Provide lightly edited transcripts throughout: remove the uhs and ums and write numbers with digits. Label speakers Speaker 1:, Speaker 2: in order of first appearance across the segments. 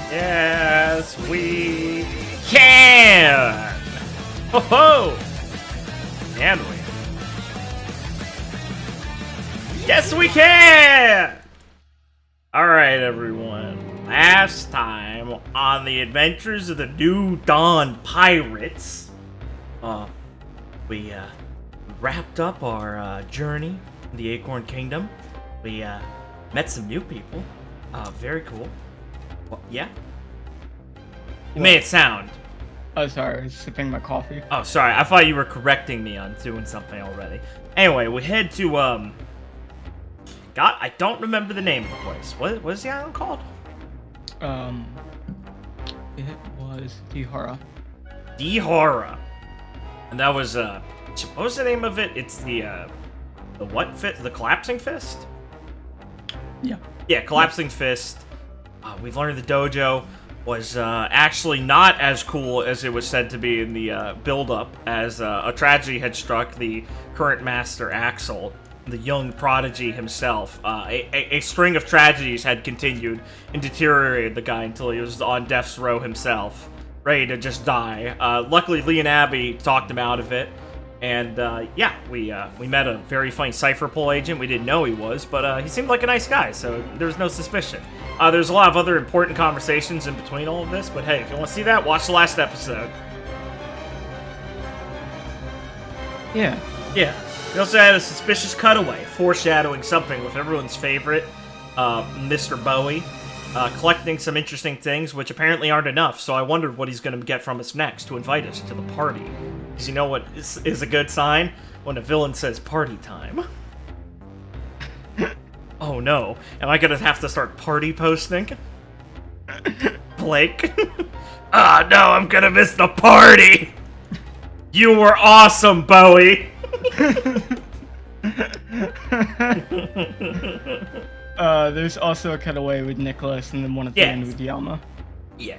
Speaker 1: Yes, we can! Ho ho! Can we? Yes, we can! Alright, everyone. Last time on the adventures of the New Dawn Pirates, we wrapped up our journey in the Acorn Kingdom. We met some new people. Very cool. Well, yeah? You made it sound.
Speaker 2: Oh, sorry, I was sipping my coffee.
Speaker 1: Oh, sorry, I thought you were correcting me on doing something already. Anyway, we head to, God, I don't remember the name of the place. What is the island called?
Speaker 2: It was Dihara.
Speaker 1: Dihara. And that was, what was the name of it? It's the what fist? The Collapsing Fist?
Speaker 2: Yeah.
Speaker 1: Yeah, Collapsing Fist. We've learned the dojo was actually not as cool as it was said to be in the build-up, as a tragedy had struck the current master, Axel, the young prodigy himself. A string of tragedies had continued and deteriorated the guy until he was on death's row himself, ready to just die. Luckily, Lee and Abby talked him out of it, and yeah, we met a very funny Cypher Pull agent. We didn't know he was, but he seemed like a nice guy, so there was no suspicion. There's a lot of other important conversations in between all of this, but hey, if you want to see that, watch the last episode.
Speaker 2: Yeah.
Speaker 1: Yeah. We also had a suspicious cutaway, foreshadowing something with everyone's favorite, Mr. Bowie, collecting some interesting things, which apparently aren't enough, so I wondered what he's going to get from us next to invite us to the party. Because you know what is a good sign? When a villain says party time. Oh no, am I gonna have to start party posting? Blake? Ah, no, I'm gonna miss the party! You were awesome, Bowie!
Speaker 2: There's also a cutaway with Nicholas and then one at the end with Yama.
Speaker 1: Yeah.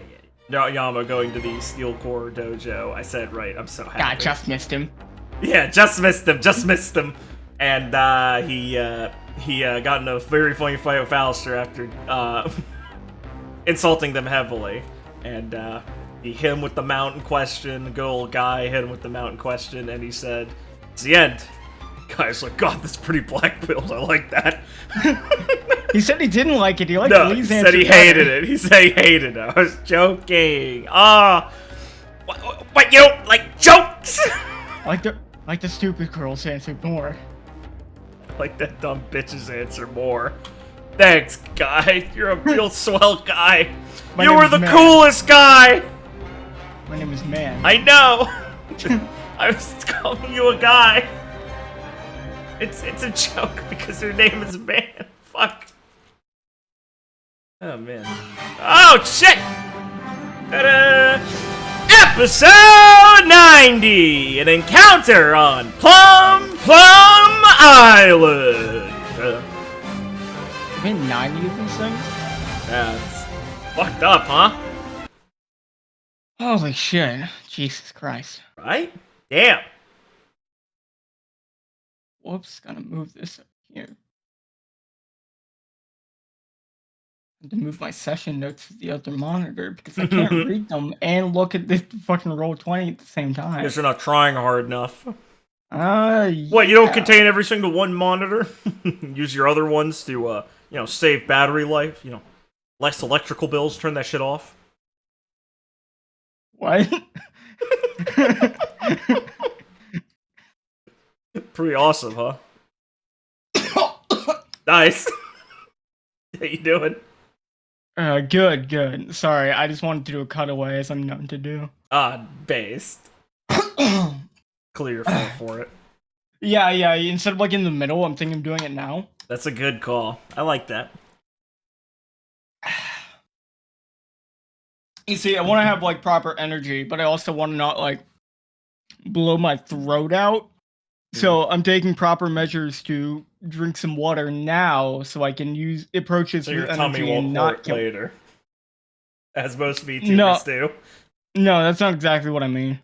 Speaker 1: No, Yama going to the Steel Core dojo. I said right, I'm so happy.
Speaker 2: I just missed him.
Speaker 1: Yeah, just missed him. And he got in a very funny fight with Alistair after insulting them heavily. And he hit him with the mountain question. The good old guy hit him with the mountain question, and he said, "It's the end. Guy's like, God, that's pretty black build. I like that.
Speaker 2: He said he didn't like it. He liked
Speaker 1: No,
Speaker 2: Lee's
Speaker 1: he
Speaker 2: answer
Speaker 1: said he hated it. He said he hated it. I was joking. What, you don't like jokes?
Speaker 2: Like the stupid girl's answer more.
Speaker 1: Like that dumb bitch's answer more. Thanks, guy. You're a real swell guy. You were the coolest guy.
Speaker 2: My name is Man.
Speaker 1: I know. I was calling you a guy. It's a joke because your name is Man. Fuck. Oh man. Oh shit. Ta-da! Episode 90, an encounter on Plum-Plum Island.
Speaker 2: I've been 90 of these things?
Speaker 1: That's fucked up, huh?
Speaker 2: Holy shit. Jesus Christ.
Speaker 1: Right? Damn.
Speaker 2: Whoops, gotta move this up here. I have to move my session notes to the other monitor because I can't read them and look at this fucking Roll20 at the same time.
Speaker 1: Guess you're not trying hard enough.
Speaker 2: Yeah.
Speaker 1: What, you don't contain every single one monitor? Use your other ones to, save battery life, less electrical bills, turn that shit off.
Speaker 2: What?
Speaker 1: Pretty awesome, huh? Nice. How you doing?
Speaker 2: Good. Sorry, I just wanted to do a cutaway as I'm known to do.
Speaker 1: Based. Clear your phone for it.
Speaker 2: Yeah, instead of like in the middle, I'm thinking of doing it now.
Speaker 1: That's a good call. I like that.
Speaker 2: You see, I want to have like proper energy, but I also want to not like blow my throat out. So I'm taking proper measures to drink some water now, so I can approach this with energy and not kill
Speaker 1: later, as most VTubers do.
Speaker 2: No, that's not exactly what I mean.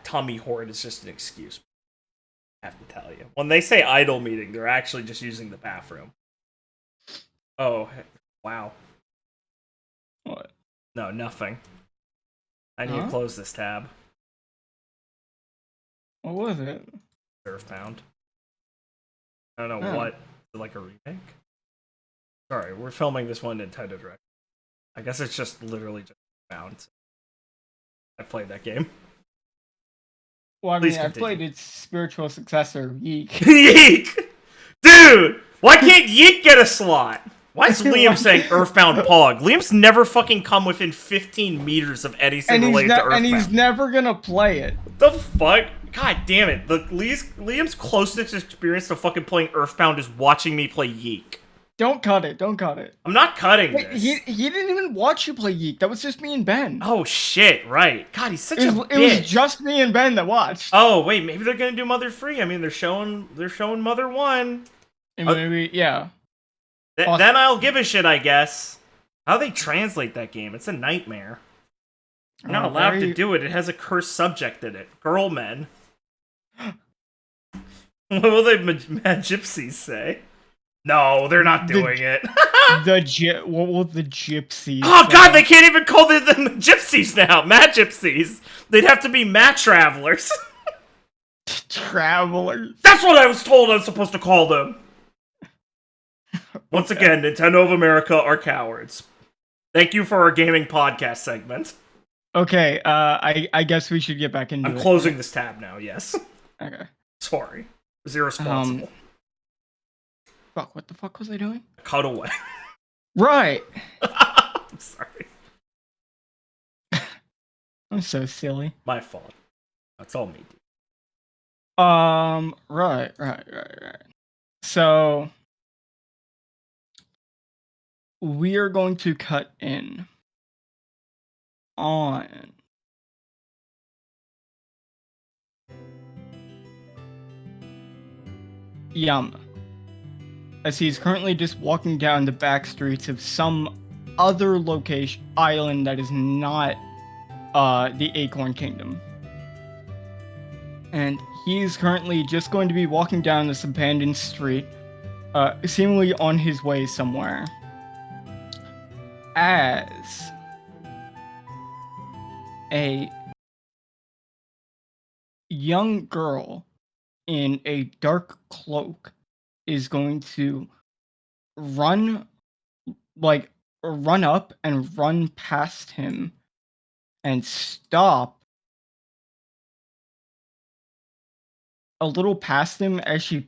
Speaker 1: Tummy hoard is just an excuse. I have to tell you, when they say idle meeting, they're actually just using the bathroom. Oh, wow.
Speaker 2: What?
Speaker 1: No, nothing. I need to close this tab.
Speaker 2: What was it?
Speaker 1: Earthbound. I don't know what. Is it like a remake? Sorry, we're filming this one Nintendo Direct. I guess it's just literally just Earthbound. I played that game.
Speaker 2: Well, I mean, I've played its spiritual successor, Yeek.
Speaker 1: Yeek! Dude! Why can't Yeek get a slot? Why is Liam saying Earthbound Pog? Liam's never fucking come within 15 meters of anything related to Earthbound.
Speaker 2: And he's never gonna play it.
Speaker 1: What the fuck? God damn it. Liam's closest experience to fucking playing Earthbound is watching me play Yeek.
Speaker 2: Don't cut it. I'm
Speaker 1: not cutting this.
Speaker 2: He didn't even watch you play Yeek. That was just me and Ben.
Speaker 1: Oh shit, right. God, he's such a bitch.
Speaker 2: It was just me and Ben that watched.
Speaker 1: Oh, wait, maybe they're gonna do Mother 3. I mean, they're showing Mother 1.
Speaker 2: Maybe, yeah.
Speaker 1: Then I'll give a shit, I guess. How they translate that game, it's a nightmare. You're not allowed to do it. It has a cursed subject in it. Girl men. What will the Mad Gypsies say? No, they're not doing it.
Speaker 2: What will the Gypsies
Speaker 1: say? God, they can't even call them the Gypsies now. Mad Gypsies. They'd have to be Mad Travelers.
Speaker 2: Travelers.
Speaker 1: That's what I was told I was supposed to call them. Once again, Nintendo of America are cowards. Thank you for our gaming podcast segment.
Speaker 2: Okay, I guess we should get back into it.
Speaker 1: I'm closing this tab now, yes.
Speaker 2: Okay.
Speaker 1: Sorry. I was irresponsible.
Speaker 2: Fuck, what the fuck was I doing?
Speaker 1: Cut away.
Speaker 2: Right.
Speaker 1: I'm sorry.
Speaker 2: I'm so silly.
Speaker 1: My fault. That's all me.
Speaker 2: Right. So we are going to cut in on Yama, as he's currently just walking down the back streets of some other island that is not the Acorn Kingdom. And he's currently just going to be walking down this abandoned street, seemingly on his way somewhere, as a young girl in a dark cloak is going to run run up and run past him and stop a little past him as she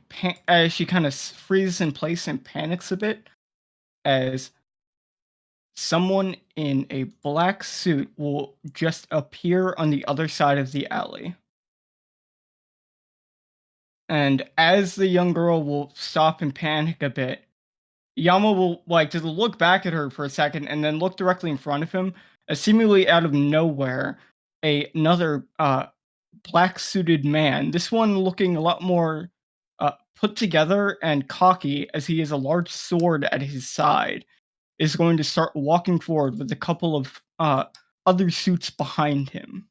Speaker 2: kind of freezes in place and panics a bit as someone in a black suit will just appear on the other side of the alley. And as the young girl will stop and panic a bit, Yama will just look back at her for a second and then look directly in front of him, as seemingly out of nowhere, another black suited man, this one looking a lot more put together and cocky as he has a large sword at his side, is going to start walking forward with a couple of other suits behind him.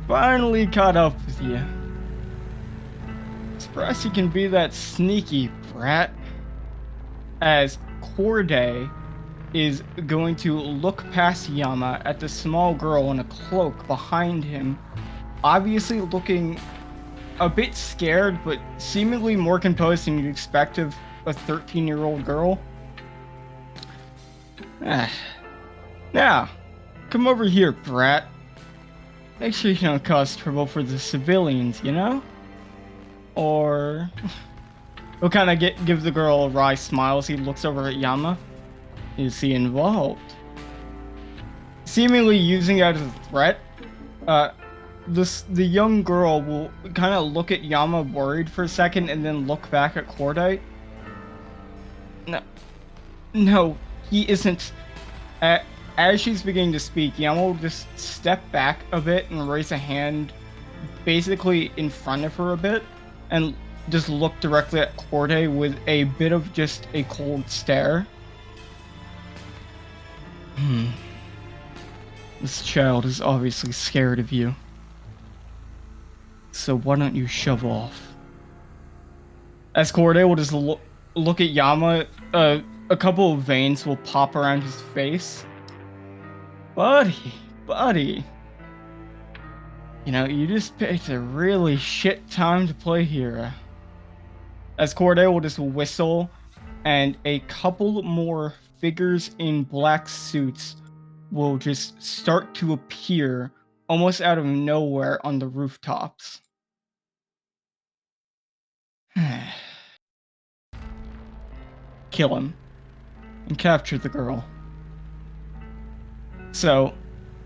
Speaker 2: Finally caught up with you. Surprised you can be that sneaky, brat. As Corday is going to look past Yama at the small girl in a cloak behind him, obviously looking a bit scared, but seemingly more composed than you'd expect of a 13-year-old girl. Now, come over here, brat. Make sure you don't cause trouble for the civilians, you know? Or... He'll kind of give the girl a wry smile as he looks over at Yama. Is he involved? Seemingly using it as a threat, the young girl will kind of look at Yama worried for a second and then look back at Corday. No, he isn't. As she's beginning to speak, Yama will just step back a bit and raise a hand basically in front of her a bit and just look directly at Corday with a bit of just a cold stare. This child is obviously scared of you. So why don't you shove off? As Corday will just look at Yama, a couple of veins will pop around his face. Buddy. You know, you just picked a really shit time to play here. As Corday will just whistle, and a couple more figures in black suits will just start to appear almost out of nowhere on the rooftops. Kill him and capture the girl. So,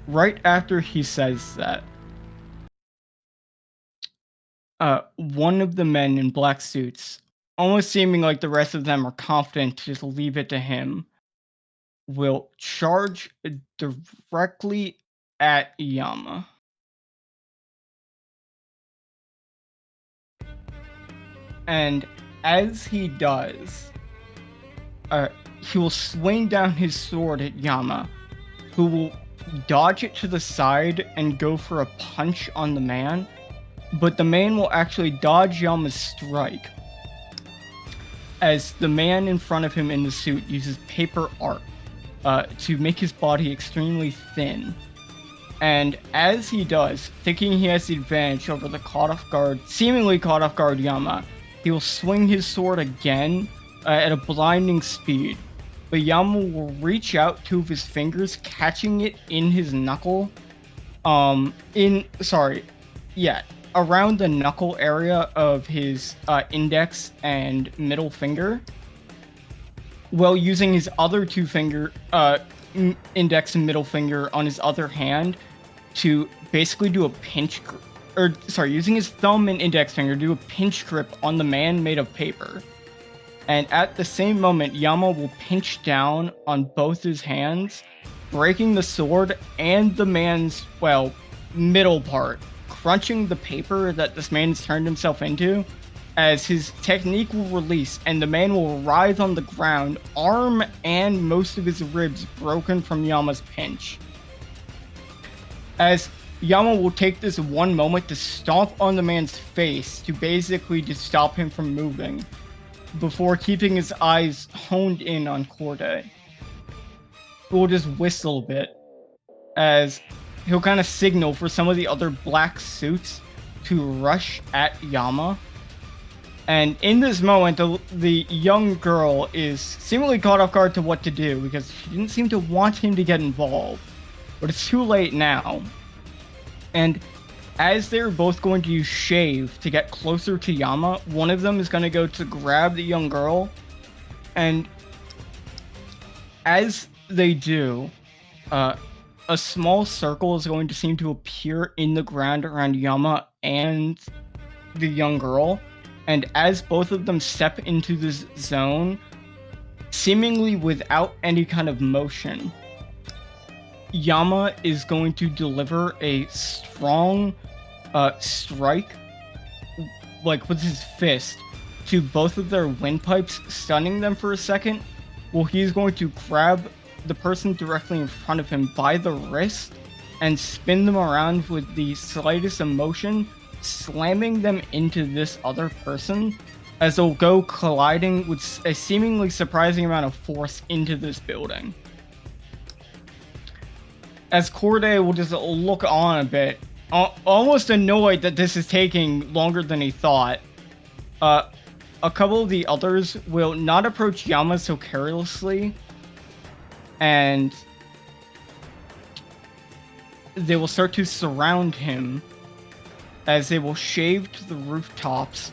Speaker 2: right after he says that, one of the men in black suits, almost seeming like the rest of them are confident to just leave it to him, will charge directly at Yama. And as he does, he will swing down his sword at Yama, who will dodge it to the side and go for a punch on the man, but the man will actually dodge Yama's strike, as the man in front of him in the suit uses paper art to make his body extremely thin. And as he does, thinking he has the advantage over the seemingly caught off guard Yama, he will swing his sword again at a blinding speed. But Yama will reach out two of his fingers, catching it in his knuckle. Around the knuckle area of his index and middle finger, while using his other two finger, index and middle finger on his other hand to basically do a using his thumb and index finger to do a pinch grip on the man made of paper. And at the same moment, Yama will pinch down on both his hands, breaking the sword and the man's, middle part, crunching the paper that this man has turned himself into, as his technique will release and the man will writhe on the ground, arm and most of his ribs broken from Yama's pinch. As Yama will take this one moment to stomp on the man's face to basically just stop him from moving, before keeping his eyes honed in on Corday. who will just whistle a bit as he'll kind of signal for some of the other black suits to rush at Yama. And in this moment, the young girl is seemingly caught off guard to what to do because she didn't seem to want him to get involved. But it's too late now. And as they're both going to use Shave to get closer to Yama, one of them is going to go to grab the young girl. And as they do, a small circle is going to seem to appear in the ground around Yama and the young girl. And as both of them step into this zone, seemingly without any kind of motion, Yama is going to deliver a strong strike, like with his fist, to both of their windpipes, stunning them for a second. Well, he's going to grab the person directly in front of him by the wrist and spin them around with the slightest emotion, slamming them into this other person as they'll go colliding with a seemingly surprising amount of force into this building. As Corday will just look on a bit, almost annoyed that this is taking longer than he thought. A couple of the others will not approach Yama so carelessly, and they will start to surround him as they will shave to the rooftops.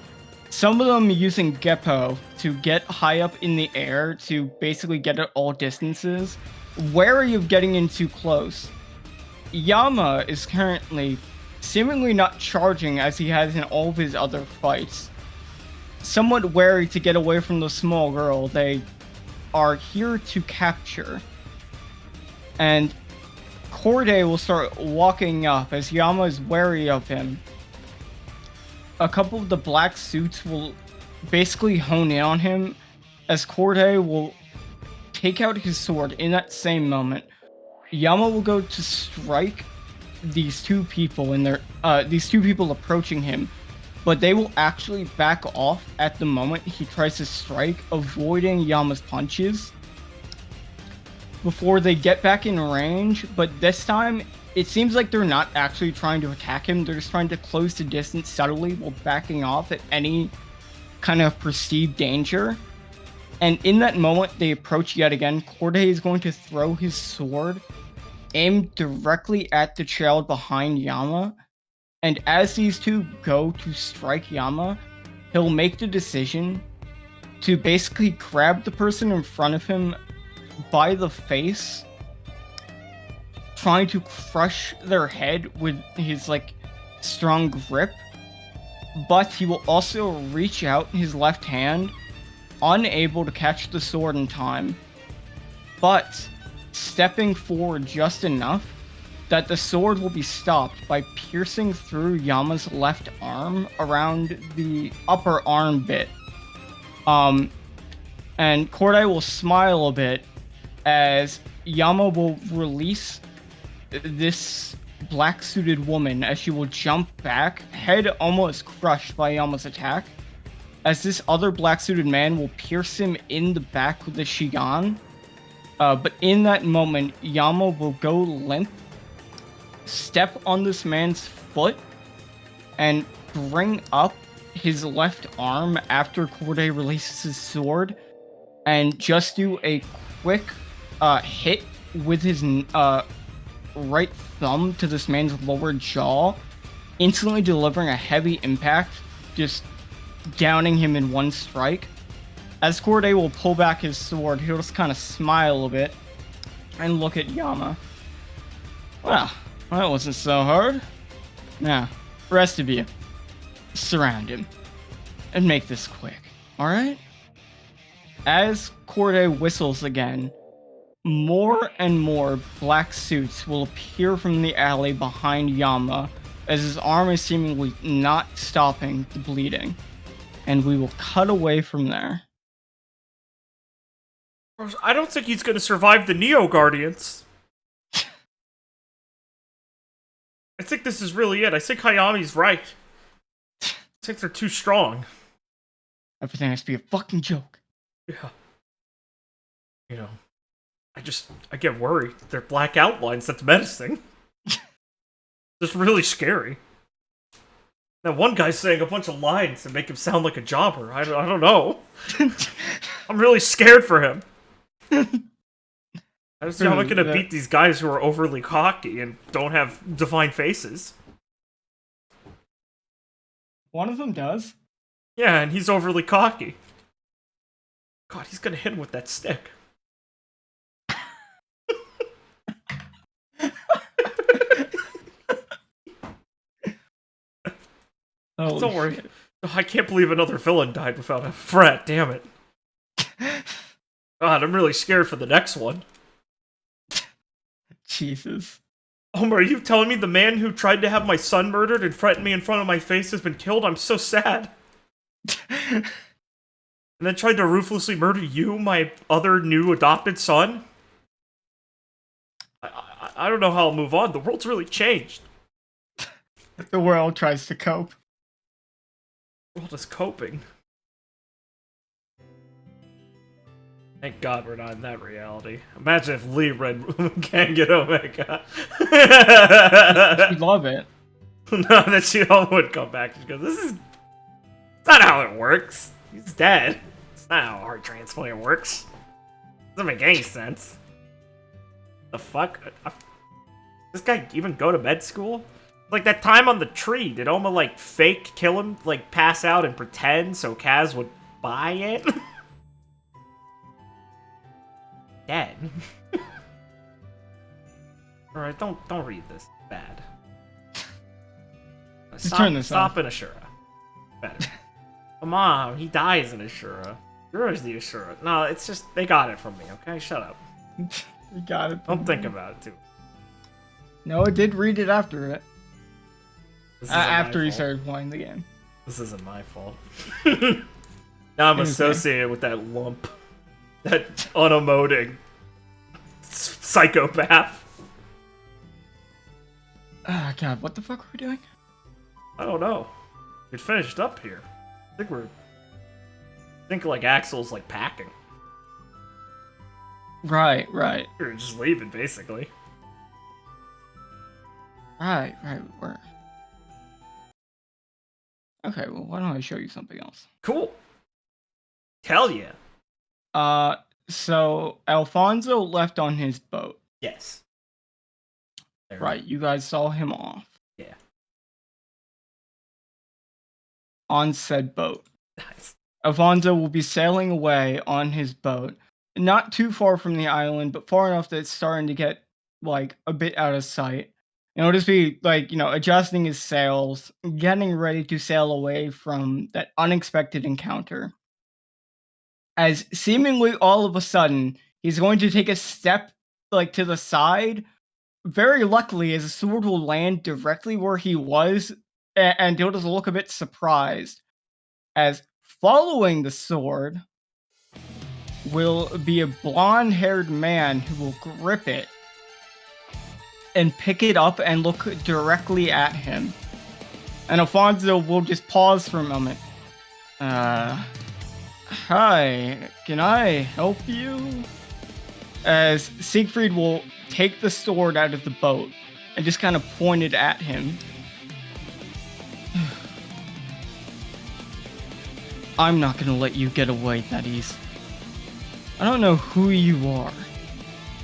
Speaker 2: Some of them using Geppo to get high up in the air to basically get at all distances, wary of getting in too close. Yama is currently seemingly not charging as he has in all of his other fights. Somewhat wary to get away from the small girl they are here to capture. And Corday will start walking up as Yama is wary of him. A couple of the black suits will basically hone in on him as Corday will take out his sword in that same moment. Yama will go to strike these two people approaching him, but they will actually back off at the moment he tries to strike, avoiding Yama's punches before they get back in range. But this time, it seems like they're not actually trying to attack him. They're just trying to close the distance subtly while backing off at any kind of perceived danger. And in that moment, they approach yet again. Corday is going to throw his sword, aimed directly at the child behind Yama. And as these two go to strike Yama, he'll make the decision to basically grab the person in front of him by the face, trying to crush their head with his strong grip. But he will also reach out his left hand, unable to catch the sword in time, but stepping forward just enough that the sword will be stopped by piercing through Yama's left arm around the upper arm bit. And Corday will smile a bit as Yama will release this black-suited woman as she will jump back, head almost crushed by Yama's attack, as this other black-suited man will pierce him in the back with the Shigan. But in that moment, Yama will go limp, step on this man's foot, and bring up his left arm after Corday releases his sword, and just do a quick hit with his right thumb to this man's lower jaw, instantly delivering a heavy impact, just downing him in one strike. As Corday will pull back his sword, he'll just kind of smile a bit and look at Yama. Well, that wasn't so hard. Now, rest of you, surround him and make this quick, alright? As Corday whistles again, more and more black suits will appear from the alley behind Yama as his arm is seemingly not stopping the bleeding. And we will cut away from there.
Speaker 1: I don't think he's going to survive the Neo Guardians. I think this is really it. I think Hayami's right. I think they're too strong.
Speaker 2: Everything has to be a fucking joke.
Speaker 1: Yeah. You know, I get worried. They're black outlines. That's menacing. Just really scary. That one guy's saying a bunch of lines to make him sound like a jobber. I don't know. I'm really scared for him. I just how am I gonna beat these guys who are overly cocky and don't have defined faces?
Speaker 2: One of them does.
Speaker 1: Yeah, and he's overly cocky. God, he's gonna hit him with that stick. Don't worry. Oh, I can't believe another villain died without a threat, damn it. God, I'm really scared for the next one.
Speaker 2: Jesus.
Speaker 1: Homer, are you telling me the man who tried to have my son murdered and threatened me in front of my face has been killed? I'm so sad. And then tried to ruthlessly murder you, my other new adopted son? I don't know how I'll move on. The world's really changed.
Speaker 2: The world tries to cope.
Speaker 1: The world is coping. Thank God we're not in that reality. Imagine if Lee read Can't Get Omega.
Speaker 2: She'd love it.
Speaker 1: No, that she would come back. She goes, this is not how it works. He's dead. It's not how a heart transplant works. Doesn't make any sense. The fuck? This guy even go to med school? Like that time on the tree, did Oma like fake kill him, like pass out and pretend so Kaz would buy it? Dead. Alright, don't read this. It's bad. Stop in Ashura. Better. Come on, he dies in Ashura. Ashura's the Ashura. No, it's just they got it from me, okay? Shut up.
Speaker 2: You got it.
Speaker 1: Don't think about it too.
Speaker 2: No, I did read it after it. After he started playing the game.
Speaker 1: This isn't my fault. Now I'm associated with that lump. That unemoting psychopath.
Speaker 2: Ah, God, what the fuck are we doing?
Speaker 1: I don't know. We finished up here. I think like Axel's like packing.
Speaker 2: Right.
Speaker 1: We're just leaving, basically.
Speaker 2: Right, where? Okay, well, why don't I show you something else?
Speaker 1: Cool. Hell yeah.
Speaker 2: So Alfonso left on his boat.
Speaker 1: Yes.
Speaker 2: Right, you guys saw him off.
Speaker 1: Yeah.
Speaker 2: On said boat.
Speaker 1: Nice.
Speaker 2: Alfonso will be sailing away on his boat, not too far from the island, but far enough that it's starting to get, like, a bit out of sight. And he'll just be, like, adjusting his sails, getting ready to sail away from that unexpected encounter. As seemingly all of a sudden, he's going to take a step, like, to the side. Very luckily, as the sword will land directly where he was, and he'll just look a bit surprised. As following the sword will be a blonde-haired man who will grip it and pick it up and look directly at him. And Alfonso will just pause for a moment. Hi, can I help you? As Siegfried will take the sword out of the boat and just kind of point it at him. I'm not gonna let you get away that easy. I don't know who you are,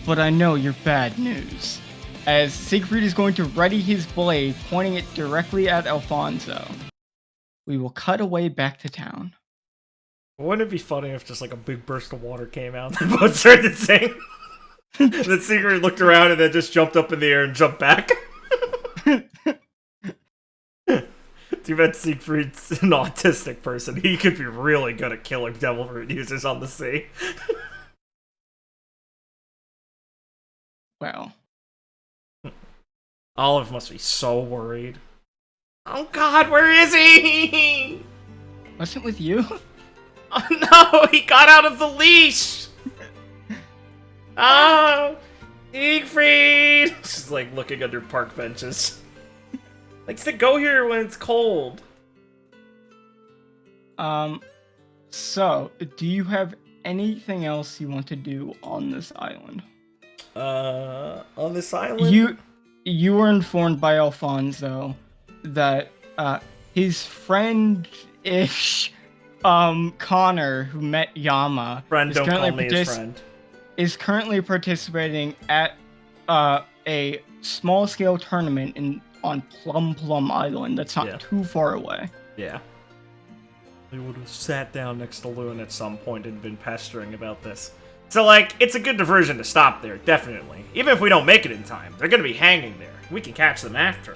Speaker 2: but I know you're bad news. As Siegfried is going to ready his blade, pointing it directly at Alfonso. We will cut away back to town.
Speaker 1: Wouldn't it be funny if just like a big burst of water came out and the boat started to sink? Then Siegfried looked around and then just jumped up in the air and jumped back. Too bad Siegfried's an autistic person. He could be really good at killing devil fruit users on the sea.
Speaker 2: Well.
Speaker 1: Olive must be so worried. Oh God, where is he?
Speaker 2: What's it with you?
Speaker 1: Oh no, he got out of the leash! Oh, Siegfried! She's like looking under park benches. Likes to go here when it's cold.
Speaker 2: So, do you have anything else you want to do on this island?
Speaker 1: On this island?
Speaker 2: You were informed by Alfonso that his friend-ish Connor, who met Yama,
Speaker 1: Friend, don't call me his friend.
Speaker 2: Is currently participating at a small-scale tournament on Plum-Plum Island. That's not too far away.
Speaker 1: Yeah. We would have sat down next to Loon at some point and been pestering about this. So, like, it's a good diversion to stop there, definitely. Even if we don't make it in time, they're gonna be hanging there. We can catch them after.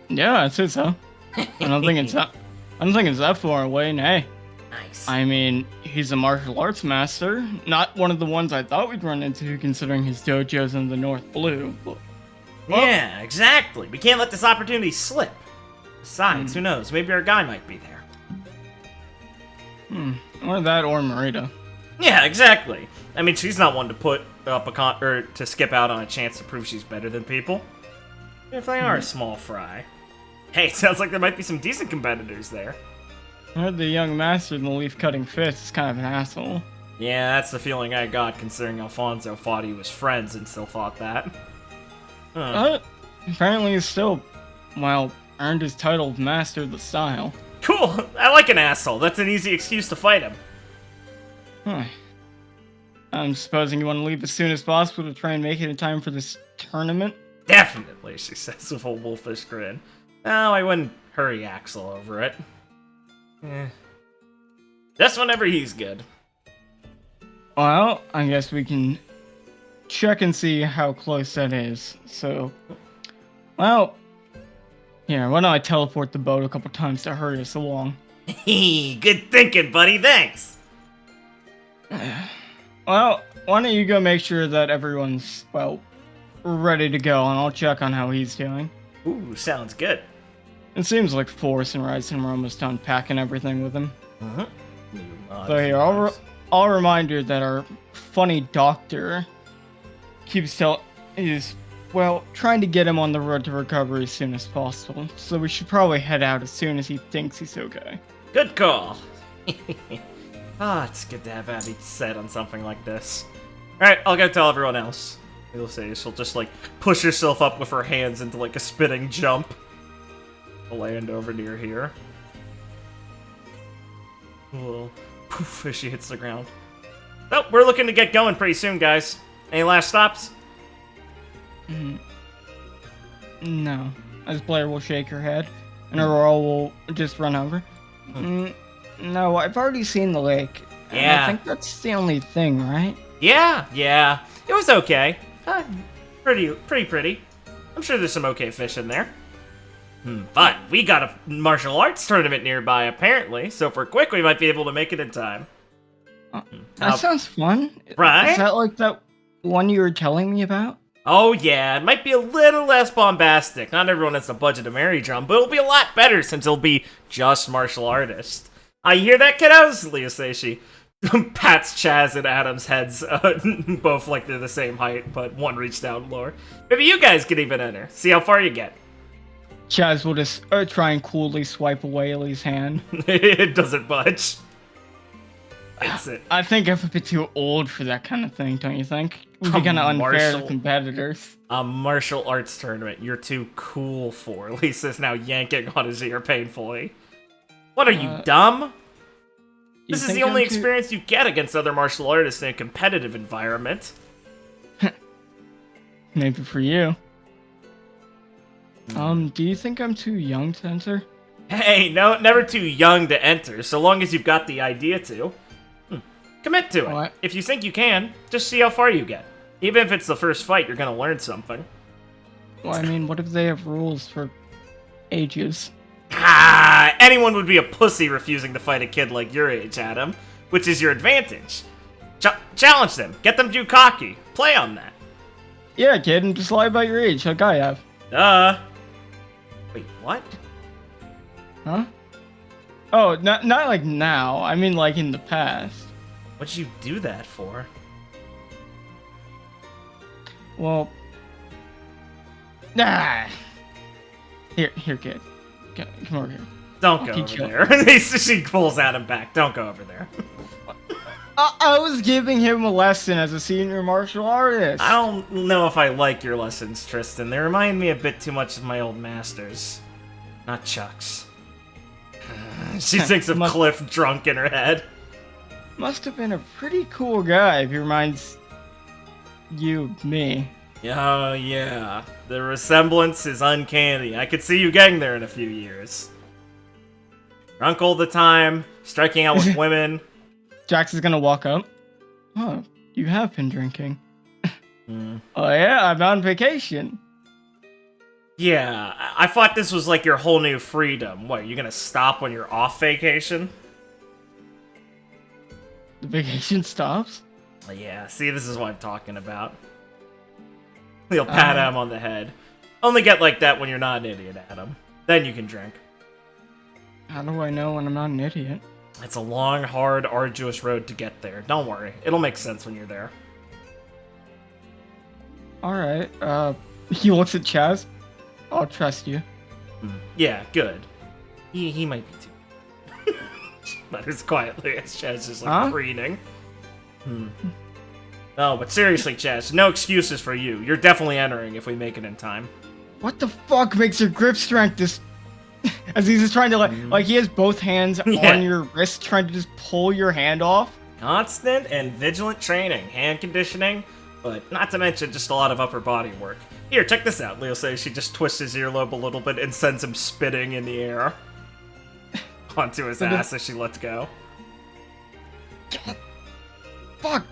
Speaker 2: Yeah, I'd say so. I don't think it's that far away, nay.
Speaker 1: Nice.
Speaker 2: I mean, he's a martial arts master. Not one of the ones I thought we'd run into, considering his dojo's in the North Blue. But,
Speaker 1: yeah, exactly. We can't let this opportunity slip. Besides, who knows? Maybe our guy might be there.
Speaker 2: Or that, or Marita.
Speaker 1: Yeah, exactly. I mean, she's not one to put up or to skip out on a chance to prove she's better than people. If they are a small fry. Hey, it sounds like there might be some decent competitors there.
Speaker 2: I heard the young master in the leaf-cutting fist is kind of an asshole.
Speaker 1: Yeah, that's the feeling I got, considering Alfonso thought he was friends and still thought that.
Speaker 2: Apparently he's still, earned his title of Master of the Style.
Speaker 1: Cool! I like an asshole. That's an easy excuse to fight him.
Speaker 2: I'm supposing you want to leave as soon as possible to try and make it in time for this tournament?
Speaker 1: Definitely, she says with a wolfish grin. No, I wouldn't hurry Axel over it. Just whenever he's good.
Speaker 2: Well, I guess we can check and see how close that is. So, yeah, why don't I teleport the boat a couple times to hurry us along?
Speaker 1: Good thinking, buddy, thanks!
Speaker 2: Well, why don't you go make sure that everyone's, ready to go, and I'll check on how he's doing.
Speaker 1: Ooh, sounds good.
Speaker 2: It seems like Forrest and Ryson were almost done packing everything with him. So here, I'll remind you that our funny doctor keeps trying to get him on the road to recovery as soon as possible. So we should probably head out as soon as he thinks he's okay.
Speaker 1: Good call. It's good to have Abby set on something like this. Alright, I'll go tell everyone else. You'll say she'll just, push herself up with her hands into, a spinning jump. I'll land over near here. A little poof as she hits the ground. Oh, we're looking to get going pretty soon, guys. Any last stops?
Speaker 2: No. As Blair will shake her head, and Aurora will just run over. No, I've already seen the lake.
Speaker 1: Yeah.
Speaker 2: I think that's the only thing, right?
Speaker 1: Yeah. It was okay. Pretty. I'm sure there's some okay fish in there. But we got a martial arts tournament nearby, apparently, so if we're quick, we might be able to make it in time.
Speaker 2: That sounds fun.
Speaker 1: Right?
Speaker 2: Is that like that one you were telling me about?
Speaker 1: Oh yeah, it might be a little less bombastic. Not everyone has the budget to marry John, but it'll be a lot better since it'll be just martial artists. You hear that, kiddos? Leah says she pats Chaz and Adam's heads, both like they're the same height, but one reached down lower. Maybe you guys could even enter. See how far you get.
Speaker 2: Chaz will just try and coolly swipe away Ellie's hand.
Speaker 1: It doesn't budge. It's it.
Speaker 2: I think I'm a bit too old for that kind of thing, don't you think? We'd be kind of unfair to competitors.
Speaker 1: A martial arts tournament you're too cool for. Lisa's now yanking on his ear painfully. What are you, dumb? This is the only experience you get against other martial artists in a competitive environment.
Speaker 2: Maybe for you. Do you think I'm too young to enter?
Speaker 1: Hey, no, never too young to enter, so long as you've got the idea to. Commit to it.
Speaker 2: What?
Speaker 1: If you think you can, just see how far you get. Even if it's the first fight, you're gonna learn something.
Speaker 2: Well, I mean, what if they have rules for ages?
Speaker 1: Anyone would be a pussy refusing to fight a kid like your age, Adam. Which is your advantage. Challenge them. Get them too cocky. Play on that.
Speaker 2: Yeah, kid, and just lie about your age, like I have.
Speaker 1: Wait, what?
Speaker 2: Huh? Oh, not like now. I mean, like in the past.
Speaker 1: What'd you do that for?
Speaker 2: Well... Here, kid. Come over here.
Speaker 1: Don't go over there. She pulls Adam back. Don't go over there.
Speaker 2: I was giving him a lesson as a senior martial artist.
Speaker 1: I don't know if I like your lessons, Tristan. They remind me a bit too much of my old masters. Not Chuck's. She thinks of Cliff drunk in her head.
Speaker 2: Must have been a pretty cool guy if he reminds you of me.
Speaker 1: Oh, yeah. The resemblance is uncanny. I could see you getting there in a few years. Drunk all the time, striking out with women.
Speaker 2: Jax is gonna walk up. Oh, you have been drinking. Oh yeah, I'm on vacation.
Speaker 1: Yeah, I thought this was like your whole new freedom. What, you gonna stop when you're off vacation?
Speaker 2: The vacation stops?
Speaker 1: Yeah, see, this is what I'm talking about. You'll pat him on the head. Only get like that when you're not an idiot, Adam. Then you can drink.
Speaker 2: How do I know when I'm not an idiot?
Speaker 1: It's a long, hard, arduous road to get there. Don't worry. It'll make sense when you're there.
Speaker 2: Alright, he looks at Chaz. I'll trust you.
Speaker 1: Yeah, good. He might be too. Mutters quietly as Chaz is like preening. No, but seriously, Chaz, no excuses for you. You're definitely entering if we make it in time.
Speaker 2: What the fuck makes your grip strength this... As he's just trying to like he has both hands on your wrist trying to just pull your hand off.
Speaker 1: Constant and vigilant training, hand conditioning, but not to mention just a lot of upper body work. Here, check this out, Leo says. She just twists his earlobe a little bit and sends him spitting in the air onto his ass as she lets go.
Speaker 2: Fuck.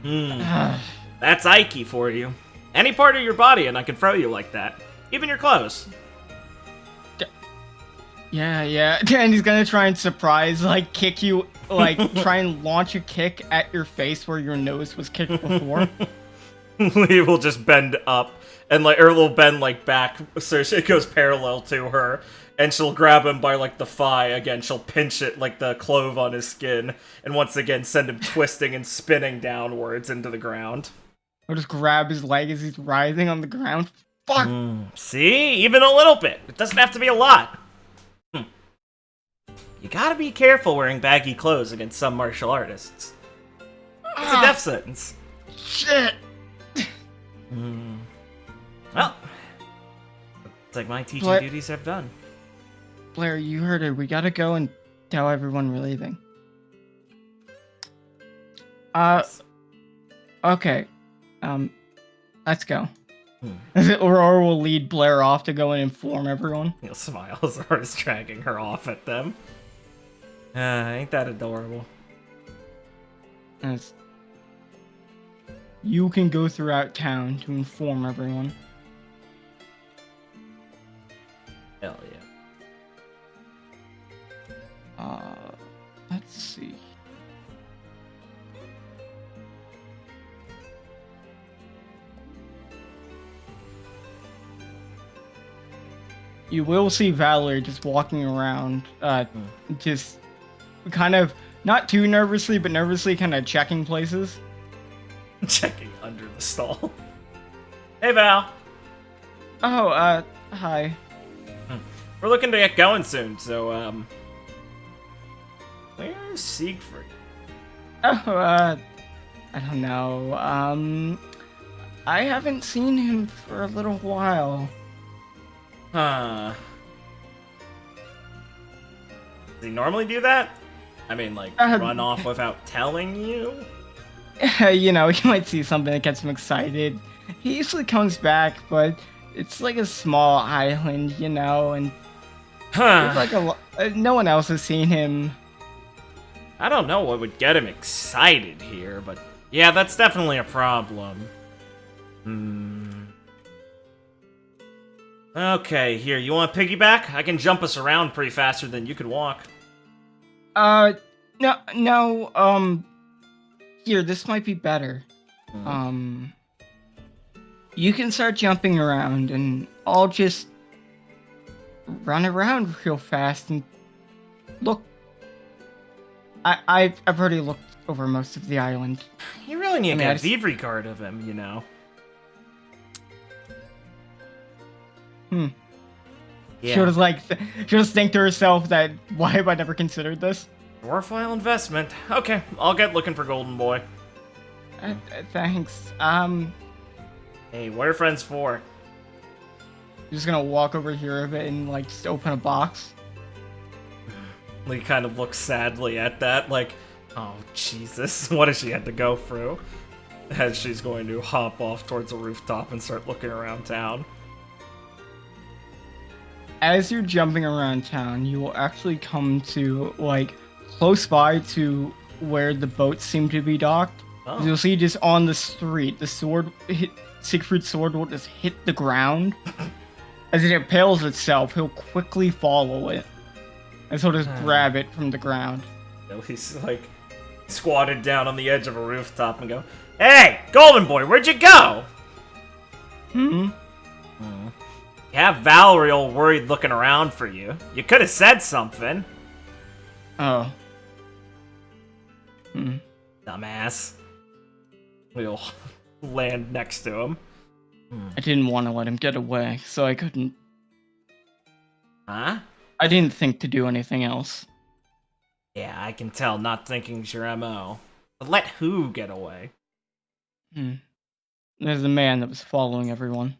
Speaker 1: That's Ike for you. Any part of your body and I can throw you like that. Even your clothes.
Speaker 2: Yeah. And he's gonna try and surprise, like, kick you, like, try and launch a kick at your face where your nose was kicked before.
Speaker 1: Lee will just bend up, and, like, or will bend, like, back, so it goes parallel to her, and she'll grab him by, like, the thigh again. She'll pinch it, like the clove on his skin, and once again send him twisting and spinning downwards into the ground.
Speaker 2: I'll just grab his leg as he's writhing on the ground. Fuck!
Speaker 1: See? Even a little bit. It doesn't have to be a lot. You gotta be careful wearing baggy clothes against some martial artists. It's a death sentence.
Speaker 2: Shit!
Speaker 1: Well, it's like my teaching duties have done.
Speaker 2: Blair, you heard it. We gotta go and tell everyone we're leaving. Okay. Let's go. Or we'll lead Blair off to go and inform everyone.
Speaker 1: He'll smile as hard as dragging her off at them. Ain't that adorable?
Speaker 2: You can go throughout town to inform everyone.
Speaker 1: Hell yeah.
Speaker 2: Let's see. You will see Valerie just walking around, just kind of, not too nervously, but nervously kind of checking places.
Speaker 1: Checking under the stall. Hey, Val.
Speaker 2: Oh, hi.
Speaker 1: We're looking to get going soon, so, where's Siegfried?
Speaker 2: Oh, I don't know. I haven't seen him for a little while.
Speaker 1: Huh. Does he normally do that? I mean, like, run off without telling you?
Speaker 2: You know, he might see something that gets him excited. He usually comes back, but it's like a small island, you know, and like no one else has seen him.
Speaker 1: I don't know what would get him excited here, but yeah, that's definitely a problem. Okay, here, you want to piggyback? I can jump us around pretty faster than you could walk.
Speaker 2: No, here, this might be better. You can start jumping around, and I'll just run around real fast and look. I've already looked over most of the island.
Speaker 1: You really need to get a thievery card of him, you know.
Speaker 2: Yeah. She was like, she just think to herself that, why have I never considered this?
Speaker 1: Worthwhile investment. Okay, I'll get looking for Golden Boy.
Speaker 2: Thanks.
Speaker 1: Hey, what are friends for?
Speaker 2: Just gonna walk over here a bit and like just open a box.
Speaker 1: Lee kind of looks sadly at that, like, oh Jesus, what has she had to go through? As she's going to hop off towards the rooftop and start looking around town.
Speaker 2: As you're jumping around town, you will actually come to like close by to where the boats seem to be docked.
Speaker 1: Oh.
Speaker 2: You'll see just on the street, the sword hit Siegfried's sword will just hit the ground. As it impales itself, he'll quickly follow it. And so he'll just grab it from the ground.
Speaker 1: He's like squatted down on the edge of a rooftop and go, "Hey, Golden Boy, where'd you go?"
Speaker 2: Hmm.
Speaker 1: You have Valerie all worried looking around for you. You could have said something.
Speaker 2: Oh.
Speaker 1: Dumbass. We'll land next to him.
Speaker 2: I didn't want to let him get away, so I couldn't.
Speaker 1: Huh?
Speaker 2: I didn't think to do anything else.
Speaker 1: Yeah, I can tell not thinking's your MO. But let who get away?
Speaker 2: There's a man that was following everyone.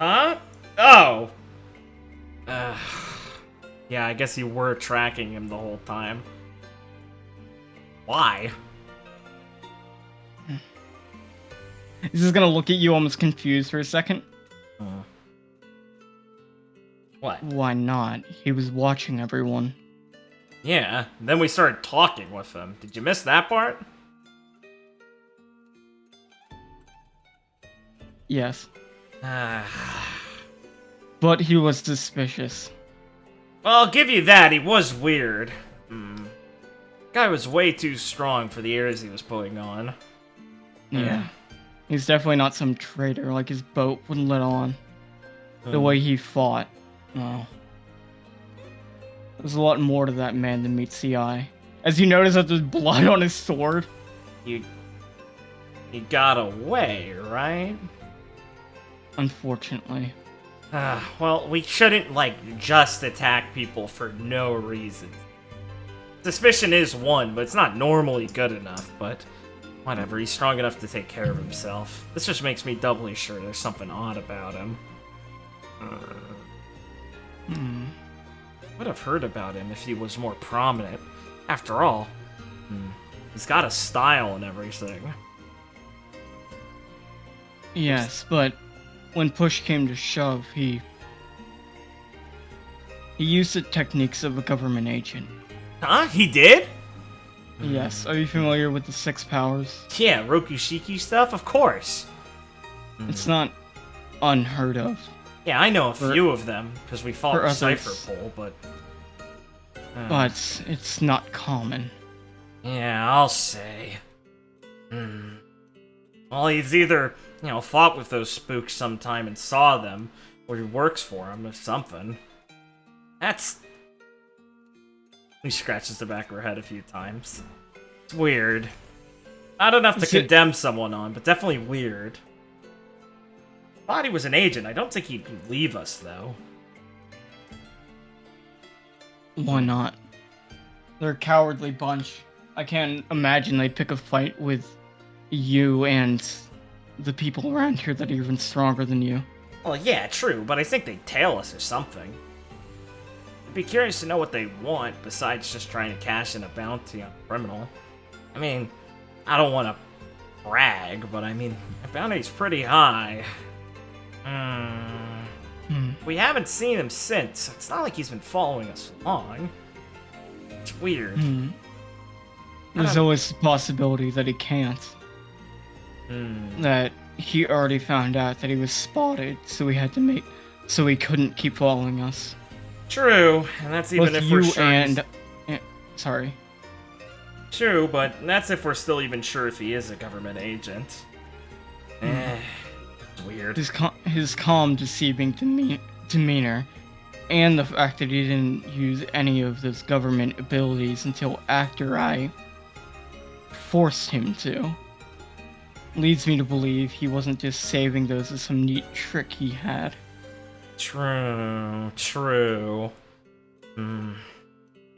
Speaker 1: Huh? Oh! Yeah, I guess you were tracking him the whole time. Why?
Speaker 2: He's just gonna look at you almost confused for a second.
Speaker 1: What?
Speaker 2: Why not? He was watching everyone.
Speaker 1: Yeah, then we started talking with him. Did you miss that part?
Speaker 2: Yes. But he was suspicious.
Speaker 1: Well, I'll give you that. He was weird. Guy was way too strong for the airs he was putting on.
Speaker 2: Yeah. He's definitely not some traitor like his boat wouldn't let on. The way he fought. Oh. There's a lot more to that man than meets the eye. As you notice that there's blood on his sword.
Speaker 1: He got away, right?
Speaker 2: Unfortunately.
Speaker 1: Well, we shouldn't, like, just attack people for no reason. Suspicion is one, but it's not normally good enough, but whatever, he's strong enough to take care of himself. This just makes me doubly sure there's something odd about him. Would have heard about him if he was more prominent. After all, he's got a style and everything.
Speaker 2: Yes, but when push came to shove, he used the techniques of a government agent.
Speaker 1: Huh? He did?
Speaker 2: Yes. Are you familiar with the Six Powers?
Speaker 1: Yeah, Rokushiki stuff? Of course.
Speaker 2: It's not unheard of.
Speaker 1: Yeah, I know a few of them, because we fought
Speaker 2: for
Speaker 1: Cypher
Speaker 2: others.
Speaker 1: Pole, but...
Speaker 2: But it's not common.
Speaker 1: Yeah, I'll say. Well, he's either, fought with those spooks sometime and saw them, or he works for them or something. That's... He scratches the back of her head a few times. It's weird. Not enough to condemn someone on, but definitely weird. Thought he was an agent. I don't think he'd leave us, though.
Speaker 2: Why not? They're a cowardly bunch. I can't imagine they'd pick a fight with you and the people around here that are even stronger than you.
Speaker 1: Well, yeah, true, but I think they'd tail us or something. I'd be curious to know what they want, besides just trying to cash in a bounty on a criminal. I mean, I don't want to brag, but I mean, the bounty's pretty high. We haven't seen him since. It's not like he's been following us long. It's weird.
Speaker 2: There's always the possibility that he can't. That he already found out that he was spotted, so he couldn't keep following us.
Speaker 1: True, and that's even
Speaker 2: Both
Speaker 1: if we're
Speaker 2: you
Speaker 1: sure.
Speaker 2: and sorry.
Speaker 1: True, but that's if we're still even sure if he is a government agent. It's weird.
Speaker 2: His calm, deceiving demeanor, and the fact that he didn't use any of those government abilities until after I forced him to, leads me to believe he wasn't just saving those as some neat trick he had.
Speaker 1: True.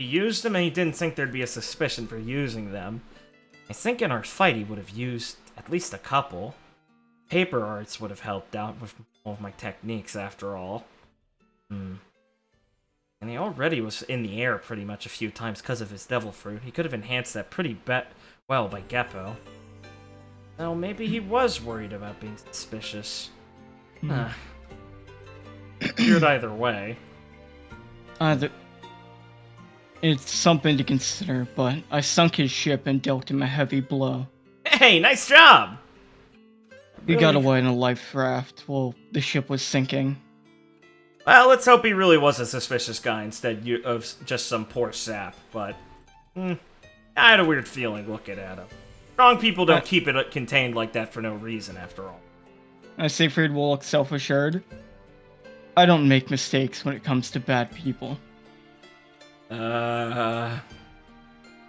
Speaker 1: He used them and he didn't think there'd be a suspicion for using them. I think in our fight he would have used at least a couple. Paper arts would have helped out with all of my techniques after all. And he already was in the air pretty much a few times because of his devil fruit. He could have enhanced that pretty well by Geppo. Well, maybe he was worried about being suspicious. Weird either way.
Speaker 2: It's something to consider, but I sunk his ship and dealt him a heavy blow.
Speaker 1: Hey, nice job!
Speaker 2: He got away in a life raft while the ship was sinking.
Speaker 1: Well, let's hope he really was a suspicious guy instead of just some poor sap, but... I had a weird feeling looking at him. Strong people don't keep it contained like that for no reason, after all.
Speaker 2: Siegfried will look self-assured. I don't make mistakes when it comes to bad people.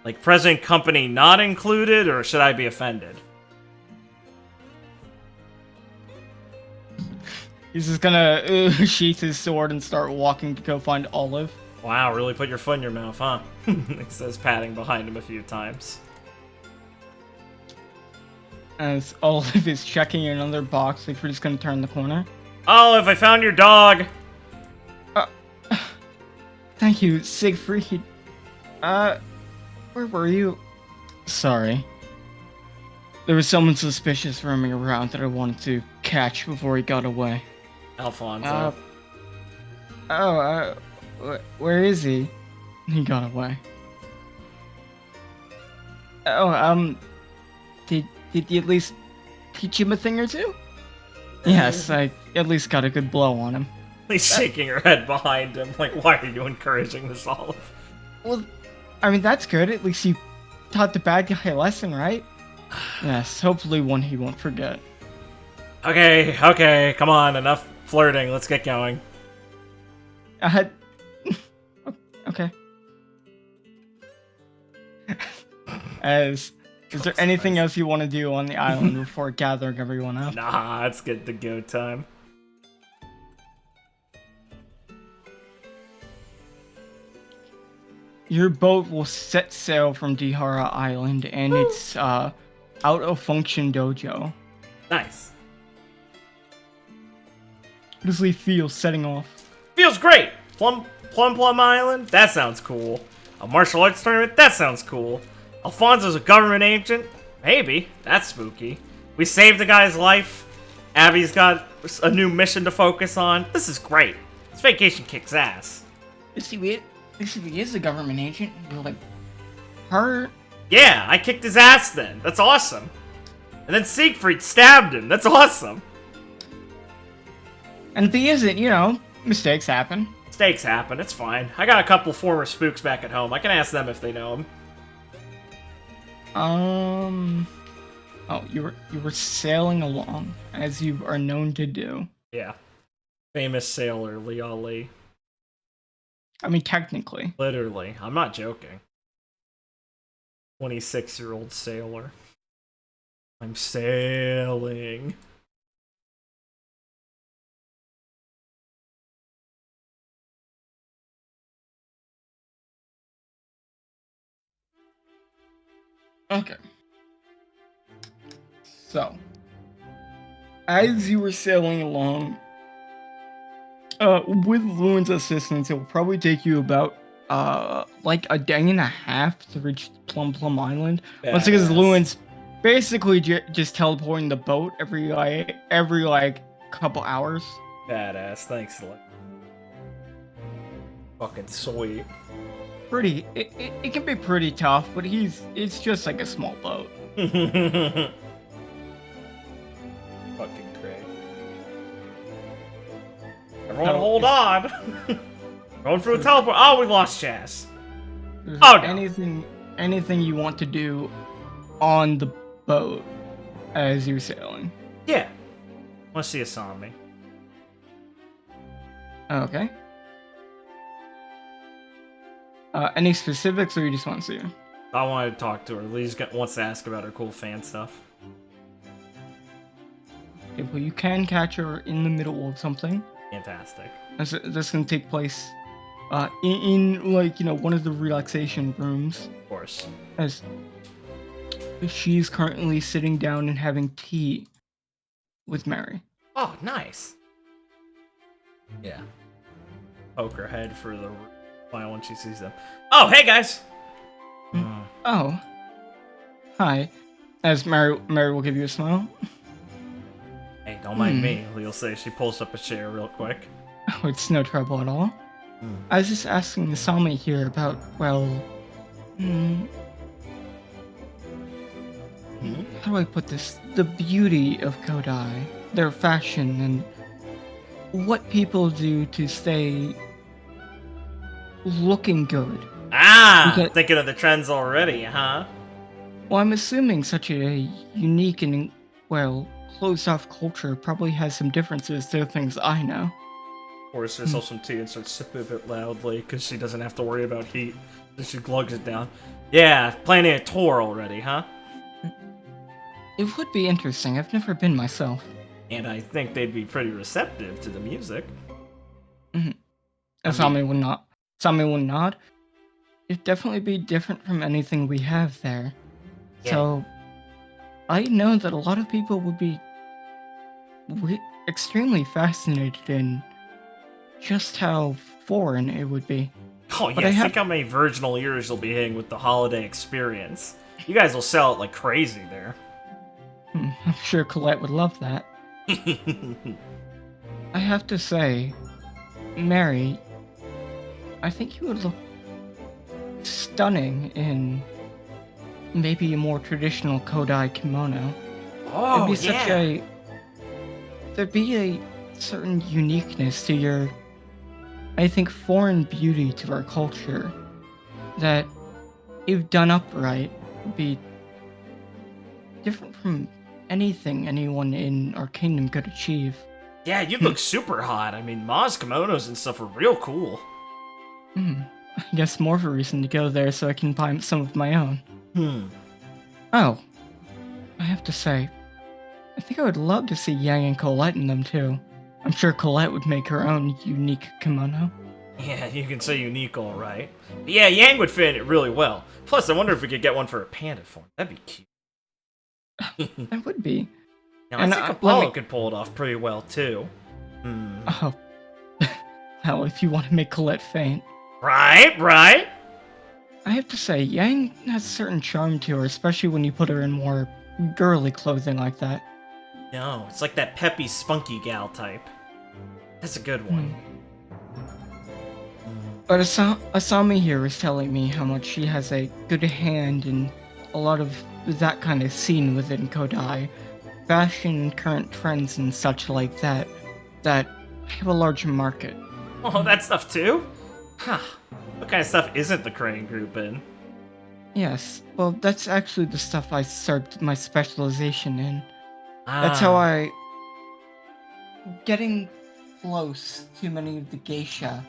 Speaker 1: Like present company not included, or should I be offended?
Speaker 2: He's just gonna sheath his sword and start walking to go find Olive.
Speaker 1: Wow, really put your foot in your mouth, huh? It says patting behind him a few times.
Speaker 2: As Olive is checking another box, like we're just gonna turn the corner.
Speaker 1: Olive, I found your dog!
Speaker 2: Thank you, Siegfried. Where were you? Sorry. There was someone suspicious roaming around that I wanted to catch before he got away.
Speaker 1: Alfonso.
Speaker 2: Where is he? He got away. Did you at least teach him a thing or two? Yes, I at least got a good blow on him.
Speaker 1: He's shaking her head behind him, like, why are you encouraging this, Olive?
Speaker 2: Well, I mean, that's good. At least you taught the bad guy a lesson, right? Yes, hopefully one he won't forget.
Speaker 1: Okay, come on, enough flirting, let's get going.
Speaker 2: Okay. Is there anything else you want to do on the island before gathering everyone up?
Speaker 1: Nah, let's get the go time.
Speaker 2: Your boat will set sail from Dihara Island, and it's out of function dojo.
Speaker 1: Nice.
Speaker 2: How does he feel setting off?
Speaker 1: Feels great! Plum-Plum Island? That sounds cool. A martial arts tournament? That sounds cool. Alfonso's a government agent? Maybe. That's spooky. We saved the guy's life. Abby's got a new mission to focus on. This is great. This vacation kicks ass.
Speaker 2: If he is a government agent, you're like, hurt.
Speaker 1: Yeah, I kicked his ass then. That's awesome. And then Siegfried stabbed him. That's awesome.
Speaker 2: And if he isn't, mistakes happen.
Speaker 1: Mistakes happen. It's fine. I got a couple former spooks back at home. I can ask them if they know him.
Speaker 2: Oh, you were sailing along, as you are known to do.
Speaker 1: Yeah. Famous sailor, Liao Li.
Speaker 2: I mean, technically.
Speaker 1: Literally. I'm not joking. 26-year-old sailor. I'm sailing.
Speaker 2: Okay. So, as you were sailing along, with Lewin's assistance, it will probably take you about, like a day and a half to reach Plum-Plum Island. Once because Lewin's basically just teleporting the boat every couple hours.
Speaker 1: Badass, thanks. Fucking sweet.
Speaker 2: It can be pretty tough, but it's just like a small boat.
Speaker 1: Fucking great. Everyone hold on! Going through a teleport. Oh, we lost Chaz. Oh, no.
Speaker 2: Anything you want to do on the boat as you're sailing?
Speaker 1: Yeah. Want to see a zombie.
Speaker 2: Okay. Any specifics, or you just want to see her?
Speaker 1: I want to talk to her. Lee's wants to ask about her cool fan stuff.
Speaker 2: Okay, well, you can catch her in the middle of something.
Speaker 1: Fantastic.
Speaker 2: This can take place in like, one of the relaxation rooms,
Speaker 1: Of course.
Speaker 2: as she's currently sitting down and having tea with Mary.
Speaker 1: Oh, nice. Yeah. Poke her head for the smile when she sees them. Oh, hey guys.
Speaker 2: Oh, hi. As Mary will give you a smile.
Speaker 1: Hey, don't mind me. You'll say she pulls up a chair real quick.
Speaker 2: Oh, it's no trouble at all. I was just asking Salmi here about, well, how do I put this? The beauty of Kodai, their fashion, and what people do to stay looking good. Because,
Speaker 1: Thinking of the trends already, huh?
Speaker 2: well, I'm assuming such a unique and, well, closed-off culture probably has some differences to things I know.
Speaker 1: Pours herself some tea and starts sipping a bit loudly because she doesn't have to worry about heat. So she glugs it down. Yeah, planning a tour already, huh?
Speaker 2: It would be interesting. I've never been myself.
Speaker 1: And I think they'd be pretty receptive to the music.
Speaker 2: Salmi would not. Salmi would nod. It'd definitely be different from anything we have there.
Speaker 1: Yeah.
Speaker 2: So, I know that a lot of people would be extremely fascinated in just how foreign it would be.
Speaker 1: Oh yeah, think how many virginal ears you'll be hitting with the holiday experience. You guys will sell it like crazy there.
Speaker 2: I'm sure Colette would love that. I have to say, Mary, I think you would look stunning in maybe a more traditional Kodai kimono.
Speaker 1: Oh,
Speaker 2: There'd be a certain uniqueness to your, I think, foreign beauty to our culture that, if done upright, would be different from anything anyone in our kingdom could achieve.
Speaker 1: Yeah, you look super hot. I mean, Ma's kimonos and stuff are real cool.
Speaker 2: I guess more of a reason to go there so I can buy some of my own. Oh, I have to say, I think I would love to see Yang and Colette in them too. I'm sure Colette would make her own unique kimono.
Speaker 1: Yeah, you can say unique, all right. But yeah, Yang would fit it really well. Plus, I wonder if we could get one for a panda form. That'd be cute.
Speaker 2: That would be.
Speaker 1: Now, I think Apollo could pull it off pretty well too.
Speaker 2: Oh, hell, if you want to make Colette faint.
Speaker 1: Right.
Speaker 2: I have to say, Yang has a certain charm to her, especially when you put her in more girly clothing like that.
Speaker 1: No, it's like that peppy, spunky gal type. That's a good one.
Speaker 2: But Asami here is telling me how much she has a good hand in a lot of that kind of scene within Kodai. Fashion, current trends, and such like that have a large market.
Speaker 1: Oh, that stuff too? Huh. What kind of stuff isn't the Crane Group in?
Speaker 2: Yes, well, that's actually the stuff I started my specialization in. That's how getting close to many of the geisha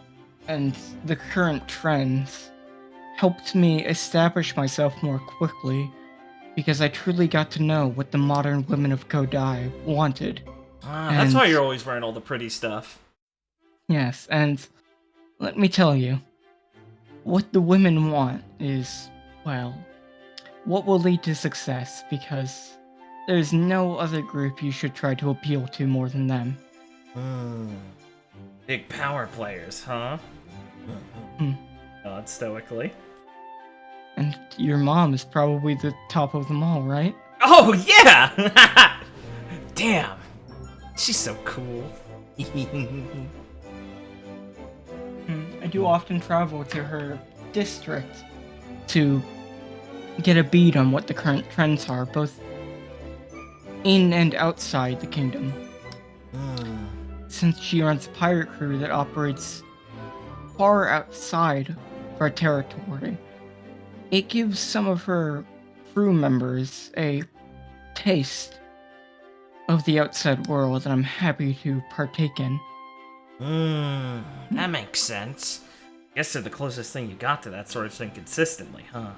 Speaker 2: and the current trends helped me establish myself more quickly, because I truly got to know what the modern women of Kodai wanted.
Speaker 1: That's why you're always wearing all the pretty stuff.
Speaker 2: Yes, and let me tell you, what the women want is, well, what will lead to success, because there's no other group you should try to appeal to more than them.
Speaker 1: Big power players, huh? Nod stoically.
Speaker 2: And your mom is probably the top of them all, right?
Speaker 1: Oh, yeah! Damn. She's so cool.
Speaker 2: I do often travel to her district to get a bead on what the current trends are, both in and outside the kingdom. Since she runs a pirate crew that operates far outside of our territory, it gives some of her crew members a taste of the outside world that I'm happy to partake in.
Speaker 1: That makes sense. Guess they're the closest thing you got to that sort of thing consistently, huh?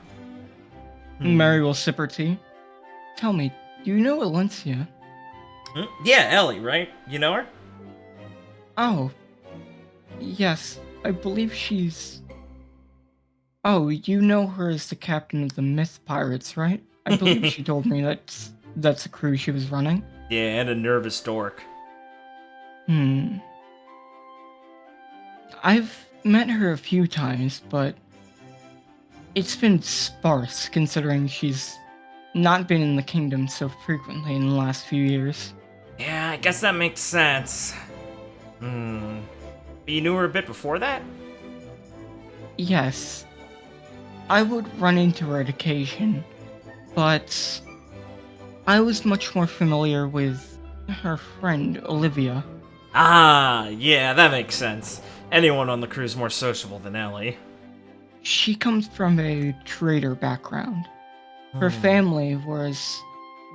Speaker 2: Mary will sip her tea. Tell me, do you know Valencia?
Speaker 1: Yeah, Ellie, right? You know her?
Speaker 2: Oh, yes. I believe she's... Oh, you know her as the captain of the Myth Pirates, right? I believe she told me that's the crew she was running.
Speaker 1: Yeah, and a nervous dork.
Speaker 2: I've met her a few times, but it's been sparse considering she's not been in the kingdom so frequently in the last few years.
Speaker 1: Yeah, I guess that makes sense. But you knew her a bit before that?
Speaker 2: Yes, I would run into her at occasion, but I was much more familiar with her friend Olivia.
Speaker 1: Ah, yeah, that makes sense. Anyone on the crew's more sociable than Ellie.
Speaker 2: She comes from a trader background. Her family was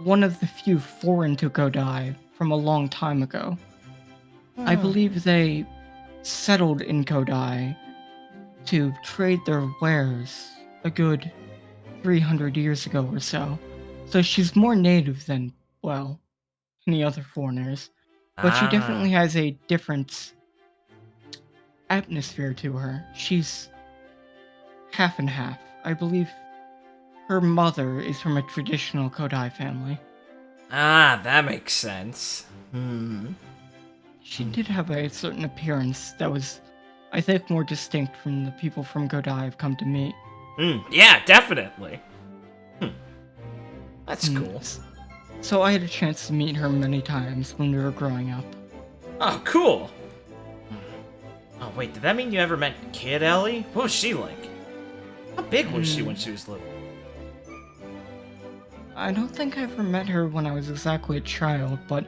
Speaker 2: one of the few foreign to Kodai from a long time ago. I believe they settled in Kodai to trade their wares a good 300 years ago or so. So she's more native than, well, any other foreigners. But she definitely has a different atmosphere to her. She's half and half. I believe her mother is from a traditional Kodai family.
Speaker 1: Ah, that makes sense.
Speaker 2: She did have a certain appearance that was, I think, more distinct from the people from Kodai I've come to meet.
Speaker 1: Yeah, definitely. That's cool.
Speaker 2: So I had a chance to meet her many times when we were growing up.
Speaker 1: Oh, cool. Oh, wait, did that mean you ever met Kid Ellie? What was she like? How big was she when she was little?
Speaker 2: I don't think I ever met her when I was exactly a child, but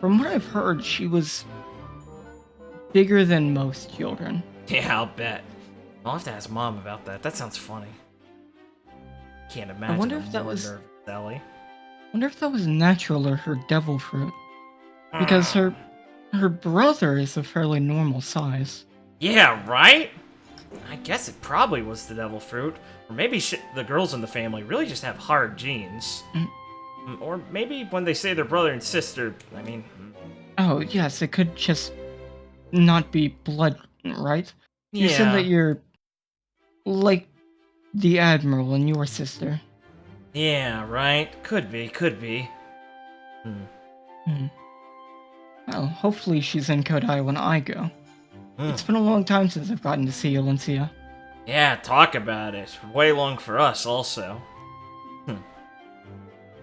Speaker 2: from what I've heard, she was bigger than most children.
Speaker 1: Yeah, I'll bet. I'll have to ask Mom about that. That sounds funny. Can't imagine.
Speaker 2: I wonder if that was
Speaker 1: Ellie.
Speaker 2: I wonder if that was natural or her devil fruit. Because her brother is a fairly normal size.
Speaker 1: Yeah, right? I guess it probably was the devil fruit. Or maybe the girls in the family really just have hard genes. Or maybe when they say they're brother and sister, I mean...
Speaker 2: Oh, yes, it could just not be blood, right?
Speaker 1: Yeah.
Speaker 2: You said that you're like the Admiral and your sister.
Speaker 1: Yeah, right? Could be, could be.
Speaker 2: Well, hopefully she's in Kodai when I go. It's been a long time since I've gotten to see Alencia.
Speaker 1: Yeah, talk about it. Way long for us, also.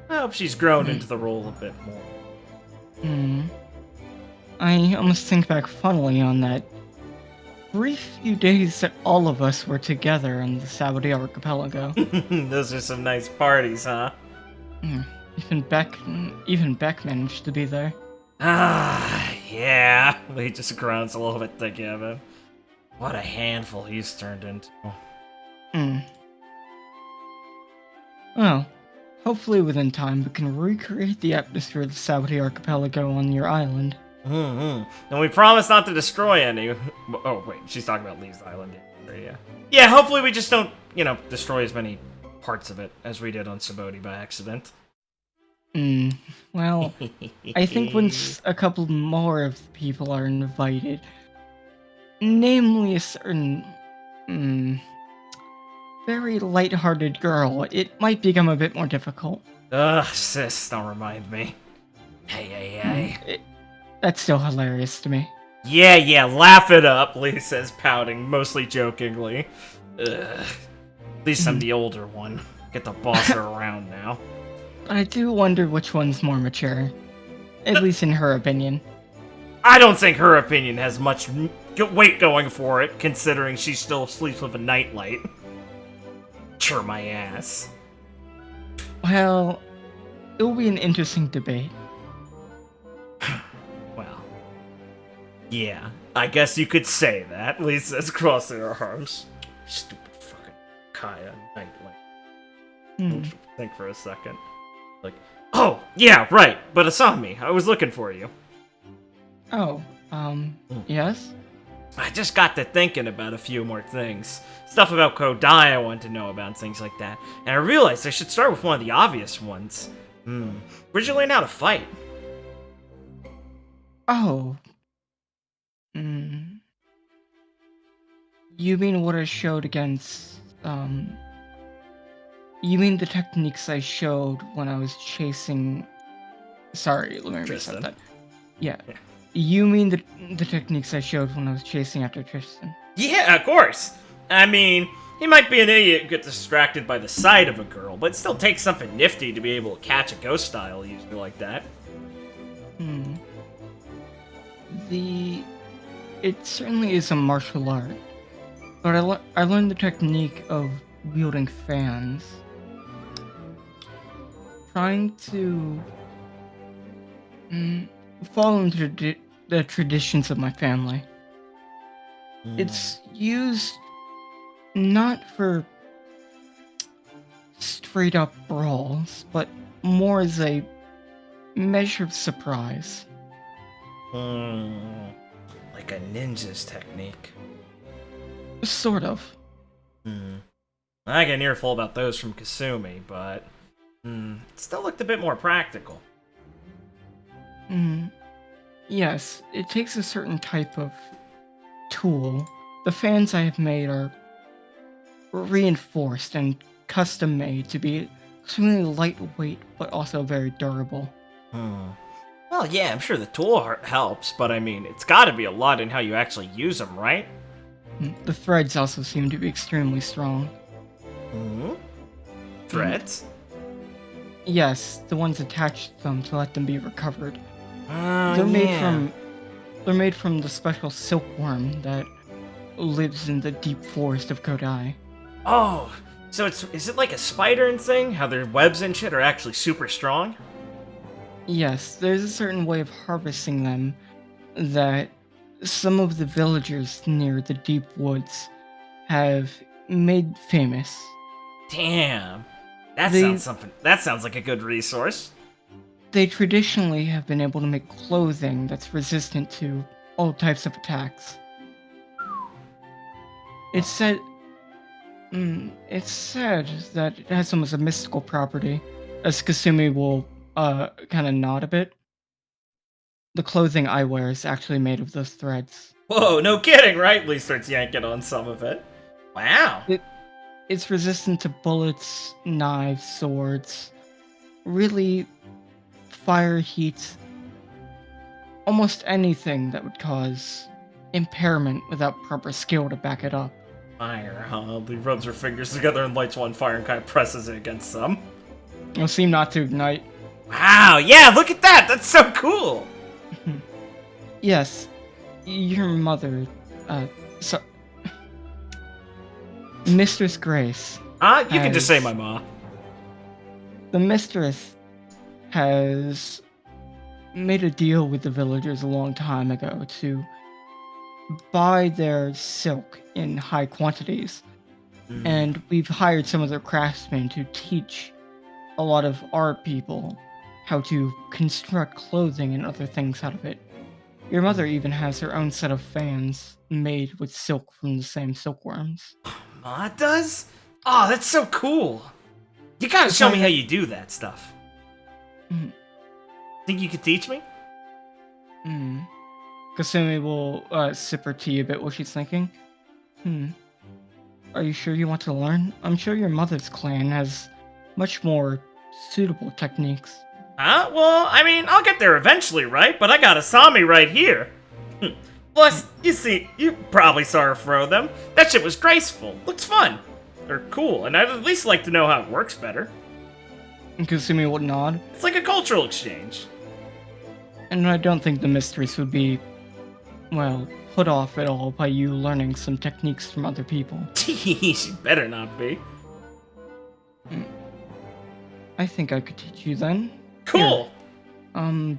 Speaker 1: I hope she's grown into the role a bit more.
Speaker 2: I almost think back funnily on that brief few days that all of us were together on the Saudi Archipelago.
Speaker 1: Those are some nice parties, huh?
Speaker 2: Even Beck managed to be there.
Speaker 1: Ah, yeah. He just groans a little bit thinking of him. What a handful he's turned into.
Speaker 2: Well, hopefully within time we can recreate the atmosphere of the Saudi Archipelago on your island.
Speaker 1: And we promise not to destroy any. Oh, wait, she's talking about Lee's Island. Yeah. Yeah, hopefully we just don't, destroy as many parts of it as we did on Subodhi by accident.
Speaker 2: Well, I think once a couple more of the people are invited, namely a certain, very light-hearted girl, it might become a bit more difficult.
Speaker 1: Ugh, sis, don't remind me. Hey.
Speaker 2: That's still hilarious to me.
Speaker 1: Yeah, laugh it up, Lee says, pouting, mostly jokingly. Ugh. At least I'm the older one. Get to boss her around now.
Speaker 2: But I do wonder which one's more mature. At least in her opinion.
Speaker 1: I don't think her opinion has much weight going for it, considering she still sleeps with a nightlight. Sure my ass.
Speaker 2: Well, it will be an interesting debate.
Speaker 1: Well, yeah, I guess you could say that. Lisa's crossing her arms. Stupid fucking Kaya nightlight. Think for a second. Like, oh, yeah, right, but Asami, I was looking for you.
Speaker 2: Oh, yes?
Speaker 1: I just got to thinking about a few more things. Stuff about Kodai I want to know about, and things like that. And I realized I should start with one of the obvious ones. Where'd you learn how to fight?
Speaker 2: Oh. You mean what I showed against, you mean the techniques I showed when I was chasing... Sorry, let me reset
Speaker 1: Tristan.
Speaker 2: that. Yeah. You mean the techniques I showed when I was chasing after Tristan?
Speaker 1: Yeah, of course. I mean, he might be an idiot and get distracted by the sight of a girl, but it still takes something nifty to be able to catch a ghost style user like that.
Speaker 2: It certainly is a martial art, but I learned the technique of wielding fans. Trying to follow into the traditions of my family. It's used not for straight up brawls, but more as a measure of surprise.
Speaker 1: Like a ninja's technique.
Speaker 2: Sort of.
Speaker 1: I get an earful about those from Kasumi, but it still looked a bit more practical.
Speaker 2: Yes, it takes a certain type of tool. The fans I have made are reinforced and custom made to be extremely lightweight, but also very durable.
Speaker 1: Well, yeah, I'm sure the tool helps, but I mean, it's gotta be a lot in how you actually use them, right?
Speaker 2: The threads also seem to be extremely strong.
Speaker 1: Threads?
Speaker 2: Yes, the ones attached to them to let them be recovered.
Speaker 1: They're
Speaker 2: They're made from the special silkworm that lives in the deep forest of Kodai.
Speaker 1: Oh, so is it like a spider and thing? How their webs and shit are actually super strong?
Speaker 2: Yes, there's a certain way of harvesting them that some of the villagers near the deep woods have made famous.
Speaker 1: Damn. That sounds like a good resource.
Speaker 2: They traditionally have been able to make clothing that's resistant to all types of attacks. It's said that it has almost a mystical property, as Kasumi will kind of nod a bit. The clothing I wear is actually made of those threads.
Speaker 1: Whoa, no kidding, right? Lee starts yanking on some of it. Wow.
Speaker 2: It's resistant to bullets, knives, swords, really fire, heat, almost anything that would cause impairment without proper skill to back it up.
Speaker 1: Fire, huh? Lee rubs her fingers together and lights one fire and kind of presses it against some.
Speaker 2: It'll seem not to ignite.
Speaker 1: Wow, yeah, look at that! That's so cool!
Speaker 2: Yes, your mother, Mistress Grace.
Speaker 1: You can just say my ma.
Speaker 2: The mistress has made a deal with the villagers a long time ago to buy their silk in high quantities. And we've hired some of their craftsmen to teach a lot of our people how to construct clothing and other things out of it. Your mother even has her own set of fans made with silk from the same silkworms.
Speaker 1: Ma does? Oh, that's so cool. You gotta show me how you do that stuff. Think you could teach me?
Speaker 2: Kasumi will sip her tea a bit while she's thinking. Are you sure you want to learn? I'm sure your mother's clan has much more suitable techniques.
Speaker 1: Huh? Well, I mean, I'll get there eventually, right? But I got Asami right here. Plus, you see, you probably saw her throw them. That shit was graceful. Looks fun. Or cool, and I'd at least like to know how it works better.
Speaker 2: And Kasumi will nod.
Speaker 1: It's like a cultural exchange.
Speaker 2: And I don't think the mistress would be, well, put off at all by you learning some techniques from other people.
Speaker 1: She better not be.
Speaker 2: I think I could teach you then.
Speaker 1: Cool!
Speaker 2: Here.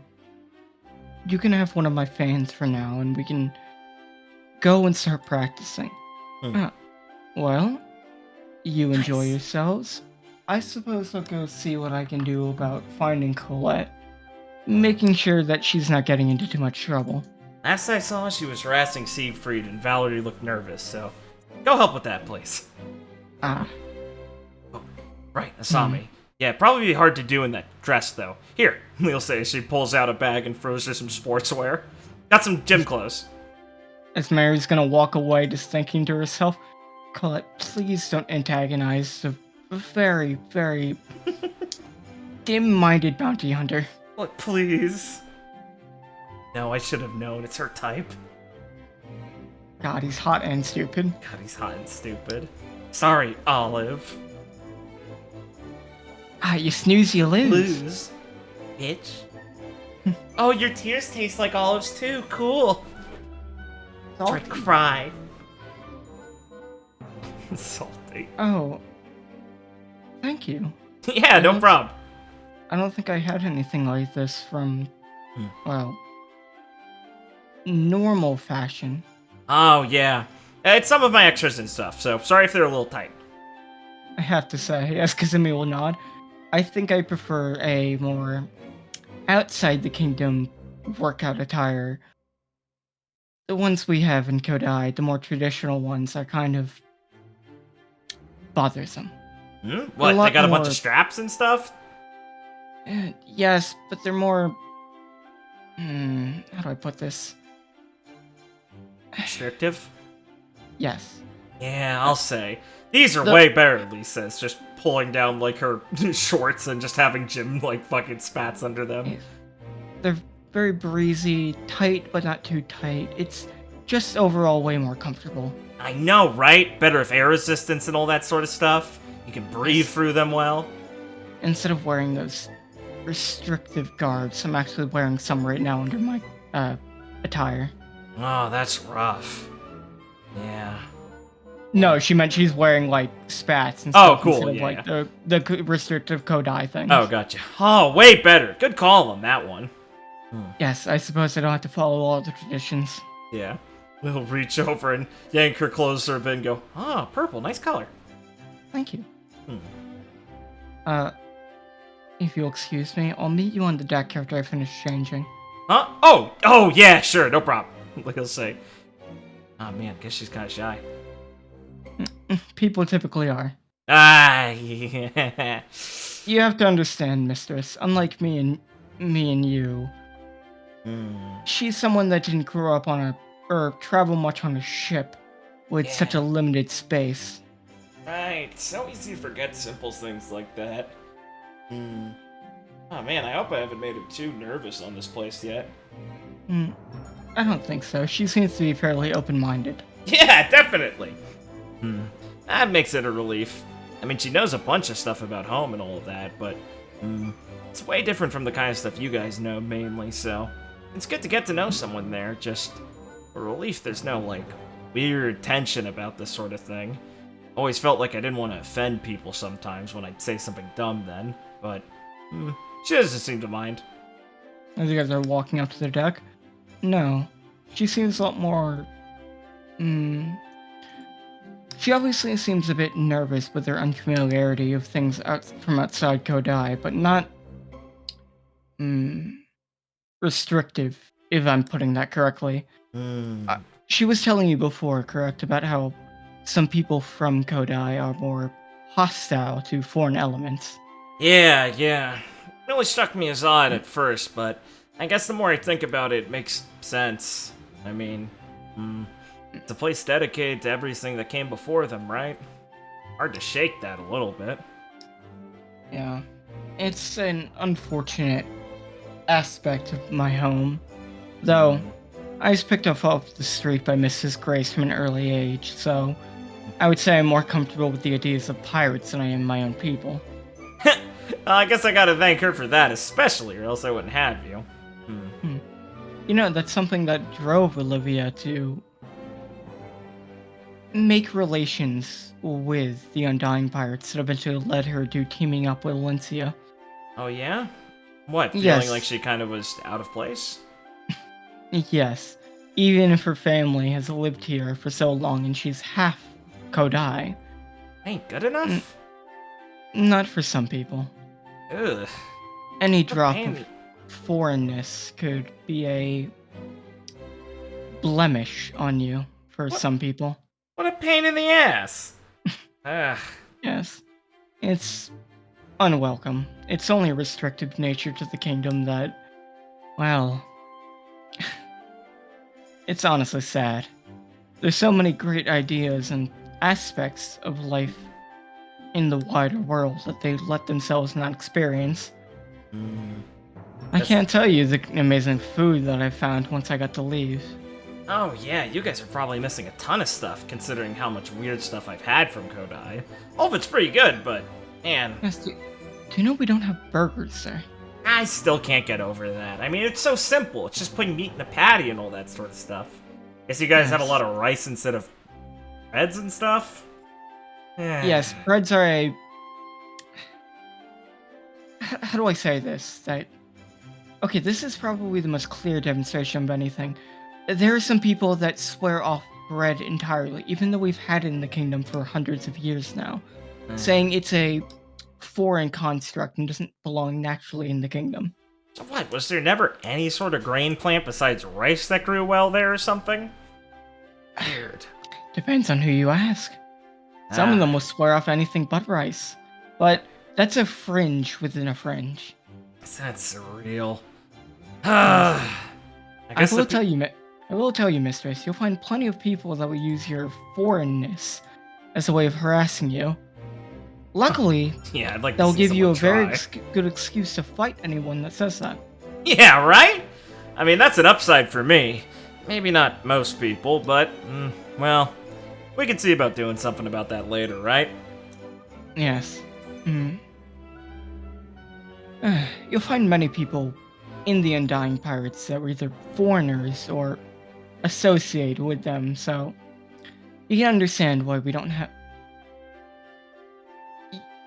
Speaker 2: You can have one of my fans for now, and we can go and start practicing. Well, you enjoy yourselves. I suppose I'll go see what I can do about finding Colette. Making sure that she's not getting into too much trouble.
Speaker 1: Last I saw, she was harassing Siegfried, and Valerie looked nervous, so go help with that, please.
Speaker 2: Ah.
Speaker 1: Oh, right, Asami. Yeah, probably be hard to do in that dress, though. Here, Leal says she pulls out a bag and throws her some sportswear. Got some gym clothes.
Speaker 2: As Mary's gonna walk away, just thinking to herself, Colette, please don't antagonize a very, very dim-minded bounty hunter.
Speaker 1: Look, please. No, I should have known. It's her type.
Speaker 2: God, he's hot and stupid.
Speaker 1: God, he's hot and stupid. Sorry, Olive.
Speaker 2: Ah, you snooze, you lose.
Speaker 1: Lose. Bitch. Oh, your tears taste like olives too. Cool. Try to cry. Salty.
Speaker 2: Oh. Thank you.
Speaker 1: Yeah, no problem.
Speaker 2: I don't think I had anything like this from, well, normal fashion.
Speaker 1: Oh, yeah. It's some of my extras and stuff, so sorry if they're a little tight.
Speaker 2: I have to say, as Kazumi will nod, I think I prefer a more outside the kingdom workout attire. The ones we have in Kodai, the more traditional ones, are kind of bothersome.
Speaker 1: What, they got a bunch
Speaker 2: more-
Speaker 1: of straps and stuff?
Speaker 2: Yes, but they're more... how do I put this?
Speaker 1: Restrictive?
Speaker 2: Yes.
Speaker 1: Yeah, I'll say. These are
Speaker 2: The-
Speaker 1: way better, Lisa. It's just pulling down, like, her shorts and just having Jim, like, fucking spats under them.
Speaker 2: They're very breezy, tight but not too tight. It's just overall way more comfortable.
Speaker 1: I know, right? Better with air resistance and all that sort of stuff. You can breathe through them well.
Speaker 2: Instead of wearing those restrictive garbs, I'm actually wearing some right now under my attire.
Speaker 1: Oh, that's rough. Yeah.
Speaker 2: No, she meant she's wearing like spats and
Speaker 1: Oh,
Speaker 2: stuff
Speaker 1: cool,
Speaker 2: instead of
Speaker 1: yeah,
Speaker 2: like the restrictive Kodai things.
Speaker 1: Oh, gotcha. Oh, way better. Good call on that one.
Speaker 2: Yes, I suppose I don't have to follow all the traditions.
Speaker 1: Yeah. We'll reach over and yank her closer a bit and go, oh, purple, nice color.
Speaker 2: Thank you. If you'll excuse me, I'll meet you on the deck after I finish changing.
Speaker 1: Huh? Oh, yeah, sure, no problem. Like he'll say. Oh, man, guess she's kind of shy.
Speaker 2: People typically are.
Speaker 1: Ah, yeah.
Speaker 2: You have to understand, mistress. Unlike me and you, she's someone that didn't grow up on or travel much on a ship with such a limited space.
Speaker 1: Right, so easy to forget simple things like that. Oh man, I hope I haven't made her too nervous on this place yet.
Speaker 2: I don't think so. She seems to be fairly open-minded.
Speaker 1: Yeah, definitely. That makes it a relief. I mean, she knows a bunch of stuff about home and all of that, but it's way different from the kind of stuff you guys know mainly, so it's good to get to know someone there. Just a relief there's no, like, weird tension about this sort of thing. Always felt like I didn't want to offend people sometimes when I'd say something dumb then, but she doesn't seem to mind.
Speaker 2: As you guys are walking up to the deck, no, she seems a lot more. She obviously seems a bit nervous with her unfamiliarity of things from outside Kodai, but not restrictive, if I'm putting that correctly. She was telling you before, correct, about how some people from Kodai are more hostile to foreign elements.
Speaker 1: Yeah. It really struck me as odd at first, but I guess the more I think about it, it makes sense. I mean, it's a place dedicated to everything that came before them, right? Hard to shake that a little bit.
Speaker 2: Yeah. It's an unfortunate aspect of my home. Though, I was picked up off the street by Mrs. Grace from an early age, so I would say I'm more comfortable with the ideas of pirates than I am my own people.
Speaker 1: I guess I gotta thank her for that, especially, or else I wouldn't have you.
Speaker 2: You know, that's something that drove Olivia to make relations with the Undying Pirates that eventually led her to teaming up with Valencia.
Speaker 1: Oh, yeah? What, feeling
Speaker 2: Yes.
Speaker 1: like she kind of was out of place?
Speaker 2: Yes, even if her family has lived here for so long and she's half Kodai,
Speaker 1: Ain't good enough?
Speaker 2: not for some people.
Speaker 1: Ugh.
Speaker 2: Any
Speaker 1: What
Speaker 2: drop
Speaker 1: pain.
Speaker 2: of foreignness could be a blemish on you for some people.
Speaker 1: What a pain in the ass! Ugh.
Speaker 2: Yes, it's unwelcome. It's only a restrictive nature to the kingdom that, well, it's honestly sad. There's so many great ideas and aspects of life in the wider world that they let themselves not experience.
Speaker 1: Mm,
Speaker 2: I
Speaker 1: that's-
Speaker 2: can't tell you the amazing food that I found once I got to leave.
Speaker 1: Oh yeah, you guys are probably missing a ton of stuff, considering how much weird stuff I've had from Kodai. All of it's pretty good, but man,
Speaker 2: Yes, do you know we don't have burgers there?
Speaker 1: I still can't get over that. I mean, it's so simple. It's just putting meat in a patty and all that sort of stuff. Guess you guys had a
Speaker 2: Yes.
Speaker 1: lot of rice instead of breads and stuff?
Speaker 2: Yes, breads are a... How do I say this? Okay, this is probably the most clear demonstration of anything. There are some people that swear off bread entirely, even though we've had it in the kingdom for hundreds of years now, saying it's a foreign construct and doesn't belong naturally in the kingdom.
Speaker 1: So what, was there never any sort of grain plant besides rice that grew well there or something? Weird.
Speaker 2: Depends on who you ask. Some of them will swear off anything but rice, but that's a fringe within a fringe.
Speaker 1: That's surreal.
Speaker 2: I
Speaker 1: guess
Speaker 2: will tell you, mistress, you'll find plenty of people that will use your foreignness as a way of harassing you. Luckily,
Speaker 1: yeah, I'd like to
Speaker 2: they'll
Speaker 1: see
Speaker 2: give you a
Speaker 1: someone
Speaker 2: very
Speaker 1: try.
Speaker 2: good excuse to fight anyone that says that.
Speaker 1: Yeah, right? I mean, that's an upside for me. Maybe not most people, but, well, we can see about doing something about that later, right?
Speaker 2: Yes. You'll find many people in the Undying Pirates that were either foreigners or associated with them, so you can understand why we don't have...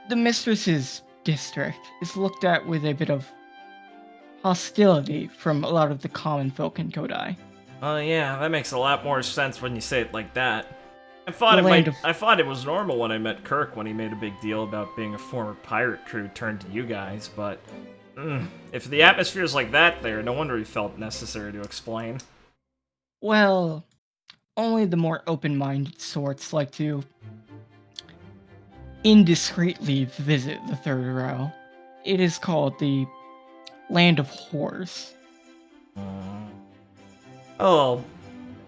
Speaker 2: The Mistress's district is looked at with a bit of hostility from a lot of the common folk in Kodai.
Speaker 1: Oh yeah, that makes a lot more sense when you say it like that. I thought I thought it was normal when I met Kirk when he made a big deal about being a former pirate crew turned to you guys, but if the atmosphere's like that there, no wonder he felt necessary to explain.
Speaker 2: Well, only the more open-minded sorts like to indiscreetly visit the third row. It is called the Land of Whores.
Speaker 1: Oh,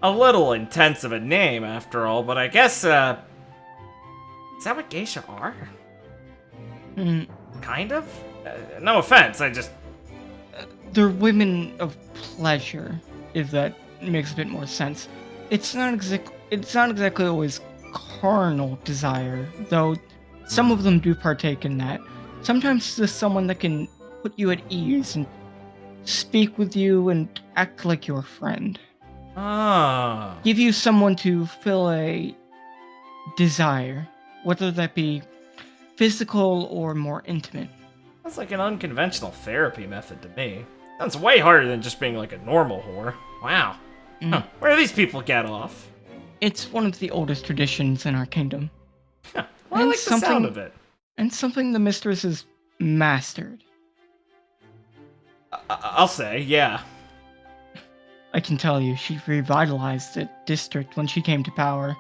Speaker 1: a little intense of a name after all, but I guess, is that what geisha are? Kind of? No offense, I just...
Speaker 2: They're women of pleasure, if that makes a bit more sense. It's not exactly always carnal desire, though some of them do partake in that. Sometimes there's someone that can put you at ease and speak with you and act like your friend.
Speaker 1: Ah.
Speaker 2: Give you someone to fill a desire, whether that be physical or more intimate.
Speaker 1: That's like an unconventional therapy method to me. Sounds way harder than just being like a normal whore. Wow. Huh. Where do these people get off?
Speaker 2: It's one of the oldest traditions in our kingdom.
Speaker 1: Huh. Well, I like the sound of it.
Speaker 2: And something the mistress has mastered.
Speaker 1: I'll say, yeah.
Speaker 2: I can tell you, she revitalized the district when she came to power.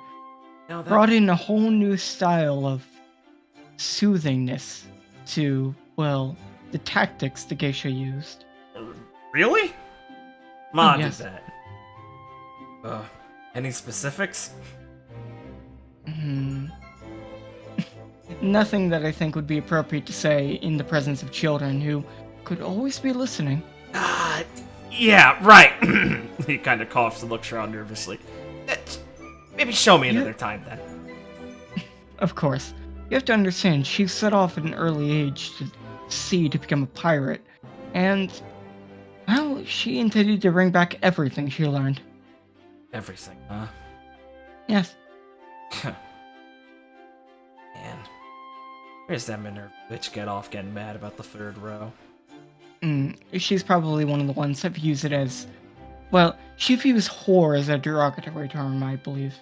Speaker 1: No, that...
Speaker 2: Brought in a whole new style of soothingness to, well, the tactics the geisha used.
Speaker 1: Really? Ma
Speaker 2: yes.
Speaker 1: did that. Any specifics?
Speaker 2: Nothing that I think would be appropriate to say in the presence of children who could always be listening.
Speaker 1: Yeah, right. He kind of coughs and looks around nervously. Maybe show me another time then.
Speaker 2: Of course. You have to understand, she set off at an early age to sea to become a pirate, and, well, she intended to bring back everything she learned.
Speaker 1: Everything, huh?
Speaker 2: Yes.
Speaker 1: Man. Where's that Minerva bitch get off getting mad about the third row?
Speaker 2: She's probably one of the ones that views it as... Well, she views whore as a derogatory term, I believe.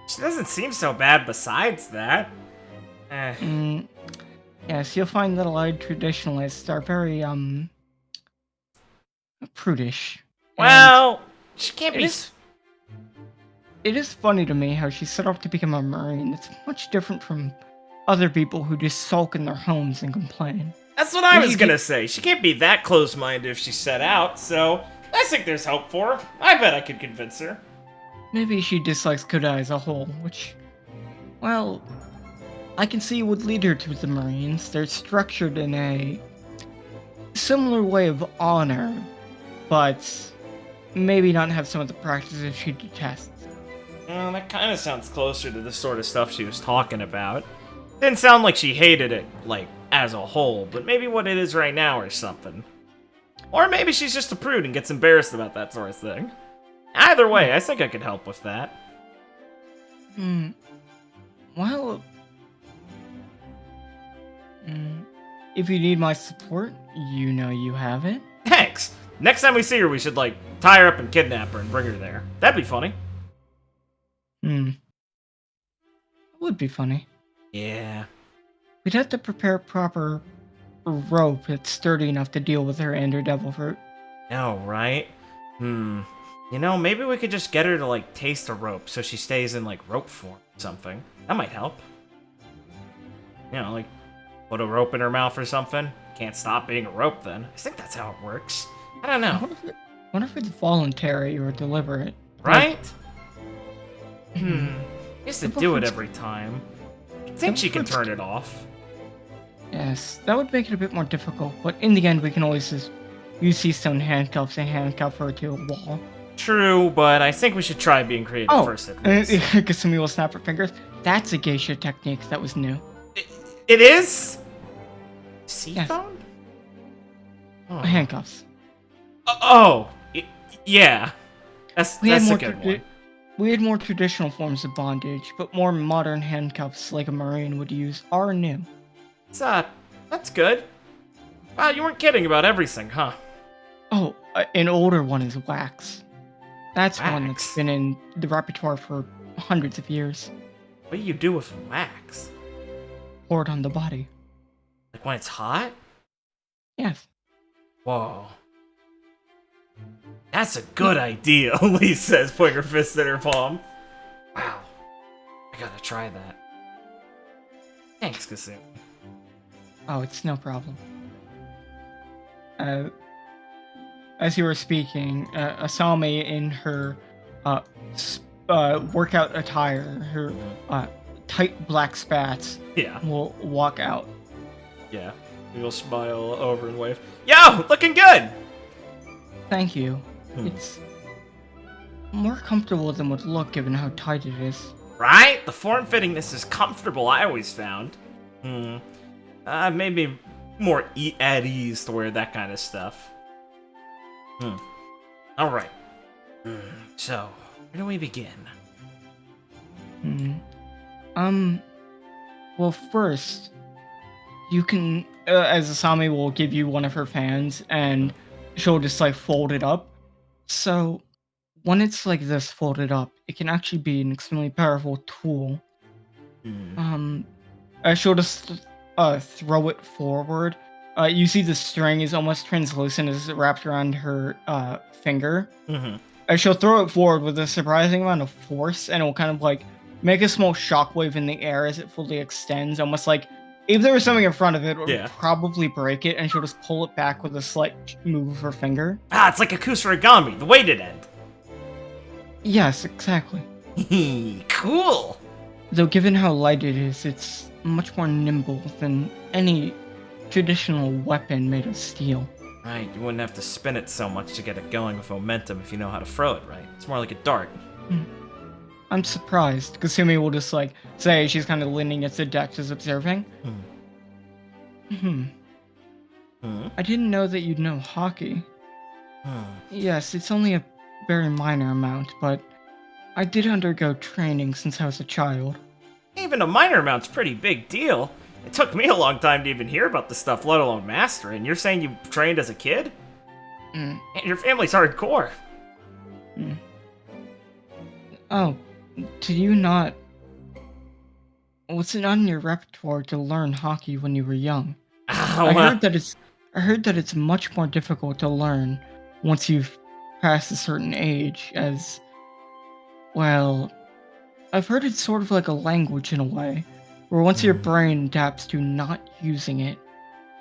Speaker 1: She doesn't seem so bad besides that.
Speaker 2: Yes, you'll find that a lot of traditionalists are very, prudish.
Speaker 1: Well, she can't be...
Speaker 2: It is funny to me how she set off to become a Marine. It's much different from other people who just sulk in their homes and complain.
Speaker 1: That's what I was gonna say. She can't be that close-minded if she set out, so I think there's hope for her. I bet I could convince her.
Speaker 2: maybe she dislikes Koda as a whole, which, well, I can see would lead her to the Marines. They're structured in a similar way of honor, but maybe not have some of the practices she detests.
Speaker 1: Well, that kind of sounds closer to the sort of stuff she was talking about. Didn't sound like she hated it, like, as a whole, but maybe what it is right now or something. Or maybe she's just a prude and gets embarrassed about that sort of thing. Either way, I think I could help with that.
Speaker 2: Well, if you need my support, you know you have it.
Speaker 1: Thanks! Next time we see her, we should, like, tie her up and kidnap her and bring her there. That'd be funny.
Speaker 2: It would be funny.
Speaker 1: Yeah.
Speaker 2: We'd have to prepare proper rope that's sturdy enough to deal with her and her devil fruit.
Speaker 1: No, right? You know, maybe we could just get her to, like, taste a rope so she stays in, like, rope form or something. That might help. You know, like, put a rope in her mouth or something. Can't stop being a rope then. I think that's how it works. I don't know.
Speaker 2: What if it's voluntary or deliberate?
Speaker 1: Right? Used to do it every time. I think she can turn it off.
Speaker 2: Yes, that would make it a bit more difficult, but in the end we can always just use these stone handcuffs and handcuff her to a wall.
Speaker 1: True, but I think we should try being creative first at least.
Speaker 2: Kasumi will snap her fingers. That's a geisha technique that was new.
Speaker 1: It is?
Speaker 2: Yes.
Speaker 1: Seaphone? Oh.
Speaker 2: Handcuffs.
Speaker 1: Yeah. That's a good one.
Speaker 2: We had more traditional forms of bondage, but more modern handcuffs like a Marine would use are new.
Speaker 1: That's good. Wow, you weren't kidding about everything, huh?
Speaker 2: Oh, an older one is wax. That's one
Speaker 1: Wax?
Speaker 2: that's been in the repertoire for hundreds of years.
Speaker 1: What do you do with wax?
Speaker 2: Pour it on the body.
Speaker 1: Like when it's hot?
Speaker 2: Yes.
Speaker 1: Whoa. That's a good idea, Lee says, putting her fist in her palm. Wow. I gotta try that. Thanks, Kasumi.
Speaker 2: Oh, it's no problem. As you were speaking, Asami in her workout attire, her tight black spats, will walk out.
Speaker 1: Yeah. We'll smile over and wave. Yo, looking good!
Speaker 2: Thank you. It's more comfortable than would look given how tight it is.
Speaker 1: Right? The form-fittingness is comfortable, I always found. Maybe more at ease to wear that kind of stuff. Alright. So, where do we begin?
Speaker 2: Well, first, you can, as Asami will give you one of her fans, and she'll just, like, fold it up. So, when it's like this folded up, it can actually be an extremely powerful tool. She'll just throw it forward. You see the string is almost translucent as it wrapped around her finger. She'll throw it forward with a surprising amount of force, and it will kind of like make a small shockwave in the air as it fully extends, almost like if there was something in front of it, it would probably break it, and she'll just pull it back with a slight move of her finger.
Speaker 1: Ah, it's like a kusurigami, the weighted end.
Speaker 2: Yes, exactly.
Speaker 1: Cool!
Speaker 2: Though given how light it is, it's much more nimble than any traditional weapon made of steel.
Speaker 1: Right, you wouldn't have to spin it so much to get it going with momentum if you know how to throw it right. It's more like a dart.
Speaker 2: I'm surprised. Kasumi will just like say she's kind of leaning against the deck, just observing. I didn't know that you'd know hockey. Yes, it's only a very minor amount, but I did undergo training since I was a child.
Speaker 1: Even a minor amount's a pretty big deal. It took me a long time to even hear about this stuff, let alone master it. And you're saying you trained as a kid? And your family's hardcore.
Speaker 2: Oh, did you not... Was it not in your repertoire to learn hockey when you were young? I heard that it's much more difficult to learn once you've passed a certain age, as... Well, I've heard it's sort of like a language in a way, where once your brain adapts to not using it,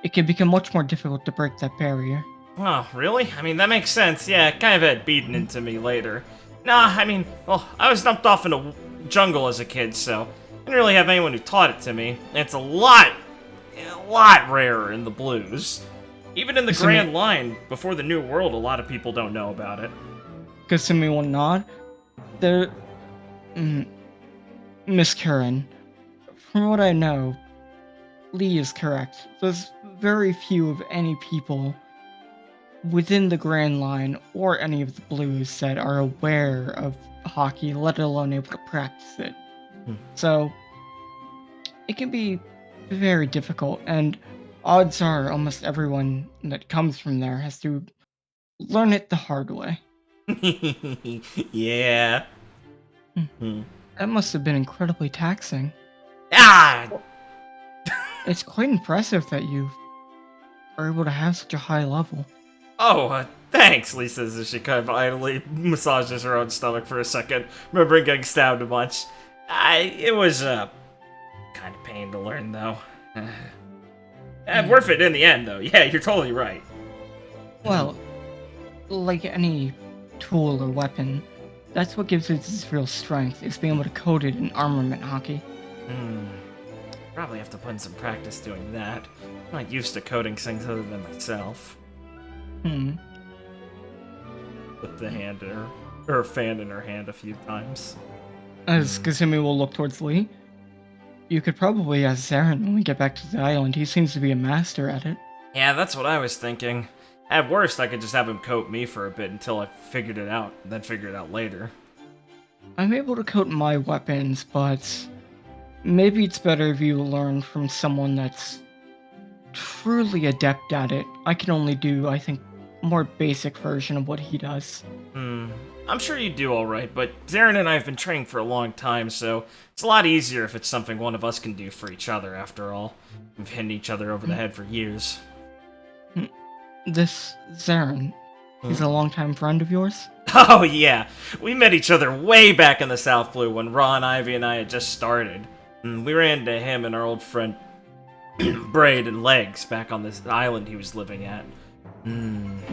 Speaker 2: it can become much more difficult to break that barrier.
Speaker 1: Oh, really? I mean, that makes sense. Yeah, it kind of had beaten into me later. Nah, I mean, well, I was dumped off in a jungle as a kid, so I didn't really have anyone who taught it to me. It's a lot rarer in the blues. Even in the Grand Line, before the New World, a lot of people don't know about it.
Speaker 2: Kasumi will nod. There, Miss Curran, from what I know, Lee is correct. There's very few of any people within the Grand Line or any of the blues that are aware of hockey, let alone able to practice it. So, it can be very difficult, and odds are almost everyone that comes from there has to learn it the hard way.
Speaker 1: Yeah.
Speaker 2: That must have been incredibly taxing.
Speaker 1: Ah!
Speaker 2: It's quite impressive that you are able to have such a high level.
Speaker 1: Oh, thanks, Lee says as she kind of idly massages her own stomach for a second, remembering getting stabbed a bunch. It was, kind of pain to learn, though. Worth it in the end, though. Yeah, you're totally right.
Speaker 2: Well, like any tool or weapon, that's what gives it its real strength, is being able to code it in armament hockey.
Speaker 1: Probably have to put in some practice doing that. I'm not used to coding things other than myself. Put the hand in her fan in her hand a few times.
Speaker 2: As Kasumi will look towards Lee, you could probably ask Zarin when we get back to the island. He seems to be a master at it.
Speaker 1: Yeah, that's what I was thinking. At worst, I could just have him coat me for a bit until I figured it out, and then figure it out later.
Speaker 2: I'm able to coat my weapons, but maybe it's better if you learn from someone that's truly adept at it. I can only do, I think, a more basic version of what he does.
Speaker 1: I'm sure you do alright, but Zarin and I have been training for a long time, so it's a lot easier if it's something one of us can do for each other, after all. We've hit each other over the head for years.
Speaker 2: This Zarin, he's a longtime friend of yours?
Speaker 1: Oh yeah, we met each other way back in the South Blue when Ron, Ivy, and I had just started. We ran into him and our old friend Braid and Legs back on this island he was living at.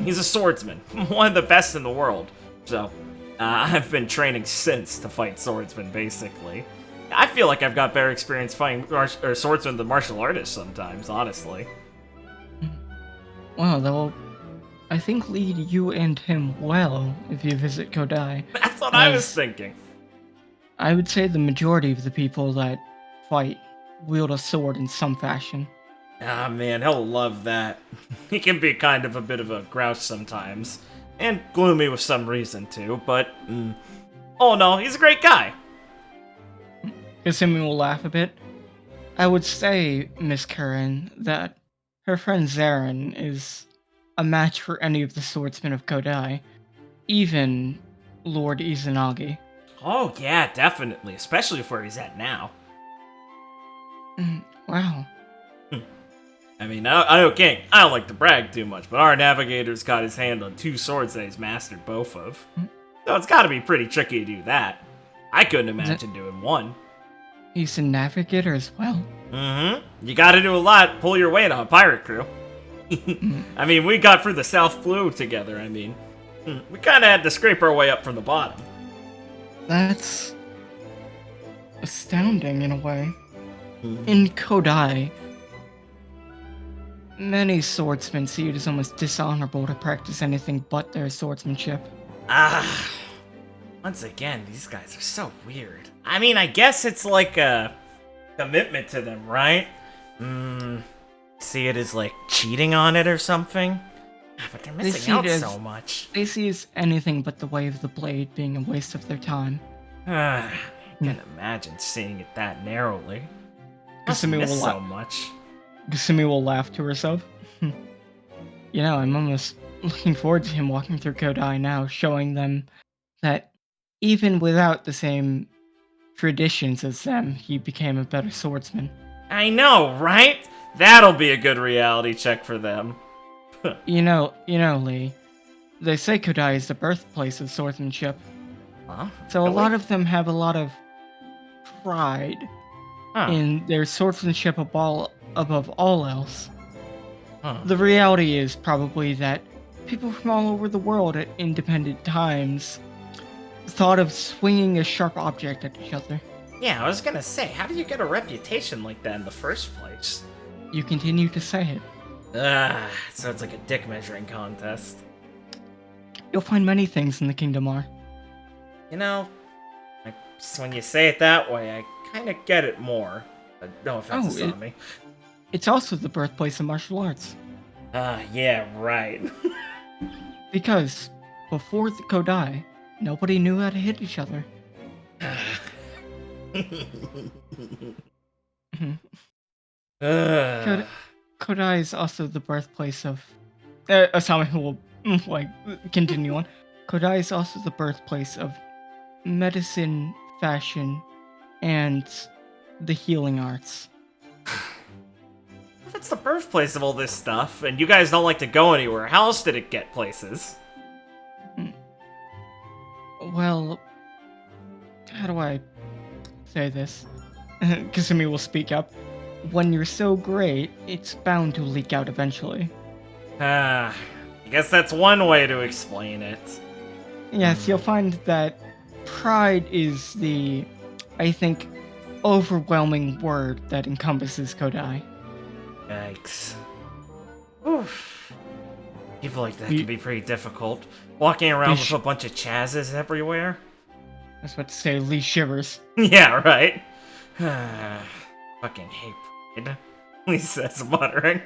Speaker 1: He's a swordsman, one of the best in the world. So, I've been training since to fight swordsmen, basically. I feel like I've got better experience fighting swordsmen than martial artists sometimes, honestly.
Speaker 2: Wow, that will, I think, lead you and him well if you visit Kodai.
Speaker 1: That's what I was thinking.
Speaker 2: I would say the majority of the people that fight wield a sword in some fashion.
Speaker 1: Ah, man, he'll love that. He can be kind of a bit of a grouch sometimes. And gloomy with some reason, too, but... oh no, he's a great guy!
Speaker 2: Kasumi will laugh a bit. I would say, Miss Curran, that her friend Zarin is a match for any of the swordsmen of Kodai, even Lord Izanagi.
Speaker 1: Oh yeah, definitely, especially with where he's at now.
Speaker 2: Wow.
Speaker 1: I mean, I don't like to brag too much, but our navigator's got his hand on 2 swords that he's mastered both of. So it's gotta be pretty tricky to do that. I couldn't imagine doing one.
Speaker 2: He's a navigator as well.
Speaker 1: You gotta do a lot, pull your weight on a pirate crew. I mean, we got through the South Blue together, I mean. We kinda had to scrape our way up from the bottom.
Speaker 2: That's astounding in a way. In Kodai, many swordsmen see it as almost dishonorable to practice anything but their swordsmanship.
Speaker 1: Once again, these guys are so weird. I mean, I guess it's like a commitment to them, right? See it as like cheating on it or something? But they're missing out so much.
Speaker 2: They see it as anything but the way of the blade being a waste of their time.
Speaker 1: I can't imagine seeing it that narrowly.
Speaker 2: Kasumi will
Speaker 1: so much.
Speaker 2: Kasumi will laugh to herself. You know, I'm almost looking forward to him walking through Kodai now, showing them that even without the same traditions as them, he became a better swordsman.
Speaker 1: I know, right? That'll be a good reality check for them.
Speaker 2: You know, Lee, they say Kodai is the birthplace of swordsmanship.
Speaker 1: Huh?
Speaker 2: So
Speaker 1: Really?
Speaker 2: a lot of them have a lot of pride in their swordsmanship above all else. The reality is probably that people from all over the world at independent times thought of swinging a sharp object at each other.
Speaker 1: Yeah, I was gonna say, how do you get a reputation like that in the first place?
Speaker 2: You continue to say it.
Speaker 1: Sounds like a dick measuring contest.
Speaker 2: You'll find many things in the Kingdom are.
Speaker 1: You know, when you say it that way, I kind of get it more. But no offense to me.
Speaker 2: It's also the birthplace of martial arts.
Speaker 1: Yeah, right.
Speaker 2: Because before the Kodai, nobody knew how to hit each other. Kodai is also the birthplace of... Asami will, continue on. Kodai is also the birthplace of medicine, fashion, and the healing arts.
Speaker 1: If it's the birthplace of all this stuff, and you guys don't like to go anywhere, how else did it get places?
Speaker 2: Well, how do I say this? Kasumi will speak up. When you're so great, it's bound to leak out eventually.
Speaker 1: I guess that's one way to explain it.
Speaker 2: Yes, you'll find that pride is the, I think, overwhelming word that encompasses Kodai.
Speaker 1: Yikes. Oof. People like that can be pretty difficult. Walking around with a bunch of chazzes everywhere.
Speaker 2: I was about to say Lee shivers.
Speaker 1: Yeah, right. Fucking hate pride. Lee says, muttering.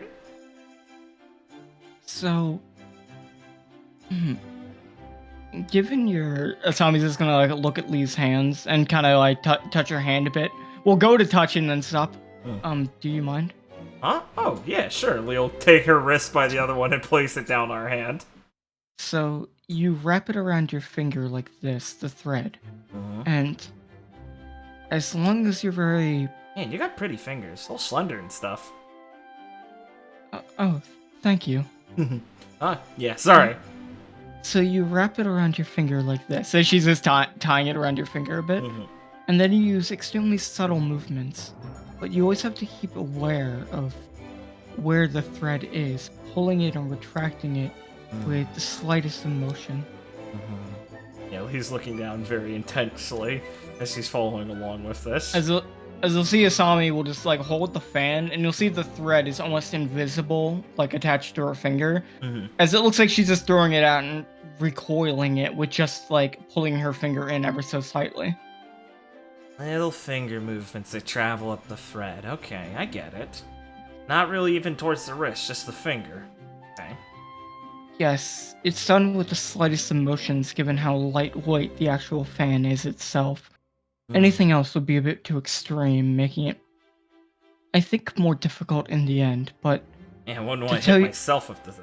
Speaker 2: So, given your... Asami's just gonna look at Lee's hands and kind of touch her hand a bit. We'll go to touch and then stop. Do you mind?
Speaker 1: Huh? Oh, yeah, sure. Lee'll take her wrist by the other one and place it down our hand.
Speaker 2: So, you wrap it around your finger like this, the thread. And as long as you're very...
Speaker 1: Man, you got pretty fingers. All slender and stuff.
Speaker 2: Oh, thank you.
Speaker 1: Yeah, sorry.
Speaker 2: So you wrap it around your finger like this. So she's just tying it around your finger a bit. And then you use extremely subtle movements. But you always have to keep aware of where the thread is, pulling it and retracting it with the slightest emotion.
Speaker 1: Yeah, he's looking down very intensely as he's following along with this.
Speaker 2: As you'll see, Asami will just hold the fan, and you'll see the thread is almost invisible, attached to her finger. As it looks like she's just throwing it out and recoiling it with just pulling her finger in ever so slightly.
Speaker 1: Little finger movements that travel up the thread. Okay, I get it. Not really even towards the wrist, just the finger. Okay.
Speaker 2: Yes, it's done with the slightest emotions given how lightweight the actual fan is itself. Anything else would be a bit too extreme, making it, I think, more difficult in the end, but...
Speaker 1: Yeah, I wouldn't want to hit myself with this.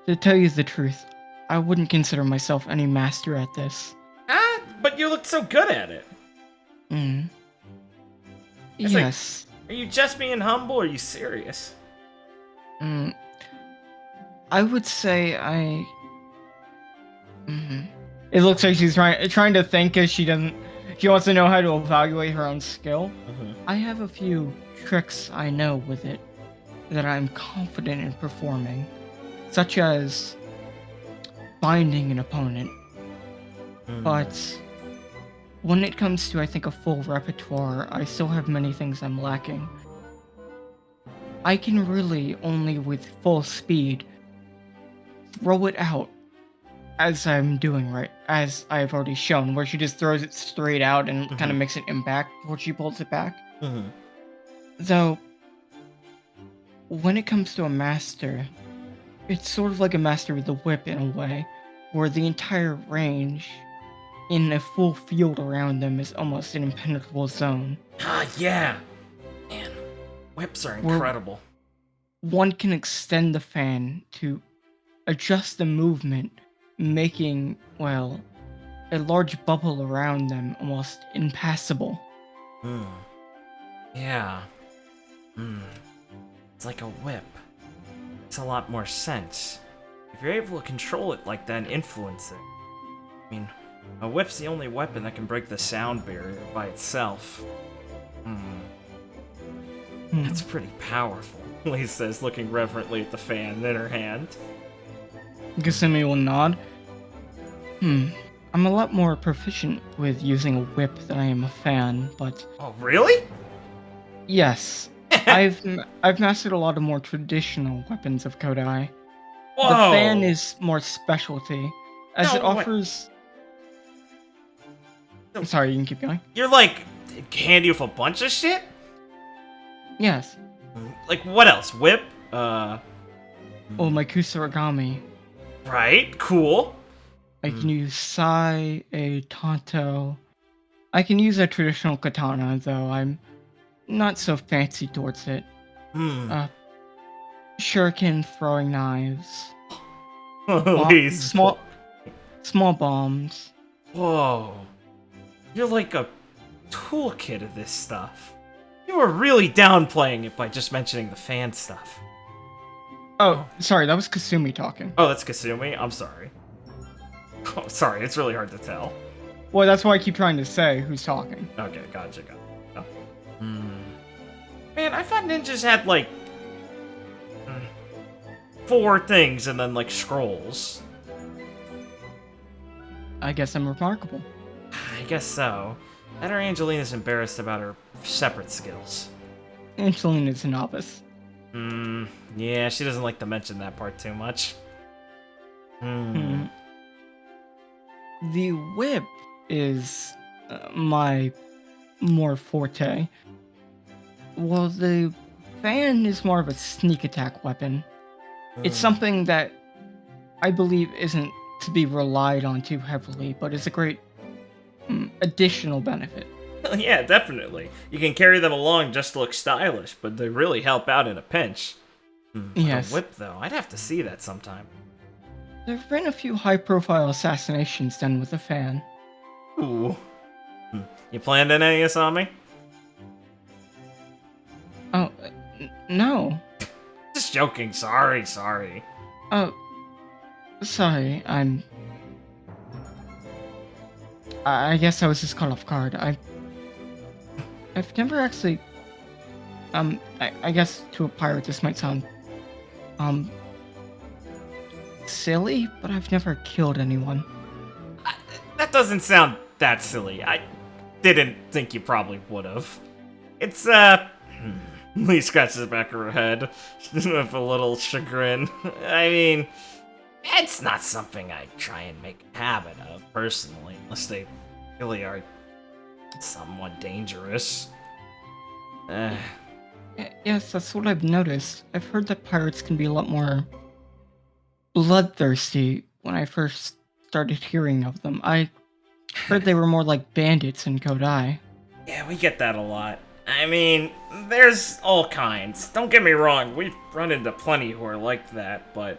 Speaker 2: To tell you the truth, I wouldn't consider myself any master at this.
Speaker 1: But you look so good at it.
Speaker 2: Yes.
Speaker 1: Are you just being humble, or are you serious?
Speaker 2: I would say It looks like she's trying to think as she wants to know how to evaluate her own skill. I have a few tricks I know with it that I'm confident in performing, such as binding an opponent. But when it comes to, I think, a full repertoire, I still have many things I'm lacking. I can really only, with full speed, throw it out, as I'm doing as I've already shown, where she just throws it straight out and kind of makes an impact before she pulls it back. Though, when it comes to a master, it's sort of like a master with a whip in a way, where the entire range in a full field around them is almost an impenetrable zone.
Speaker 1: Yeah! Man, whips are incredible.
Speaker 2: One can extend the fan to adjust the movement, making, a large bubble around them almost impassable.
Speaker 1: Yeah. It's like a whip. It's a lot more sense. If you're able to control it like that and influence it. I mean, a whip's the only weapon that can break the sound barrier by itself. That's pretty powerful, Lee says, looking reverently at the fan in her hand.
Speaker 2: Kasumi will nod. I'm a lot more proficient with using a whip than I am a fan, but
Speaker 1: Oh, really?
Speaker 2: yes, I've mastered a lot of more traditional weapons of Kodai. The fan
Speaker 1: Whoa!
Speaker 2: is more specialty, as it
Speaker 1: No way.
Speaker 2: offers.
Speaker 1: No,
Speaker 2: Sorry, you can keep going.
Speaker 1: you're like handy with a bunch of shit?
Speaker 2: Yes.
Speaker 1: Like what else? Whip?
Speaker 2: Oh, my Kusarigami.
Speaker 1: Right? Cool.
Speaker 2: I can use Sai, a Tonto. I can use a traditional katana, though I'm not so fancy towards it.
Speaker 1: Hmm.
Speaker 2: Uh, Shuriken throwing knives.
Speaker 1: Holy
Speaker 2: Small bombs.
Speaker 1: Whoa. You're like a toolkit of this stuff. You were really downplaying it by just mentioning the fan stuff.
Speaker 2: Oh, sorry, that was Kasumi talking.
Speaker 1: Oh, that's Kasumi? I'm sorry. Oh, sorry, it's really hard to tell.
Speaker 2: Well, that's why I keep trying to say who's talking.
Speaker 1: Okay, gotcha. Man, I thought ninjas had like 4 things and then like scrolls.
Speaker 2: I guess I'm remarkable.
Speaker 1: I guess so. That or Angelina's embarrassed about her separate skills.
Speaker 2: Angelina's a novice.
Speaker 1: Yeah, she doesn't like to mention that part too much.
Speaker 2: The whip is my more forte. Well, the fan is more of a sneak attack weapon. It's something that I believe isn't to be relied on too heavily, but it's a great additional benefit.
Speaker 1: Yeah, definitely. You can carry them along just to look stylish, but they really help out in a pinch.
Speaker 2: Yes.
Speaker 1: A whip, though, I'd have to see that sometime.
Speaker 2: There have been a few high-profile assassinations done with a fan.
Speaker 1: Ooh. You planned on any, Asami?
Speaker 2: Oh, no.
Speaker 1: Just joking. Sorry.
Speaker 2: Oh, sorry. I guess I was just caught off guard. I've never actually. I guess to a pirate this might sound, silly, but I've never killed anyone.
Speaker 1: That doesn't sound that silly. I didn't think you probably would have. It's, Lee scratches the back of her head with a little chagrin. I mean, it's not something I try and make a habit of, personally, unless they really are somewhat dangerous.
Speaker 2: Yes, that's what I've noticed. I've heard that pirates can be a lot more bloodthirsty when I first started hearing of them. I heard they were more like bandits in Kodai.
Speaker 1: Yeah, we get that a lot. I mean, there's all kinds. Don't get me wrong, we've run into plenty who are like that, but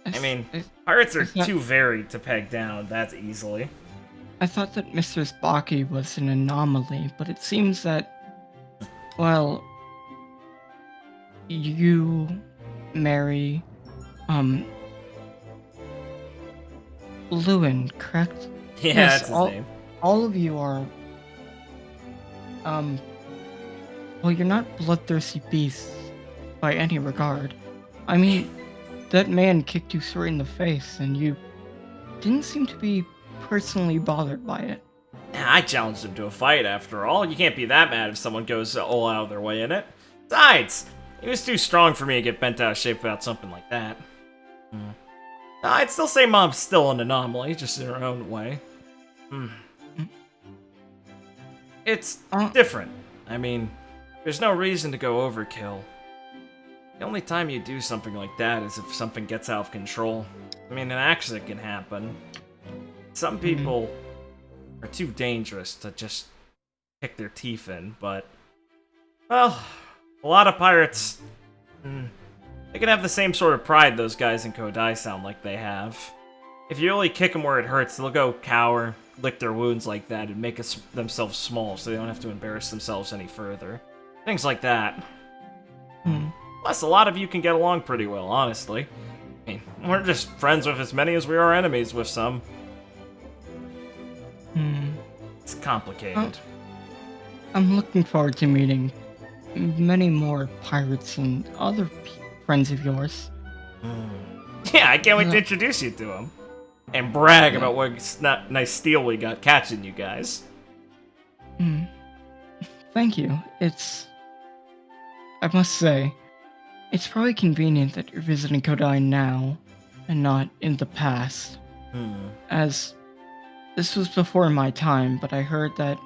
Speaker 1: I mean, pirates are too varied to peg down that easily.
Speaker 2: I thought that Mr. Spocky was an anomaly, but it seems that, well, you, Mary, Lewin, correct?
Speaker 1: Yeah,
Speaker 2: Yes,
Speaker 1: that's his name.
Speaker 2: all of you are, well, you're not bloodthirsty beasts by any regard. I mean, that man kicked you straight in the face, and you didn't seem to be personally bothered by it.
Speaker 1: I challenged him to a fight, after all. You can't be that mad if someone goes all out of their way in it. Besides, he was too strong for me to get bent out of shape about something like that. I'd still say Mom's still an anomaly, just in her own way. It's different. I mean, there's no reason to go overkill. The only time you do something like that is if something gets out of control. I mean, an accident can happen. Some people are too dangerous to just kick their teeth in, but, well, a lot of pirates, they can have the same sort of pride those guys in Kodai sound like they have. If you only kick them where it hurts, they'll go cower, lick their wounds like that, and make themselves small so they don't have to embarrass themselves any further. Things like that. Plus, a lot of you can get along pretty well, honestly. I mean, we're just friends with as many as we are enemies with some. It's complicated.
Speaker 2: I'm looking forward to meeting many more pirates and other friends of yours.
Speaker 1: Yeah, I can't wait to introduce you to them. and brag about what nice steel we got catching you guys.
Speaker 2: Thank you. I must say, it's probably convenient that you're visiting Kodai now and not in the past. As this was before my time, but I heard that,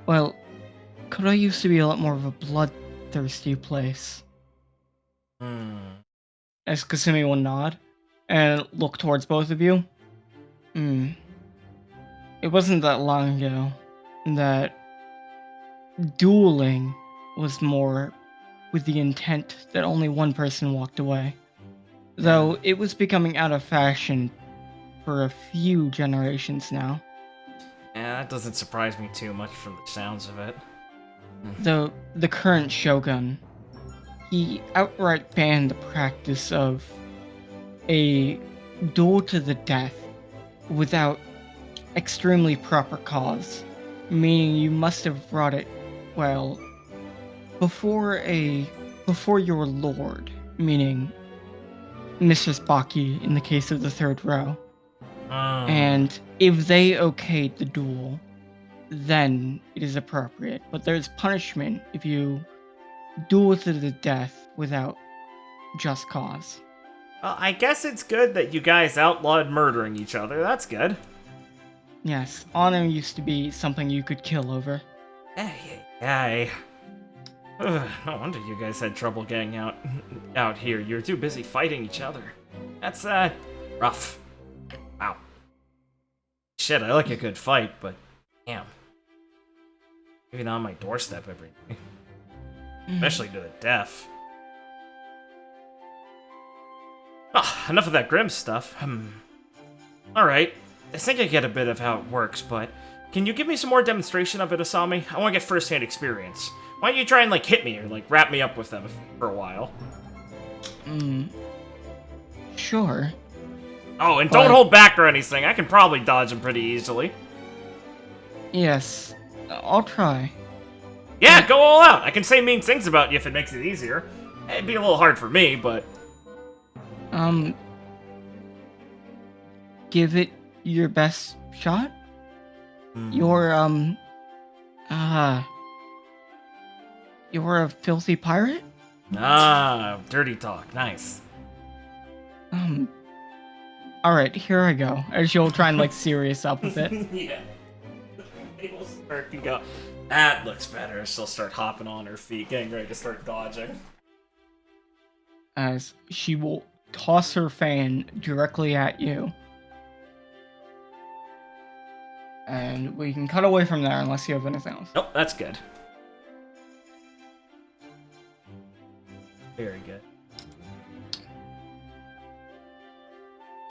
Speaker 2: well, Kodai used to be a lot more of a bloodthirsty place. As Kasumi will nod and look towards both of you. It wasn't that long ago that dueling was more with the intent that only one person walked away. Though it was becoming out of fashion for a few generations now.
Speaker 1: Yeah, that doesn't surprise me too much from the sounds of it.
Speaker 2: Though the current shogun, he outright banned the practice of a duel to the death without extremely proper cause, meaning you must have brought it, well, before your lord, meaning Mistress Baki in the case of the third row. And if they okayed the duel, then it is appropriate. But there's punishment if you duel to the death without just cause.
Speaker 1: Well, I guess it's good that you guys outlawed murdering each other. That's good.
Speaker 2: Yes, honor used to be something you could kill over.
Speaker 1: Hey. No wonder you guys had trouble getting out here. You were too busy fighting each other. That's rough. Wow. Shit, I like a good fight, but damn. Maybe not on my doorstep every day. Especially to the death. Enough of that grim stuff. Alright, I think I get a bit of how it works, but can you give me some more demonstration of it, Asami? I want to get first-hand experience. Why don't you try and, like, hit me or, like, wrap me up with them for a while?
Speaker 2: Sure.
Speaker 1: Oh, and don't hold back or anything. I can probably dodge them pretty easily.
Speaker 2: Yes, I'll try.
Speaker 1: Yeah, go all out. I can say mean things about you if it makes it easier. It'd be a little hard for me, but...
Speaker 2: Give it your best shot? You're a filthy pirate?
Speaker 1: Dirty talk. Nice.
Speaker 2: Alright, here I go. As you'll try and, like, serious up a bit.
Speaker 1: Yeah. She'll start to go, that looks better. She'll start hopping on her feet, getting ready to start dodging.
Speaker 2: As she will toss her fan directly at you. And we can cut away from there unless you have anything else.
Speaker 1: Nope, that's good. Very good.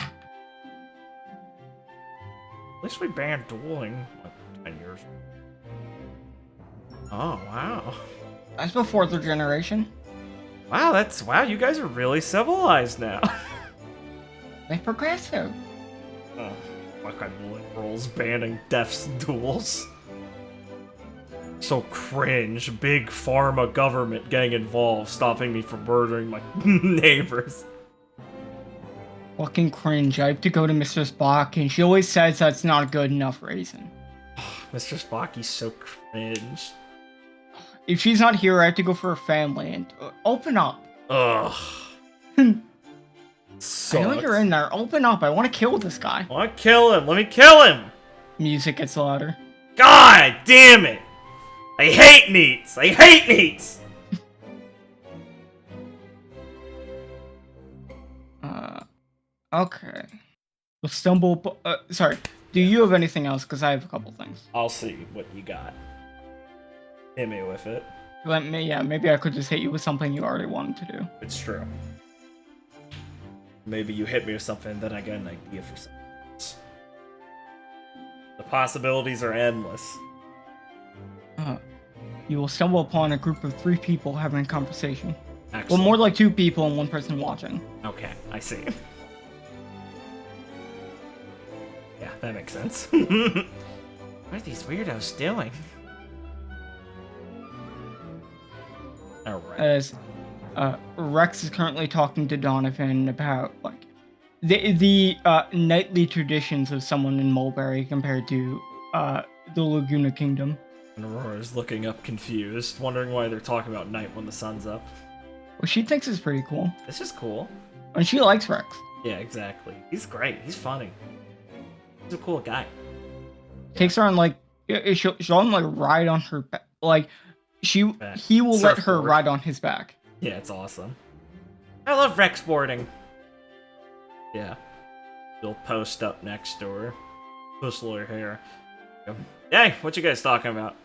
Speaker 1: At least we banned dueling like 10 years. Oh, wow.
Speaker 2: That's before the generation.
Speaker 1: Wow, you guys are really civilized now.
Speaker 2: They're progressive.
Speaker 1: Oh, fucking liberals banning death's duels. So cringe. Big pharma government getting involved, stopping me from murdering my neighbors.
Speaker 2: Fucking cringe. I have to go to Mistress Bach, and she always says that's not a good enough reason.
Speaker 1: Mr. Spocky's so cringe.
Speaker 2: If she's not here, I have to go for her family and open up.
Speaker 1: Ugh.
Speaker 2: I know you're in there. Open up. I want to kill this guy.
Speaker 1: I want to kill him. Let me kill him.
Speaker 2: Music gets louder.
Speaker 1: God damn it. I hate neats. I hate neats.
Speaker 2: Okay. We'll stumble. Sorry. Do you have anything else? Because I have a couple things.
Speaker 1: I'll see what you got. Hit me with it.
Speaker 2: Maybe I could just hit you with something you already wanted to do.
Speaker 1: It's true. Maybe you hit me with something, then I got an idea for something else. The possibilities are endless.
Speaker 2: You will stumble upon a group of 3 people having a conversation.
Speaker 1: Excellent.
Speaker 2: Well, more like 2 people and 1 person watching.
Speaker 1: Okay, I see. Yeah, that makes sense. What are these weirdos doing? Alright.
Speaker 2: As Rex is currently talking to Donovan about, like, the nightly traditions of someone in Mulberry compared to the Laguna Kingdom.
Speaker 1: And Aurora's looking up confused, wondering why they're talking about night when the sun's up.
Speaker 2: What she thinks is pretty cool.
Speaker 1: This is cool.
Speaker 2: And she likes Rex.
Speaker 1: Yeah, exactly. He's great. He's funny. He's a cool guy.
Speaker 2: Takes her on like she'll let him like ride on her back. Like he will let her
Speaker 1: Surfboard.
Speaker 2: ride on his back.
Speaker 1: Yeah, it's awesome. I love Rex boarding. Yeah. He'll post up next to her. Whistle her hair. Hey, what you guys talking about?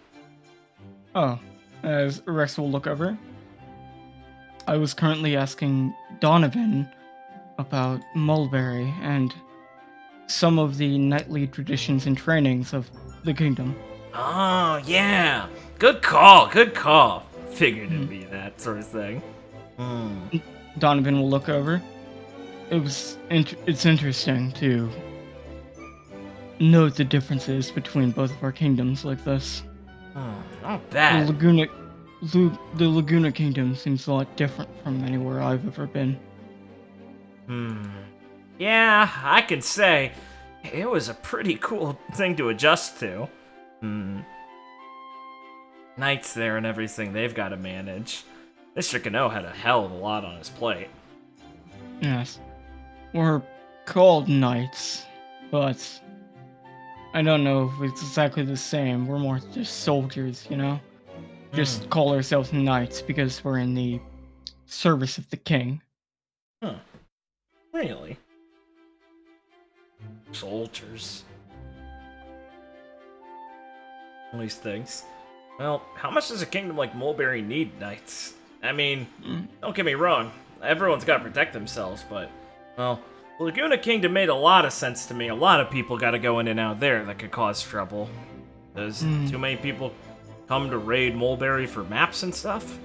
Speaker 2: Oh, as Rex will look over. I was currently asking Donovan about Mulberry and some of the nightly traditions and trainings of the kingdom.
Speaker 1: Oh, yeah. Good call, good call. Figured it'd be that sort of thing.
Speaker 2: Donovan will look over. It's interesting to note the differences between both of our kingdoms like this.
Speaker 1: Not bad.
Speaker 2: The Laguna Kingdom seems a lot different from anywhere I've ever been.
Speaker 1: Yeah, I can say it was a pretty cool thing to adjust to. Knights there and everything they've got to manage. Mr. Kano had a hell of a lot on his plate.
Speaker 2: Yes. We're called knights, but I don't know if it's exactly the same. We're more just soldiers, you know? Just call ourselves knights because we're in the service of the king.
Speaker 1: Huh. Really? Soldiers. All these things. Well, how much does a kingdom like Mulberry need knights? I mean, don't get me wrong, everyone's got to protect themselves, but, well, the Laguna Kingdom made a lot of sense to me. A lot of people got to go in and out there that could cause trouble. Does too many people come to raid Mulberry for maps and stuff?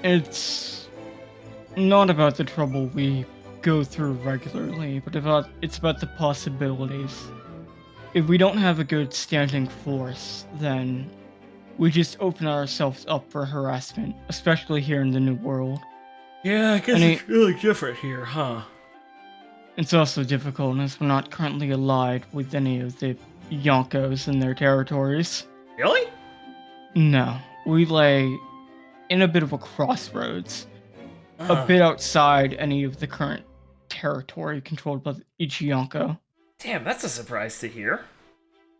Speaker 2: It's not about the trouble we go through regularly, but it's about the possibilities. If we don't have a good standing force, then we just open ourselves up for harassment, especially here in the New World.
Speaker 1: Yeah, I guess it's really different here, huh?
Speaker 2: It's also difficult as we're not currently allied with any of the Yonkos in their territories.
Speaker 1: Really?
Speaker 2: No, we lay in a bit of a crossroads, a bit outside any of the current territory controlled by each Yonko.
Speaker 1: Damn, that's a surprise to hear.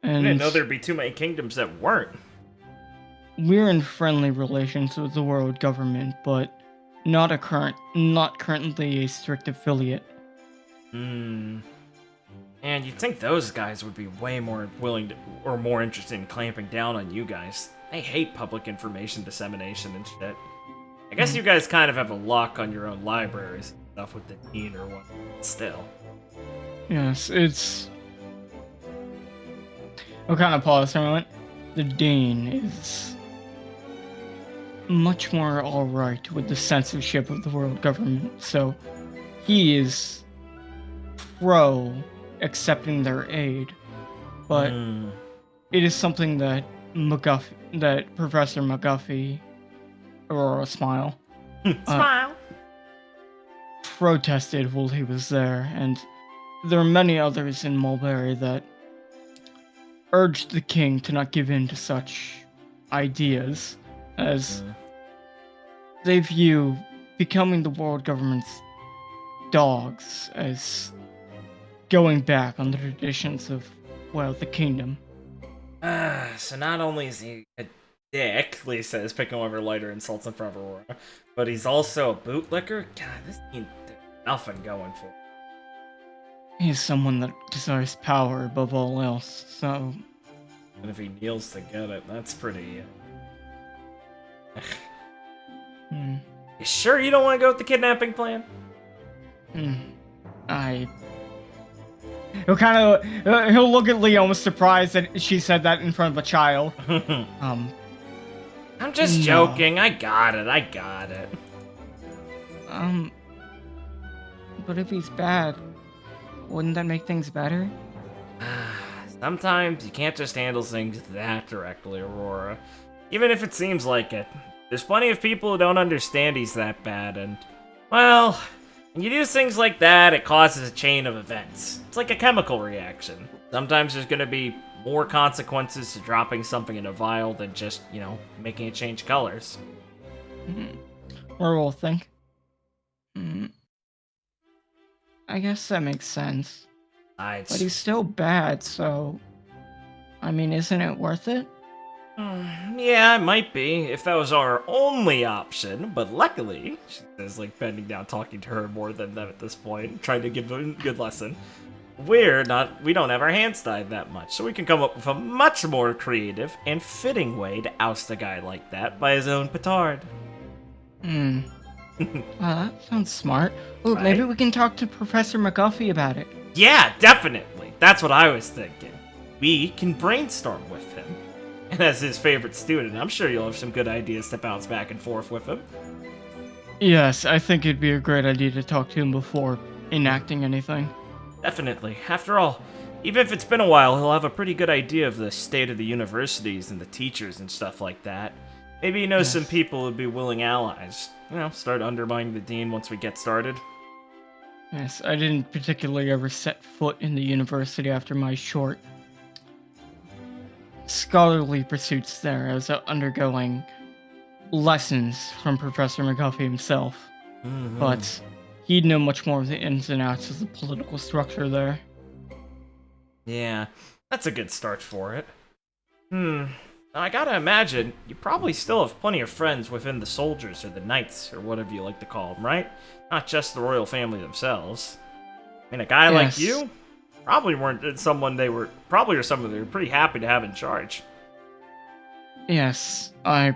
Speaker 2: And
Speaker 1: I didn't know there'd be too many kingdoms that weren't.
Speaker 2: We're in friendly relations with the world government, but not currently a strict affiliate.
Speaker 1: And you'd think those guys would be way more willing to, or more interested in clamping down on you guys. They hate public information dissemination and shit. I guess you guys kind of have a lock on your own libraries and stuff with the dean or what. Still.
Speaker 2: Yes, it's... I'll kind of pause for a moment. The dean is much more alright with the censorship of the world government, so he is pro accepting their aid, but it is something that Professor McGuffey, Aurora Smile, protested while he was there, and there are many others in Mulberry that urged the king to not give in to such ideas, as they view becoming the world government's dogs as going back on the traditions of, well, the kingdom.
Speaker 1: So not only is he a dick, Lisa is picking one of her lighter insults in front of Aurora, but he's also a bootlicker? God, this ain't nothing going for him.
Speaker 2: He's someone that desires power above all else, so...
Speaker 1: And if he kneels to get it, that's pretty... You sure you don't want to go with the kidnapping plan?
Speaker 2: He'll look at Leo almost surprised that she said that in front of a child.
Speaker 1: I'm just joking. I got it.
Speaker 2: But if he's bad, wouldn't that make things better?
Speaker 1: Sometimes you can't just handle things that directly, Aurora. Even if it seems like it. There's plenty of people who don't understand he's that bad, and Well, when you do things like that, it causes a chain of events. It's like a chemical reaction. Sometimes there's gonna be more consequences to dropping something in a vial than just, making it change colors.
Speaker 2: Or we'll think. I guess that makes sense. But he's still bad, so I mean, isn't it worth it?
Speaker 1: Yeah, it might be, if that was our only option, but luckily, she says, like, bending down, talking to her more than them at this point, trying to give them a good lesson. We don't have our hands tied that much, so we can come up with a much more creative and fitting way to oust a guy like that by his own petard.
Speaker 2: That sounds smart. Oh,
Speaker 1: Right?
Speaker 2: maybe we can talk to Professor McGuffey about it.
Speaker 1: Yeah, definitely. That's what I was thinking. We can brainstorm with him. And as his favorite student, I'm sure you'll have some good ideas to bounce back and forth with him.
Speaker 2: Yes, I think it'd be a great idea to talk to him before enacting anything.
Speaker 1: Definitely. After all, even if it's been a while, he'll have a pretty good idea of the state of the universities and the teachers and stuff like that. Maybe he knows some people who'd be willing allies. Start undermining the dean once we get started.
Speaker 2: Yes, I didn't particularly ever set foot in the university after my short scholarly pursuits there. I was undergoing lessons from Professor McGuffey himself. But he'd know much more of the ins and outs of the political structure there.
Speaker 1: Yeah, that's a good start for it. Now, I gotta imagine, you probably still have plenty of friends within the soldiers or the knights, or whatever you like to call them, right? Not just the royal family themselves. I mean, a guy like you probably weren't someone they were pretty happy to have in charge.
Speaker 2: Yes, I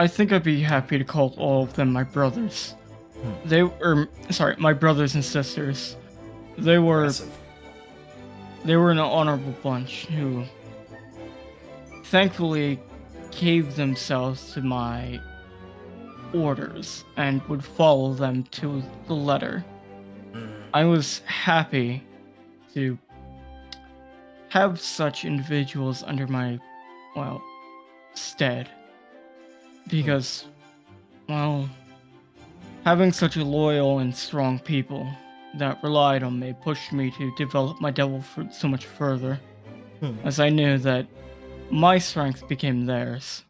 Speaker 2: think I'd be happy to call all of them my brothers. My brothers and sisters. They were
Speaker 1: Impressive.
Speaker 2: an honorable bunch who thankfully gave themselves to my orders and would follow them to the letter. I was happy to have such individuals under my, stead. Because, having such a loyal and strong people that relied on me pushed me to develop my devil fruit so much further, as I knew that my strength became theirs.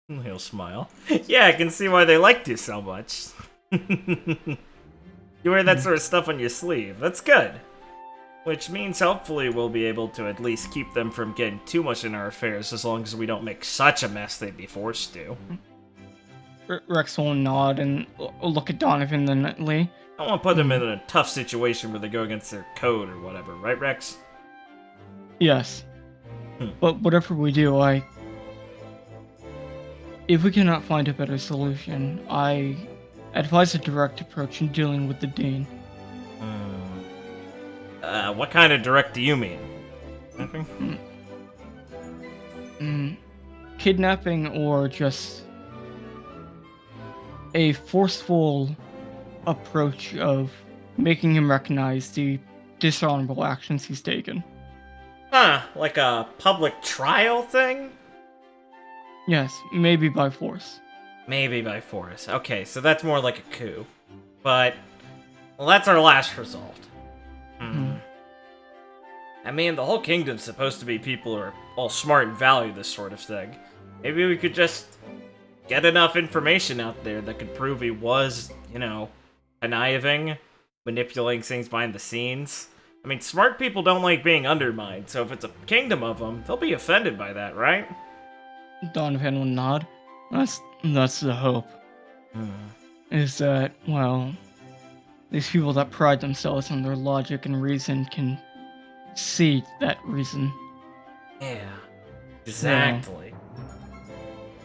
Speaker 1: He'll smile. Yeah, I can see why they liked you so much. You wear that sort of stuff on your sleeve. That's good. Which means hopefully we'll be able to at least keep them from getting too much in our affairs as long as we don't make such a mess they'd be forced to.
Speaker 2: Rex will nod and look at Donovan then Lee.
Speaker 1: I don't want to put them in a tough situation where they go against their code or whatever, right, Rex?
Speaker 2: Yes. But whatever we do, if we cannot find a better solution, I advise a direct approach in dealing with the Dean.
Speaker 1: What kind of direct do you mean?
Speaker 2: Kidnapping or just a forceful approach of making him recognize the dishonorable actions he's taken.
Speaker 1: Like a public trial thing?
Speaker 2: Yes, maybe by force.
Speaker 1: Maybe by force. Okay, so that's more like a coup. But, well, that's our last result. I mean, the whole kingdom's supposed to be people who are all smart and value this sort of thing. Maybe we could just get enough information out there that could prove he was, conniving, manipulating things behind the scenes. I mean, smart people don't like being undermined, so if it's a kingdom of them, they'll be offended by that, right?
Speaker 2: Donovan will nod. That's the hope. Is that, these people that pride themselves on their logic and reason can see that reason.
Speaker 1: Yeah, exactly.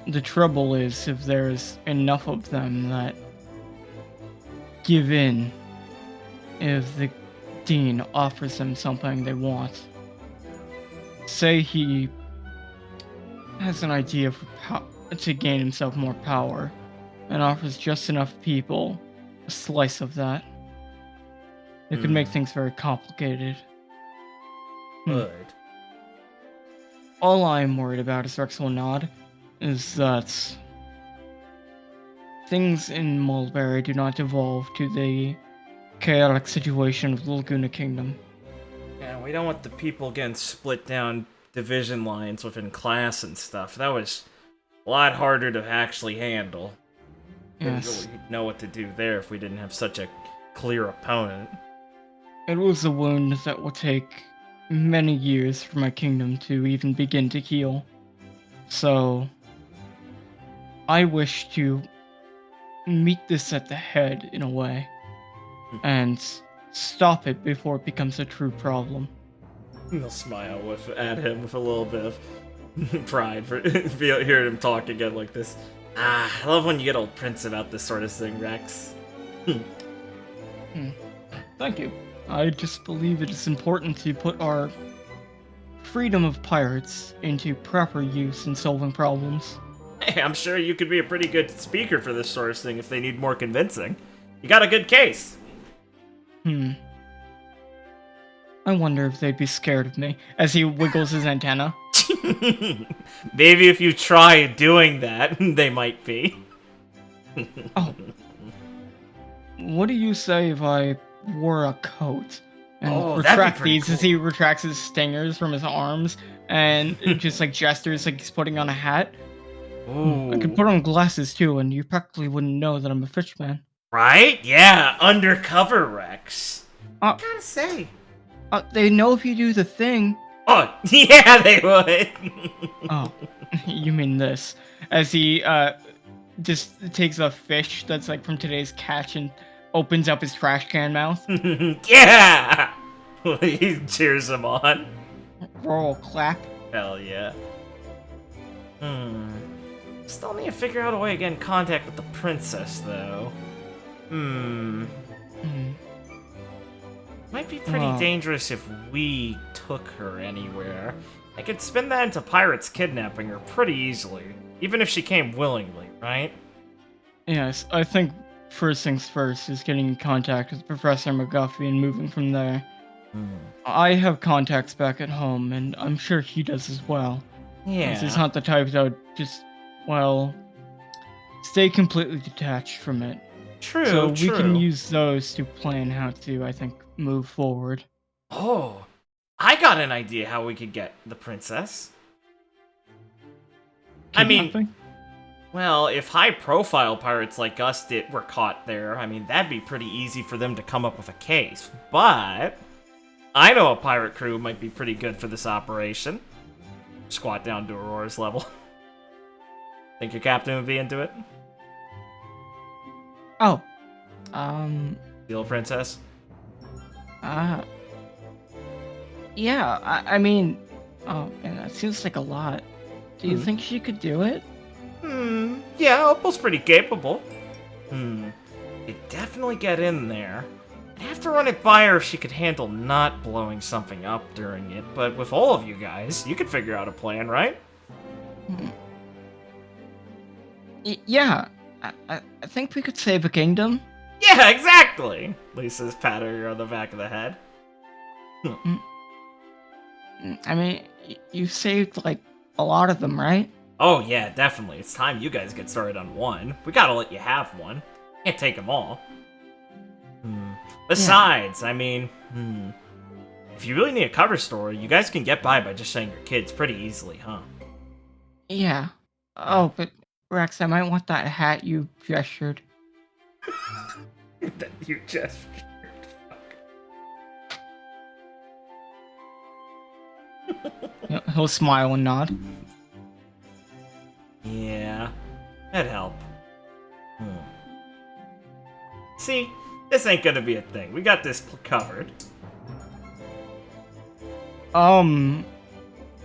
Speaker 2: The trouble is if there's enough of them that give in if the Dean offers them something they want. Say he has an idea to gain himself more power and offers just enough people a slice of that. It could make things very complicated.
Speaker 1: Good.
Speaker 2: All I'm worried about, is Rex will nod, is that things in Mulberry do not evolve to the chaotic situation of the Laguna Kingdom.
Speaker 1: Yeah, we don't want the people getting split down division lines within class and stuff. That was a lot harder to actually handle. Didn't
Speaker 2: Yes.
Speaker 1: really know what to do there if we didn't have such a clear opponent.
Speaker 2: It was a wound that will take many years for my kingdom to even begin to heal. So, I wish to meet this at the head in a way and stop it before it becomes a true problem.
Speaker 1: He'll smile at him with a little bit of pride for hearing him talk again like this. Ah, I love when you get old Prince about this sort of thing, Rex.
Speaker 2: Thank you. I just believe it is important to put our freedom of pirates into proper use in solving problems.
Speaker 1: Hey, I'm sure you could be a pretty good speaker for this sort of thing if they need more convincing. You got a good case.
Speaker 2: I wonder if they'd be scared of me as he wiggles his antenna.
Speaker 1: Maybe if you try doing that, they might be.
Speaker 2: Oh. What do you say if I wore a coat and
Speaker 1: Oh, that'd be
Speaker 2: retract
Speaker 1: pretty
Speaker 2: these as he retracts his stingers from his arms and just like gestures like he's putting on a hat?
Speaker 1: Ooh.
Speaker 2: I could put on glasses too, and you practically wouldn't know that I'm a fishman.
Speaker 1: Right? Yeah, undercover Rex.
Speaker 2: Uh,
Speaker 1: Gotta say.
Speaker 2: They know if you do the thing.
Speaker 1: Oh, yeah, they would.
Speaker 2: Oh, you mean this? As he just takes a fish that's like from today's catch and opens up his trash can mouth.
Speaker 1: Yeah! He cheers him on.
Speaker 2: Roll clap.
Speaker 1: Hell yeah. Still need to figure out a way to get in contact with the princess, though. Might be pretty dangerous if we took her anywhere. I could spin that into pirates kidnapping her pretty easily, even if she came willingly, right?
Speaker 2: Yes, I think first things first is getting in contact with Professor McGuffey and moving from there. I have contacts back at home, and I'm sure he does as well.
Speaker 1: Yeah.
Speaker 2: He's not the type that would just, well, stay completely detached from it.
Speaker 1: True,
Speaker 2: So
Speaker 1: true.
Speaker 2: we can use those to plan how to, I think, move forward.
Speaker 1: Oh, I got an idea how we could get the princess. I mean,
Speaker 2: Kidnapping?
Speaker 1: well, if high-profile pirates like us were caught there, I mean, that'd be pretty easy for them to come up with a case. But I know a pirate crew might be pretty good for this operation. Squat down to Aurora's level. Think your captain would be into it?
Speaker 2: Oh,
Speaker 1: Steal a princess?
Speaker 2: yeah, I mean, oh, man, that seems like a lot. Do you think she could do it?
Speaker 1: Yeah, Opal's pretty capable. You'd definitely get in there. I'd have to run it by her if she could handle not blowing something up during it, but with all of you guys, you could figure out a plan, right?
Speaker 2: Yeah, I think we could save a kingdom.
Speaker 1: Yeah, exactly! Lisa's patting her on the back of the head.
Speaker 2: I mean, you saved, like, a lot of them, right?
Speaker 1: Oh yeah, definitely. It's time you guys get started on one. We gotta let you have one. Can't take them all. Besides, I mean, if you really need a cover story, you guys can get by just saying your kids pretty easily, huh?
Speaker 2: Yeah. Oh, but Rex, I might want that hat you gestured.
Speaker 1: That you just...
Speaker 2: He'll smile and nod.
Speaker 1: Yeah, that'd help. See, this ain't gonna be a thing. We got this covered.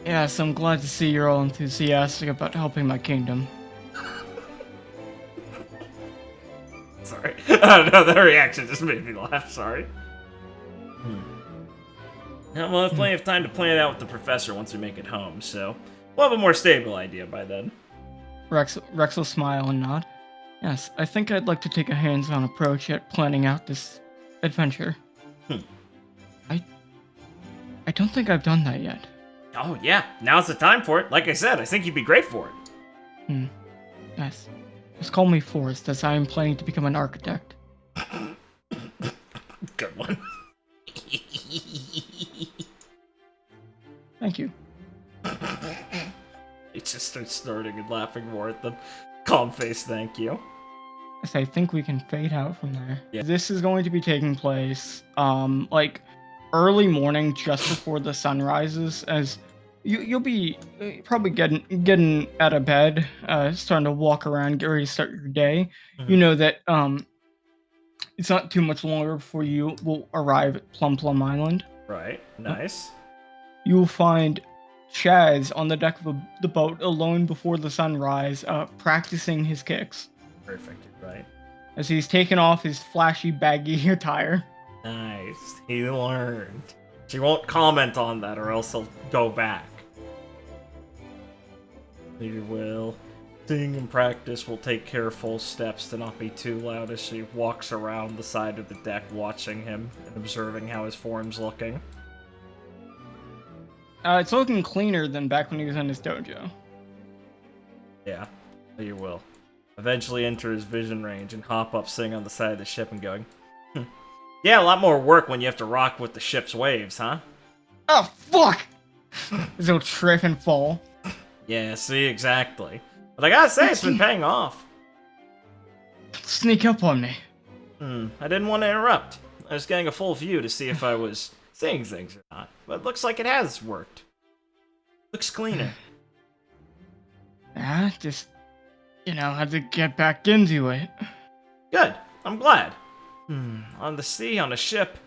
Speaker 2: Yes, I'm glad to see you're all enthusiastic about helping my kingdom.
Speaker 1: Sorry. I don't know, that reaction just made me laugh, sorry. Now we'll have plenty of time to plan it out with the professor once we make it home, so we'll have a more stable idea by then.
Speaker 2: Rex will smile and nod. Yes, I think I'd like to take a hands-on approach at planning out this adventure. I don't think I've done that yet.
Speaker 1: Oh yeah, now's the time for it. Like I said, I think you'd be great for it.
Speaker 2: Yes. Just call me Forrest, as I am planning to become an architect.
Speaker 1: Good one.
Speaker 2: Thank you.
Speaker 1: He just starts snorting and laughing more at them. Calm face, thank you.
Speaker 2: As I think we can fade out from there.
Speaker 1: Yeah.
Speaker 2: This is going to be taking place, like, early morning, just before the sun rises, as you'll be probably getting out of bed, starting to walk around, get ready to start your day.
Speaker 1: Mhm.
Speaker 2: You know that it's not too much longer before you will arrive at Plum-Plum Island.
Speaker 1: Right, nice.
Speaker 2: You will find Chaz on the deck of the boat, alone before the sunrise, practicing his kicks.
Speaker 1: Perfect, right.
Speaker 2: As he's taken off his flashy, baggy attire.
Speaker 1: Nice. He learned. She won't comment on that or else he'll go back. He will. Sing and practice will take careful steps to not be too loud as she walks around the side of the deck watching him and observing how his form's looking.
Speaker 2: It's looking cleaner than back when he was in his dojo.
Speaker 1: Yeah, you will. Eventually enter his vision range and hop up sitting on the side of the ship and going, yeah, a lot more work when you have to rock with the ship's waves, huh?
Speaker 2: Oh, fuck! This will trip and fall.
Speaker 1: Yeah, see, exactly. But I gotta say, it's been paying off.
Speaker 2: Sneak up on me.
Speaker 1: I didn't want to interrupt. I was getting a full view to see if I was saying things or not. But it looks like it has worked. Looks cleaner.
Speaker 2: Just, had to get back into it.
Speaker 1: Good. I'm glad. On the sea, on a ship,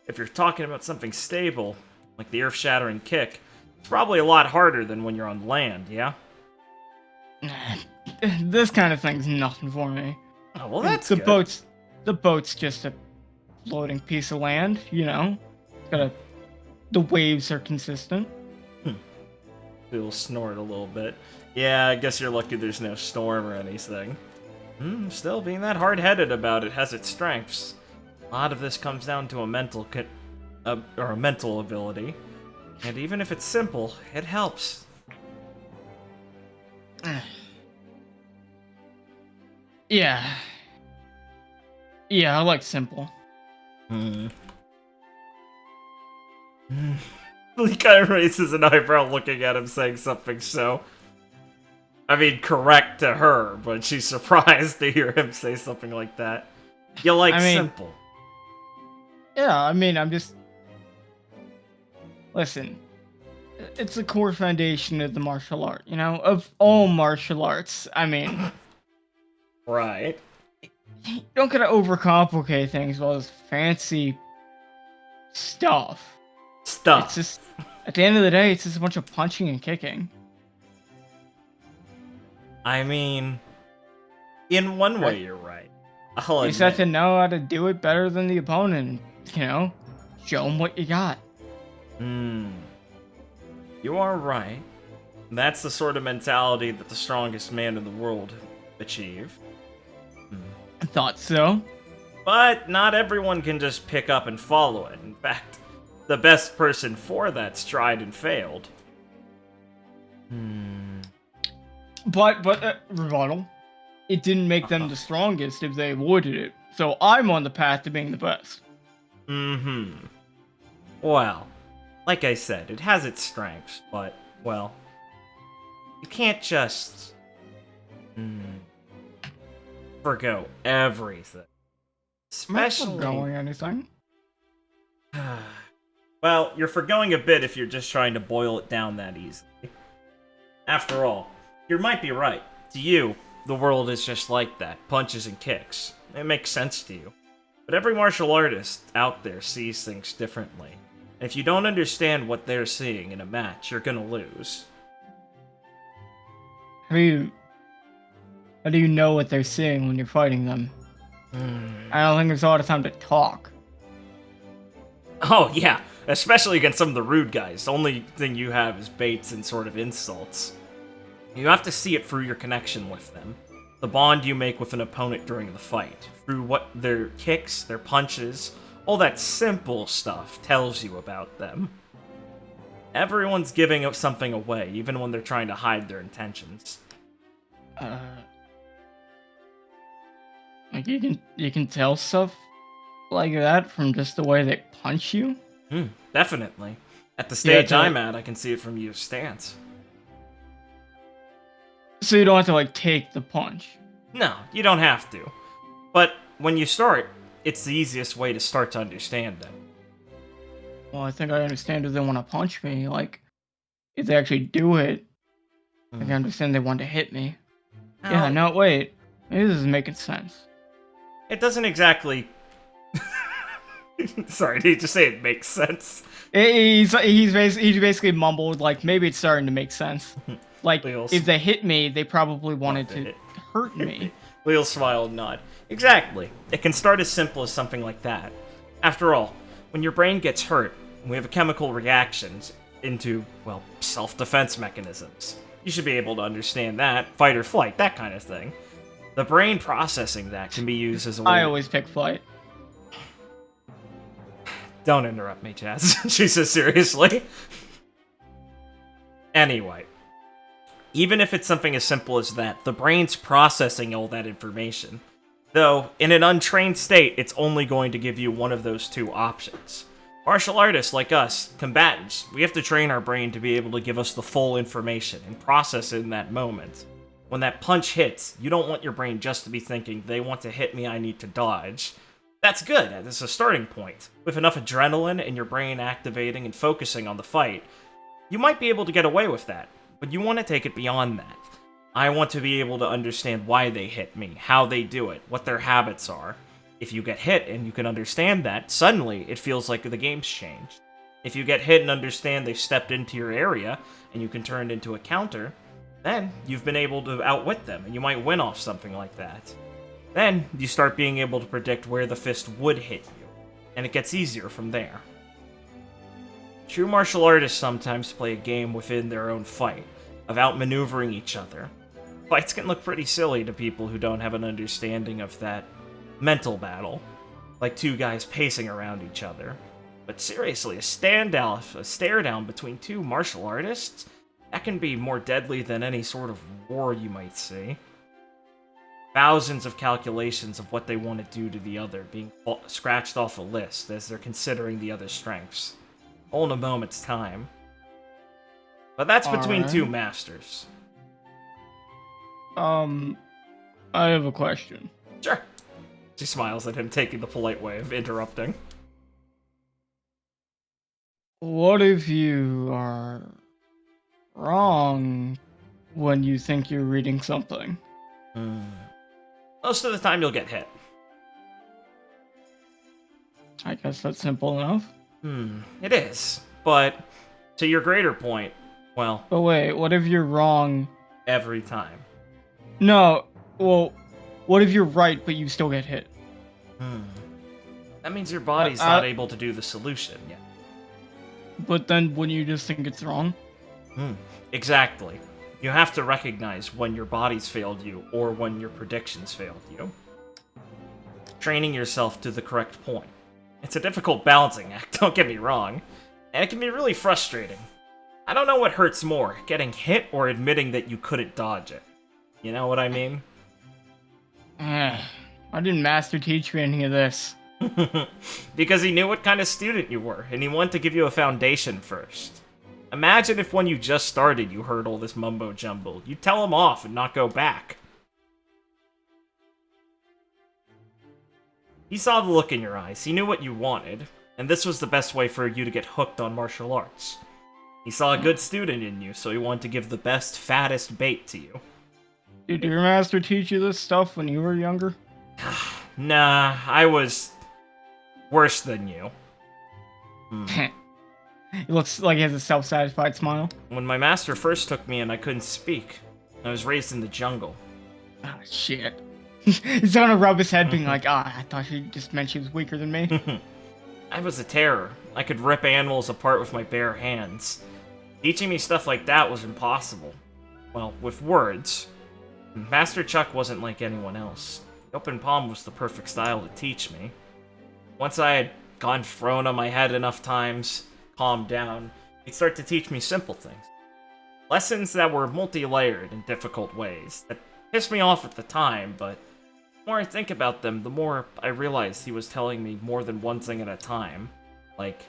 Speaker 1: if you're talking about something stable, like the earth-shattering kick, it's probably a lot harder than when you're on land, yeah?
Speaker 2: This kind of thing's nothing for me.
Speaker 1: Oh, well, that's
Speaker 2: the
Speaker 1: good.
Speaker 2: The boat's just a floating piece of land, the waves are consistent.
Speaker 1: He'll snort a little bit. Yeah, I guess you're lucky there's no storm or anything. Still, being that hard-headed about it has its strengths. A lot of this comes down to a mental ability. And even if it's simple, it helps.
Speaker 2: Yeah. Yeah, I like simple.
Speaker 1: He kind of raises an eyebrow looking at him saying something so... I mean, correct to her, but she's surprised to hear him say something like that. You like simple.
Speaker 2: Yeah, I'm just... Listen. It's the core foundation of the martial art, Of all martial arts,
Speaker 1: Right.
Speaker 2: You don't gotta overcomplicate things with all this fancy stuff. It's just, at the end of the day, it's just a bunch of punching and kicking.
Speaker 1: I mean, in one way, you're right. I'll
Speaker 2: You just have to know how to do it better than the opponent, show them what you got.
Speaker 1: You are right. That's the sort of mentality that the strongest man in the world achieve.
Speaker 2: I thought so.
Speaker 1: But not everyone can just pick up and follow it. In fact, the best person for that's tried and failed.
Speaker 2: But rebuttal. It didn't make them the strongest if they avoided it. So I'm on the path to being the best.
Speaker 1: Well, like I said, it has its strengths, but, well, you can't just forgo everything. Especially...
Speaker 2: I'm not forgoing anything.
Speaker 1: Well, you're forgoing a bit if you're just trying to boil it down that easily. After all, you might be right. To you, the world is just like that, punches and kicks. It makes sense to you. But every martial artist out there sees things differently. And if you don't understand what they're seeing in a match, you're gonna lose.
Speaker 2: How do you know what they're seeing when you're fighting them? I don't think there's a lot of time to talk.
Speaker 1: Oh, yeah. Especially against some of the rude guys. The only thing you have is baits and sort of insults. You have to see it through your connection with them. The bond you make with an opponent during the fight. Through what their kicks, their punches, all that simple stuff tells you about them. Everyone's giving something away, even when they're trying to hide their intentions.
Speaker 2: Like you can tell stuff like that from just the way they punch you.
Speaker 1: Definitely. At the
Speaker 2: Yeah,
Speaker 1: stage I'm at, I can see it from your stance.
Speaker 2: So you don't have to like take the punch.
Speaker 1: No, you don't have to. But when you start, it's the easiest way to start to understand it.
Speaker 2: Well, I think I understand if they want to punch me. Like if they actually do it, I can understand they want to hit me. Yeah,
Speaker 1: Now,
Speaker 2: no, wait. Maybe this is making sense.
Speaker 1: it doesn't exactly. Sorry, did you just say it makes sense?
Speaker 2: He basically mumbled like maybe it's starting to make sense. Like
Speaker 1: Wheels.
Speaker 2: if they hit me, they probably wanted to hurt me.
Speaker 1: Leo smiled and nod. Exactly. It can start as simple as something like that. After all, when your brain gets hurt, we have chemical reactions into, well, self-defense mechanisms. You should be able to understand that. Fight or flight, that kind of thing. The brain processing that can be used as a way...
Speaker 2: I always pick flight.
Speaker 1: Don't interrupt me, Chaz. She says seriously. Anyway. Even if it's something as simple as that, the brain's processing all that information. Though, in an untrained state, it's only going to give you one of those two options. Martial artists like us, combatants, we have to train our brain to be able to give us the full information and process it in that moment. When that punch hits, you don't want your brain just to be thinking, they want to hit me, I need to dodge. That's good, as a starting point. With enough adrenaline and your brain activating and focusing on the fight, you might be able to get away with that. But you want to take it beyond that. I want to be able to understand why they hit me, how they do it, what their habits are. If you get hit and you can understand that, suddenly it feels like the game's changed. If you get hit and understand they've stepped into your area, and you can turn it into a counter, then you've been able to outwit them, and you might win off something like that. Then you start being able to predict where the fist would hit you, and it gets easier from there. True martial artists sometimes play a game within their own fight, of outmaneuvering each other. Fights can look pretty silly to people who don't have an understanding of that mental battle, like two guys pacing around each other. But seriously, a stare down between two martial artists? That can be more deadly than any sort of war you might see. Thousands of calculations of what they want to do to the other being scratched off a list as they're considering the other's strengths. All in a moment's time. But that's between two masters.
Speaker 2: I have a question.
Speaker 1: Sure. She smiles at him, taking the polite way of interrupting.
Speaker 2: What if you are wrong when you think you're reading something?
Speaker 1: Most of the time you'll get hit.
Speaker 2: I guess that's simple enough.
Speaker 1: It is. But, to your greater point, well...
Speaker 2: But wait, what if you're wrong?
Speaker 1: Every time.
Speaker 2: No, well, what if you're right, but you still get hit?
Speaker 1: That means your body's not able to do the solution yet.
Speaker 2: But then wouldn't you just think it's wrong?
Speaker 1: Exactly. You have to recognize when your body's failed you, or when your predictions failed you. Training yourself to the correct point. It's a difficult balancing act, don't get me wrong. And it can be really frustrating. I don't know what hurts more, getting hit or admitting that you couldn't dodge it. You know what I mean?
Speaker 2: I didn't master teach you any of this.
Speaker 1: Because he knew what kind of student you were, and he wanted to give you a foundation first. Imagine if when you just started you heard all this mumbo-jumbo. You'd tell him off and not go back. He saw the look in your eyes, he knew what you wanted, and this was the best way for you to get hooked on martial arts. He saw a good student in you, so he wanted to give the best, fattest bait to you.
Speaker 2: Did your master teach you this stuff when you were younger?
Speaker 1: Nah, I was worse than you.
Speaker 2: He looks like he has a self-satisfied smile.
Speaker 1: When my master first took me in, I couldn't speak. I was raised in the jungle.
Speaker 2: Ah, shit. He's gonna rub his head being like, I thought she just meant she was weaker than me.
Speaker 1: I was a terror. I could rip animals apart with my bare hands. Teaching me stuff like that was impossible. Well, with words. Master Chuck wasn't like anyone else. The open palm was the perfect style to teach me. Once I had gone thrown on my head enough times, calmed down, he'd start to teach me simple things. Lessons that were multi-layered in difficult ways, that pissed me off at the time, but more I think about them, the more I realize he was telling me more than one thing at a time. Like,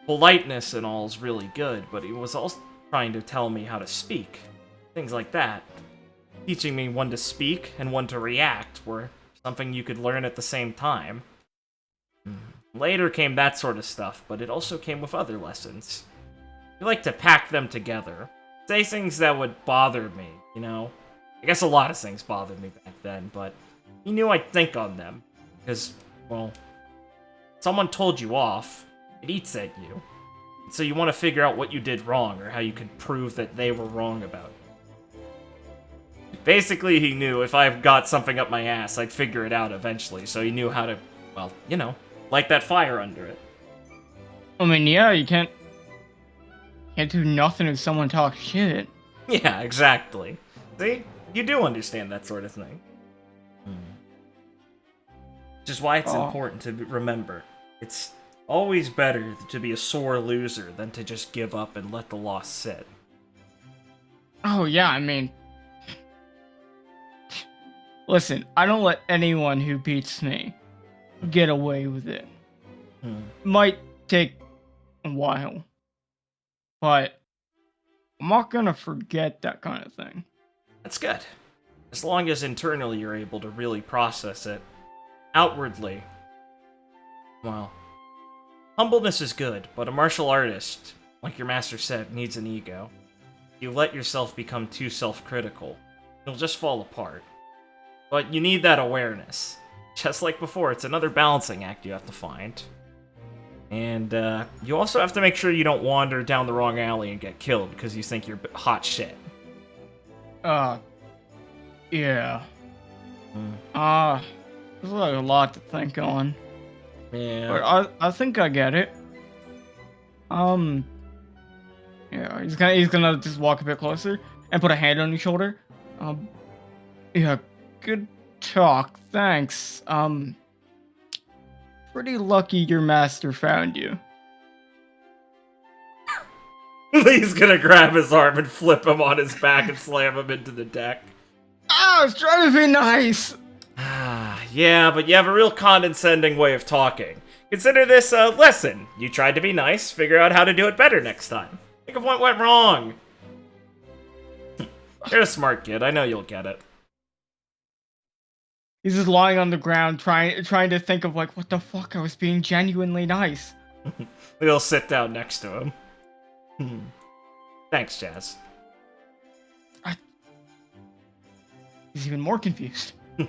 Speaker 1: politeness and all is really good, but he was also trying to tell me how to speak. Things like that. Teaching me when to speak and when to react were something you could learn at the same time. Later came that sort of stuff, but it also came with other lessons. You like to pack them together. Say things that would bother me, I guess a lot of things bothered me back then, but he knew I'd think on them. Because, well, someone told you off, it eats at you. So you want to figure out what you did wrong, or how you could prove that they were wrong about it. Basically, he knew if I got something up my ass, I'd figure it out eventually, so he knew how to, well, light that fire under it.
Speaker 2: I mean, yeah, you can't do nothing if someone talks shit.
Speaker 1: Yeah, exactly. See? You do understand that sort of thing. Which is why it's important to remember. It's always better to be a sore loser than to just give up and let the loss sit.
Speaker 2: Oh, yeah, I mean... Listen, I don't let anyone who beats me get away with it. Might take a while, but I'm not gonna forget that kind of thing.
Speaker 1: That's good. As long as internally you're able to really process it. Outwardly, well, humbleness is good, but a martial artist, like your master said, needs an ego. If you let yourself become too self-critical, you'll just fall apart. But you need that awareness. Just like before, it's another balancing act you have to find. And you also have to make sure you don't wander down the wrong alley and get killed because you think you're hot shit.
Speaker 2: Yeah. There's like a lot to think on.
Speaker 1: Yeah.
Speaker 2: But I think I get it. Yeah, he's gonna just walk a bit closer and put a hand on your shoulder. Yeah, good talk, thanks. Pretty lucky your master found you.
Speaker 1: He's gonna grab his arm and flip him on his back and slam him into the deck.
Speaker 2: I was trying to be nice!
Speaker 1: Yeah, but you have a real condescending way of talking. Consider this a lesson. You tried to be nice, figure out how to do it better next time. Think of what went wrong. You're a smart kid, I know you'll get it.
Speaker 2: He's just lying on the ground trying to think of like, what the fuck, I was being genuinely nice.
Speaker 1: We'll sit down next to him. Thanks, Jazz.
Speaker 2: He's even more confused. We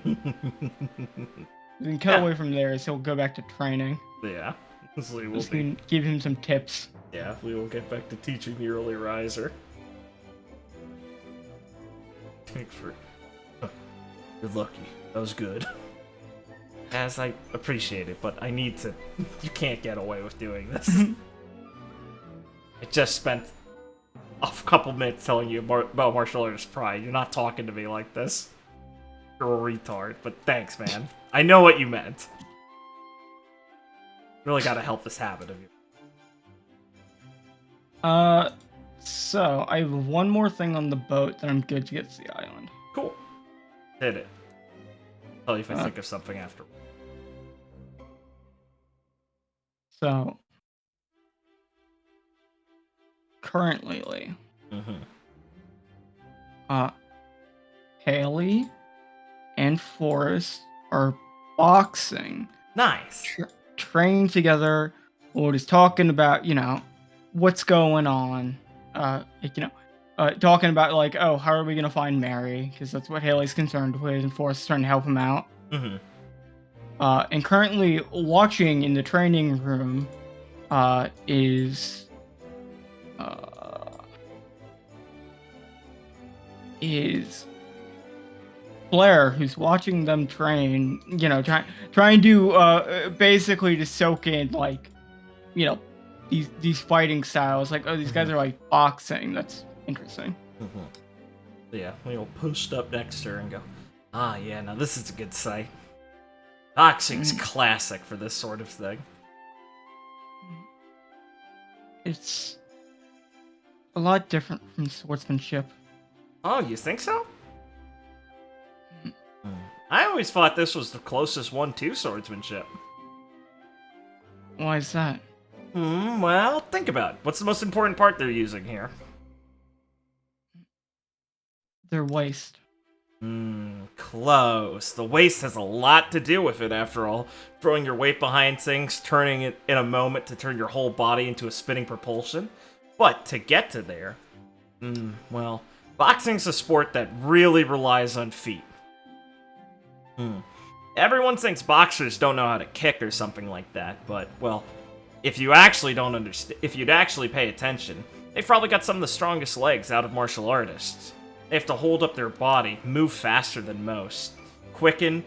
Speaker 2: can cut away from there, so we'll go back to training.
Speaker 1: Yeah. So
Speaker 2: we'll give him some tips.
Speaker 1: Yeah, we will get back to teaching the early riser. Thanks for... You're lucky. That was good. As I appreciate it, but I need to... You can't get away with doing this. I just spent a couple minutes telling you about martial arts pride. You're not talking to me like this. You're a retard, but thanks, man. I know what you meant. Really gotta help this habit of you.
Speaker 2: So, I have one more thing on the boat that I'm good to get to the island.
Speaker 1: Cool. Hit it. Tell you if I think of something after.
Speaker 2: So, currently, Lee. Haley and Forrest are boxing.
Speaker 1: Nice.
Speaker 2: Train together. We're just talking about, what's going on. Talking about like, oh, how are we gonna find Mary? Because that's what Haley's concerned with, and Forrest is trying to help him out. And currently watching in the training room is Blair, who's watching them train, trying to basically to soak in like, these fighting styles. Like, oh, these guys are like boxing. That's interesting.
Speaker 1: Yeah, we'll post up next to her and go, yeah, now this is a good sight. Boxing's classic for this sort of thing.
Speaker 2: It's a lot different from swordsmanship.
Speaker 1: Oh, you think so? I always thought this was the closest one to swordsmanship.
Speaker 2: Why is that?
Speaker 1: Well, think about it. What's the most important part they're using here?
Speaker 2: Their waist.
Speaker 1: Close. The waist has a lot to do with it, after all. Throwing your weight behind things, turning it in a moment to turn your whole body into a spinning propulsion. But to get to there, well, boxing's a sport that really relies on feet. Everyone thinks boxers don't know how to kick or something like that, but, well, if you actually don't understand, if you'd actually pay attention, they've probably got some of the strongest legs out of martial artists. They have to hold up their body, move faster than most, quicken,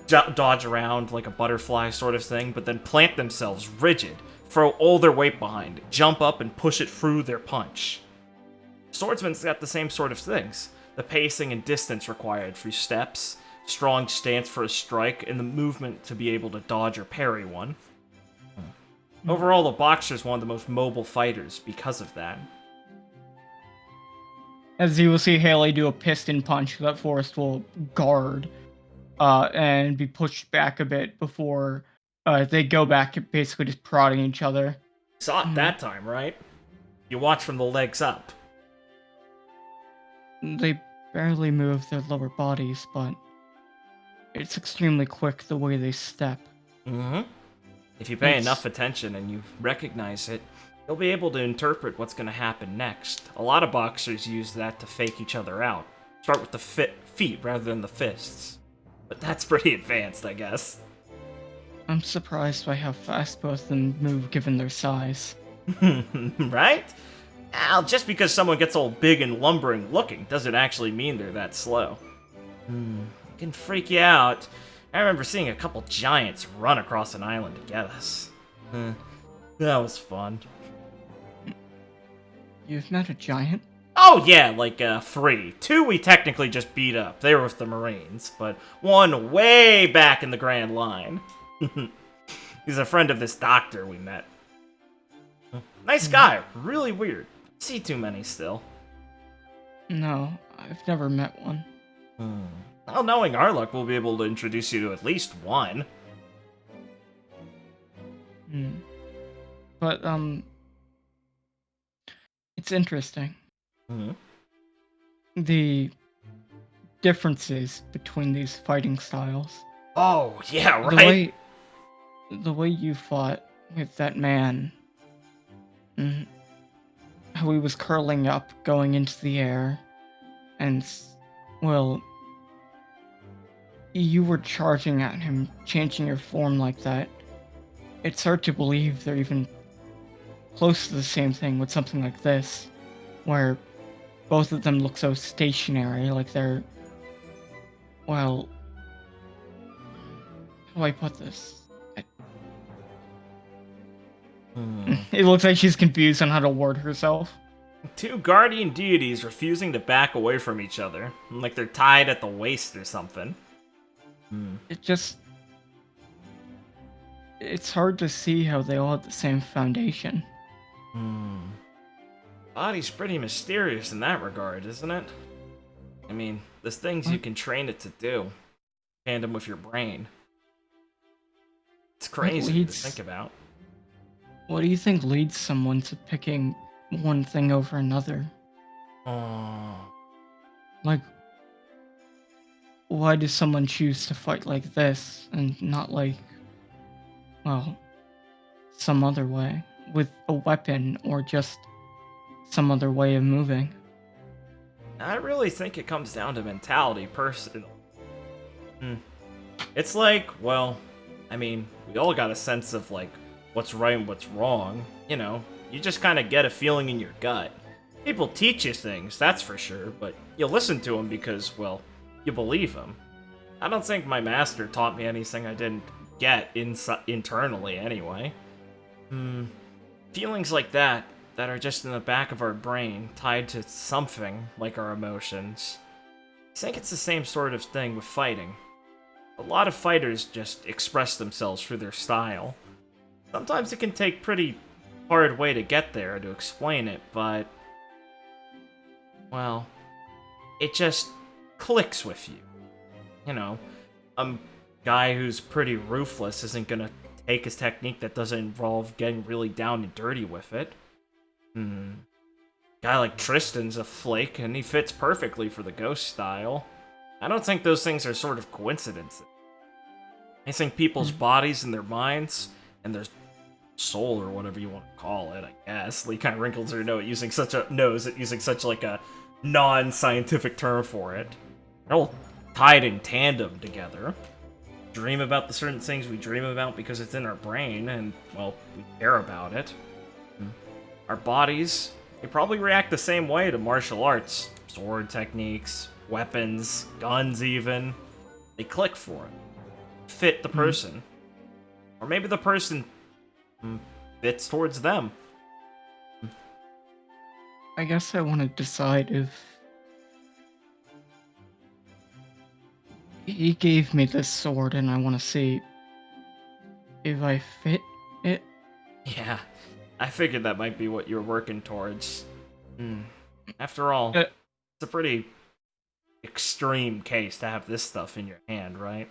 Speaker 1: dodge around like a butterfly sort of thing, but then plant themselves rigid, throw all their weight behind it, jump up and push it through their punch. Swordsman's got the same sort of things. The pacing and distance required through steps, strong stance for a strike, and the movement to be able to dodge or parry one. Overall, the boxer's one of the most mobile fighters because of that.
Speaker 2: As you will see Haley do a piston punch that Forrest will guard and be pushed back a bit before they go back to basically just prodding each other.
Speaker 1: Saw it that time, right? You watch from the legs up.
Speaker 2: They barely move their lower bodies, but it's extremely quick the way they step.
Speaker 1: If you pay enough attention and you recognize it, you'll be able to interpret what's going to happen next. A lot of boxers use that to fake each other out. Start with the feet rather than the fists. But that's pretty advanced, I guess.
Speaker 2: I'm surprised by how fast both of them move given their size.
Speaker 1: Right? Well, just because someone gets all big and lumbering looking doesn't actually mean they're that slow. It can freak you out. I remember seeing a couple giants run across an island to get us. That was fun.
Speaker 2: You've met a giant?
Speaker 1: Oh yeah, like 3. 2 we technically just beat up. They were with the Marines, but 1 way back in the Grand Line. He's a friend of this doctor we met. Nice guy, really weird. See too many still.
Speaker 2: No, I've never met one.
Speaker 1: Well, knowing our luck, we'll be able to introduce you to at least one.
Speaker 2: But, it's interesting. The differences between these fighting styles.
Speaker 1: Oh, yeah, right?
Speaker 2: The way you fought with that man, how he was curling up, going into the air, and, well, you were charging at him, changing your form like that. It's hard to believe they're even close to the same thing with something like this, where both of them look so stationary, like they're, well, how do I put this? It looks like she's confused on how to word herself.
Speaker 1: 2 guardian deities refusing to back away from each other, like they're tied at the waist or something.
Speaker 2: It's hard to see how they all have the same foundation.
Speaker 1: Body's pretty mysterious in that regard, isn't it? I mean, there's things you can train it to do. Tandem with your brain. It's crazy to think about.
Speaker 2: What do you think leads someone to picking one thing over another? Like, why does someone choose to fight like this and not like, well, some other way with a weapon or just some other way of moving?
Speaker 1: I really think it comes down to mentality, personally. It's like, well, I mean, we all got a sense of, like, what's right and what's wrong. You know, you just kind of get a feeling in your gut. People teach you things, that's for sure, but you listen to them because, well, you believe them. I don't think my master taught me anything I didn't get internally, anyway. Feelings like that are just in the back of our brain, tied to something like our emotions. I think it's the same sort of thing with fighting. A lot of fighters just express themselves through their style. Sometimes it can take pretty hard way to get there to explain it, but, well, it just clicks with you. You know, a guy who's pretty ruthless isn't gonna take his technique that doesn't involve getting really down and dirty with it. Guy like Tristan's a flake, and he fits perfectly for the ghost style. I don't think those things are sort of coincidences. I think people's bodies and their minds and their soul, or whatever you want to call it, I guess. Lee kind of wrinkles her nose using such like a non-scientific term for it. They're all tied in tandem together. Dream about the certain things we dream about because it's in our brain, and, well, we care about it. Our bodies, they probably react the same way to martial arts. Sword techniques, weapons, guns even. They click for it. Fit the person. Or maybe the person fits towards them.
Speaker 2: I guess I want to decide if he gave me this sword and I want to see if I fit it.
Speaker 1: Yeah, I figured that might be what you're working towards. After all, it's a pretty extreme case to have this stuff in your hand, right?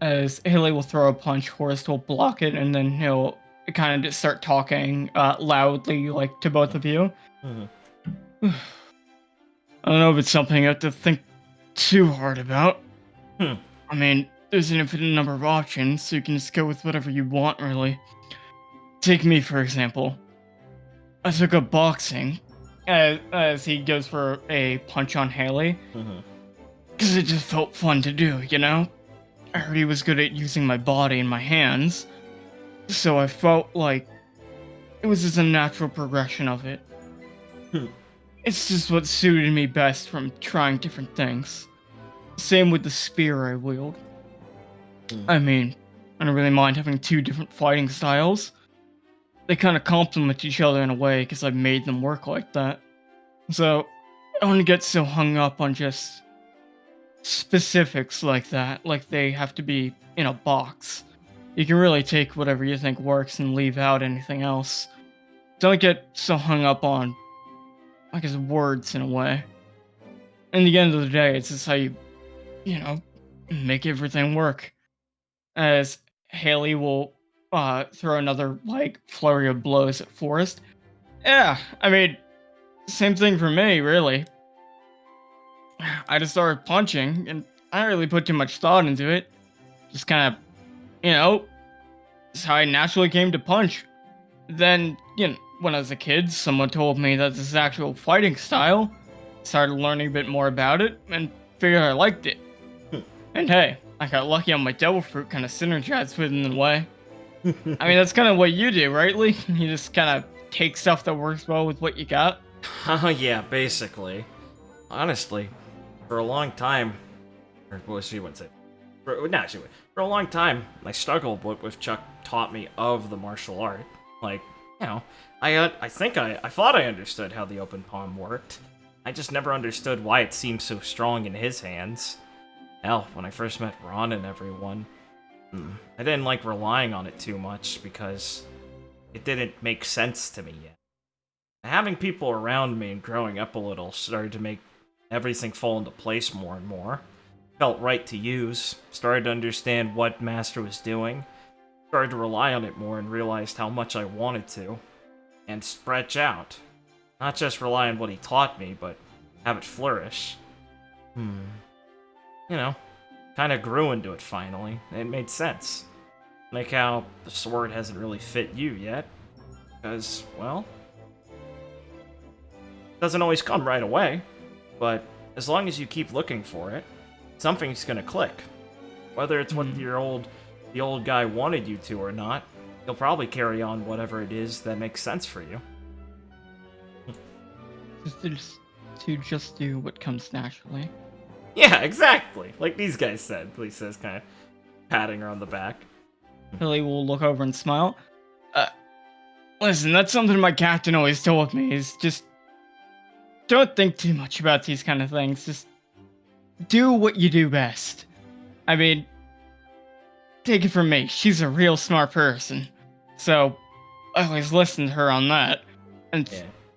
Speaker 2: As Haley will throw a punch, Horace will block it, and then he'll kind of just start talking loudly, like, to both of you. I don't know if it's something I have to think too hard about. I mean, there's an infinite number of options, so you can just go with whatever you want, really. Take me, for example. I took up boxing, as he goes for a punch on Haley, because it just felt fun to do, you know? I heard he was good at using my body and my hands, so I felt like it was just a natural progression of it. It's just what suited me best from trying different things. Same with the spear I wield. I mean, I don't really mind having two different fighting styles. They kind of complement each other in a way because I made them work like that. So, I don't get so hung up on just specifics like that, like they have to be in a box. You can really take whatever you think works and leave out anything else. Don't get so hung up on, I guess, words in a way. In the end of the day, it's just how you make everything work. As Haley will throw another, like, flurry of blows at Forrest. Yeah, I mean, same thing for me, really. I just started punching, and I didn't really put too much thought into it. Just kind of, it's how I naturally came to punch. Then, when I was a kid, someone told me that this is actual fighting style. Started learning a bit more about it, and figured I liked it. And hey, I got lucky on my devil fruit kind of synergized with it in a way. I mean, that's kind of what you do, right, Lee? You just kind of take stuff that works well with what you got.
Speaker 1: Yeah, basically. Honestly, for a long time, or she wouldn't say. For a long time, I struggled with what Chuck taught me of the martial art. Like, I thought I understood how the open palm worked. I just never understood why it seemed so strong in his hands. Hell, when I first met Ron and everyone, I didn't like relying on it too much because it didn't make sense to me yet. Having people around me and growing up a little started to make everything fall into place more and more. Felt right to use, started to understand what Master was doing, started to rely on it more and realized how much I wanted to, and stretch out. Not just rely on what he taught me, but have it flourish. Kinda grew into it finally. It made sense. Like how the sword hasn't really fit you yet, because, well, it doesn't always come right away, but as long as you keep looking for it, something's gonna click. Whether it's what the old guy wanted you to or not, you'll probably carry on whatever it is that makes sense for you.
Speaker 2: To just do what comes naturally.
Speaker 1: Yeah, exactly. Like these guys said. Lee says, kind of patting her on the back.
Speaker 2: Billy will look over and smile. Listen, that's something my captain always told me, is just don't think too much about these kind of things. Just do what you do best. I mean, take it from me, she's a real smart person. So, I always listen to her on that. And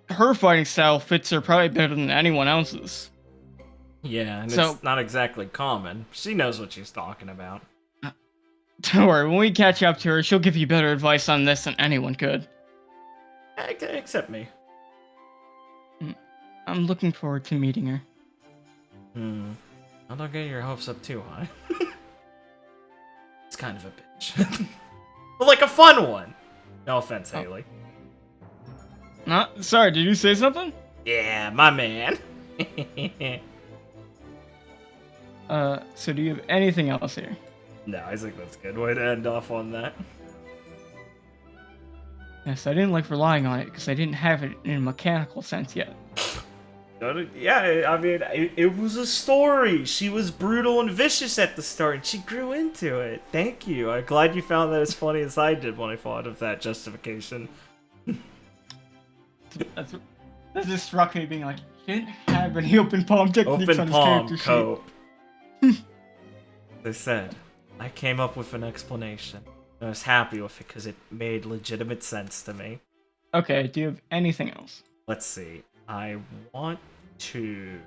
Speaker 2: her fighting style fits her probably better than anyone else's.
Speaker 1: Yeah, and
Speaker 2: So-
Speaker 1: it's not exactly common. She knows what she's talking about.
Speaker 2: Don't worry, when we catch up to her, she'll give you better advice on this than anyone could.
Speaker 1: Except me.
Speaker 2: I'm looking forward to meeting her.
Speaker 1: Well, don't get your hopes up too high. It's kind of a bitch. But like a fun one. No offense, Haley.
Speaker 2: Sorry, did you say something?
Speaker 1: Yeah, my man.
Speaker 2: So do you have anything else here?
Speaker 1: No, I think that's a good way to end off on that.
Speaker 2: Yes, I didn't like relying on it because I didn't have it in a mechanical sense yet.
Speaker 1: Yeah, I mean, it was a story. She was brutal and vicious at the start, and she grew into it. Thank you. I'm glad you found that as funny as I did when I thought of that justification.
Speaker 2: That just struck me being like, he didn't have any open palm techniques
Speaker 1: Open
Speaker 2: on his
Speaker 1: palm
Speaker 2: character sheet.
Speaker 1: cope. They said, I came up with an explanation. I was happy with it because it made legitimate sense to me.
Speaker 2: Okay, do you have anything else?
Speaker 1: Let's see. I want to...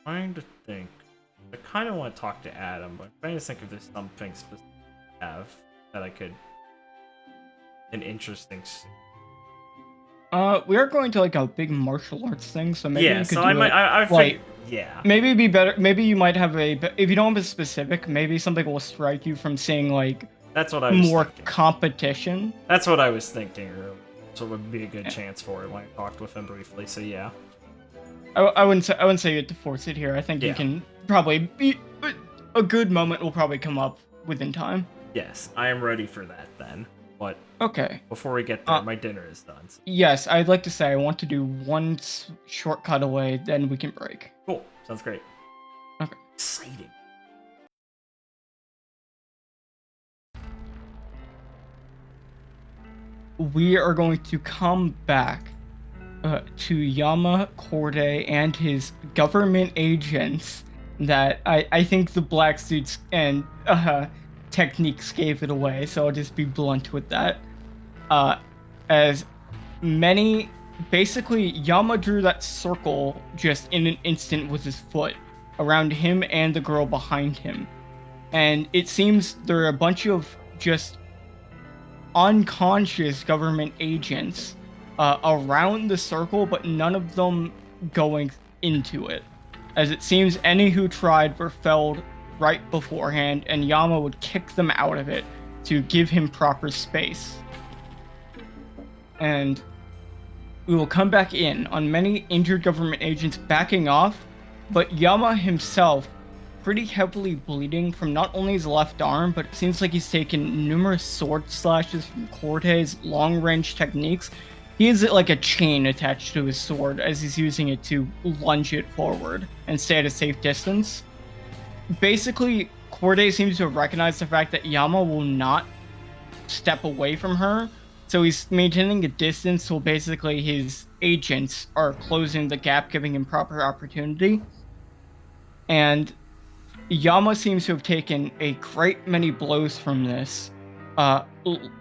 Speaker 1: Trying to think. I kind of want to talk to Adam, but I'm trying to think if there's something specific I have that I could... An interesting...
Speaker 2: We are going to like a big martial arts thing, so maybe
Speaker 1: yeah,
Speaker 2: you could
Speaker 1: so
Speaker 2: do
Speaker 1: I
Speaker 2: like,
Speaker 1: yeah.
Speaker 2: maybe it'd be better. Maybe you might have if you don't have a specific, maybe something will strike you from seeing like
Speaker 1: That's what I was
Speaker 2: more
Speaker 1: thinking.
Speaker 2: competition.
Speaker 1: That's what I was thinking earlier. So it would be a good chance for it when I talked with him briefly. So yeah.
Speaker 2: I wouldn't say you have to force it here. I think you
Speaker 1: Yeah.
Speaker 2: can probably be a good moment will probably come up within time.
Speaker 1: Yes, I am ready for that then. But
Speaker 2: Okay.
Speaker 1: before we get there, my dinner is done. So.
Speaker 2: Yes, I'd like to say I want to do one short cutaway, then we can break.
Speaker 1: Cool. Sounds great.
Speaker 2: Okay.
Speaker 1: Exciting.
Speaker 2: We are going to come back to Yama Corday and his government agents that I think the black suits and techniques gave it away, so I'll just be blunt with that. As many... Basically, Yama drew that circle just in an instant with his foot around him and the girl behind him. And it seems there are a bunch of just unconscious government agents around the circle, but none of them going into it. As it seems any who tried were felled right beforehand, and Yama would kick them out of it to give him proper space. And we will come back in on many injured government agents backing off, but Yama himself pretty heavily bleeding from not only his left arm, but it seems like he's taken numerous sword slashes from Cortez' long-range techniques. He has like a chain attached to his sword as he's using it to lunge it forward and stay at a safe distance. Basically, Cortez seems to have recognized the fact that Yama will not step away from her, so he's maintaining a distance till basically his agents are closing the gap, giving him proper opportunity. And Yama seems to have taken a great many blows from this,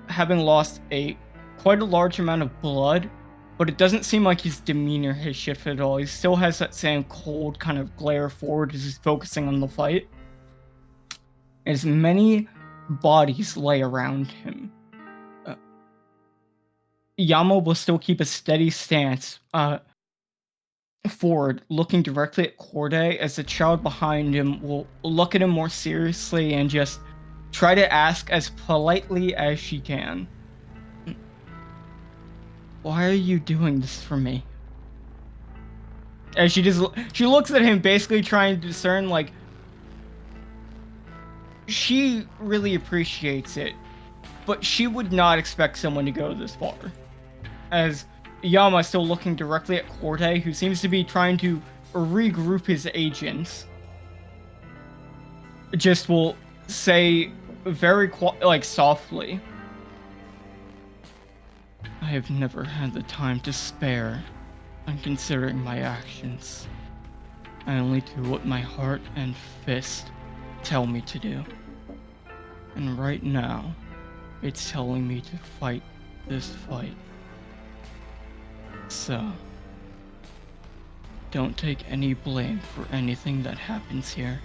Speaker 2: having lost quite a large amount of blood, but it doesn't seem like his demeanor has shifted at all. He still has that same cold kind of glare forward as he's focusing on the fight. As many bodies lay around him, Yama will still keep a steady stance forward, looking directly at Corday, as the child behind him will look at him more seriously and just try to ask as politely as she can. Why are you doing this for me? As she looks at him, basically trying to discern, like, she really appreciates it, but she would not expect someone to go this far. As Yama is still looking directly at Corday, who seems to be trying to regroup his agents, just will say very softly, I have never had the time to spare on considering my actions. I only do what my heart and fist tell me to do. And right now, it's telling me to fight this fight. So, don't take any blame for anything that happens here.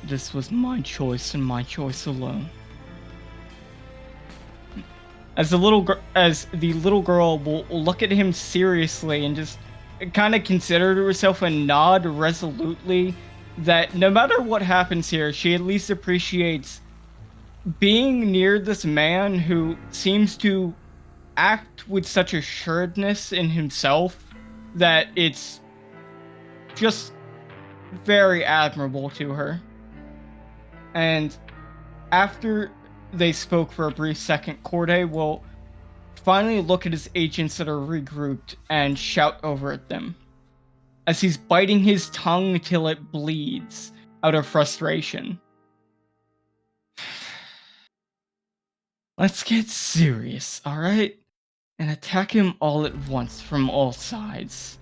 Speaker 2: This was my choice and my choice alone. As the little girl will look at him seriously and just kind of consider to herself and nod resolutely that no matter what happens here, she at least appreciates being near this man who seems to act with such assuredness in himself that it's just very admirable to her. And after they spoke for a brief second, Corday will finally look at his agents that are regrouped and shout over at them as he's biting his tongue till it bleeds out of frustration. Let's get serious, alright? And attack him all at once from all sides.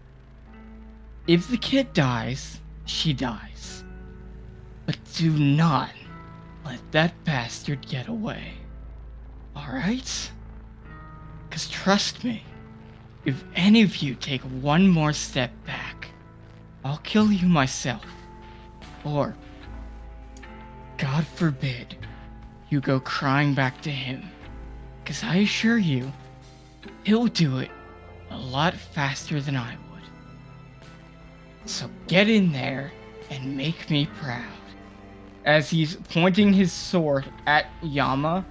Speaker 2: If the kid dies, she dies. But do not let that bastard get away. Alright? Because trust me, if any of you take one more step back, I'll kill you myself. Or, God forbid, you go crying back to him. Because I assure you, he'll do it a lot faster than I would. So get in there and make me proud. As he's pointing his sword at Yama,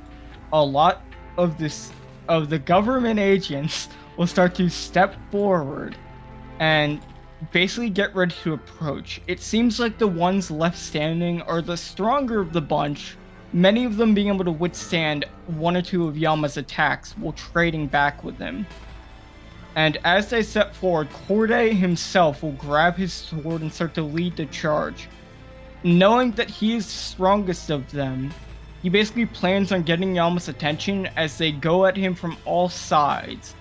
Speaker 2: a lot of the government agents will start to step forward and basically get ready to approach. It seems like the ones left standing are the stronger of the bunch, many of them being able to withstand one or two of Yama's attacks while trading back with him. And as they step forward, Corday himself will grab his sword and start to lead the charge. Knowing that he is the strongest of them, he basically plans on getting Yama's attention as they go at him from all sides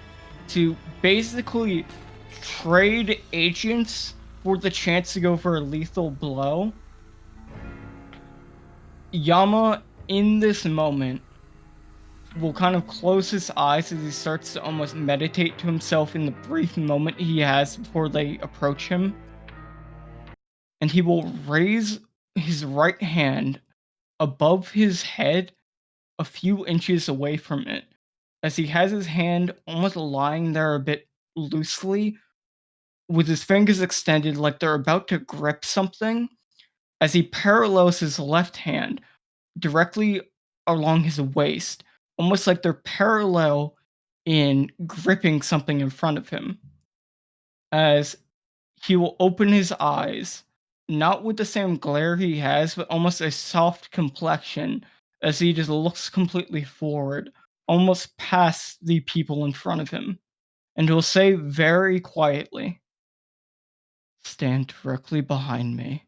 Speaker 2: to basically trade agents for the chance to go for a lethal blow. Yama, in this moment, will kind of close his eyes as he starts to almost meditate to himself in the brief moment he has before they approach him. And he will raise his right hand above his head a few inches away from it, as he has his hand almost lying there a bit loosely, with his fingers extended like they're about to grip something, as he parallels his left hand directly along his waist, almost like they're parallel in gripping something in front of him. As he will open his eyes, not with the same glare he has, but almost a soft complexion, as he just looks completely forward, almost past the people in front of him, and will say very quietly, "Stand directly behind me,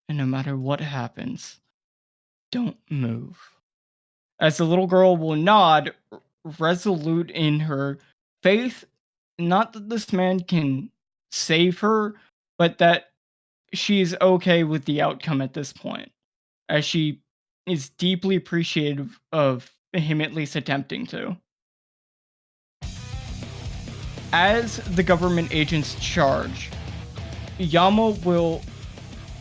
Speaker 2: and no matter what happens, don't move." As the little girl will nod, resolute in her faith, not that this man can save her, but that she's okay with the outcome at this point, as she is deeply appreciative of him at least attempting to. As the government agents charge, Yama will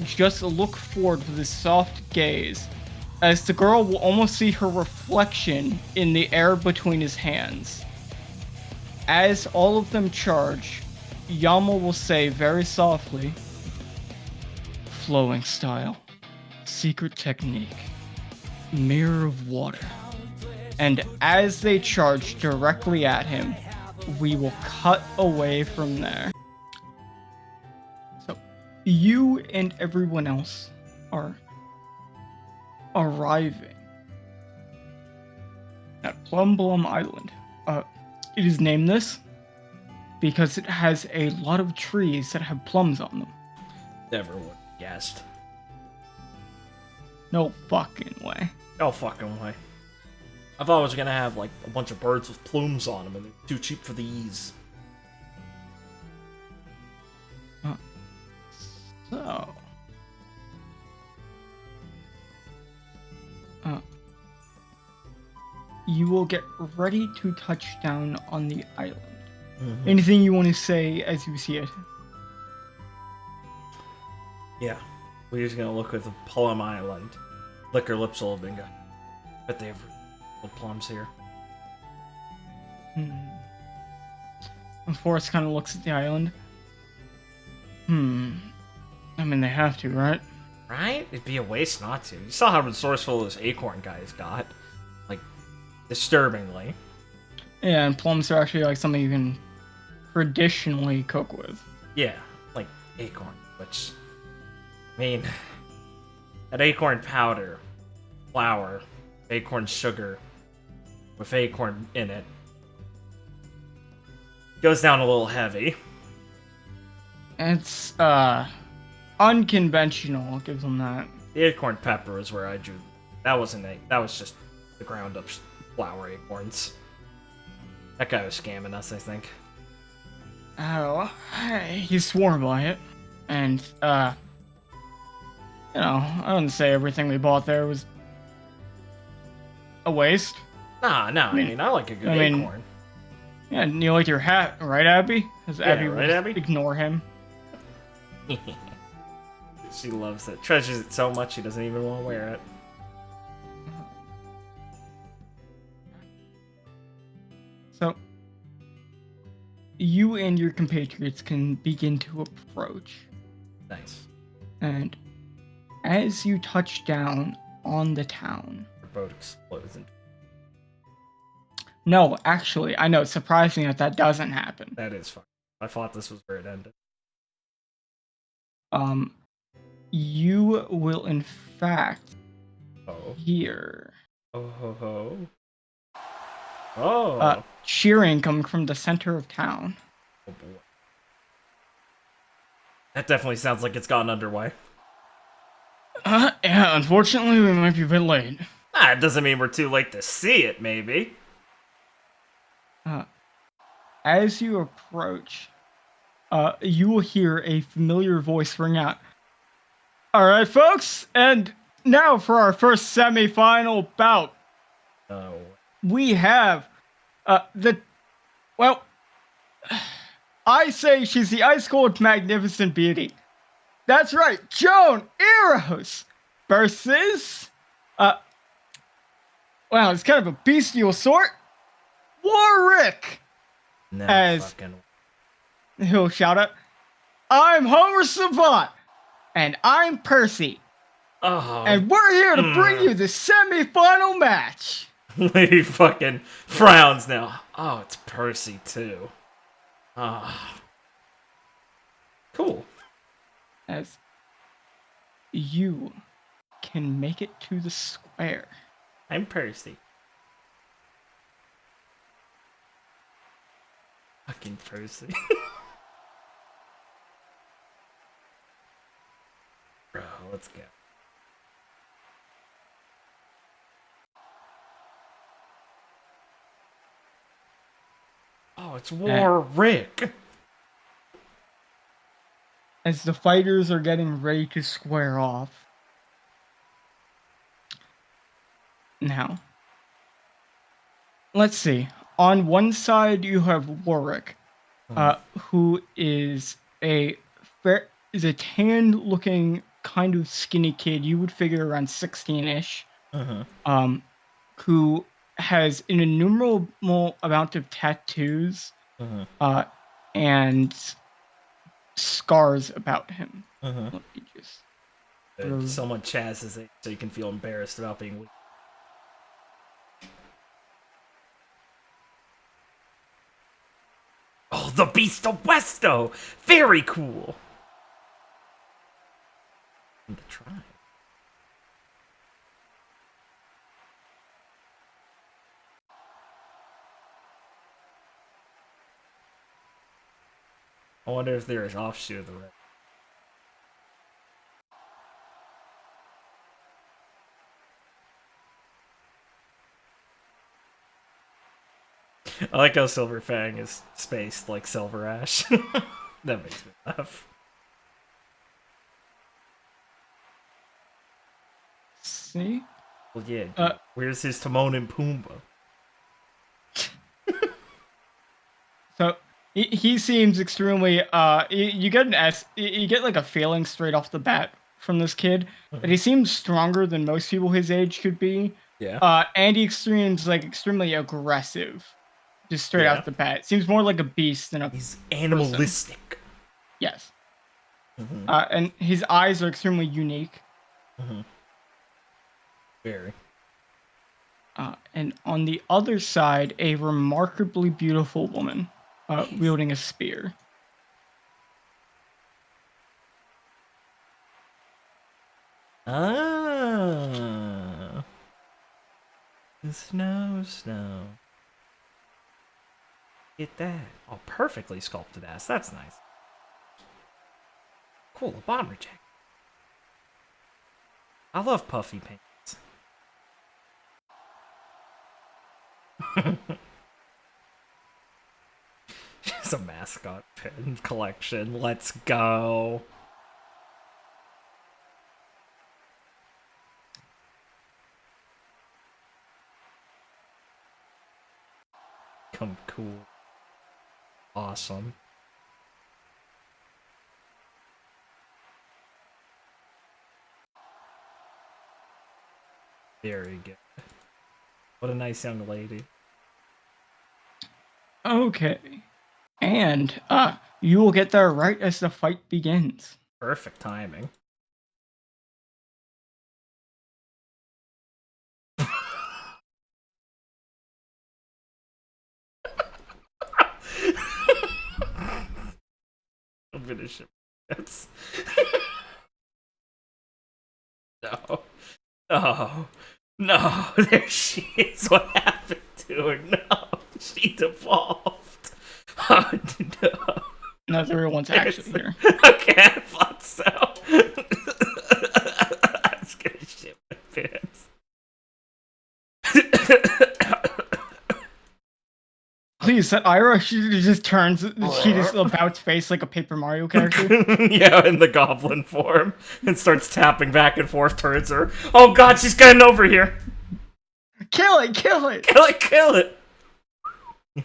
Speaker 2: just look forward with his soft gaze, as the girl will almost see her reflection in the air between his hands. As all of them charge, Yama will say very softly, "Flowing style, secret technique, mirror of water." And as they charge directly at him, we will cut away from there. So, you and everyone else are arriving at Plum-Plum Island. It is named this because it has a lot of trees that have plums on them.
Speaker 1: Never would have guessed.
Speaker 2: No fucking way.
Speaker 1: No fucking way. I thought it was gonna have like a bunch of birds with plumes on them, and they're too cheap for these.
Speaker 2: So. you will get ready to touch down on the island.
Speaker 1: Mm-hmm.
Speaker 2: Anything you want to say as you see it?
Speaker 1: Yeah. We're just gonna look at the Plum Island. Lick our lips a little bit. Bet they have little plums here.
Speaker 2: And Forrest kind of looks at the island. I mean, they have to, right?
Speaker 1: Right? It'd be a waste not to. You saw how resourceful those acorn guys got. Like, disturbingly.
Speaker 2: Yeah, and plums are actually like something you can traditionally cook with.
Speaker 1: Yeah, like acorn, which, I mean, that acorn powder, flour, acorn sugar, with acorn in it, goes down a little heavy.
Speaker 2: It's unconventional, I'll give them that.
Speaker 1: The acorn pepper is where I drew. That wasn't that was just the ground up flour acorns. That guy was scamming us, I think.
Speaker 2: Oh, he swore by it. And, I wouldn't say everything we bought there was a waste.
Speaker 1: Nah, I mean, I like a good acorn.
Speaker 2: Yeah, and you like your hat, right, Abby? Because Abby
Speaker 1: right,
Speaker 2: will
Speaker 1: Abby?
Speaker 2: ignore him.
Speaker 1: She loves it. Treasures it so much she doesn't even want to wear it.
Speaker 2: So, you and your compatriots can begin to approach.
Speaker 1: Nice.
Speaker 2: And as you touch down on the town...
Speaker 1: Her boat explodes.
Speaker 2: No, actually, I know, it's surprising that doesn't happen.
Speaker 1: That is fun. I thought this was where it ended.
Speaker 2: You will in fact hear cheering coming from the center of town.
Speaker 1: Oh boy. That definitely sounds like it's gotten underway.
Speaker 2: Yeah, unfortunately we might be a bit late.
Speaker 1: It doesn't mean we're too late to see it, maybe.
Speaker 2: As you approach, you will hear a familiar voice ring out. All right, folks, and now for our first semi-final bout.
Speaker 1: Oh.
Speaker 2: We have I say she's the ice-cold magnificent beauty. That's right, Joan Eros versus, it's kind of a bestial sort, Warwick.
Speaker 1: No,
Speaker 2: as he'll shout out, I'm Homer Savant, and I'm Percy. And we're here to bring you the semi-final match.
Speaker 1: Lady fucking frowns now. Oh, it's Percy too. Cool.
Speaker 2: As you can make it to the square.
Speaker 1: I'm Percy. Fucking Percy. Bro, let's go. Oh, it's Warwick.
Speaker 2: As the fighters are getting ready to square off. Now, let's see. On one side, you have Warwick, who is a tan-looking, kind of skinny kid. You would figure around 16-ish. Who has an innumerable amount of tattoos, and scars about him. Let me just.
Speaker 1: Someone chases it so you can feel embarrassed about being weak. Oh, the Beast of Westo! Very cool! The tribe. I wonder if there is offshoot of the red. I like how Silver Fang is spaced like Silver Ash. That makes me laugh.
Speaker 2: See?
Speaker 1: Well, yeah. Dude. Where's his Timon and Pumbaa?
Speaker 2: He seems extremely you get you get like a feeling straight off the bat from this kid that he seems stronger than most people his age could be.
Speaker 1: Yeah.
Speaker 2: And he seems like extremely aggressive, just straight
Speaker 1: Yeah.
Speaker 2: off the bat. Seems more like a beast than a
Speaker 1: He's
Speaker 2: person.
Speaker 1: animalistic.
Speaker 2: Yes. And his eyes are extremely unique.
Speaker 1: Very.
Speaker 2: And on the other side, a remarkably beautiful woman wielding a spear.
Speaker 1: Ah. Snow. Get that. Oh, perfectly sculpted ass. That's nice. Cool, a bomber jacket. I love puffy pants. She's a mascot pin collection. Let's go. Come cool. Awesome. Very good. What a nice young lady.
Speaker 2: Okay. And you will get there right as the fight begins.
Speaker 1: Perfect timing. I'm gonna ship this. No. Oh. No. There she is. What happened to her? No. She devolved. Oh, no.
Speaker 2: No, the real one's actually here.
Speaker 1: Okay, I thought so. I was gonna shit my pants.
Speaker 2: Please, that Ira, she just turns, she just abouts face like a Paper Mario character.
Speaker 1: Yeah, in the goblin form. And starts tapping back and forth towards her. Oh god, she's getting over here.
Speaker 2: Kill it, kill it!
Speaker 1: Kill it, kill it!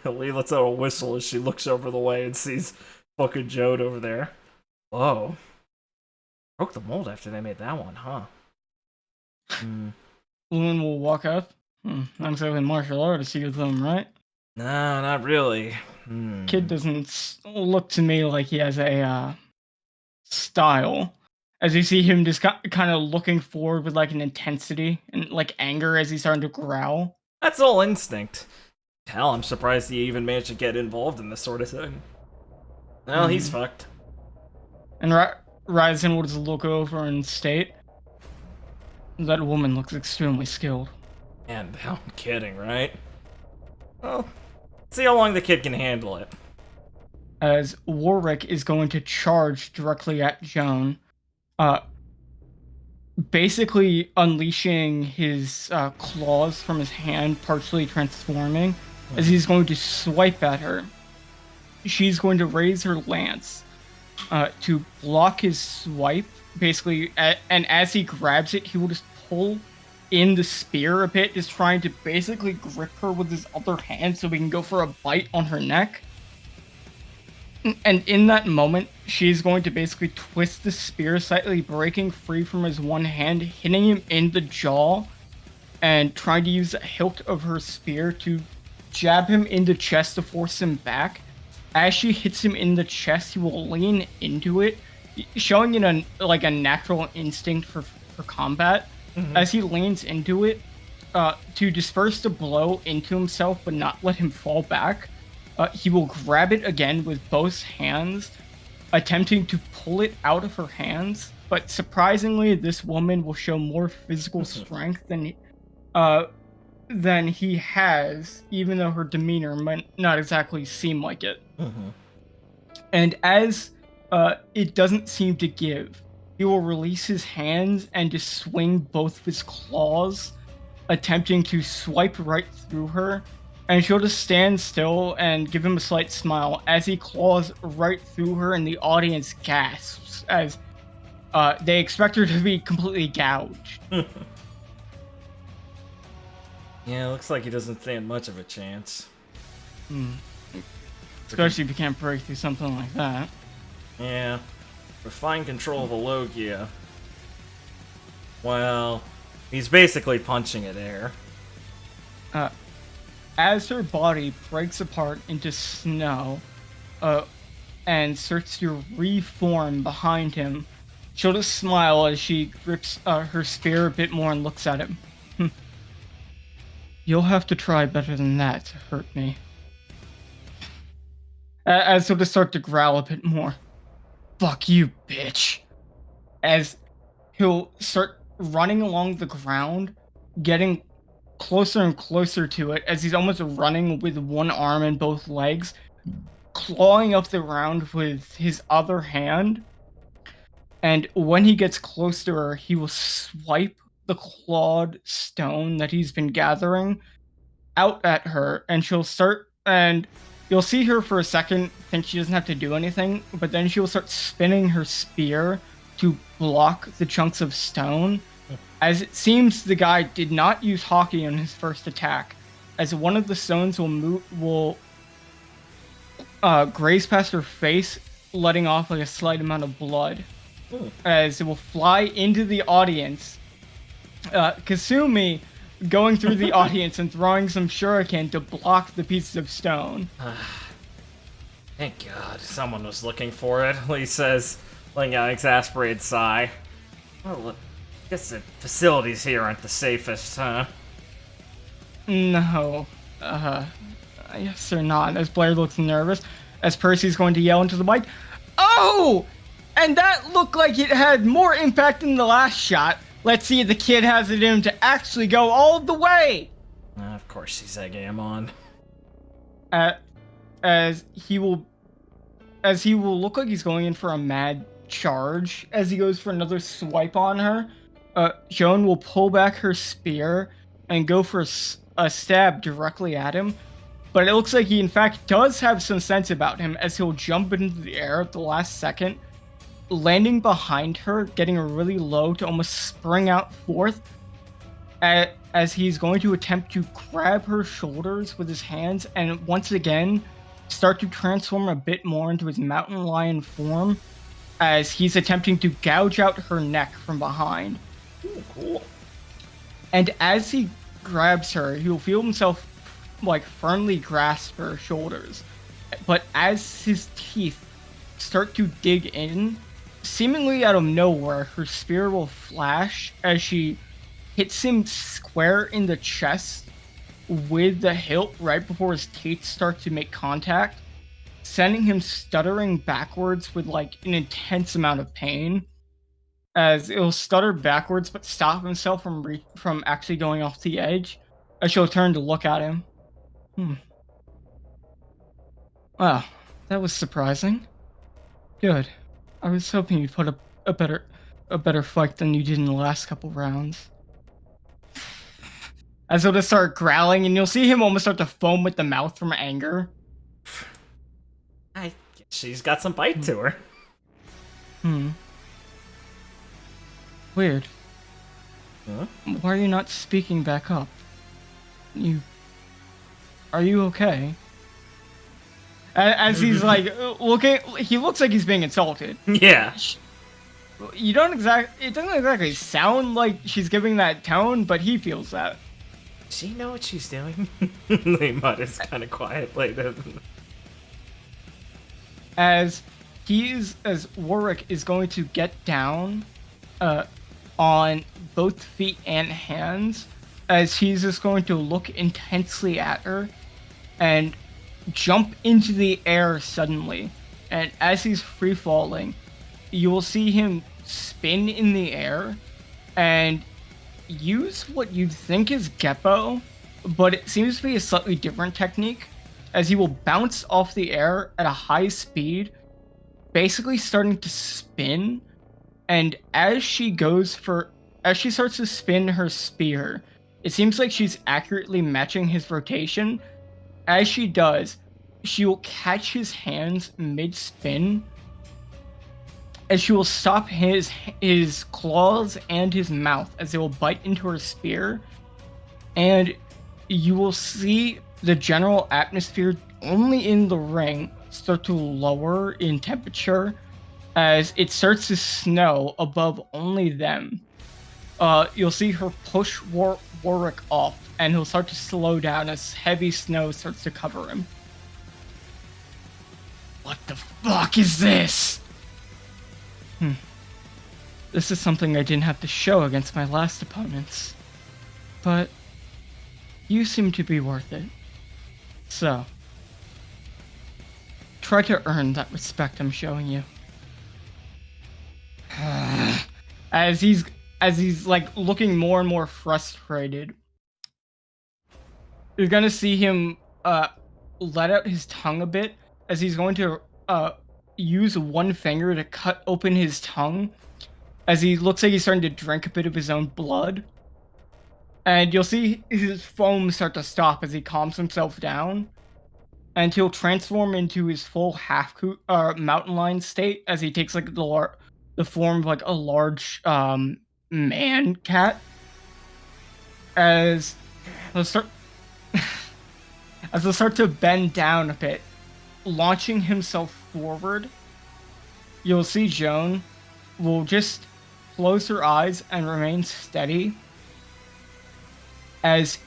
Speaker 1: Lee lets out a whistle as she looks over the way and sees fucking Jode over there. Whoa. Broke the mold after they made that one, huh?
Speaker 2: Loon will walk up. I'm saying martial artist with them, right?
Speaker 1: No, not really.
Speaker 2: Kid doesn't look to me like he has a style. As you see him just kind of looking forward with like an intensity and like anger as he's starting to growl.
Speaker 1: That's all instinct. Hell, I'm surprised he even managed to get involved in this sort of thing. Well, he's fucked.
Speaker 2: And Ryzen will just look over and state, that woman looks extremely skilled.
Speaker 1: And I'm kidding, right? Well, see how long the kid can handle it.
Speaker 2: As Warwick is going to charge directly at Joan, basically unleashing his claws from his hand, partially transforming, as he's going to swipe at her. She's going to raise her lance to block his swipe, basically, and as he grabs it, he will just pull in the spear a bit, just trying to basically grip her with his other hand so we can go for a bite on her neck. And in that moment, she's going to basically twist the spear slightly, breaking free from his one hand, hitting him in the jaw, and trying to use the hilt of her spear to jab him in the chest to force him back. As she hits him in the chest, he will lean into it, showing it a natural instinct for combat. As he leans into it, to disperse the blow into himself but not let him fall back, he will grab it again with both hands, attempting to pull it out of her hands. But surprisingly, this woman will show more physical strength than he has, even though her demeanor might not exactly seem like it. And as it doesn't seem to give, he will release his hands and just swing both of his claws, attempting to swipe right through her. And she'll just stand still and give him a slight smile as he claws right through her, and the audience gasps as they expect her to be completely gouged.
Speaker 1: Yeah, looks like he doesn't stand much of a chance.
Speaker 2: Especially if you can't break through something like that.
Speaker 1: Yeah. Refine control of a Logia. Well, he's basically punching at air.
Speaker 2: As her body breaks apart into snow, and starts to reform behind him, she'll just smile as she grips her spear a bit more and looks at him. You'll have to try better than that to hurt me. As he'll just start to growl a bit more. Fuck you, bitch. As he'll start running along the ground, getting closer and closer to it, as he's almost running with one arm and both legs, clawing up the ground with his other hand. And when he gets close to her, he will swipe the clawed stone that he's been gathering out at her, and and you'll see her for a second think she doesn't have to do anything, but then she'll start spinning her spear to block the chunks of stone, as it seems the guy did not use hockey on his first attack, as one of the stones will graze past her face, letting off like a slight amount of blood. As it will fly into the audience. Kasumi going through the audience and throwing some shuriken to block the pieces of stone.
Speaker 1: Thank God someone was looking for it, Lee says, letting out an exasperated sigh. Well, I guess the facilities here aren't the safest, huh?
Speaker 2: No. I guess they're not, as Blair looks nervous, as Percy's going to yell into the mic, "Oh! And that looked like it had more impact than the last shot. Let's see if the kid has it in him to actually go all the way."
Speaker 1: Of course he's egging him on.
Speaker 2: As he will look like he's going in for a mad charge as he goes for another swipe on her. Joan will pull back her spear and go for a stab directly at him. But it looks like he in fact does have some sense about him, as he'll jump into the air at the last second, landing behind her, getting her really low to almost spring out forth, as he's going to attempt to grab her shoulders with his hands and once again start to transform a bit more into his mountain lion form, as he's attempting to gouge out her neck from behind.
Speaker 1: Ooh, cool.
Speaker 2: And as he grabs her, he'll feel himself like firmly grasp her shoulders. But as his teeth start to dig in, seemingly out of nowhere, her spear will flash as she hits him square in the chest with the hilt right before his teeth start to make contact, sending him stuttering backwards with like an intense amount of pain, as it'll stutter backwards but stop himself from actually going off the edge, as she'll turn to look at him. Wow, that was surprising. Good. I was hoping you'd put a better fight than you did in the last couple rounds. As he'll just start growling, and you'll see him almost start to foam with the mouth from anger.
Speaker 1: I guess she's got some bite to her.
Speaker 2: Weird.
Speaker 1: Huh?
Speaker 2: Why are you not speaking back up? Are you okay? As he's like looking, he looks like he's being insulted.
Speaker 1: Yeah.
Speaker 2: It doesn't exactly sound like she's giving that tone, but he feels that.
Speaker 1: Does she know what she's doing? They mutters kind of quietly.
Speaker 2: As Warwick is going to get down on both feet and hands, as he's just going to look intensely at her and jump into the air suddenly. And as he's free falling, you will see him spin in the air and use what you'd think is Geppo, but it seems to be a slightly different technique, as he will bounce off the air at a high speed, basically starting to spin. And as she starts to spin her spear, it seems like she's accurately matching his rotation. As she does, she will catch his hands mid-spin, as she will stop his claws and his mouth as they will bite into her spear. And you will see the general atmosphere only in the ring start to lower in temperature as it starts to snow above only them. You'll see her push Warwick off, and he'll start to slow down as heavy snow starts to cover him. What the fuck is this? This is something I didn't have to show against my last opponents. But you seem to be worth it. So, try to earn that respect I'm showing you. As he's like looking more and more frustrated, you're gonna see him let out his tongue a bit as he's going to use one finger to cut open his tongue as he looks like he's starting to drink a bit of his own blood. And you'll see his foam start to stop as he calms himself down. And he'll transform into his full mountain lion state as he takes like the form of like a large man cat. As he'll start to bend down a bit, launching himself forward, you'll see Joan will just close her eyes and remain steady as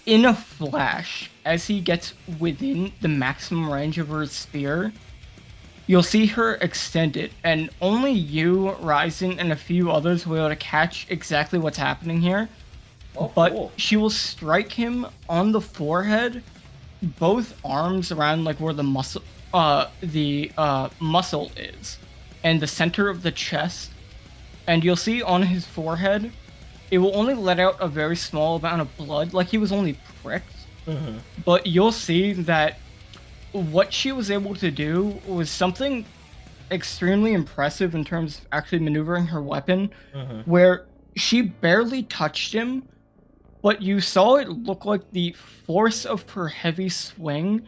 Speaker 2: in a flash, as he gets within the maximum range of her spear, you'll see her extend it, and only you, Ryzen, and a few others will be able to catch exactly what's happening here.
Speaker 1: Oh,
Speaker 2: but
Speaker 1: cool.
Speaker 2: She will strike him on the forehead, both arms around like where the muscle is, and the center of the chest. And you'll see on his forehead, it will only let out a very small amount of blood, like he was only pricked.
Speaker 1: Mm-hmm.
Speaker 2: But you'll see that what she was able to do was something extremely impressive in terms of actually maneuvering her weapon, where she barely touched him, but you saw it look like the force of her heavy swing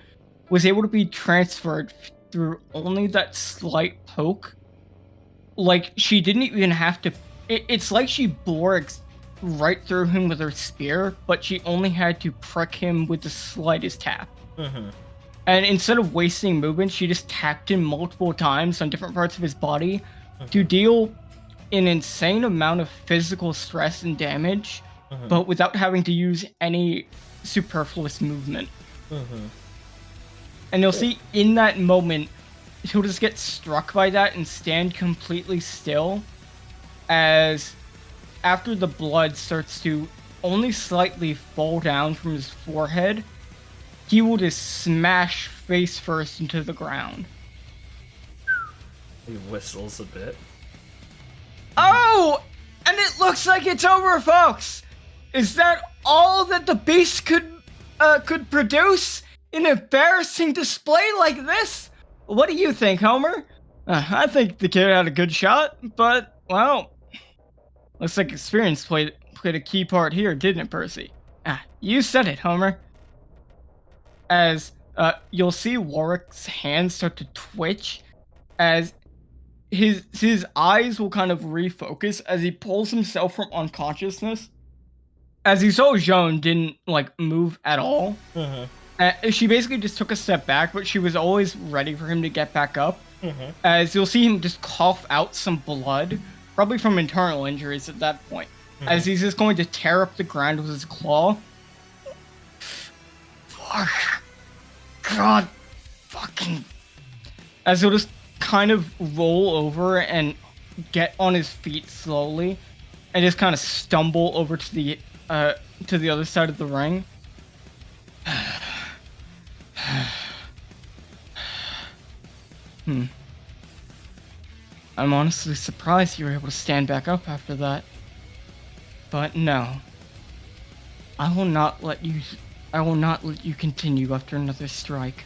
Speaker 2: was able to be transferred through only that slight poke. Like, she didn't even have to... It's like she bore right through him with her spear, but she only had to prick him with the slightest tap. And instead of wasting movement, she just tapped him multiple times on different parts of his body to deal an insane amount of physical stress and damage, but without having to use any superfluous movement. And you'll see in that moment, he'll just get struck by that and stand completely still, as after the blood starts to only slightly fall down from his forehead, he will just smash face first into the ground.
Speaker 1: He whistles a bit.
Speaker 2: Oh! And it looks like it's over, folks! Is that all that the beast could produce? An embarrassing display like this? What do you think, Homer? I think the kid had a good shot, but, well, looks like experience played a key part here, didn't it, Percy? You said it, Homer. As you'll see Warwick's hands start to twitch, as his eyes will kind of refocus as he pulls himself from unconsciousness. As you saw, Joan didn't like move at all. She basically just took a step back, but she was always ready for him to get back up. As you'll see him just cough out some blood, probably from internal injuries at that point. As he's just going to tear up the ground with his claw. Fuck. God. Fucking. As he'll just kind of roll over and get on his feet slowly, and just kind of stumble over to the other side of the ring. I'm honestly surprised you were able to stand back up after that. But no. I will not let you continue after another strike.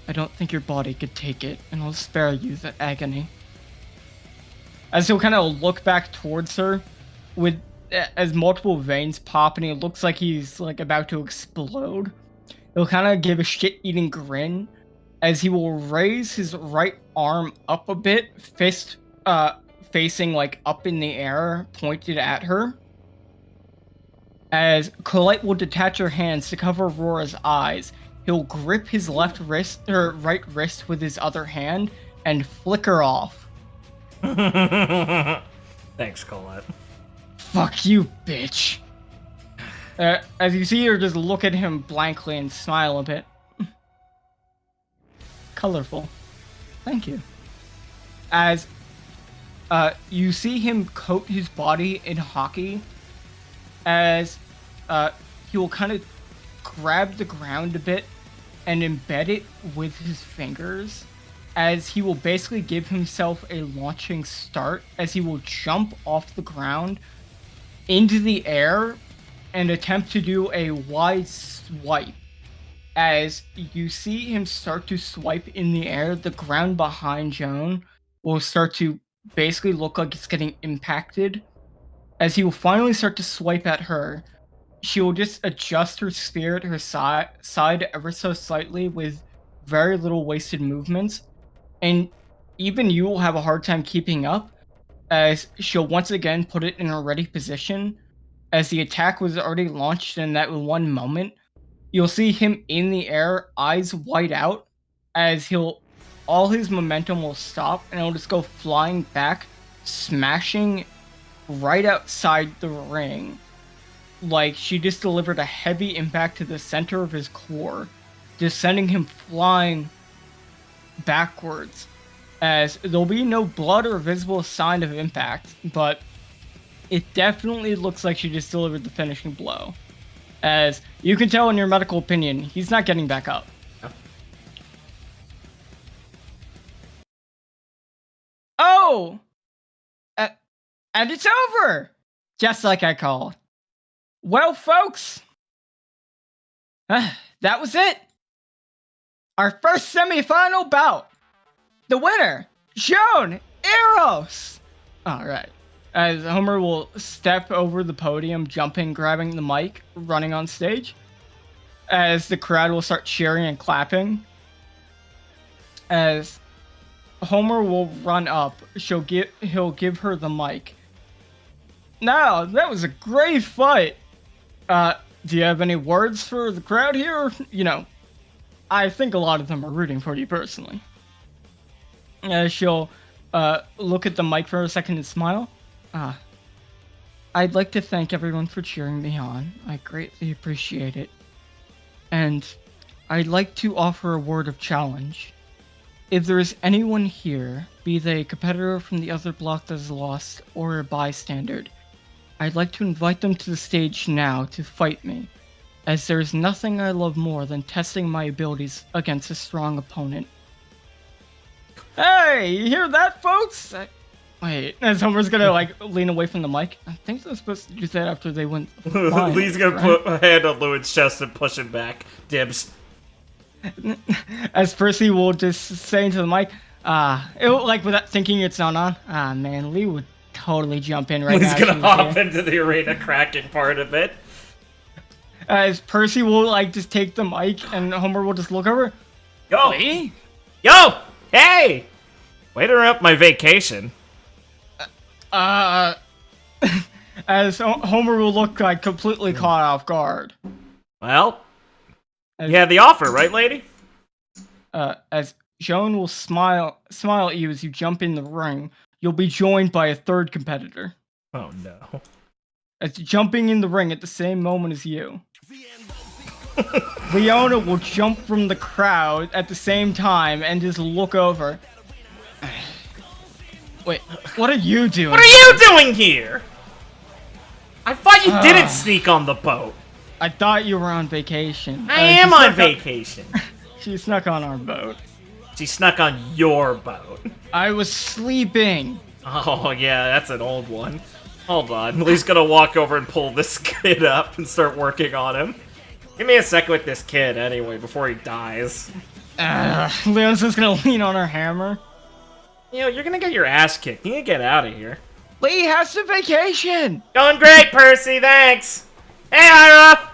Speaker 2: I don't think your body could take it, and I'll spare you the agony. As he'll kind of look back towards her, as multiple veins pop, and it looks like he's like about to explode. He'll kind of give a shit-eating grin, as he will raise his right arm up a bit, fist facing like up in the air, pointed at her. As Colette will detach her hands to cover Aurora's eyes, he'll grip his left wrist or right wrist with his other hand and flicker off.
Speaker 1: Thanks, Colette.
Speaker 2: Fuck you, bitch. As you see her just look at him blankly and smile a bit. Colorful. Thank you. As you see him coat his body in hockey, as he will kind of grab the ground a bit and embed it with his fingers, as he will basically give himself a launching start, as he will jump off the ground into the air and attempt to do a wide swipe. As you see him start to swipe in the air, the ground behind Joan will start to basically look like it's getting impacted. As he will finally start to swipe at her, she will just adjust her spear at her side ever so slightly with very little wasted movements. And even you will have a hard time keeping up, as she'll once again put it in a ready position. As the attack was already launched in that one moment, you'll see him in the air, eyes wide out, as all his momentum will stop and it'll just go flying back, smashing right outside the ring. Like she just delivered a heavy impact to the center of his core, just sending him flying backwards. As there'll be no blood or visible sign of impact, but it definitely looks like she just delivered the finishing blow. As you can tell in your medical opinion, he's not getting back up. Oh! And it's over! Just like I called. Well, folks, that was it. Our first semifinal bout. The winner, Joan Eros. All right. As Homer will step over the podium, jumping, grabbing the mic, running on stage. As the crowd will start cheering and clapping. As Homer will run up, he'll give her the mic. Now, that was a great fight. Do you have any words for the crowd here? You know, I think a lot of them are rooting for you personally. She'll look at the mic for a second and smile. I'd like to thank everyone for cheering me on. I greatly appreciate it. And I'd like to offer a word of challenge. If there is anyone here, be they a competitor from the other block that is lost or a bystander, I'd like to invite them to the stage now to fight me, as there is nothing I love more than testing my abilities against a strong opponent. Hey, you hear that, folks? Wait, as Homer's gonna lean away from the mic. I think they're supposed to do that after they went.
Speaker 1: Lee's gonna put a hand on Lewin's chest and push him back. Dibs.
Speaker 2: As Percy will just say into the mic, without thinking it's not on. Man, Lee would totally jump in right now.
Speaker 1: He's gonna hop into the arena cracking part of it.
Speaker 2: As Percy will just take the mic and Homer will just look over.
Speaker 1: Yo!
Speaker 2: Lee?
Speaker 1: Yo! Hey! Way to interrupt my vacation.
Speaker 2: As Homer will look completely caught off guard.
Speaker 1: Well, you had the offer, right, lady?
Speaker 2: As Joan will smile at you as you jump in the ring, you'll be joined by a third competitor.
Speaker 1: Oh no.
Speaker 2: As jumping in the ring at the same moment as you. Leona will jump from the crowd at the same time and just look over. Wait, what are you doing?
Speaker 1: What are you doing here? I thought you didn't sneak on the boat.
Speaker 2: I thought you were on vacation.
Speaker 1: I am on vacation.
Speaker 2: She snuck on our boat.
Speaker 1: She snuck on your boat.
Speaker 2: I was sleeping.
Speaker 1: Oh, yeah, that's an old one. Hold on. Lee's gonna walk over and pull this kid up and start working on him. Give me a sec with this kid, anyway, before he dies.
Speaker 2: Leon's just gonna lean on her hammer.
Speaker 1: You know, you're gonna get your ass kicked. You need to get out of here.
Speaker 2: Lee has some vacation!
Speaker 1: Going great, Percy, thanks! Hey, Ira!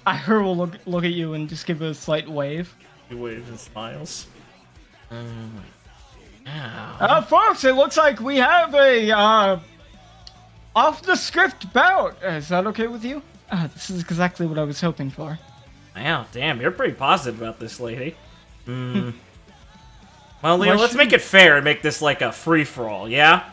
Speaker 2: Ira will look at you and just give a slight wave.
Speaker 1: He waves and smiles.
Speaker 2: Folks, it looks like we have a, off-the-script bout. Is that okay with you? This is exactly what I was hoping for.
Speaker 1: Wow, damn, you're pretty positive about this lady. Well, Leo, let's make it fair and make this like a free-for-all, yeah?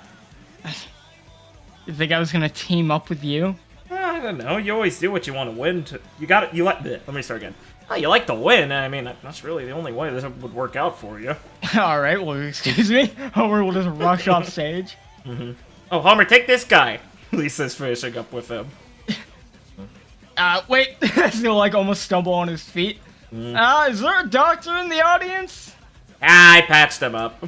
Speaker 2: You think I was gonna team up with you?
Speaker 1: I don't know. You always do what you want to win. You like. Let me start again. Oh, you like to win. I mean, that's really the only way this would work out for you.
Speaker 2: All right. Well, excuse me. Homer will just rush off stage.
Speaker 1: Oh, Homer, take this guy. Lisa's finishing up with him.
Speaker 2: Wait. He'll like almost stumble on his feet. Is there a doctor in the audience?
Speaker 1: I patched him up.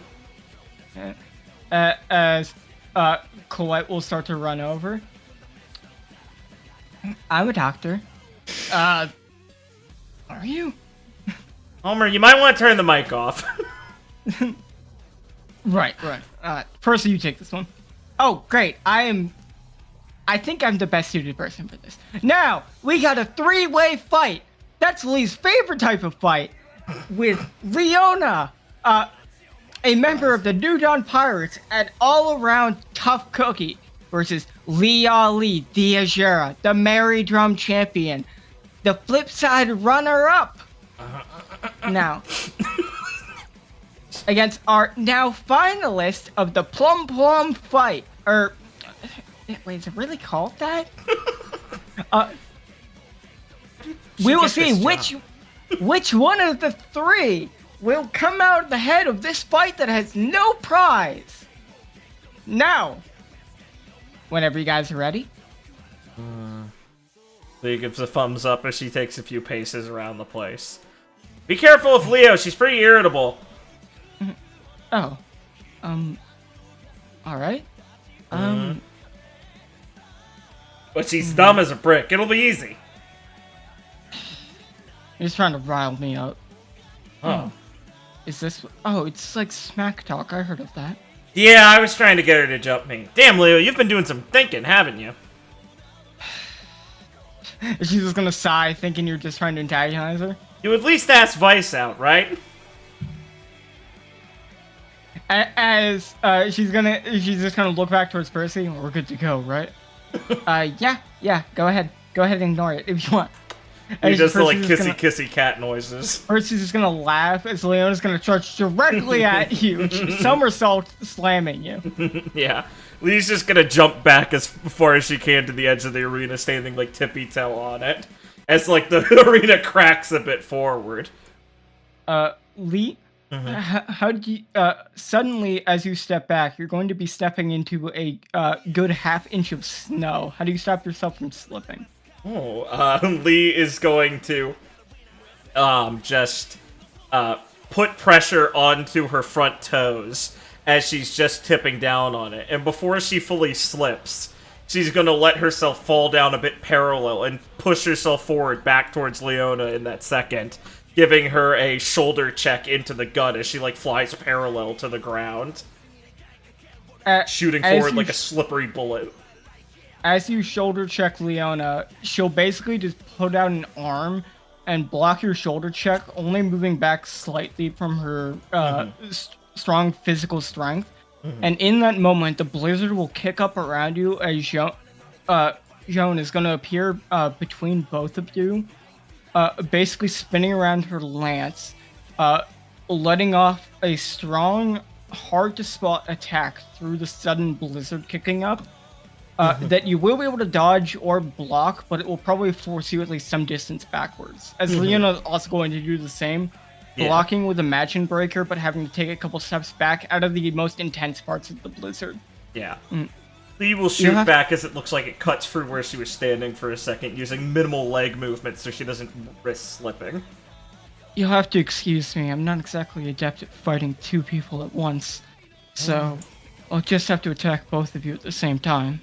Speaker 2: As Colette will start to run over. I'm a doctor. Are you?
Speaker 1: Homer, you might want to turn the mic off.
Speaker 2: Right. First, you take this one. Oh, great. I think I'm the best suited person for this. Now, we got a 3-way fight. That's Lee's favorite type of fight. With Leona, a member of the New Dawn Pirates, and all-around tough cookie, versus Lee Ali, the Azura, the Merry Drum Champion, the Flipside runner-up. Now, against our now finalist of the Plum-Plum fight, wait, is it really called that? We will see which one of the three will come out ahead of this fight that has no prize. Now, whenever you guys are ready.
Speaker 1: Leo gives a thumbs up as she takes a few paces around the place. Be careful of Leo, she's pretty irritable.
Speaker 2: Oh. Alright.
Speaker 1: But she's dumb as a brick. It'll be easy.
Speaker 2: You're just trying to rile me up.
Speaker 1: Oh.
Speaker 2: Is this... Oh, it's like smack talk. I heard of that.
Speaker 1: Yeah, I was trying to get her to jump me. Damn, Leo, you've been doing some thinking, haven't you?
Speaker 2: She's just gonna sigh, thinking you're just trying to antagonize her.
Speaker 1: You at least ask Vice out, right?
Speaker 2: As she's just gonna look back towards Percy. We're good to go, right? Yeah. Go ahead and ignore it if you want.
Speaker 1: You just like kissy cat noises.
Speaker 2: Percy's just gonna laugh as Leona's gonna charge directly at you, somersault slamming you.
Speaker 1: Yeah, Lee's just gonna jump back as far as she can to the edge of the arena, standing like tippy-toe on it, as like the arena cracks a bit forward.
Speaker 2: Lee, how did you suddenly as you step back, you're going to be stepping into a good half-inch of snow. How do you stop yourself from slipping?
Speaker 1: Lee is going to just put pressure onto her front toes as she's just tipping down on it. And before she fully slips, she's going to let herself fall down a bit parallel and push herself forward back towards Leona in that second, giving her a shoulder check into the gut as she like flies parallel to the ground, shooting forward like a slippery bullet.
Speaker 2: As you shoulder check Leona, she'll basically just put out an arm and block your shoulder check, only moving back slightly from her strong physical strength. And in that moment, the blizzard will kick up around you as Joan is going to appear between both of you, basically spinning around her lance, letting off a strong, hard-to-spot attack through the sudden blizzard kicking up. That you will be able to dodge or block, but it will probably force you at least some distance backwards. As Leona is also going to do the same, blocking with a Imagine Breaker, but having to take a couple steps back out of the most intense parts of the blizzard.
Speaker 1: Yeah. Lee will shoot back as it looks like it cuts through where she was standing for a second, using minimal leg movement so she doesn't risk slipping.
Speaker 2: You'll have to excuse me, I'm not exactly adept at fighting two people at once, so I'll just have to attack both of you at the same time.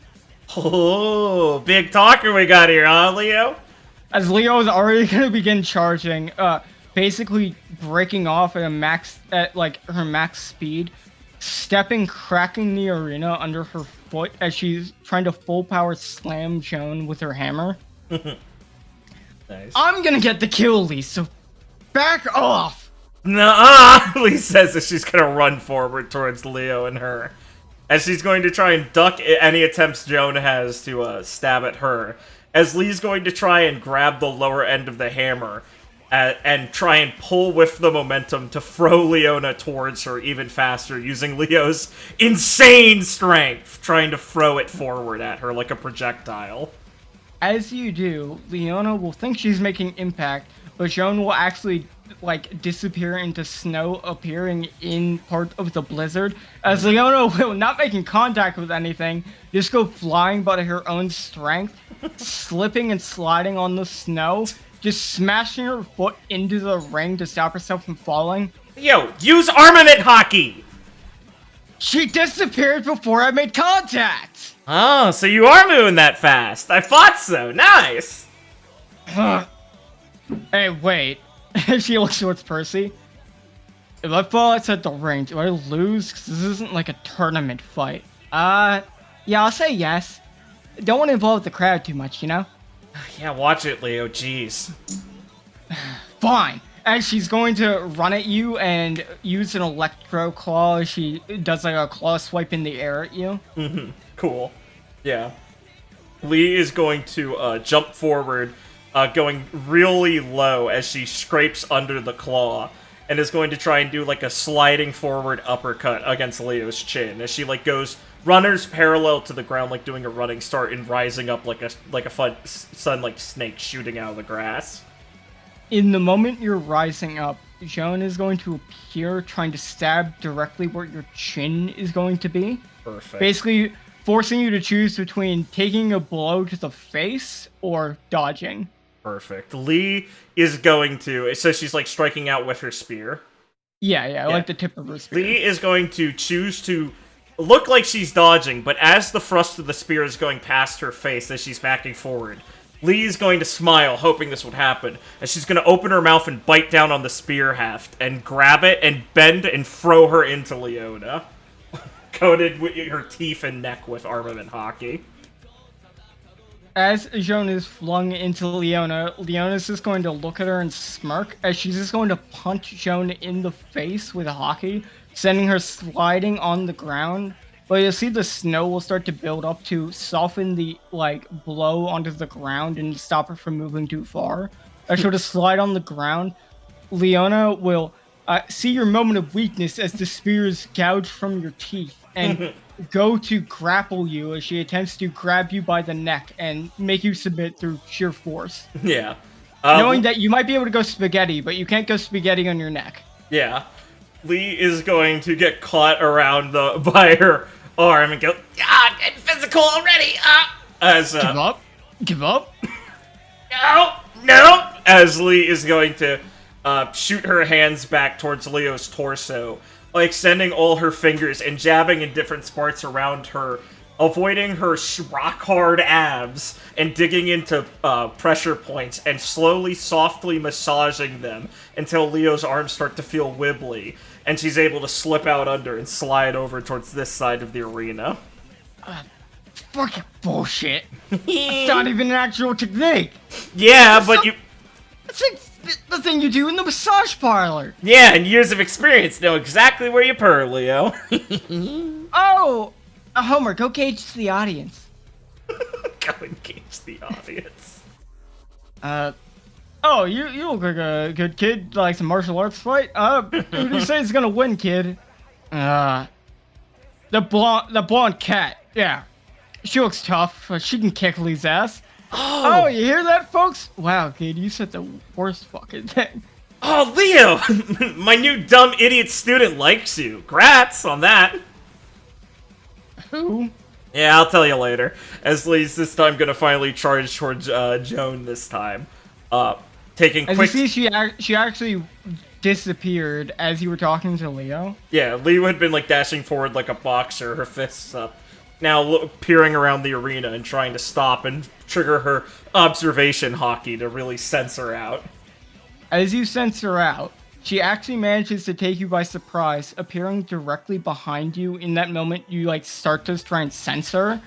Speaker 1: Oh, big talker we got here, huh, Leo?
Speaker 2: As Leo is already going to begin charging, basically breaking off at her max speed, cracking the arena under her foot as she's trying to full power slam Joan with her hammer.
Speaker 1: Nice.
Speaker 2: I'm gonna get the kill, Lee, so back off!
Speaker 1: Nuh-uh, Lee says as she's gonna run forward towards Leo and her. As she's going to try and duck any attempts Joan has to stab at her. As Lee's going to try and grab the lower end of the hammer and try and pull with the momentum to throw Leona towards her even faster, using Leo's insane strength, trying to throw it forward at her like a projectile.
Speaker 2: As you do, Leona will think she's making impact, but Joan will actually like disappear into snow, appearing in part of the blizzard, as Leona will, not making contact with anything, just go flying by her own strength, slipping and sliding on the snow, just smashing her foot into the ring to stop herself from falling.
Speaker 1: Yo, use armament hockey!
Speaker 2: She disappeared before I made contact!
Speaker 1: Oh, so you are moving that fast. I thought so. Nice!
Speaker 2: Hey, wait. She looks towards Percy. If I fall outside the ring, do I lose? 'Cause this isn't like a tournament fight. Yeah, I'll say yes. Don't want to involve the crowd too much, you know?
Speaker 1: Yeah, watch it, Leo. Jeez.
Speaker 2: Fine. And she's going to run at you and use an electro claw. She does like a claw swipe in the air at you.
Speaker 1: Mm-hmm. Cool. Yeah. Lee is going to jump forward, going really low as she scrapes under the claw, and is going to try and do like a sliding forward uppercut against Leo's chin as she like goes runners parallel to the ground, like doing a running start and rising up like a fun sun like snake shooting out of the grass.
Speaker 2: In the moment you're rising up, Joan is going to appear trying to stab directly where your chin is going to be.
Speaker 1: Perfect.
Speaker 2: Basically forcing you to choose between taking a blow to the face or dodging.
Speaker 1: Perfect. Lee is going to, so she's like striking out with her spear.
Speaker 2: Yeah, like the tip of her spear.
Speaker 1: Lee is going to choose to look like she's dodging, but as the thrust of the spear is going past her face as she's backing forward, Lee is going to smile, hoping this would happen, as she's going to open her mouth and bite down on the spear haft, and grab it, and bend and throw her into Leona, coated with her teeth and neck with armament hockey.
Speaker 2: As Joan is flung into Leona, Leona's just going to look at her and smirk, as she's just going to punch Joan in the face with hockey, sending her sliding on the ground. But you'll see the snow will start to build up to soften the, blow onto the ground and stop her from moving too far. As she'll just slide on the ground, Leona will see your moment of weakness as the spears gouge from your teeth and go to grapple you as she attempts to grab you by the neck and make you submit through sheer force.
Speaker 1: Yeah.
Speaker 2: Knowing that you might be able to go spaghetti, but you can't go spaghetti on your neck.
Speaker 1: Yeah. Lee is going to get caught around by her arm and go, getting physical already. As
Speaker 2: Give up.
Speaker 1: No. As Lee is going to shoot her hands back towards Leo's torso, extending all her fingers and jabbing in different spots around her, avoiding her rock-hard abs and digging into pressure points and slowly, softly massaging them until Leo's arms start to feel wibbly, and she's able to slip out under and slide over towards this side of the arena.
Speaker 2: Fucking bullshit. It's not even an actual technique.
Speaker 1: Yeah, but you...
Speaker 2: It's like the thing you do in the massage parlor.
Speaker 1: Yeah, and years of experience know exactly where you purr, Leo.
Speaker 2: Oh! Homer, go gauge the audience.
Speaker 1: Go and gauge the audience.
Speaker 2: Oh, you look like a good kid, like some martial arts fight. Who do you say is gonna win, kid? The blonde cat. Yeah, she looks tough. She can kick Lee's ass. Oh, you hear that, folks? Wow, kid, you said the worst fucking thing.
Speaker 1: Oh, Leo! My new dumb idiot student likes you. Grats on that.
Speaker 2: Who?
Speaker 1: Yeah, I'll tell you later. As Lee's this time gonna finally charge towards Joan this time. Taking
Speaker 2: as
Speaker 1: quick...
Speaker 2: you see, she actually disappeared as you were talking to Leo.
Speaker 1: Yeah, Leo had been dashing forward like a boxer, her fists up. Now peering around the arena and trying to stop and trigger her observation hockey to really sense her out.
Speaker 2: As you sense her out, she actually manages to take you by surprise, appearing directly behind you in that moment you start to try and sense her,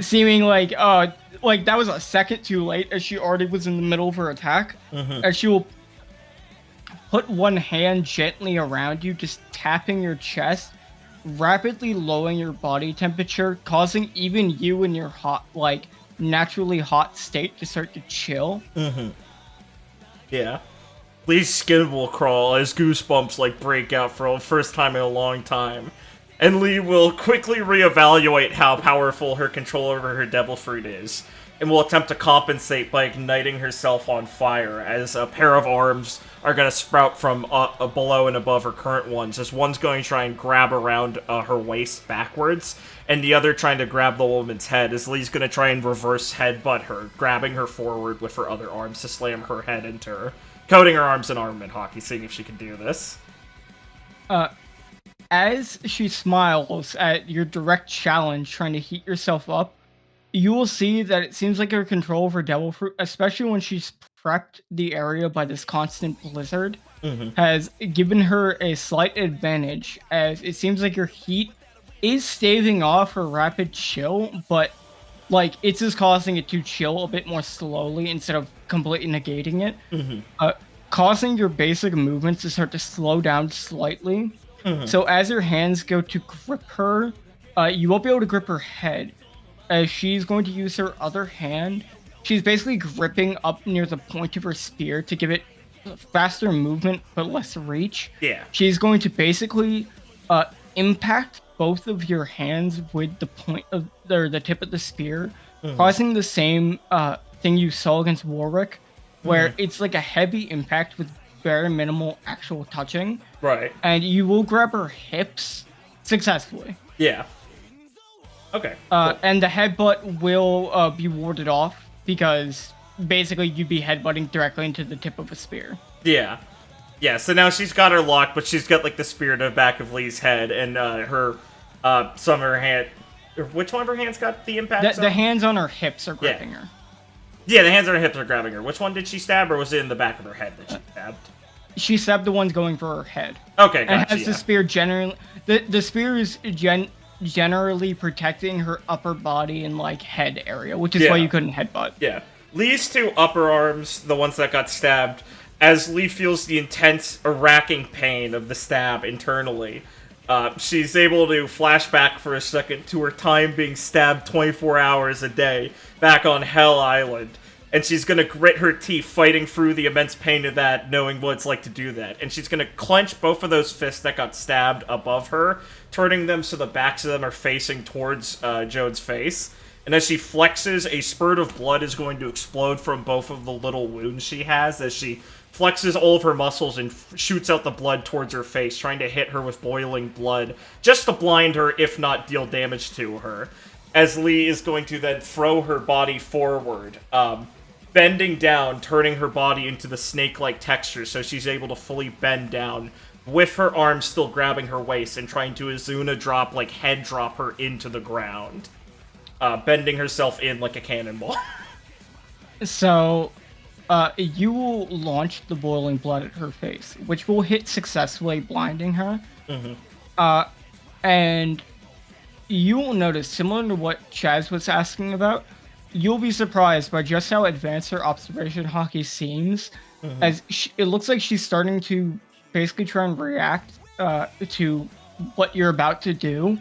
Speaker 2: seeming like that was a second too late as she already was in the middle of her attack. As she will put one hand gently around you, just tapping your chest, rapidly lowering your body temperature, causing even you in your hot, naturally hot state to start to chill.
Speaker 1: Yeah. Lee's skin will crawl as goosebumps like break out for the first time in a long time. And Lee will quickly reevaluate how powerful her control over her devil fruit is, and will attempt to compensate by igniting herself on fire, as a pair of arms are going to sprout from below and above her current ones, as one's going to try and grab around her waist backwards, and the other trying to grab the woman's head, as Lee's going to try and reverse headbutt her, grabbing her forward with her other arms to slam her head into her, coating her arms in armament hockey, seeing if she can do this.
Speaker 2: As she smiles at your direct challenge trying to heat yourself up, you will see that it seems like her control over Devil Fruit, especially when she's prepped the area by this constant blizzard, has given her a slight advantage, as it seems like your heat is staving off her rapid chill, but like it's just causing it to chill a bit more slowly instead of completely negating it, causing your basic movements to start to slow down slightly. So as your hands go to grip her, you won't be able to grip her head, as she's going to use her other hand. She's basically gripping up near the point of her spear to give it faster movement but less reach.
Speaker 1: Yeah.
Speaker 2: She's going to basically impact both of your hands with the point of or the tip of the spear, causing the same thing you saw against Warwick, where it's like a heavy impact with very minimal actual touching.
Speaker 1: Right.
Speaker 2: And you will grab her hips successfully.
Speaker 1: Yeah. Okay. Cool.
Speaker 2: And the headbutt will be warded off, because basically you'd be headbutting directly into the tip of a spear.
Speaker 1: Yeah. Yeah, so now she's got her locked, but she's got, like, the spear to the back of Lee's head, and some of her hand... Which one of her hands got the impact?
Speaker 2: The hands on her hips are gripping her.
Speaker 1: Yeah, the hands on her hips are grabbing her. Which one did she stab, or was it in the back of her head that she stabbed?
Speaker 2: She stabbed the ones going for her head.
Speaker 1: Okay, gotcha.
Speaker 2: And has the spear generally... The spear is generally protecting her upper body and, like, head area, which is why you couldn't headbutt.
Speaker 1: Yeah. Lee's two upper arms, the ones that got stabbed, as Lee feels the intense, racking pain of the stab internally, she's able to flash back for a second to her time being stabbed 24 hours a day back on Hell Island. And she's going to grit her teeth, fighting through the immense pain of that, knowing what it's like to do that. And she's going to clench both of those fists that got stabbed above her, turning them so the backs of them are facing towards Joan's face. And as she flexes, a spurt of blood is going to explode from both of the little wounds she has, as she flexes all of her muscles and shoots out the blood towards her face, trying to hit her with boiling blood, just to blind her, if not deal damage to her. As Lee is going to then throw her body forward, bending down, turning her body into the snake-like texture so she's able to fully bend down, with her arms still grabbing her waist and trying to Azuna drop, like head drop her into the ground. Bending herself in like a cannonball.
Speaker 2: So, you will launch the boiling blood at her face, which will hit successfully, blinding her. And you will notice, similar to what Chaz was asking about, you'll be surprised by just how advanced her observation hockey seems, as it looks like she's starting to basically try and react to what you're about to do.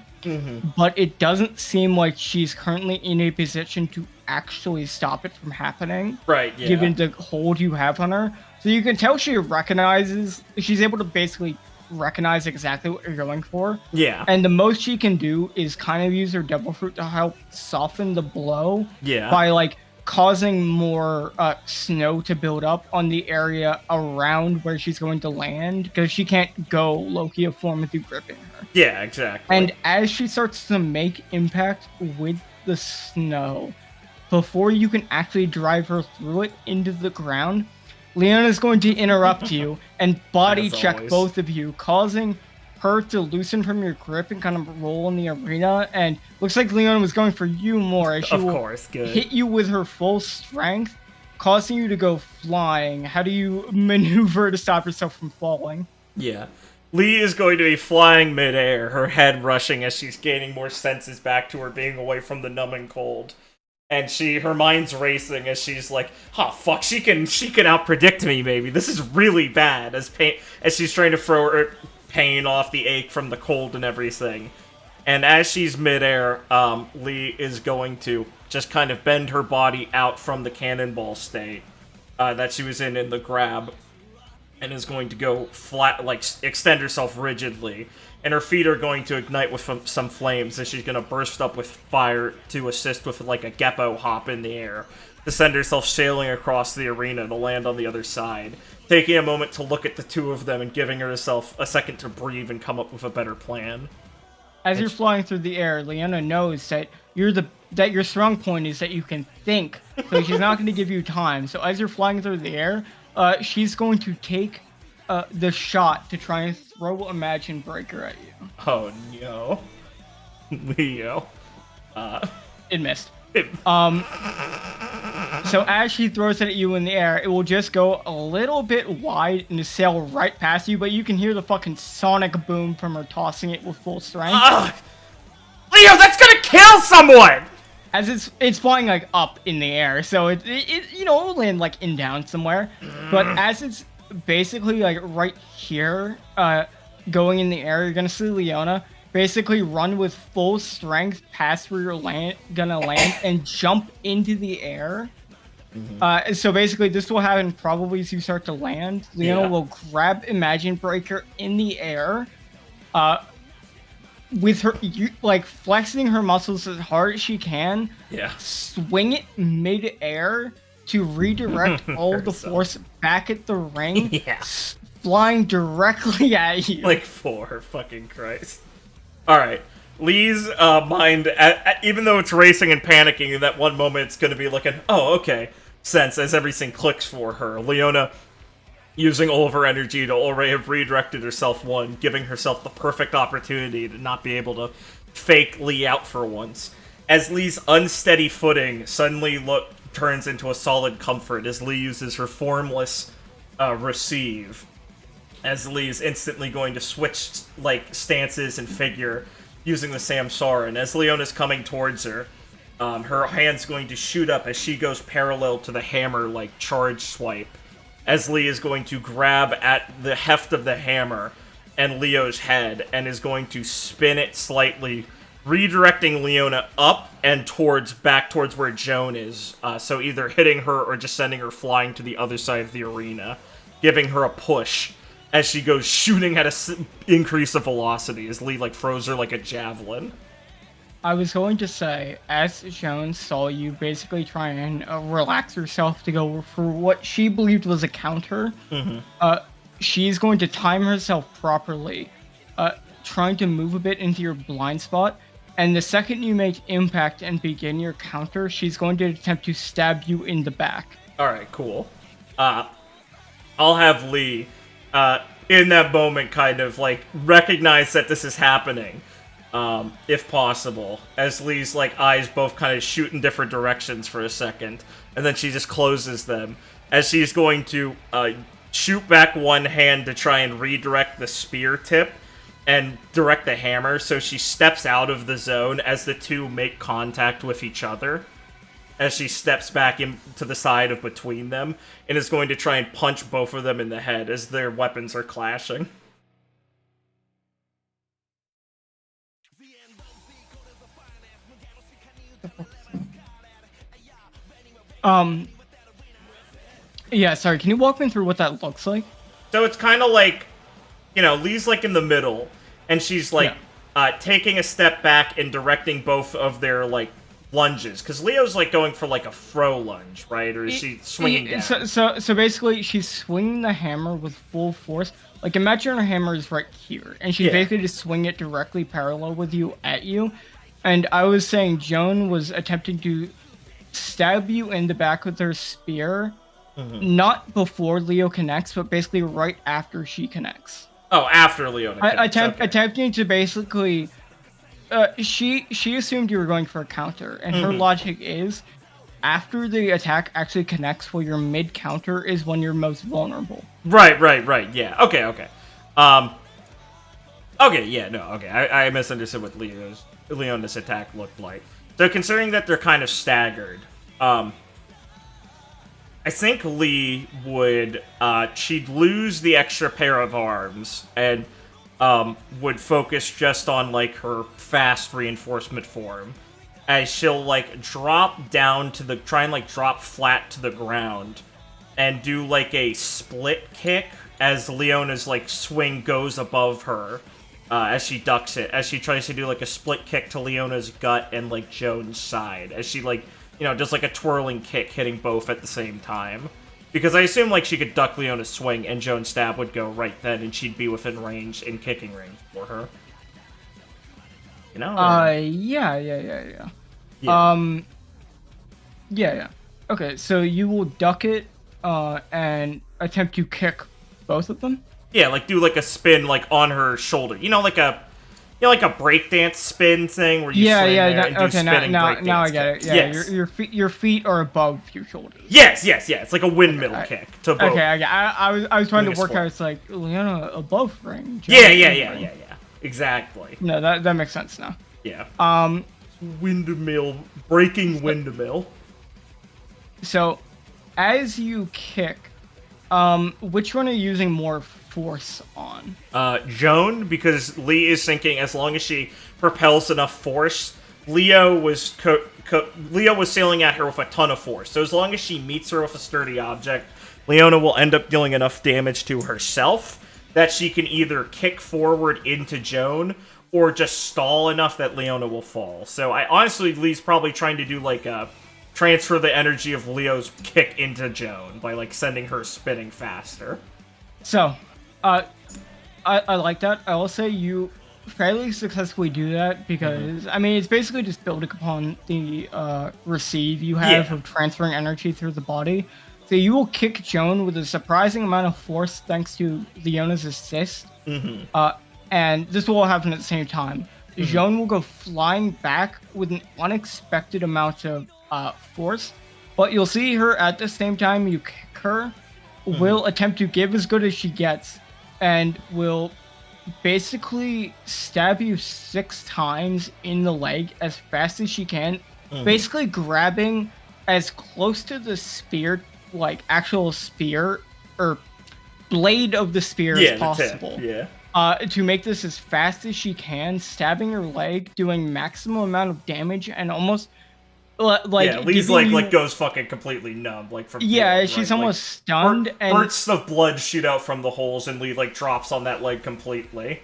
Speaker 2: But it doesn't seem like she's currently in a position to actually stop it from happening.
Speaker 1: Right, yeah.
Speaker 2: Given the hold you have on her. So you can tell she's able to basically recognize exactly what you're going for.
Speaker 1: Yeah.
Speaker 2: And the most she can do is kind of use her Devil Fruit to help soften the blow.
Speaker 1: Yeah.
Speaker 2: By, like, causing more snow to build up on the area around where she's going to land, because she can't go Loki of form with you gripping her.
Speaker 1: Yeah, exactly.
Speaker 2: And as she starts to make impact with the snow, before you can actually drive her through it into the ground, Leona is going to interrupt you and body check both of you, causing her to loosen from your grip and kind of roll in the arena. And looks like Leona was going for you more, as she will hit you with her full strength, causing you to go flying. How do you maneuver to stop yourself from falling?
Speaker 1: Yeah. Lee is going to be flying midair, her head rushing as she's gaining more senses back to her being away from the numbing cold. And her mind's racing as she's like, "Oh fuck, she can outpredict me. Maybe this is really bad." As she's trying to throw her pain off the ache from the cold and everything. And as she's midair, Lee is going to just kind of bend her body out from the cannonball state that she was in the grab, and is going to go flat, like extend herself rigidly, and her feet are going to ignite with some flames as she's going to burst up with fire to assist with like a Geppo hop in the air, to send herself sailing across the arena to land on the other side, taking a moment to look at the two of them and giving herself a second to breathe and come up with a better plan.
Speaker 2: As you're flying through the air, Leona knows that your strong point is that you can think, so she's not going to give you time. So as you're flying through the air, she's going to take the shot to try and throw Imagine Breaker at you.
Speaker 1: Oh no, Leo.
Speaker 2: It missed. So as she throws it at you in the air, it will just go a little bit wide and sail right past you, but you can hear the fucking sonic boom from her tossing it with full strength.
Speaker 1: Leo, that's gonna kill someone!
Speaker 2: As it's flying like up in the air, so it it'll land like in down somewhere. But as it's basically like right here, going in the air, you're gonna see Leona basically run with full strength past where you're gonna land and jump into the air. So basically this will happen probably as you start to land. Leona will grab Imagine Breaker in the air, with her like flexing her muscles as hard as she can, swing it mid-air to redirect all the force back at the ring, flying directly at you.
Speaker 1: Like, for fucking Christ. Alright, Lee's mind, even though it's racing and panicking, in that one moment it's gonna be looking, oh, okay, sense, as everything clicks for her. Leona, using all of her energy to already have redirected herself giving herself the perfect opportunity to not be able to fake Lee out for once. As Lee's unsteady footing suddenly turns into a solid comfort as Lee uses her formless receive. As Lee is instantly going to switch like stances and figure using the Samsaran. As Leona's coming towards her, her hand's going to shoot up as she goes parallel to the hammer like charge swipe. As Lee is going to grab at the heft of the hammer and Leo's head and is going to spin it slightly, redirecting Leona up and back towards where Joan is. So either hitting her or just sending her flying to the other side of the arena, giving her a push as she goes shooting at an increase of velocity as Lee like throws her like a javelin.
Speaker 2: I was going to say, as Joan saw you basically try and relax herself to go for what she believed was a counter, she's going to time herself properly, trying to move a bit into your blind spot, and the second you make impact and begin your counter, she's going to attempt to stab you in the back.
Speaker 1: Alright, cool. I'll have Lee, in that moment, kind of, like, recognize that this is happening. If possible, as Lee's like eyes both kind of shoot in different directions for a second, and then she just closes them as she's going to shoot back one hand to try and redirect the spear tip and direct the hammer, so she steps out of the zone as the two make contact with each other, as she steps back into the side of between them, and is going to try and punch both of them in the head as their weapons are clashing.
Speaker 2: Yeah, sorry, can you walk me through what that looks like?
Speaker 1: So it's kind of like, Lee's like in the middle, and she's like taking a step back and directing both of their like lunges, because Leo's like going for like a throw lunge, right? Or is she swinging down?
Speaker 2: So basically, she's swinging the hammer with full force. Like, imagine her hammer is right here, and she's basically just swing it directly parallel with you at you. And I was saying Joan was attempting to stab you in the back with her spear, not before Leo connects, but basically right after she connects.
Speaker 1: Oh, after Leo connects.
Speaker 2: Attempting to basically... she assumed you were going for a counter, and her logic is, after the attack actually connects, where your mid-counter is when you're most vulnerable.
Speaker 1: Right, yeah. Okay. I misunderstood what Leona's attack looked like. So considering that they're kind of staggered, I think Lee would, she'd lose the extra pair of arms and would focus just on like her fast reinforcement form, as she'll like drop down to drop flat to the ground and do like a split kick as Leona's like swing goes above her, as she ducks it, as she tries to do like a split kick to Leona's gut and like Joan's side, as she like, you know, does like a twirling kick hitting both at the same time. Because I assume like she could duck Leona's swing and Joan's stab would go right then and she'd be within range, in kicking range for her. You know?
Speaker 2: Yeah. Yeah. Okay, so you will duck it, and attempt to kick both of them?
Speaker 1: Yeah, like do like a spin like on her shoulder. You know, like a breakdance spin thing where you swing there and do spinning breakdance.
Speaker 2: Now I get it. Yeah,
Speaker 1: yes.
Speaker 2: your feet are above your shoulders.
Speaker 1: Yes. It's like a windmill kick to both.
Speaker 2: Okay, I was trying to work out. It's like Leona above range.
Speaker 1: Yeah. Exactly.
Speaker 2: No, that makes sense now.
Speaker 1: Yeah. Breaking windmill.
Speaker 2: So, as you kick, which one are you using more force on?
Speaker 1: Joan, because Lee is thinking as long as she propels enough force, Leo was sailing at her with a ton of force. So as long as she meets her with a sturdy object, Leona will end up dealing enough damage to herself that she can either kick forward into Joan or just stall enough that Leona will fall. So I honestly, Lee's probably trying to do like a transfer the energy of Leo's kick into Joan by like sending her spinning faster.
Speaker 2: So, I like that. I will say you fairly successfully do that because I mean it's basically just building upon the receive you have of transferring energy through the body. So you will kick Joan with a surprising amount of force thanks to Leona's assist. And this will all happen at the same time. Joan will go flying back with an unexpected amount of force, but you'll see her at the same time you kick her, will attempt to give as good as she gets, and will basically stab you 6 times in the leg as fast as she can, basically grabbing as close to the spear, like actual spear, or blade of the spear as possible. To make this as fast as she can, stabbing her leg, doing maximum amount of damage, and almost
Speaker 1: Lee's like goes fucking completely numb, like from
Speaker 2: she's almost stunned, and
Speaker 1: bursts of blood shoot out from the holes, and Lee like drops on that leg completely.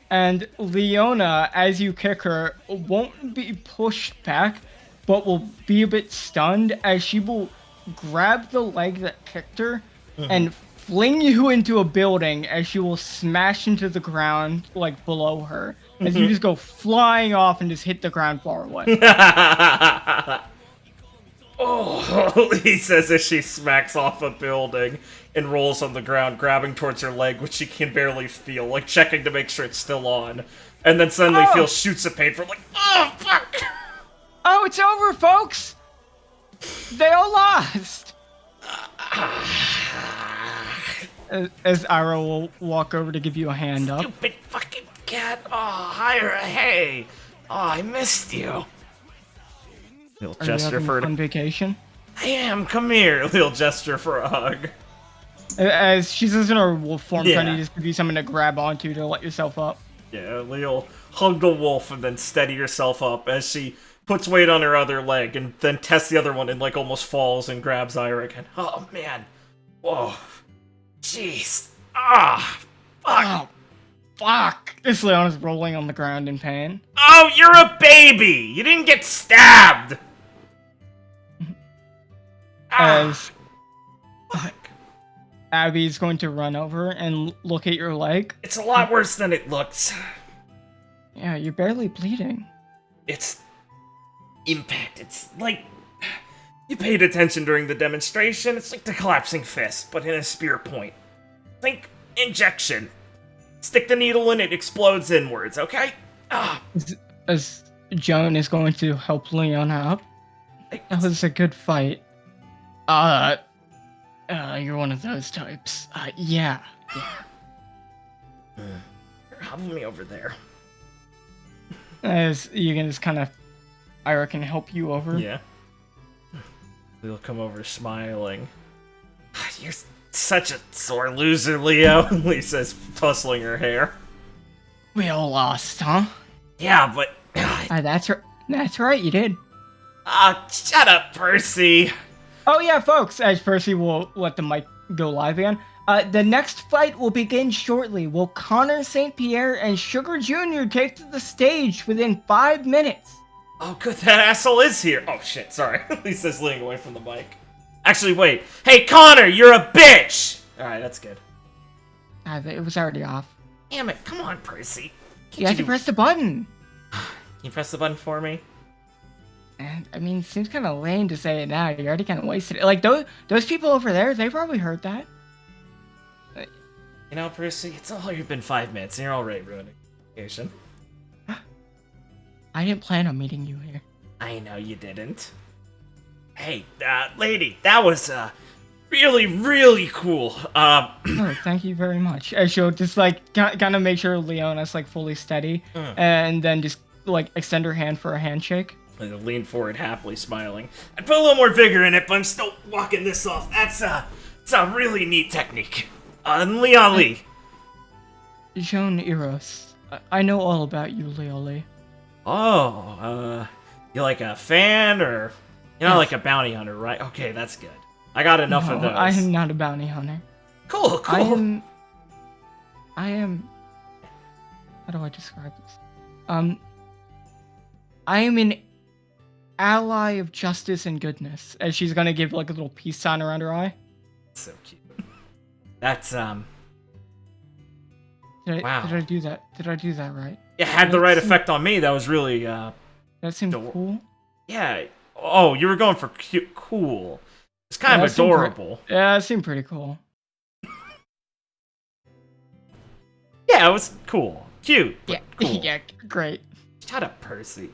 Speaker 2: And Leona, as you kick her, won't be pushed back, but will be a bit stunned as she will grab the leg that kicked her and fling you into a building as she will smash into the ground like below her. As you just go flying off and just hit the ground far away.
Speaker 1: He says as she smacks off a building and rolls on the ground, grabbing towards her leg, which she can barely feel, like checking to make sure it's still on. And then suddenly feels shoots of pain from like, oh, fuck!
Speaker 2: Oh, it's over, folks! They all lost! As Ira will walk over to give you a hand up.
Speaker 1: Stupid fucking cat! Oh, Ira, hey! Oh, I missed you. Little gesture for
Speaker 2: on vacation.
Speaker 1: I am. Come here. Little gesture for a hug.
Speaker 2: As she's in her wolf form, trying to just give you something to grab onto to let yourself up.
Speaker 1: Yeah, Leo'll hug the wolf and then steady herself up as she puts weight on her other leg and then tests the other one and like almost falls and grabs Ira again. Oh man. Whoa. Jeez. Ah. Fuck.
Speaker 2: Oh, fuck. This Leona's rolling on the ground in pain.
Speaker 1: Oh, you're a baby! You didn't get stabbed!
Speaker 2: As Abby's going to run over and look at your leg.
Speaker 1: It's a lot worse than it looks.
Speaker 2: Yeah, you're barely bleeding.
Speaker 1: It's impact. It's like you paid attention during the demonstration. It's like the collapsing fist, but in a spear point. Think injection. Stick the needle in, it explodes inwards, okay?
Speaker 2: As Joan is going to help Leona up. That was a good fight. You're one of those types. Yeah.
Speaker 1: Help me over there.
Speaker 2: As you can just kind of, I reckon, help you over.
Speaker 1: Yeah. We'll come over smiling. You're such a sore loser, Leo, Lisa's tussling her hair.
Speaker 2: We all lost, huh?
Speaker 1: Yeah, but...
Speaker 2: That's right, you did.
Speaker 1: Shut up, Percy.
Speaker 2: Oh yeah, folks, as Percy will let the mic go live again. The next fight will begin shortly. Will Connor St. Pierre and Sugar Jr. take to the stage within 5 minutes?
Speaker 1: Oh, good, that asshole is here. Oh, shit, sorry. He says leaning away from the mic. Actually, wait. Hey, Connor, you're a bitch! Alright, that's good.
Speaker 2: It was already off.
Speaker 1: Damn it, come on, Percy.
Speaker 2: You have to press the button.
Speaker 1: Can you press the button for me?
Speaker 2: And, I mean, it seems kind of lame to say it now. You already kind of wasted it. Like, those people over there, they probably heard that.
Speaker 1: You know, Percy, it's only been 5 minutes and you're already ruining the occasion.
Speaker 2: I didn't plan on meeting you here.
Speaker 1: I know you didn't. Hey, lady, that was, really, really cool.
Speaker 2: Oh, thank you very much. I should just, like, kind of make sure Leona's, like, fully steady. And then just, like, extend her hand for a handshake.
Speaker 1: I lean forward, happily smiling. I'd put a little more vigor in it, but I'm still walking this off. It's a really neat technique. Leon Lee.
Speaker 2: Joan Eros. I know all about you, Leo Lee.
Speaker 1: Oh, you like a fan, or you're not like a bounty hunter, right? Okay, that's good. I got enough of those.
Speaker 2: I am not a bounty hunter.
Speaker 1: Cool.
Speaker 2: I am. How do I describe this? I am an ally of justice and goodness. As she's gonna give like a little peace sign around her eye.
Speaker 1: So cute. That's
Speaker 2: Wow. Did I do that? Did I do that right?
Speaker 1: It had the right effect on me. That was really
Speaker 2: That seemed cool.
Speaker 1: Yeah. Oh, you were going for cute, cool. It's kind of adorable.
Speaker 2: Yeah, it seemed pretty cool.
Speaker 1: Yeah, it was cool. Cute.
Speaker 2: Yeah.
Speaker 1: Cool.
Speaker 2: Yeah, great.
Speaker 1: Shut up, Percy.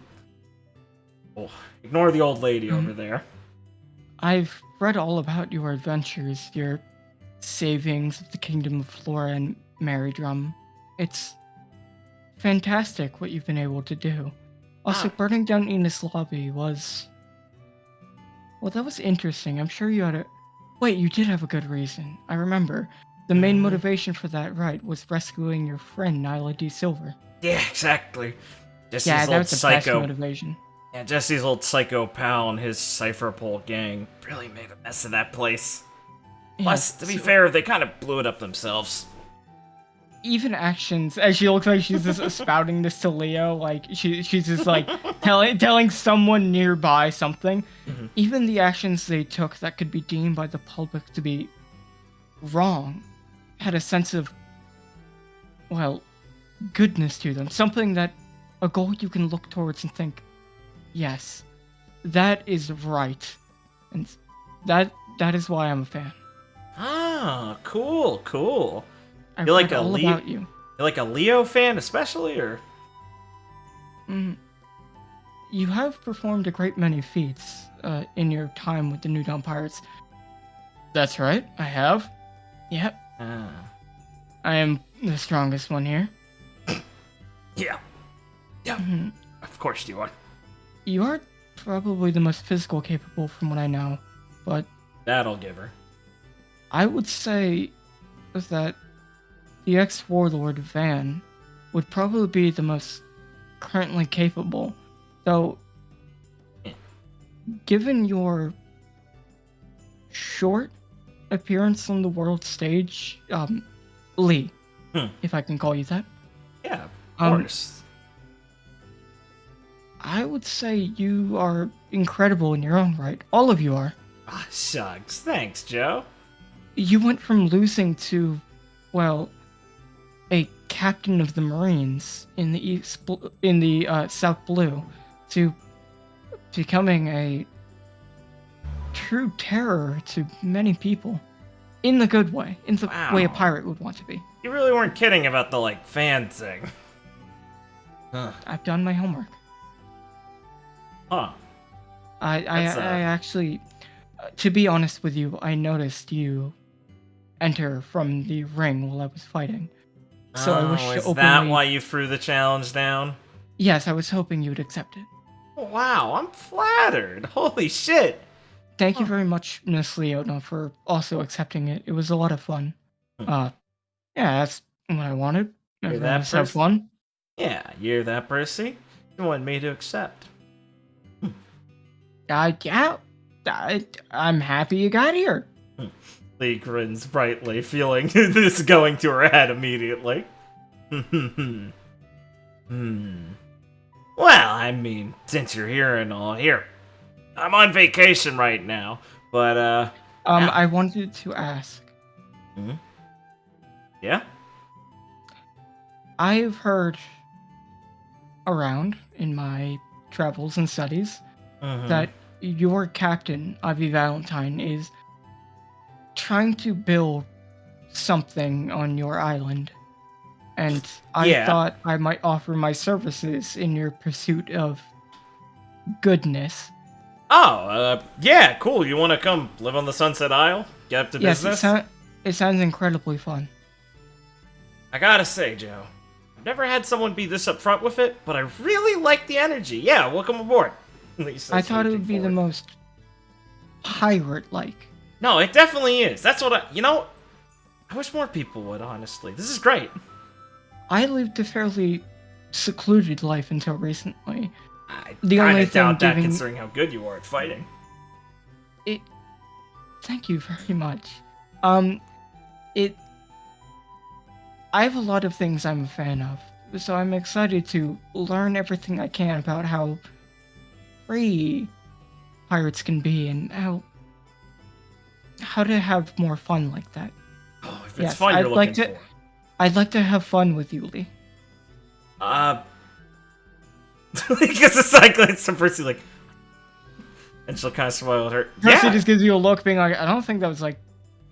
Speaker 1: Oh, ignore the old lady over there.
Speaker 2: I've read all about your adventures, your savings of the Kingdom of Flora and Marydrum. It's fantastic what you've been able to do. Also, burning down Enos Lobby was... Well, that was interesting. I'm sure you had a... Wait, you did have a good reason. I remember. The main motivation for that, right, was rescuing your friend, Nyla D. Silver.
Speaker 1: Yeah, exactly. Jesse's
Speaker 2: that
Speaker 1: old
Speaker 2: was the
Speaker 1: psycho.
Speaker 2: best motivation.
Speaker 1: Yeah, Jesse's old psycho pal and his Cypher Pole gang really made a mess of that place. Plus, to be fair, they kind of blew it up themselves.
Speaker 2: Even actions, as she looks like she's just spouting this to Leo, like she's just like telling someone nearby something. Even the actions they took that could be deemed by the public to be wrong had a sense of, well, goodness to them. Something that, a goal you can look towards and think, yes, that is right. And that is why I'm a fan.
Speaker 1: Ah, cool.
Speaker 2: I've
Speaker 1: You're like
Speaker 2: read
Speaker 1: a
Speaker 2: all
Speaker 1: Leo.
Speaker 2: about you.
Speaker 1: You're like a Leo fan, especially, or?
Speaker 2: You have performed a great many feats in your time with the New Dawn Pirates. That's right, I have. Yep. I am the strongest one here.
Speaker 1: Yeah. Of course you are.
Speaker 2: You are probably the most physical capable from what I know, but
Speaker 1: That'll give her.
Speaker 2: I would say that the ex-warlord Van would probably be the most currently capable, though given your short appearance on the world stage, Lee, if I can call you that.
Speaker 1: Yeah, of course.
Speaker 2: I would say you are incredible in your own right. All of you are.
Speaker 1: Ah, shucks. Thanks, Joe.
Speaker 2: You went from losing to, well, a captain of the Marines in the South Blue to becoming a true terror to many people. In the good way. In the way a pirate would want to be.
Speaker 1: You really weren't kidding about the, like, fan thing.
Speaker 2: I've done my homework.
Speaker 1: Huh.
Speaker 2: I actually, to be honest with you, I noticed you enter from the ring while I was fighting. So I wish to openly...
Speaker 1: Is that why you threw the challenge down?
Speaker 2: Yes, I was hoping you would accept it.
Speaker 1: Wow, I'm flattered. Holy shit.
Speaker 2: Thank you very much, Miss Leona, for also accepting it. It was a lot of fun. Yeah, that's what I wanted. Everyone have fun.
Speaker 1: Yeah, you're that Percy. You wanted me to accept.
Speaker 2: Yeah, I'm happy you got here.
Speaker 1: Lee grins brightly, feeling this going to her head immediately. Hmm. Well, I mean, since you're here and all, here. I'm on vacation right now, but,
Speaker 2: I wanted to ask.
Speaker 1: Hmm? Yeah?
Speaker 2: I've heard around in my travels and studies that your captain, Ivy Valentine, is trying to build something on your island. And I thought I might offer my services in your pursuit of goodness.
Speaker 1: Oh, yeah, cool. You want to come live on the Sunset Isle? Get up to business?
Speaker 2: Yes, it sounds incredibly fun.
Speaker 1: I gotta say, Joe, I've never had someone be this upfront with it, but I really like the energy. Yeah, welcome aboard.
Speaker 2: I thought it would be the most pirate-like.
Speaker 1: No, it definitely is. That's what I wish more people would, honestly. This is great.
Speaker 2: I lived a fairly secluded life until recently.
Speaker 1: I
Speaker 2: The only thing
Speaker 1: doubt that,
Speaker 2: giving
Speaker 1: considering how good you are at fighting.
Speaker 2: Thank you very much. I have a lot of things I'm a fan of, so I'm excited to learn everything I can about how free pirates can be and how to have more fun like that.
Speaker 1: Oh, if it's fun you're looking for.
Speaker 2: I'd like to have fun with you, Lee.
Speaker 1: Because it's like some Percy like, and she'll kind of smile at her.
Speaker 2: Percy just gives you a look, being like, I don't think that was like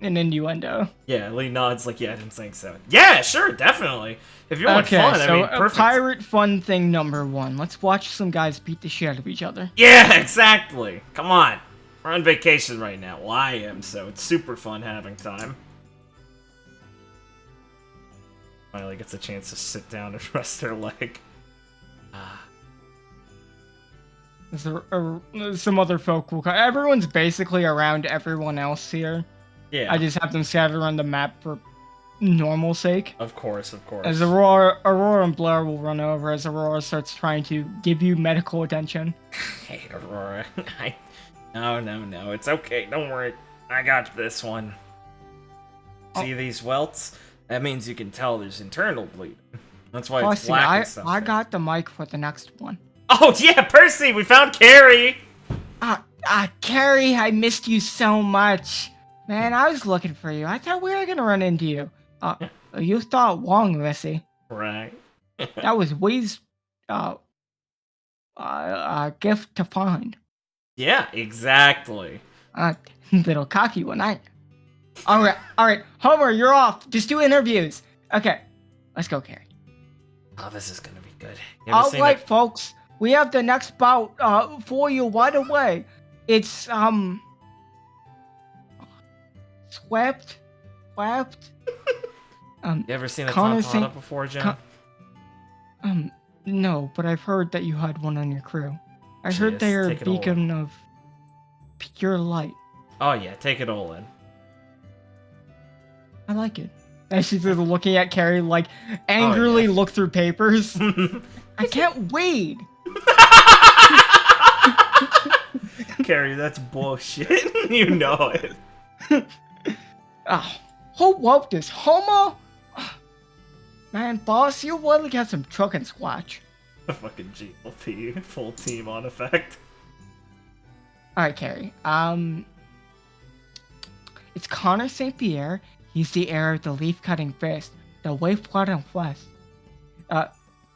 Speaker 2: an innuendo.
Speaker 1: Yeah, Lee nods like, yeah, I didn't think so. Yeah, sure, definitely. If you want fun, I mean, perfect.
Speaker 2: Pirate fun thing number 1. Let's watch some guys beat the shit out of each other.
Speaker 1: Yeah, exactly. Come on. We're on vacation right now. Well, I am, so it's super fun having time. Finally gets a chance to sit down and rest her leg.
Speaker 2: Some other folk will come. Everyone's basically around everyone else here.
Speaker 1: Yeah.
Speaker 2: I just have them scattered around the map for normal sake.
Speaker 1: Of course.
Speaker 2: As Aurora and Blair will run over as Aurora starts trying to give you medical attention.
Speaker 1: Hey, Aurora. No. It's okay. Don't worry. I got this one. See these welts? That means you can tell there's internal bleeding. That's why it's black and stuff.
Speaker 2: I got the mic for the next one.
Speaker 1: Oh, yeah, Percy! We found Carrie!
Speaker 2: Carrie, I missed you so much. Man, I was looking for you. I thought we were gonna run into you. You thought Wong, Missy.
Speaker 1: Right.
Speaker 2: That was Wee's gift to find.
Speaker 1: Yeah, exactly.
Speaker 2: Little cocky one, ain't you? Alright. Homer, you're off. Just do interviews. Okay, let's go, Carrie.
Speaker 1: Oh, this is gonna be good.
Speaker 2: Alright, folks. We have the next bout for you right away. It's swept.
Speaker 1: You ever seen a Tontana before, Jim?
Speaker 2: No, but I've heard that you had one on your crew. I heard they are a beacon of pure light.
Speaker 1: Oh yeah, take it all in.
Speaker 2: I like it. And she's just looking at Carrie like angrily look through papers. I can't wait.
Speaker 1: Carrie, that's bullshit. You know it.
Speaker 2: Who wrote this? Homo? Man, boss, you really got some truck and squatch.
Speaker 1: A fucking GLP, full team on effect.
Speaker 2: Alright, Carrie. It's Connor St. Pierre. He's the heir of the leaf-cutting fist, the wave-flood and flesh.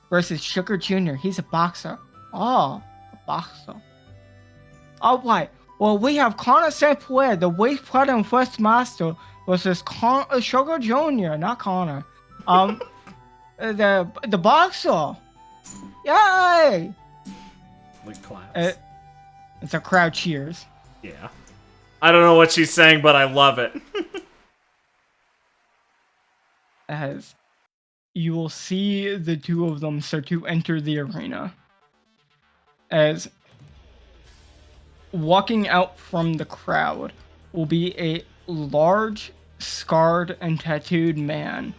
Speaker 2: Versus Sugar Jr. He's a boxer. Oh, a boxer. Alright, well, we have Connor St. Pierre, the wave-flood and flesh master, versus Sugar Jr., not Connor. The boxer. Yay!
Speaker 1: Like claps.
Speaker 2: It's a crowd cheers.
Speaker 1: Yeah. I don't know what she's saying, but I love it.
Speaker 2: As you will see the two of them start to enter the arena. As walking out from the crowd will be a large, scarred, and tattooed man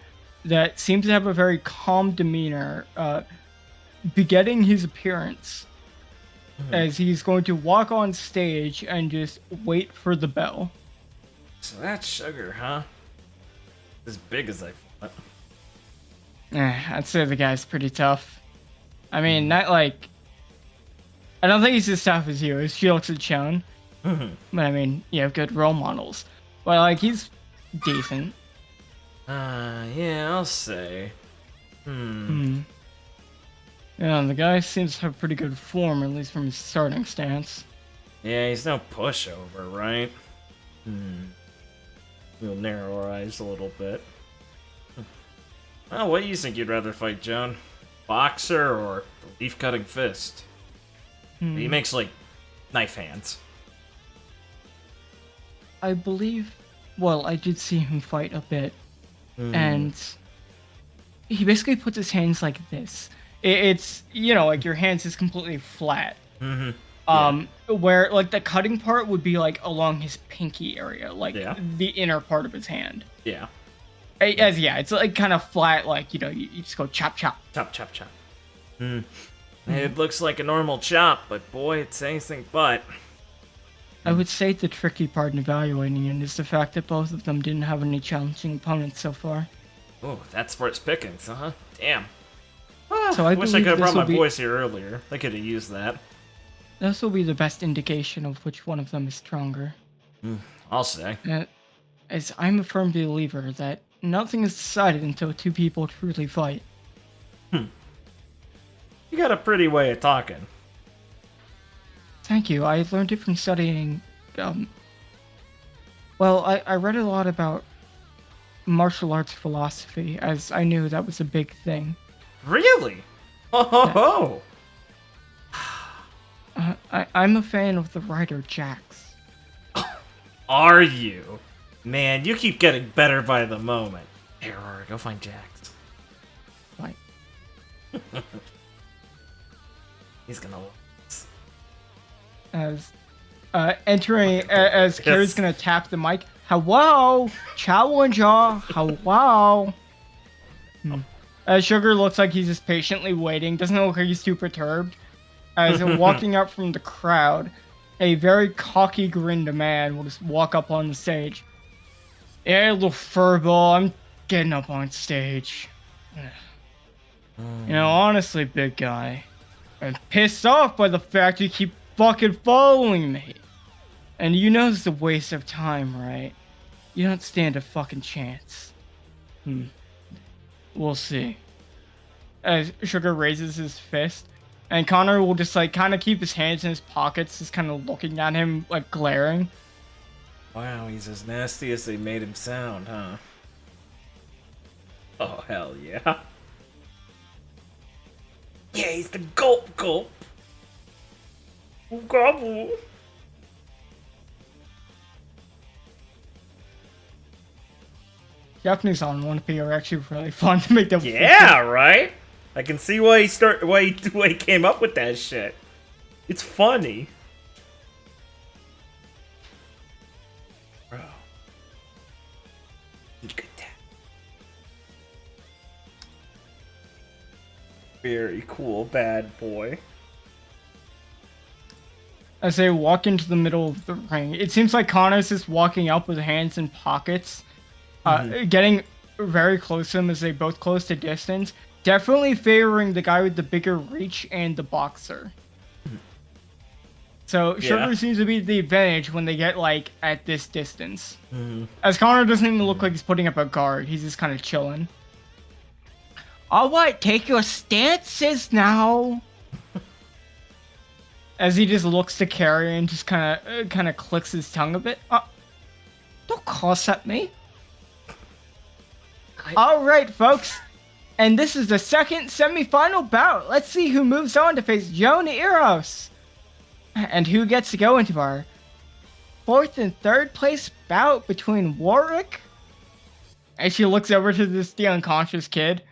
Speaker 2: that seems to have a very calm demeanor, begetting his appearance, as he's going to walk on stage and just wait for the bell.
Speaker 1: So that's Sugar, huh? As big as I thought.
Speaker 2: I'd say the guy's pretty tough. I mean, not like... I don't think he's as tough as you. His shields had shown. But I mean, you have good role models. But like, he's decent.
Speaker 1: Yeah, I'll say.
Speaker 2: Yeah, the guy seems to have pretty good form, at least from his starting stance.
Speaker 1: Yeah, he's no pushover, right? We'll narrow our eyes a little bit. Well, what do you think you'd rather fight, Joan? Boxer or the leaf-cutting fist? He makes, like, knife hands.
Speaker 2: I believe... Well, I did see him fight a bit. And... he basically puts his hands like this. It's, you know, like your hands is completely flat. Where, like, the cutting part would be, like, along his pinky area. Like, the inner part of his hand.
Speaker 1: Yeah.
Speaker 2: It's, like, kind of flat, like, you know, you just go chop, chop.
Speaker 1: Chop, chop, chop. It looks like a normal chop, but boy, it's anything but.
Speaker 2: I would say the tricky part in evaluating it is the fact that both of them didn't have any challenging opponents so far.
Speaker 1: Oh, that's where it's pickings, huh? Damn.
Speaker 2: So I
Speaker 1: wish I could have brought my boys here earlier. They could have used that.
Speaker 2: This will be the best indication of which one of them is stronger.
Speaker 1: I'll say.
Speaker 2: As I'm a firm believer that nothing is decided until two people truly fight.
Speaker 1: You got a pretty way of talking.
Speaker 2: Thank you. I learned it from studying, well, I read a lot about martial arts philosophy, as I knew that was a big thing.
Speaker 1: Really? Oh!
Speaker 2: I'm a fan of the writer Jax.
Speaker 1: Are you? Man, you keep getting better by the moment. Hey, Aurora, go find Jax.
Speaker 2: Right.
Speaker 1: He's gonna love this.
Speaker 2: As Carrie's gonna tap the mic. Hello, challenger. Hello. As Sugar looks like he's just patiently waiting. Doesn't look like he's too perturbed. As walking up from the crowd, a very cocky grinned man will just walk up on the stage. Hey, little furball, I'm getting up on stage. You know, honestly, big guy, I'm pissed off by the fact you keep fucking following me. And you know it's a waste of time, right? You don't stand a fucking chance. We'll see. As Sugar raises his fist, and Connor will just, like, kind of keep his hands in his pockets, just kind of looking at him, like, glaring.
Speaker 1: Wow, he's as nasty as they made him sound, huh? Oh, hell yeah. Yeah, he's the gulp gulp. Gobble.
Speaker 2: Japanese on One P are actually really fun to make them.
Speaker 1: Yeah, right? I can see why he came up with that shit. It's funny. Bro. Look at that. Very cool, bad boy.
Speaker 2: As they walk into the middle of the ring, it seems like Connor's just walking up with hands in pockets, getting very close to him as they both close to distance, definitely favoring the guy with the bigger reach and the boxer. So Sugar seems to be the advantage when they get, like, at this distance. As Connor doesn't even look like he's putting up a guard, he's just kind of chilling. Alright, take your stances now. As he just looks to Carrie and just kind of clicks his tongue a bit. Don't cuss at me. All right, folks, and this is the second semifinal bout. Let's see who moves on to face Joan Eros, and who gets to go into our fourth and third place bout between Warwick. And she looks over to the unconscious kid.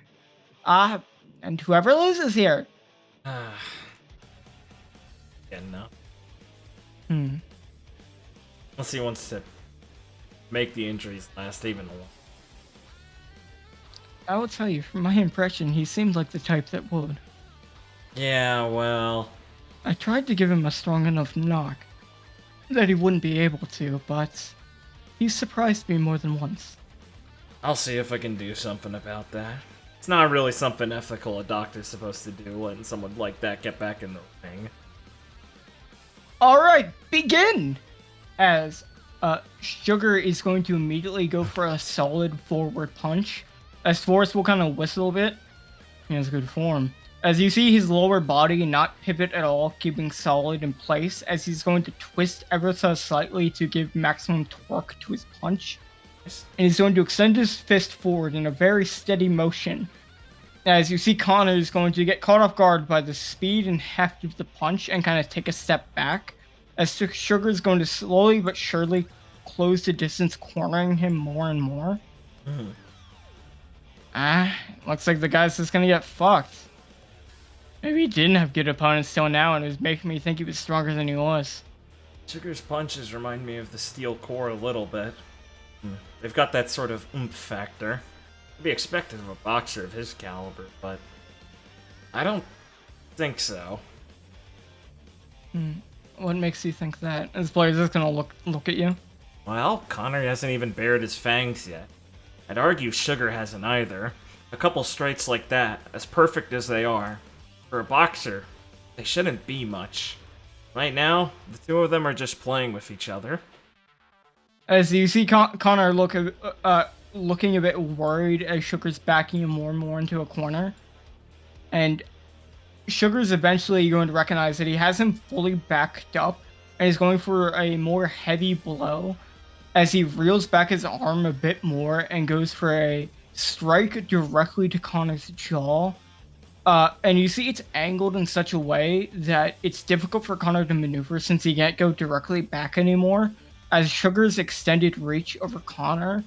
Speaker 2: And whoever loses here.
Speaker 1: Yeah, no. Unless he wants to make the injuries last even longer.
Speaker 2: I will tell you, from my impression, he seemed like the type that would.
Speaker 1: Yeah, well...
Speaker 2: I tried to give him a strong enough knock that he wouldn't be able to, but He's surprised me more than once.
Speaker 1: I'll see if I can do something about that. It's not really something ethical a doctor's supposed to do, letting someone like that get back in the ring.
Speaker 2: Alright, begin! As Sugar is going to immediately go for a solid forward punch. As Forrest will kind of whistle a bit. He has good form. As you see his lower body not pivot at all, keeping solid in place, as he's going to twist ever so slightly to give maximum torque to his punch. And he's going to extend his fist forward in a very steady motion. As you see, Connor is going to get caught off guard by the speed and heft of the punch and kind of take a step back. As Sugar is going to slowly but surely close the distance, cornering him more and more. Looks like the guy's just gonna get fucked. Maybe he didn't have good opponents till now, and it was making me think he was stronger than he was.
Speaker 1: Sugar's punches remind me of the steel core a little bit. They've got that sort of oomph factor. To be expected of a boxer of his caliber, but I don't think so.
Speaker 2: What makes you think that? This player's just gonna look at you.
Speaker 1: Well, Connor hasn't even bared his fangs yet. I'd argue Sugar hasn't either. A couple strikes like that, as perfect as they are, for a boxer, they shouldn't be much. Right now, the two of them are just playing with each other.
Speaker 2: As you see Connor looking a bit worried as Sugar's backing him more and more into a corner. And Sugar's eventually going to recognize that he has him fully backed up and is going for a more heavy blow as he reels back his arm a bit more and goes for a strike directly to Connor's jaw. And you see it's angled in such a way that it's difficult for Connor to maneuver since he can't go directly back anymore, as Sugar's extended reach over Connor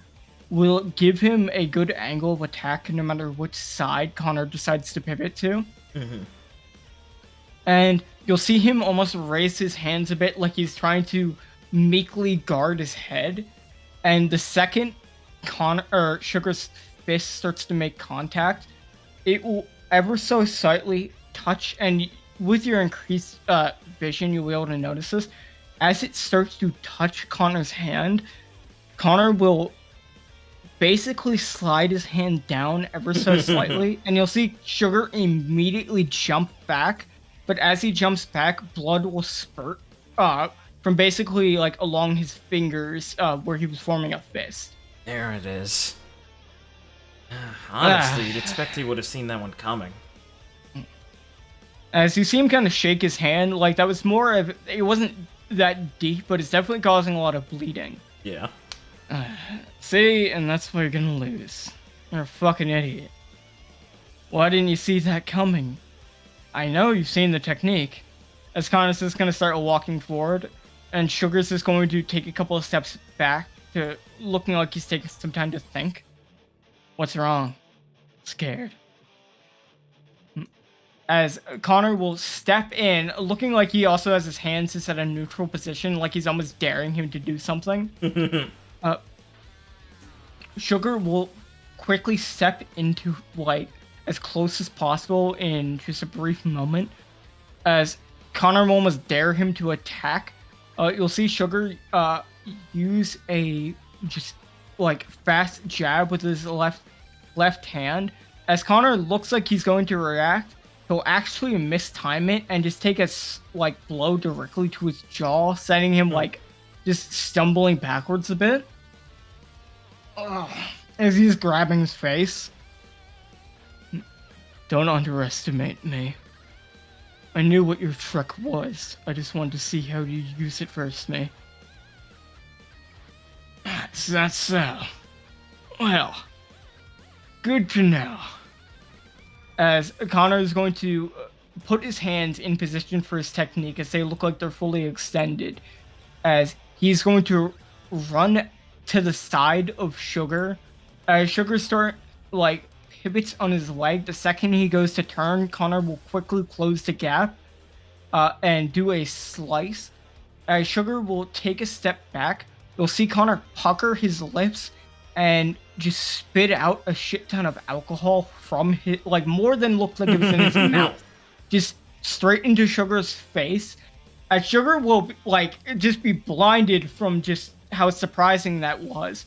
Speaker 2: will give him a good angle of attack no matter which side Connor decides to pivot to. And you'll see him almost raise his hands a bit like he's trying to meekly guard his head. And the second Sugar's fist starts to make contact, it will ever so slightly touch, and with your increased vision, you'll be able to notice this. As it starts to touch Connor's hand, Connor will basically slide his hand down ever so slightly, and you'll see Sugar immediately jump back. But as he jumps back, blood will spurt from basically like along his fingers where he was forming a fist.
Speaker 1: There it is. Honestly, you'd expect he would have seen that one coming.
Speaker 2: As you see him kind of shake his hand, like that was more of, it wasn't that deep, but it's definitely causing a lot of bleeding.
Speaker 1: Yeah.
Speaker 2: See, and that's why you're gonna lose. You're a fucking idiot. Why didn't you see that coming? I know you've seen the technique. As Connor's just gonna start walking forward, and Sugar's just going to take a couple of steps back to looking like he's taking some time to think. What's wrong? Scared. As Connor will step in, looking like he also has his hands just at a neutral position, like he's almost daring him to do something. Sugar will quickly step into, like, as close as possible in just a brief moment. As Connor will almost dare him to attack. You'll see Sugar use a just, like, fast jab with his left hand. As Connor looks like he's going to react, he'll actually mistime it and just take a, like, blow directly to his jaw, sending him, like, just stumbling backwards a bit. As he's grabbing his face. Don't underestimate me. I knew what your trick was. I just wanted to see how you use it first, me. That's so. Well, good to know. As Connor is going to put his hands in position for his technique as they look like they're fully extended. As he's going to run to the side of Sugar. As Sugar pivots on his leg, the second he goes to turn, Connor will quickly close the gap and do a slice. As Sugar will take a step back, you'll see Connor pucker his lips and just spit out a shit ton of alcohol from his, like, more than looked like it was in his mouth. Just straight into Sugar's face. As Sugar will, like, just be blinded from just how surprising that was.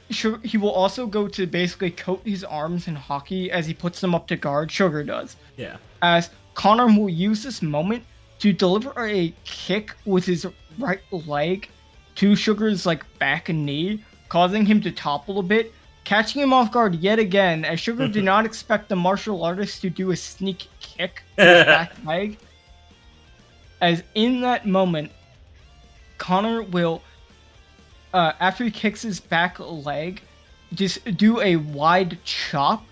Speaker 2: He will also go to basically coat his arms in hockey as he puts them up to guard. Sugar does.
Speaker 1: Yeah.
Speaker 2: As Connor will use this moment to deliver a kick with his right leg to Sugar's back and knee, causing him to topple a bit, catching him off guard yet again, as Sugar did not expect the martial artist to do a sneak kick with his back leg. As in that moment, Connor will, after he kicks his back leg, just do a wide chop,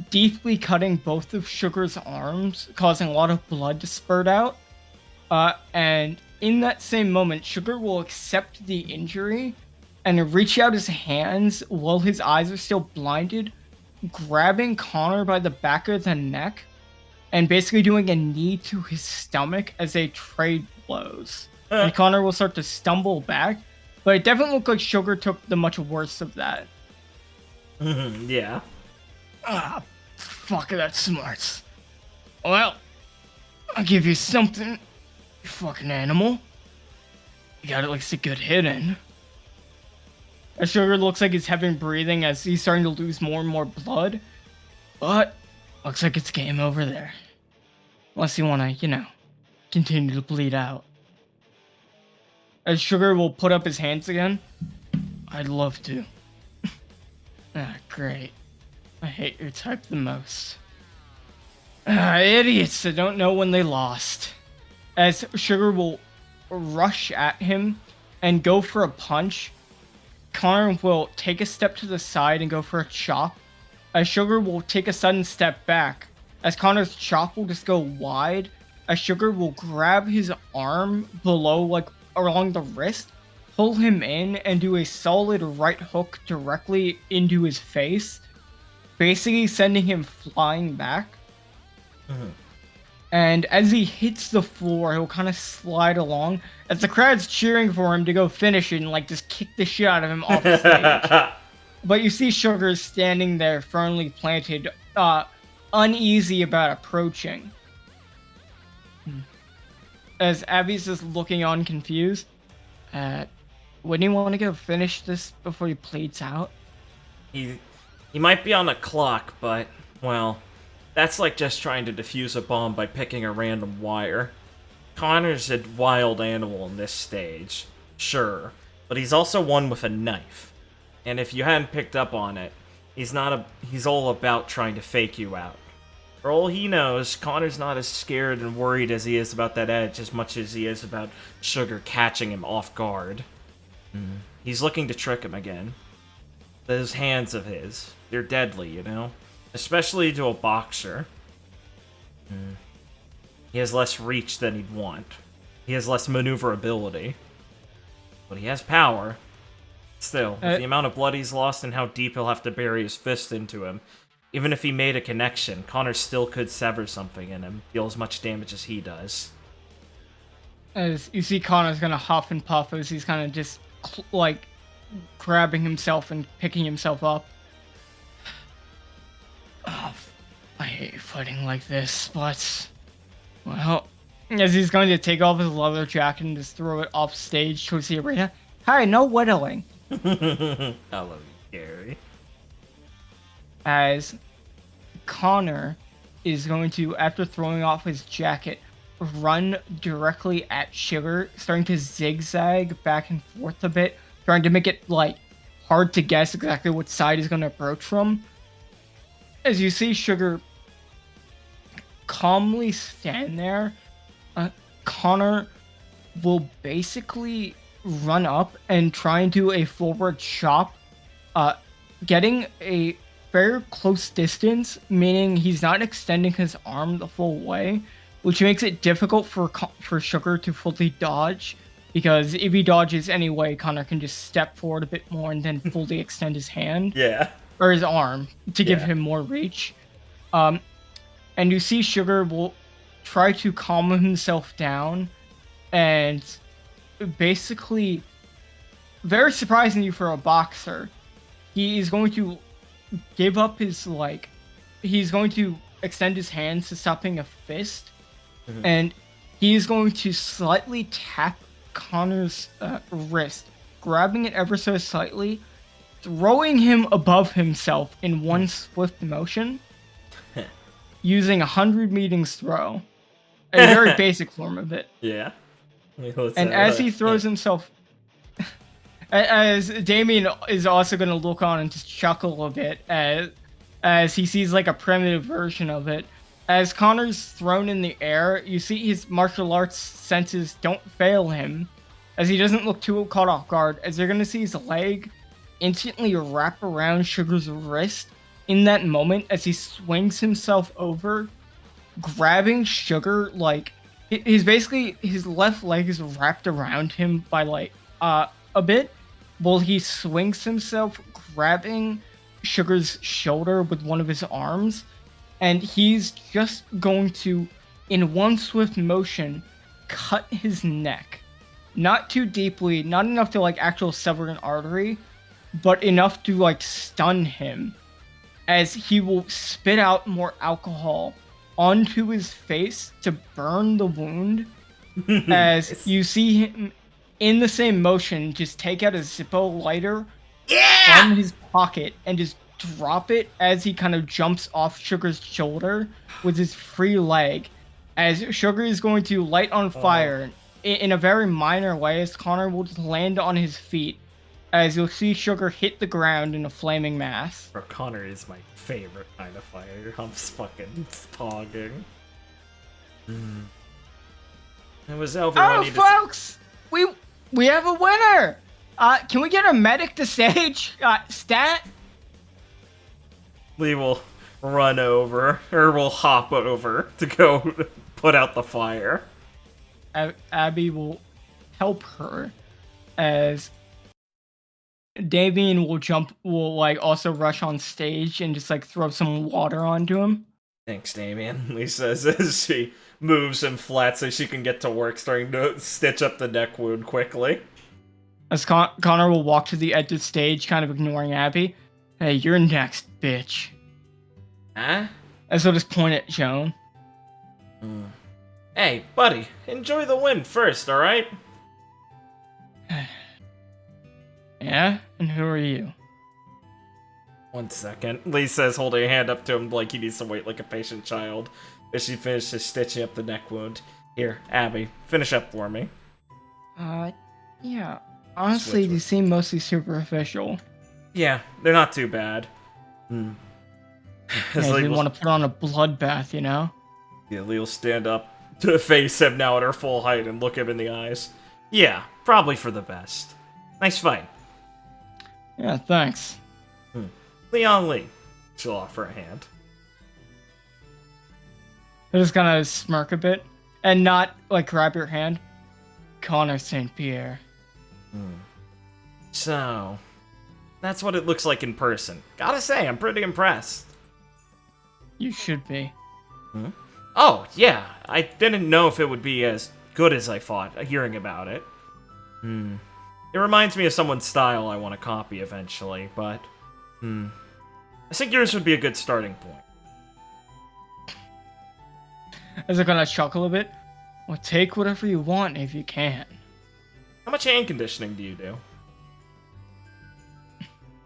Speaker 2: deeply cutting both of Sugar's arms, causing a lot of blood to spurt out. And in that same moment, Sugar will accept the injury and reach out his hands while his eyes are still blinded, grabbing Connor by the back of the neck, and basically doing a knee to his stomach as they trade blows. And Connor will start to stumble back, but it definitely looked like Sugar took the much worse of that.
Speaker 1: Yeah.
Speaker 2: Fuck, that's smart. Well, I'll give you something, you fucking animal. You got a good hit in. As Sugar looks like he's having breathing as he's starting to lose more and more blood. But, looks like it's game over there. Unless you wanna, continue to bleed out. As Sugar will put up his hands again. I'd love to. Great. I hate your type the most. Idiots that don't know when they lost. As Sugar will rush at him and go for a punch, Connor will take a step to the side and go for a chop, as Sugar will take a sudden step back, as Connor's chop will just go wide, as Sugar will grab his arm below, along the wrist, pull him in, and do a solid right hook directly into his face, basically sending him flying back. And as he hits the floor, he'll kind of slide along, as the crowd's cheering for him to go finish it and just kick the shit out of him off the stage. But you see Sugar standing there firmly planted, uneasy about approaching. As Abby's just looking on confused, wouldn't you want to go finish this before he bleeds out?
Speaker 1: He might be on the clock, but, well, that's like just trying to defuse a bomb by picking a random wire. Connor's a wild animal in this stage, sure, but he's also one with a knife. And if you hadn't picked up on it, he's all about trying to fake you out. For all he knows, Connor's not as scared and worried as he is about that edge as much as he is about Sugar catching him off guard. He's looking to trick him again. Those hands of his, they're deadly, Especially to a boxer. He has less reach than he'd want. He has less maneuverability. But he has power. Still, with the amount of blood he's lost and how deep he'll have to bury his fist into him, even if he made a connection, Connor still could sever something in him, deal as much damage as he does.
Speaker 2: As you see Connor's gonna huff and puff as he's kind of just, grabbing himself and picking himself up. Oh, I hate fighting like this, but... Well, as he's going to take off his leather jacket and just throw it off stage towards the arena. Hi, no whittling.
Speaker 1: I love you, Gary.
Speaker 2: As Connor is going to, after throwing off his jacket, run directly at Sugar, starting to zigzag back and forth a bit, trying to make it, hard to guess exactly what side he's going to approach from. As you see Sugar calmly stand there, Connor will basically run up and try and do a forward chop, getting a very close distance, meaning he's not extending his arm the full way, which makes it difficult for Sugar to fully dodge, because if he dodges anyway, Connor can just step forward a bit more and then fully extend his hand.
Speaker 1: Yeah.
Speaker 2: Or his arm, to give him more reach. And you see Sugar will try to calm himself down, and basically, very surprisingly for a boxer, he is going to give up his, he's going to extend his hands to stopping a fist, and he is going to slightly tap Connor's wrist, grabbing it ever so slightly, throwing him above himself in one swift motion, using 100 meetings throw. A very basic form of it.
Speaker 1: Yeah.
Speaker 2: And as he throws himself, as Damien is also going to look on and just chuckle a bit as he sees like a primitive version of it. As Connor's thrown in the air, you see his martial arts senses don't fail him, as he doesn't look too caught off guard, as you're going to see his leg instantly wrap around Sugar's wrist in that moment as he swings himself over, grabbing Sugar, like, his left leg is wrapped around him by, like, a bit, while he swings himself, grabbing Sugar's shoulder with one of his arms, and he's just going to, in one swift motion, cut his neck. Not too deeply, not enough to, like, actual sever an artery, but enough to, like, stun him, as he will spit out more alcohol onto his face to burn the wound, as you see him, in the same motion, just take out a Zippo lighter from his pocket and just drop it as he kind of jumps off Sugar's shoulder with his free leg, as Sugar is going to light on fire in a very minor way, as Connor will just land on his feet, as you'll see Sugar hit the ground in a flaming mass.
Speaker 1: Bro, Connor is my favorite kind of fighter. I'm just fucking togging. It was over when he
Speaker 2: folks! We have a winner! Can we get a medic to stage? Stat?
Speaker 1: We will run over, or we'll hop over to go put out the fire.
Speaker 2: Abby will help her, as Damien will like also rush on stage and just like throw some water onto him.
Speaker 1: Thanks, Damien, Lee says as she moves him flat so she can get to work, starting to stitch up the neck wound quickly.
Speaker 2: As Connor will walk to the edge of the stage, kind of ignoring Abby. Hey, you're next, bitch.
Speaker 1: Huh?
Speaker 2: As he'll just point at Joan.
Speaker 1: Hey, buddy, enjoy the win first, alright?
Speaker 2: Yeah? And who are you?
Speaker 1: 1 second. Lee says, holding a hand up to him like he needs to wait like a patient child as she finishes stitching up the neck wound. Here, Abby, finish up for me.
Speaker 2: Yeah. Honestly, they seem mostly superficial.
Speaker 1: Yeah, they're not too bad.
Speaker 2: Yeah, they want to put on a bloodbath, you know?
Speaker 1: Yeah, Lee will stand up to face him now at her full height and look him in the eyes. Yeah, probably for the best. Nice fight.
Speaker 2: Yeah, thanks.
Speaker 1: Leon Lee. She'll offer a hand.
Speaker 2: They're just gonna smirk a bit and not like grab your hand. Connor St. Pierre.
Speaker 1: So, that's what it looks like in person. Gotta say, I'm pretty impressed.
Speaker 2: You should be.
Speaker 1: Oh, yeah. I didn't know if it would be as good as I thought, hearing about it. It reminds me of someone's style I want to copy eventually, but... I think yours would be a good starting point.
Speaker 2: Is it gonna chuckle a bit? Well, take whatever you want if you can.
Speaker 1: How much hand conditioning do you do?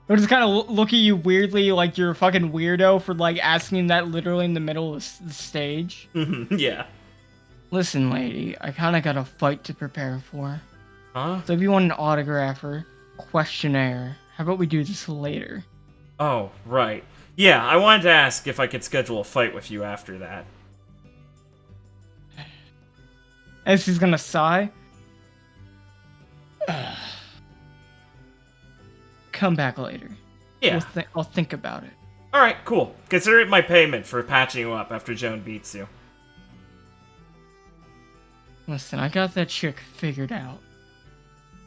Speaker 2: They'll just kind of look at you weirdly like you're a fucking weirdo for like asking that literally in the middle of the stage.
Speaker 1: Yeah.
Speaker 2: Listen, lady, I kind of got a fight to prepare for.
Speaker 1: Huh?
Speaker 2: So if you want an autograph or questionnaire, how about we do this later?
Speaker 1: Oh, right. Yeah, I wanted to ask if I could schedule a fight with you after that.
Speaker 2: And she's gonna sigh. Come back later.
Speaker 1: Yeah.
Speaker 2: I'll think about it.
Speaker 1: Alright, cool. Consider it my payment for patching you up after Joan beats you.
Speaker 2: Listen, I got that chick figured out.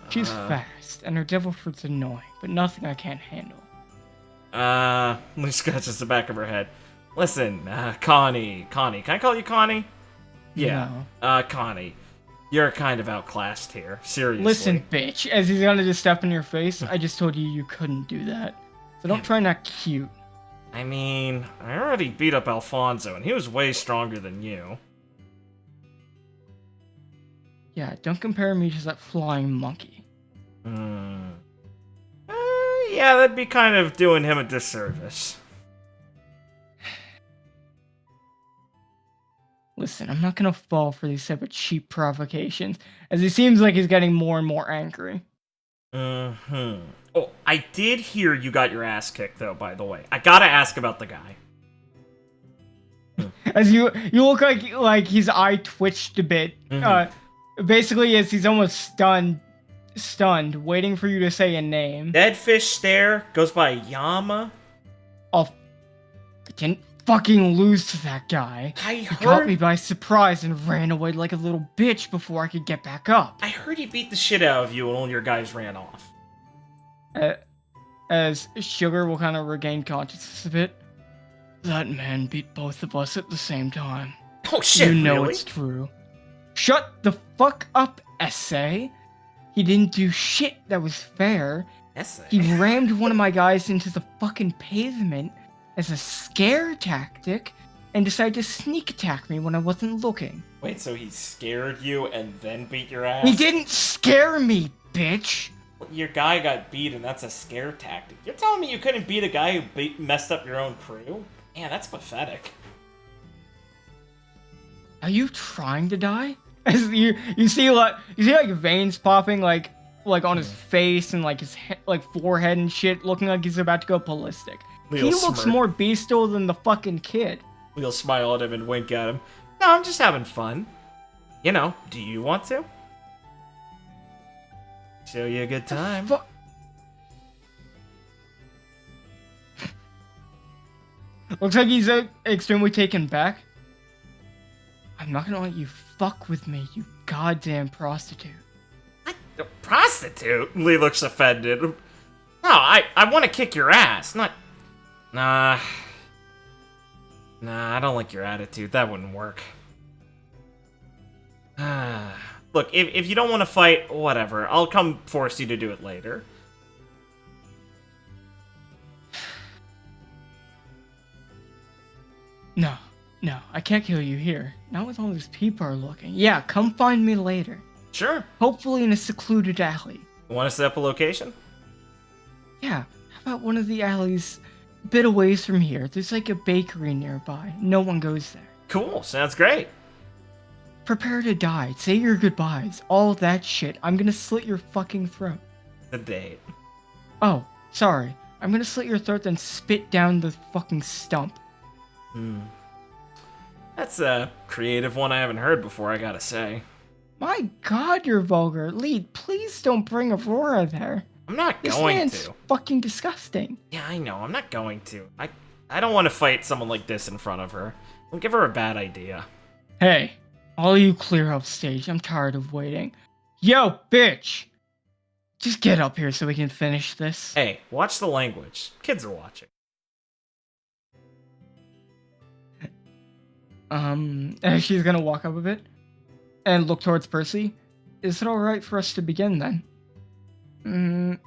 Speaker 2: She's fast, and her devil fruit's annoying, but nothing I can't handle.
Speaker 1: Lee scratches the back of her head. Listen, Connie, can I call you Connie? Yeah,
Speaker 2: no.
Speaker 1: Connie, you're kind of outclassed here, seriously.
Speaker 2: Listen, bitch, as he's gonna just step in your face, I just told you couldn't do that. So don't try not cute.
Speaker 1: I mean, I already beat up Alfonso, and he was way stronger than you.
Speaker 2: Yeah, don't compare me to that flying monkey.
Speaker 1: Yeah, that'd be kind of doing him a disservice.
Speaker 2: Listen, I'm not gonna fall for these type of cheap provocations, as he seems like he's getting more and more angry.
Speaker 1: Oh, I did hear you got your ass kicked, though, by the way. I gotta ask about the guy.
Speaker 2: As you look like his eye twitched a bit. Basically, as he's almost stunned, waiting for you to say a name.
Speaker 1: Dead fish stare goes by Yama.
Speaker 2: I didn't fucking lose to that guy. He caught me by surprise and ran away like a little bitch before I could get back up.
Speaker 1: I heard he beat the shit out of you and all your guys ran off.
Speaker 2: As Sugar will kind of regain consciousness a bit. That man beat both of us at the same time.
Speaker 1: Oh shit,
Speaker 2: You know
Speaker 1: really?
Speaker 2: it's true. Shut the fuck up, Essay. He didn't do shit that was fair.
Speaker 1: Essay?
Speaker 2: He rammed one of my guys into the fucking pavement as a scare tactic and decided to sneak attack me when I wasn't looking.
Speaker 1: Wait, so he scared you and then beat your ass?
Speaker 2: He didn't scare me, bitch!
Speaker 1: Your guy got beat and that's a scare tactic. You're telling me you couldn't beat a guy who messed up your own crew? Man, that's pathetic.
Speaker 2: Are you trying to die? As you see like veins popping like on his face and like his forehead and shit, looking like he's about to go ballistic. He looks more bestial than the fucking kid.
Speaker 1: We'll smile at him and wink at him. No, I'm just having fun. You know, do you want to? Show you a good time.
Speaker 2: Looks like he's extremely taken back. I'm not gonna let you fuck with me, you goddamn prostitute.
Speaker 1: What? A prostitute? Lee looks offended. No, I want to kick your ass, not... Nah, I don't like your attitude. That wouldn't work. Look, if you don't want to fight, whatever. I'll come force you to do it later.
Speaker 2: No, I can't kill you here. Not with all these people are looking. Yeah, come find me later.
Speaker 1: Sure.
Speaker 2: Hopefully in a secluded alley.
Speaker 1: Want to set up a location?
Speaker 2: Yeah, how about one of the alleys a bit away from here? There's like a bakery nearby. No one goes there.
Speaker 1: Cool, sounds great.
Speaker 2: Prepare to die. Say your goodbyes. All that shit. I'm gonna slit your fucking throat.
Speaker 1: The date.
Speaker 2: Oh, sorry. I'm gonna slit your throat then spit down the fucking stump.
Speaker 1: That's a creative one I haven't heard before, I gotta say.
Speaker 2: My god, you're vulgar. Lead, please don't bring Aurora there.
Speaker 1: I'm not
Speaker 2: This
Speaker 1: going
Speaker 2: man's
Speaker 1: to.
Speaker 2: fucking disgusting.
Speaker 1: Yeah, I know, I'm not going to. I don't want to fight someone like this in front of her. Don't give her a bad idea.
Speaker 2: Hey, all you clear up stage. I'm tired of waiting. Yo, bitch! Just get up here so we can finish this.
Speaker 1: Hey, watch the language. Kids are watching.
Speaker 2: She's gonna walk up a bit and look towards Percy. Is it alright for us to begin then?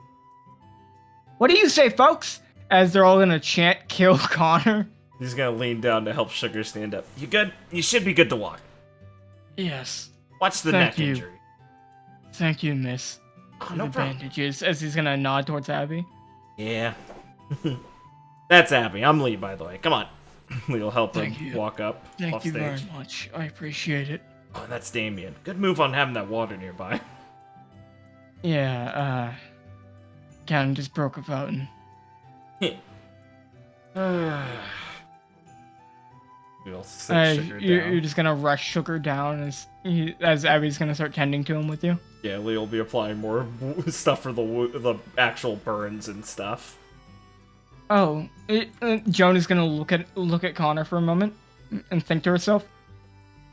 Speaker 2: What do you say, folks? As they're all gonna chant, kill Connor.
Speaker 1: He's gonna lean down to help Sugar stand up. You good? You should be good to walk.
Speaker 2: Yes.
Speaker 1: Watch the
Speaker 2: Thank
Speaker 1: neck
Speaker 2: you.
Speaker 1: injury.
Speaker 2: Thank you, miss.
Speaker 1: Oh,
Speaker 2: For
Speaker 1: no
Speaker 2: the
Speaker 1: problem.
Speaker 2: bandages, as he's gonna nod towards Abby.
Speaker 1: Yeah. That's Abby. I'm Lee, by the way. Come on. Lee'll help him
Speaker 2: Thank you.
Speaker 1: walk up
Speaker 2: Thank
Speaker 1: off
Speaker 2: you
Speaker 1: stage.
Speaker 2: very much. I appreciate it.
Speaker 1: Oh, that's Damien. Good move on having that water nearby.
Speaker 2: Yeah, Cannon just broke a fountain.
Speaker 1: We'll sit Sugar
Speaker 2: You're
Speaker 1: down.
Speaker 2: just gonna rush Sugar down as Abby's gonna start tending to him with you.
Speaker 1: Yeah, Lee will be applying more stuff for the actual burns and stuff.
Speaker 2: Oh, Joan is gonna look at Connor for a moment and think to herself,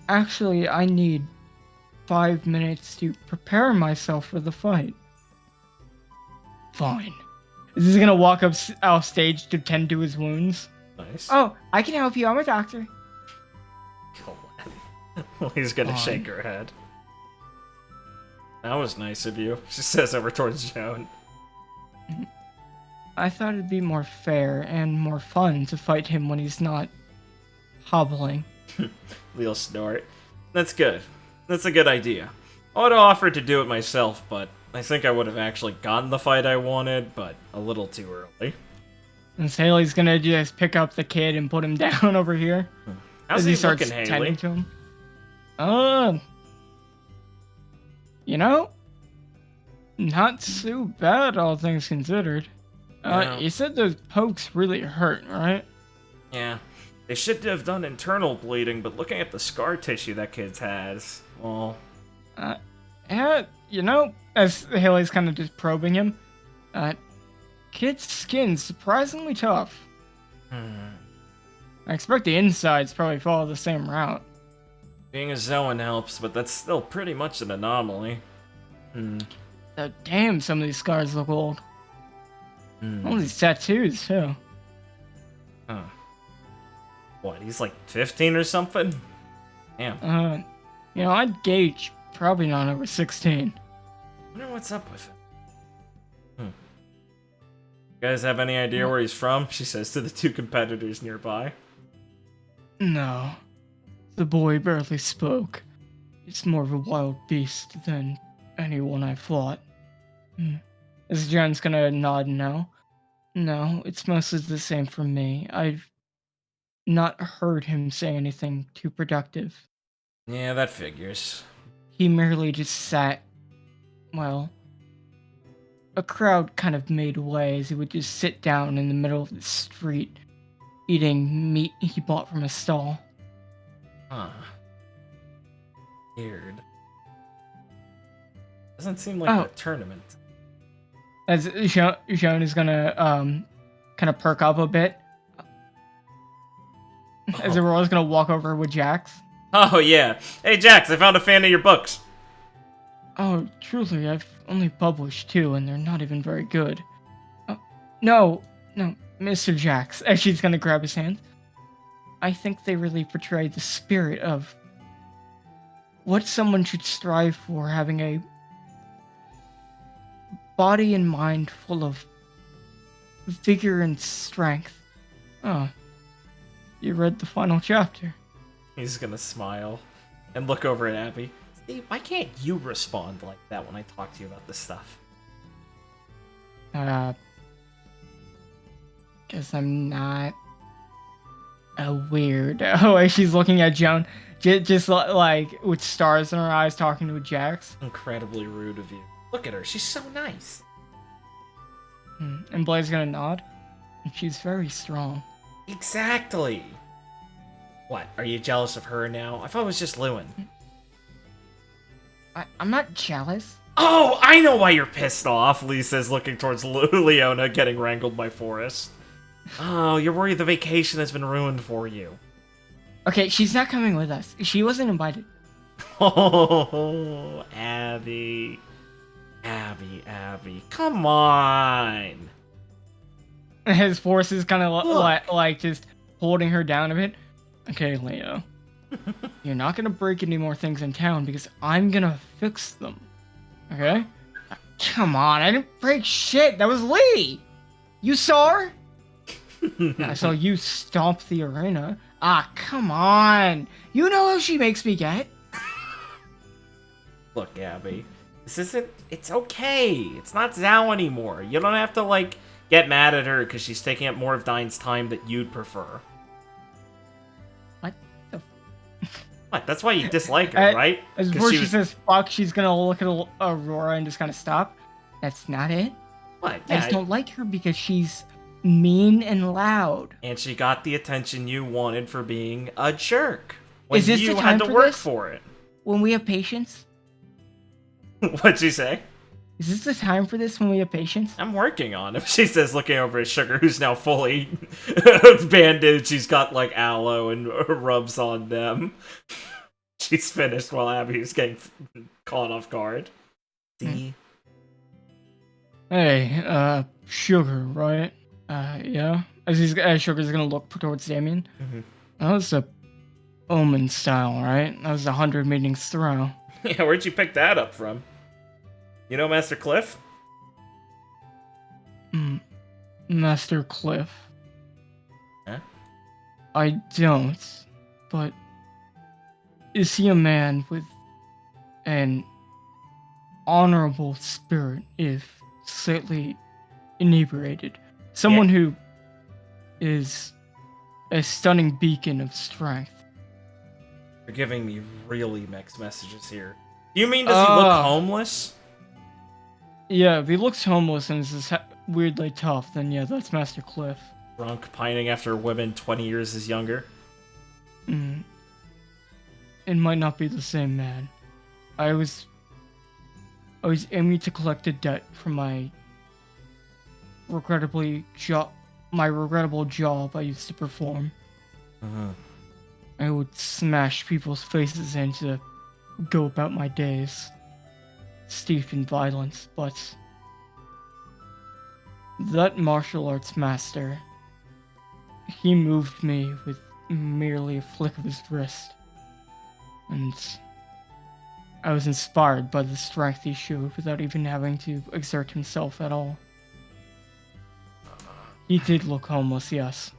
Speaker 2: actually, I need 5 minutes to prepare myself for the fight. Fine. He's gonna walk up off stage to tend to his wounds.
Speaker 1: Nice.
Speaker 2: Oh, I can help you. I'm a doctor.
Speaker 1: He's gonna
Speaker 2: Fine.
Speaker 1: shake her head. That was nice of you, she says over towards Joan.
Speaker 2: I thought it'd be more fair and more fun to fight him when he's not hobbling.
Speaker 1: Lee'll snort. That's good. That's a good idea. I would have offered to do it myself, but I think I would have actually gotten the fight I wanted, but a little too early.
Speaker 2: And Haley's gonna just pick up the kid and put him down over here.
Speaker 1: How's
Speaker 2: as
Speaker 1: he
Speaker 2: he starts
Speaker 1: looking, Haley?
Speaker 2: tending to him. You know, not too bad, all things considered.
Speaker 1: Yeah.
Speaker 2: You said those pokes really hurt, right?
Speaker 1: Yeah. They should have done internal bleeding, but looking at the scar tissue that kid has, well...
Speaker 2: Yeah, you know, as Haley's kind of just probing him, kid's skin's surprisingly tough. I expect the insides probably follow the same route.
Speaker 1: Being a Zoan helps, but that's still pretty much an anomaly.
Speaker 2: Damn, some of these scars look old. All these tattoos, too.
Speaker 1: Huh. What, he's like 15 or something? Damn.
Speaker 2: You know, I'd gauge probably not over 16.
Speaker 1: I wonder what's up with him. You guys have any idea where he's from? She says to the two competitors nearby.
Speaker 2: No. The boy barely spoke. It's more of a wild beast than anyone I fought. As Jen's gonna nod no. No, it's mostly the same for me. I've not heard him say anything too productive.
Speaker 1: Yeah, that figures.
Speaker 2: He merely just sat, well, a crowd kind of made way as he would just sit down in the middle of the street, eating meat he bought from a stall.
Speaker 1: Huh. Weird. Doesn't seem like a tournament.
Speaker 2: As Joan is gonna kind of perk up a bit. As Aurora's gonna walk over with Jax.
Speaker 1: Oh yeah. Hey Jax, I found a fan of your books.
Speaker 2: Oh, truly, I've only published 2 and they're not even very good. No, Mr. Jax. As she's gonna grab his hand. I think they really portray the spirit of what someone should strive for, having a body and mind full of vigor and strength. Oh, you read the final chapter.
Speaker 1: He's gonna smile and look over at Abby. Steve, why can't you respond like that when I talk to you about this stuff?
Speaker 2: Guess I'm not a weirdo. She's looking at Joan, just like with stars in her eyes, talking to Jax.
Speaker 1: Incredibly rude of you. Look at her, she's so nice.
Speaker 2: And Blair's gonna nod. She's very strong.
Speaker 1: Exactly. What, are you jealous of her now? I thought it was just Lewin.
Speaker 2: I'm not jealous.
Speaker 1: Oh, I know why you're pissed off, Lee says, looking towards Leona getting wrangled by Forrest. Oh, you're worried the vacation has been ruined for you.
Speaker 2: Okay, she's not coming with us. She wasn't invited.
Speaker 1: Oh, Abby. Abby. Come on.
Speaker 2: His force is kind of like just holding her down a bit. Okay, Leo. You're not gonna break any more things in town because I'm gonna fix them. Okay? Come on, I didn't break shit. That was Lee. You saw her? I saw you stomp the arena. Come on. You know how she makes me get.
Speaker 1: Look, Abby. It's okay. It's not Zhao anymore. You don't have to, like, get mad at her because she's taking up more of Dine's time that you'd prefer.
Speaker 2: What the
Speaker 1: What? That's why you dislike her, right?
Speaker 2: As before she says fuck, she's gonna look at Aurora and just kind of stop. That's not it.
Speaker 1: What?
Speaker 2: I just don't like her because she's mean and loud. And
Speaker 1: she got the attention you wanted for being a jerk. When
Speaker 2: Is this
Speaker 1: you
Speaker 2: the time
Speaker 1: had to
Speaker 2: for
Speaker 1: work
Speaker 2: this?
Speaker 1: for it.
Speaker 2: When we have patience?
Speaker 1: What'd she say?
Speaker 2: Is this the time for this when we have patience?
Speaker 1: I'm working on it, she says, looking over at Sugar, who's now fully bandaged. She's got, like, aloe and rubs on them. She's finished while Abby's getting caught off guard. See?
Speaker 2: Hey, Sugar, right? Yeah? As Sugar's gonna look towards Damien. That was a Omen style, right? That was 100 meetings throw.
Speaker 1: Yeah, where'd you pick that up from? You know Master Cliff?
Speaker 2: Master Cliff.
Speaker 1: Huh?
Speaker 2: I don't, but is he a man with an honorable spirit if slightly inebriated. Someone who is a stunning beacon of strength.
Speaker 1: You're giving me really mixed messages here. You mean does he look homeless?
Speaker 2: Yeah, if he looks homeless and is just weirdly tough, then yeah, that's Master Cliff.
Speaker 1: Drunk, pining after women 20 years his younger?
Speaker 2: It might not be the same man. I was aiming to collect a debt from my regrettable job I used to perform. I would smash people's faces in to go about my days, steeped in violence, but that martial arts master, he moved me with merely a flick of his wrist, and I was inspired by the strength he showed without even having to exert himself at all. He did look homeless, yes.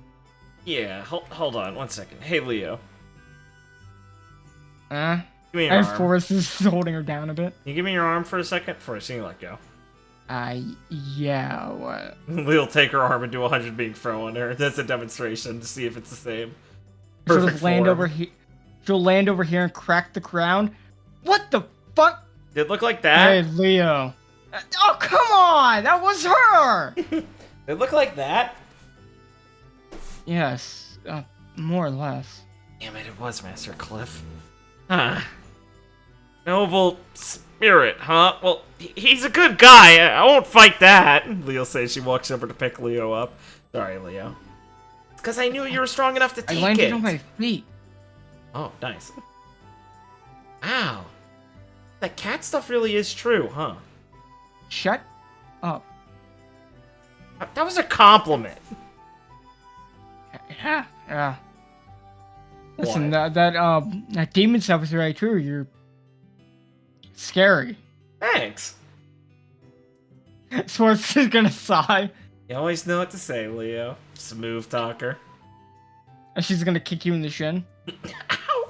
Speaker 1: Yeah, hold on 1 second. Hey, Leo.
Speaker 2: Give
Speaker 1: me your arm.
Speaker 2: Forrest is holding her down a bit.
Speaker 1: Can you give me your arm for a second before I see you let go?
Speaker 2: Yeah, what?
Speaker 1: Leo'll take her arm and do 100 being throw on her. That's a demonstration to see if it's the same.
Speaker 2: She'll land over here. She'll land over here and crack the ground. What the fuck?
Speaker 1: Did it look like that?
Speaker 2: Hey, Leo. Oh, come on! That was her!
Speaker 1: Did it look like that?
Speaker 2: Yes, more or less.
Speaker 1: Damn it was Master Cliff. Huh. Noble spirit, huh? Well, he's a good guy. I won't fight that. Leo says she walks over to pick Leo up. Sorry, Leo. It's because I knew you were strong enough to take it.
Speaker 2: I landed on my feet.
Speaker 1: Oh, nice. Wow. That cat stuff really is true, huh?
Speaker 2: Shut up.
Speaker 1: That was a compliment.
Speaker 2: Yeah. Listen, that demon stuff is very true. You're scary.
Speaker 1: Thanks.
Speaker 2: Swartz is gonna sigh.
Speaker 1: You always know what to say, Leo. Smooth talker.
Speaker 2: And she's gonna kick you in the shin.
Speaker 1: Ow!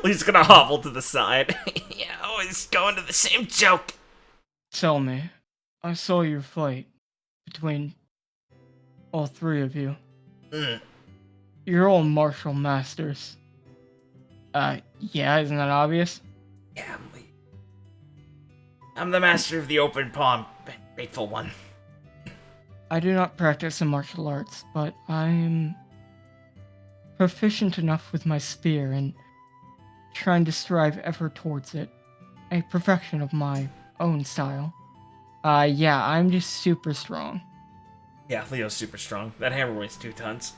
Speaker 1: Leo's gonna hobble to the side. Yeah, always going to the same joke.
Speaker 2: Tell me, I saw your fight between all three of you. You're all martial masters. Yeah, isn't that obvious?
Speaker 1: Yeah, I'm the master of the open palm, faithful one.
Speaker 2: I do not practice the martial arts, but I'm proficient enough with my spear and trying to strive ever towards it. A perfection of my own style. Yeah, I'm just super strong.
Speaker 1: Yeah, Leo's super strong. That hammer weighs 2 tons.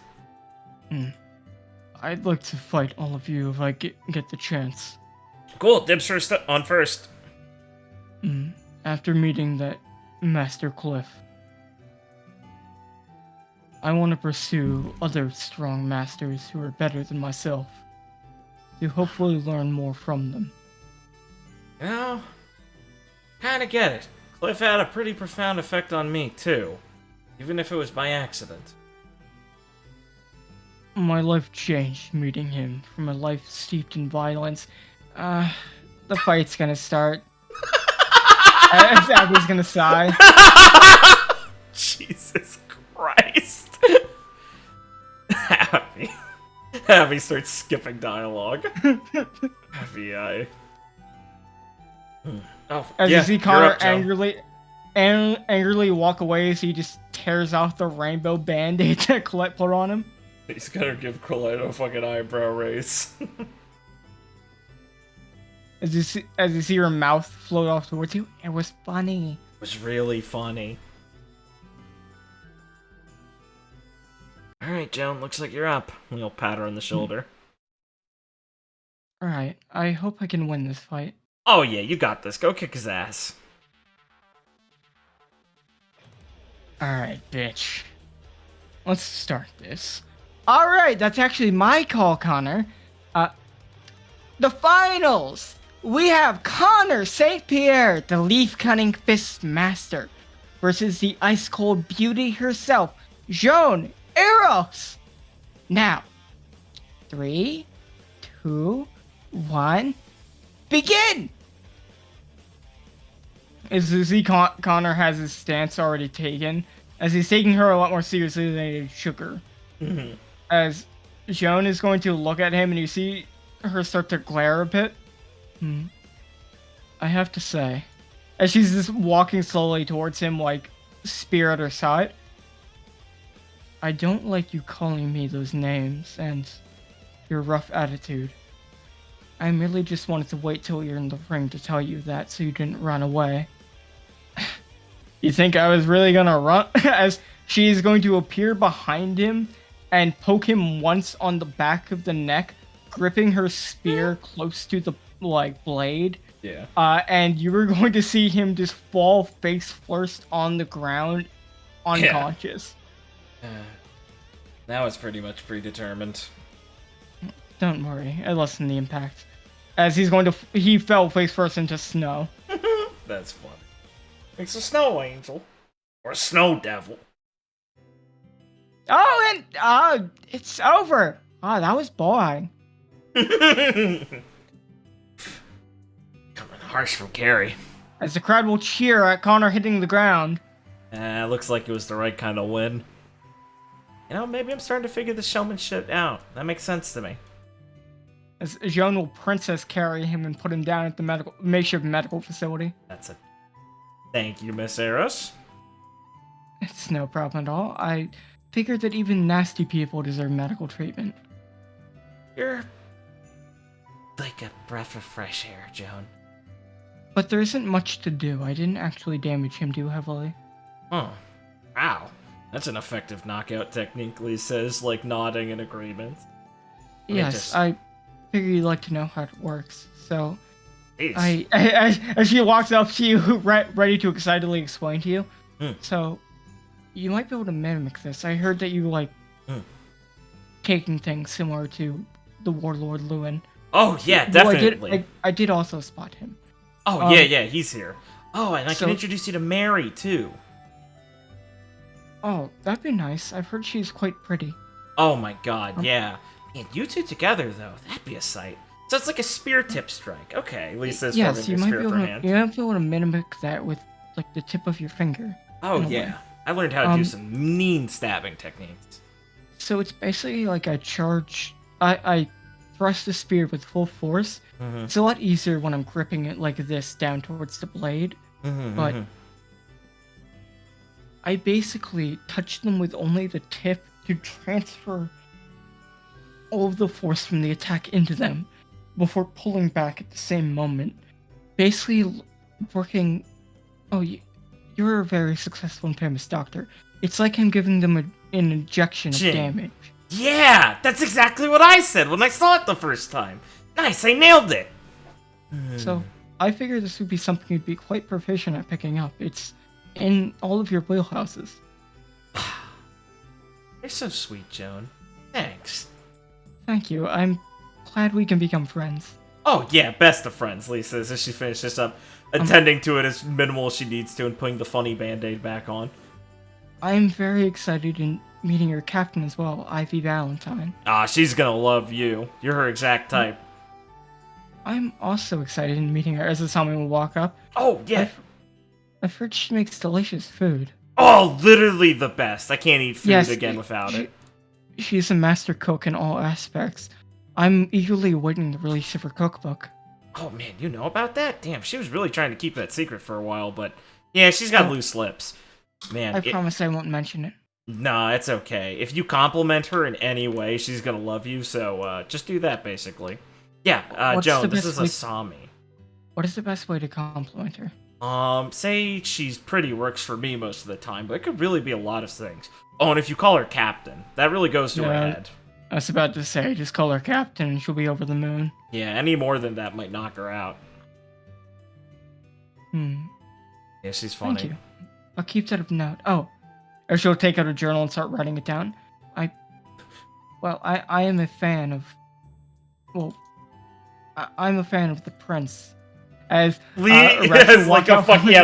Speaker 2: I'd like to fight all of you if I get the chance.
Speaker 1: Cool, dibs first on first.
Speaker 2: After meeting that Master Cliff, I want to pursue other strong masters who are better than myself, to hopefully learn more from them.
Speaker 1: You know, kinda get it. Cliff had a pretty profound effect on me, too. Even if it was by accident.
Speaker 2: My life changed meeting him from a life steeped in violence. The fight's gonna start. Abby's gonna sigh.
Speaker 1: Jesus Christ. Abby starts skipping dialogue. FBI. Oh,
Speaker 2: As
Speaker 1: yeah,
Speaker 2: you see Connor angrily walk away as he just tears off the rainbow band-aid that Colette put on him.
Speaker 1: He's gonna give Colette a fucking eyebrow raise.
Speaker 2: As you see her mouth float off towards you, it was funny.
Speaker 1: It was really funny. Alright, Joan, looks like you're up. We'll pat her on the shoulder.
Speaker 2: Alright, I hope I can win this fight.
Speaker 1: Oh yeah, you got this. Go kick his ass.
Speaker 2: Alright, bitch. Let's start this. Alright, that's actually my call, Connor. The finals! We have Connor St. Pierre, the leaf-cutting fist master, versus the ice-cold beauty herself, Joan Eros. Now, 3, 2, 1, begin! is you see Connor has his stance already taken, as he's taking her a lot more seriously than he shook her.
Speaker 1: Mm-hmm.
Speaker 2: As Joan is going to look at him, and you see her start to glare a bit. I have to say, as she's just walking slowly towards him, like spear at her side, I don't like you calling me those names and your rough attitude. I merely just wanted to wait till you're in the ring to tell you that so you didn't run away. You think I was really gonna run? As she's going to appear behind him and poke him once on the back of the neck, gripping her spear close to the blade.
Speaker 1: Yeah.
Speaker 2: And you were going to see him just fall face first on the ground, unconscious.
Speaker 3: Now it's pretty much predetermined.
Speaker 2: Don't worry, I lessened the impact. As he fell face first into snow.
Speaker 1: That's funny. It's a snow angel. Or a snow devil.
Speaker 2: Oh, and it's over. That was boring.
Speaker 1: Coming harsh from Carrie.
Speaker 2: As the crowd will cheer at Connor hitting the ground.
Speaker 1: Looks like it was the right kind of win. You know, maybe I'm starting to figure the showmanship out. That makes sense to me.
Speaker 2: As Joan will princess carry him and put him down at the makeshift medical facility.
Speaker 1: That's it. Thank you, Miss Eros.
Speaker 2: It's no problem at all. I figured that even nasty people deserve medical treatment.
Speaker 1: You're like a breath of fresh air, Joan.
Speaker 2: But there isn't much to do. I didn't actually damage him too heavily.
Speaker 1: Oh, wow. That's an effective knockout technique, Lee says, like nodding in agreement.
Speaker 2: Yes, I figure you'd like to know how it works. So,
Speaker 1: Jeez.
Speaker 2: As she walks up to you, ready to excitedly explain to you. So, you might be able to mimic this. I heard that you like taking things similar to the Warlord Lewin.
Speaker 1: Oh yeah, definitely.
Speaker 2: I did also spot him.
Speaker 1: Oh yeah, he's here. Oh, and I can introduce you to Mary too.
Speaker 2: Oh, that'd be nice. I've heard she's quite pretty.
Speaker 1: Oh my god, yeah. Man, you two together though, that'd be a sight. So it's like a spear tip strike. Okay, Lisa's
Speaker 2: yes, you might be
Speaker 1: hand.
Speaker 2: You might be able to mimic that with like the tip of your finger.
Speaker 1: Oh yeah, I learned how to do some mean stabbing techniques.
Speaker 2: So it's basically like I charge. I thrust the spear with full force. It's a lot easier when I'm gripping it like this down towards the blade. But I basically touch them with only the tip to transfer all of the force from the attack into them before pulling back at the same moment. Basically working... Oh, you're a very successful and famous doctor. It's like I'm giving them an injection of damage.
Speaker 1: Yeah, that's exactly what I said when I saw it the first time. Nice, I nailed it.
Speaker 2: So, I figured this would be something you'd be quite proficient at picking up. It's in all of your wheelhouses.
Speaker 1: You're so sweet, Joan. Thanks.
Speaker 2: Thank you. I'm glad we can become friends.
Speaker 1: Oh yeah, best of friends, Lee says as she finishes up, attending to it as minimal as she needs to and putting the funny band-aid back on.
Speaker 2: I'm very excited in meeting your captain as well, Ivy Valentine.
Speaker 1: She's gonna love you. You're her exact type.
Speaker 2: I'm also excited in meeting her as the Sami will walk up.
Speaker 1: Oh, yeah.
Speaker 2: I've heard she makes delicious food.
Speaker 1: Oh, literally the best. I can't eat food again without it.
Speaker 2: She's a master cook in all aspects. I'm eagerly awaiting the release of her cookbook.
Speaker 1: Oh, man, you know about that? Damn, she was really trying to keep that secret for a while, but yeah, she's got loose lips. Man,
Speaker 2: I promise I won't mention it.
Speaker 1: Nah, it's okay. If you compliment her in any way, she's gonna love you, so just do that, basically. Yeah, Joan, this is a Sami.
Speaker 2: What is the best way to compliment her?
Speaker 1: Say she's pretty works for me most of the time, but it could really be a lot of things. Oh, and if you call her Captain, that really goes to her head.
Speaker 2: I was about to say, just call her Captain and she'll be over the moon.
Speaker 1: Yeah, any more than that might knock her out. Yeah, she's funny.
Speaker 2: Thank you. I'll keep that of note. Oh, or she'll take out a journal and start writing it down. I am a fan of... Well, I'm a fan of the prince. As
Speaker 1: Lee has like a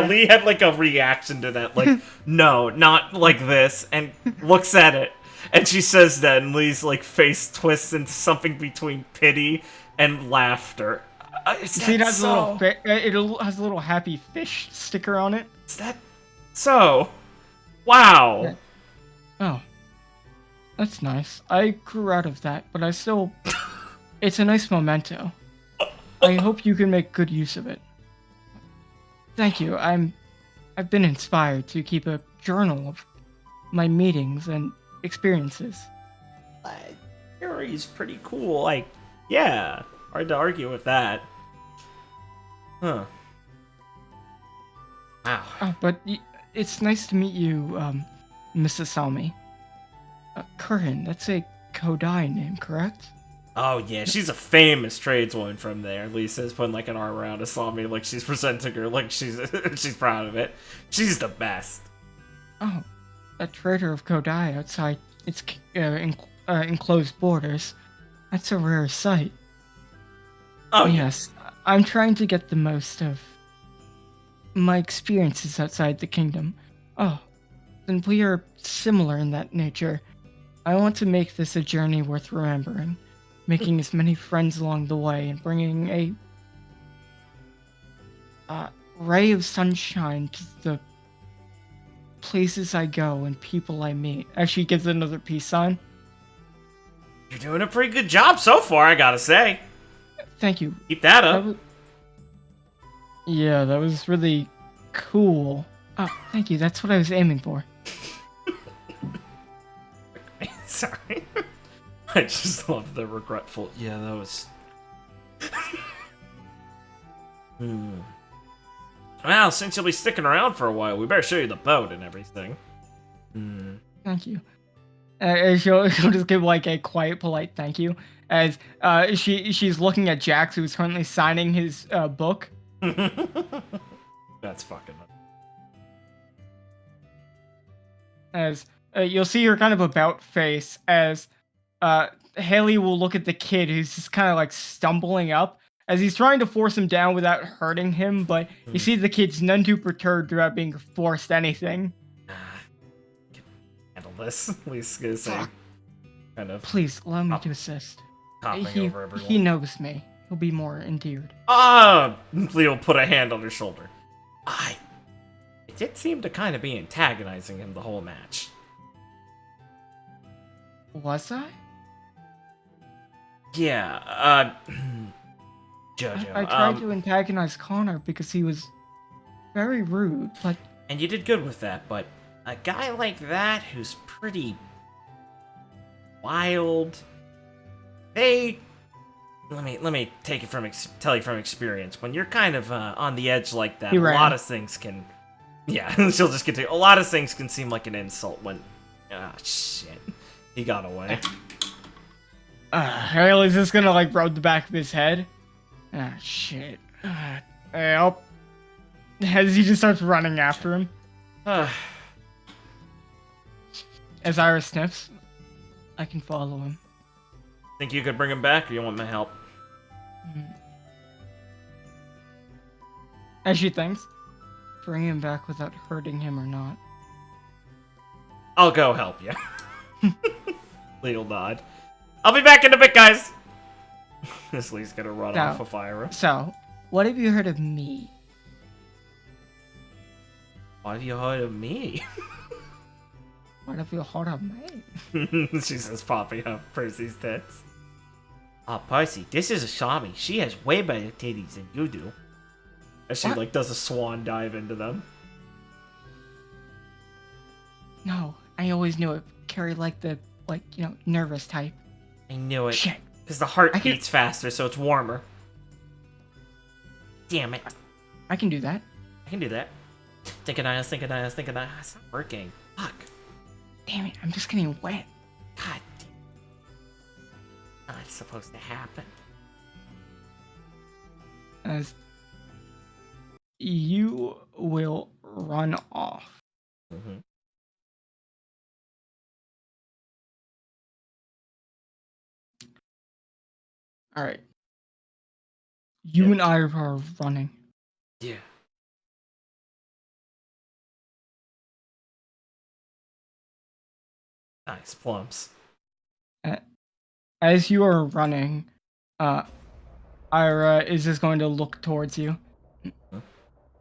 Speaker 1: Lee had like a reaction to that, like no, not like this, and looks at it, and she says that, and Lee's like face twists into something between pity and laughter. Is
Speaker 2: You see, it
Speaker 1: that
Speaker 2: has a little has a little happy fish sticker on it.
Speaker 1: Is that so? Wow.
Speaker 2: Yeah. Oh, that's nice. I grew out of that, but I still. It's a nice memento. I hope you can make good use of it. Thank you. I've been inspired to keep a journal of my meetings and experiences.
Speaker 1: Yuri's pretty cool. Like, yeah, hard to argue with that. Huh. Wow.
Speaker 2: Oh, but it's nice to meet you, Mrs. Salmi. Curran, that's a Kodai name, correct?
Speaker 1: Oh yeah, she's a famous tradeswoman from there. Lisa's putting like an arm around Asami, like she's presenting her, like she's she's proud of it. She's the best.
Speaker 2: Oh, a trader of Kodai outside its enclosed borders. That's a rare sight.
Speaker 1: Oh
Speaker 2: Yes, I'm trying to get the most of my experiences outside the kingdom. Oh, then we are similar in that nature. I want to make this a journey worth remembering, making as many friends along the way and bringing a ray of sunshine to the places I go and people I meet. Actually, gives it another peace sign.
Speaker 1: You're doing a pretty good job so far, I gotta say.
Speaker 2: Thank you.
Speaker 1: Keep that up.
Speaker 2: Yeah, that was really cool. Oh, thank you. That's what I was aiming for.
Speaker 1: Sorry. I just love the regretful. Yeah, that was. Well, since you'll be sticking around for a while, we better show you the boat and everything.
Speaker 2: Thank you. She'll just give like a quiet, polite thank you as she's looking at Jax, who's currently signing his book.
Speaker 1: That's fucking.
Speaker 2: As you'll see her kind of about face as Haley will look at the kid who's just kind of like stumbling up as he's trying to force him down without hurting him, but you see the kid's none too perturbed about being forced anything.
Speaker 1: Handle this. At least gonna say, kind of.
Speaker 2: Please allow me to assist.
Speaker 1: Hopping over everyone.
Speaker 2: He knows me. He'll be more endeared.
Speaker 1: Leo put a hand on her shoulder. It did seem to kind of be antagonizing him the whole match.
Speaker 2: Was I?
Speaker 1: Yeah, Jojo.
Speaker 2: I tried to antagonize Connor because he was very rude, but...
Speaker 1: And you did good with that, but a guy like that who's pretty wild, let me take it tell you from experience. When you're kind of on the edge like that, a lot of things can... Yeah, she'll just continue. A lot of things can seem like an insult when... shit. He got away.
Speaker 2: Haley's just gonna like rub the back of his head. Shit. As he just starts running after him. As Iris sniffs, I can follow him.
Speaker 1: Think you could bring him back, or you want my help?
Speaker 2: As she thinks, bring him back without hurting him or not.
Speaker 1: I'll go help you. Legal nod. I'll be back in a bit, guys. This Lee's gonna run off of Ira.
Speaker 2: So, what have you heard of me?
Speaker 1: What have you heard of me?
Speaker 2: What have you heard of me?
Speaker 1: She says, popping up Percy's tits. Percy, this is Asami. She has way better titties than you do. As she, like, does a swan dive into them.
Speaker 2: No, I always knew it. Carrie liked the, nervous type.
Speaker 1: I knew it.
Speaker 2: Shit.
Speaker 1: Because the heart beats faster, so it's warmer. Damn it.
Speaker 2: I can do that.
Speaker 1: I can do that. It's not working. Fuck.
Speaker 2: Damn it, I'm just getting wet.
Speaker 1: God damn. Not supposed to happen.
Speaker 2: As you will run off.
Speaker 1: Mm-hmm.
Speaker 2: Alright. You and I are running.
Speaker 1: Yeah. Nice plumps.
Speaker 2: As you are running, Ira is just going to look towards you.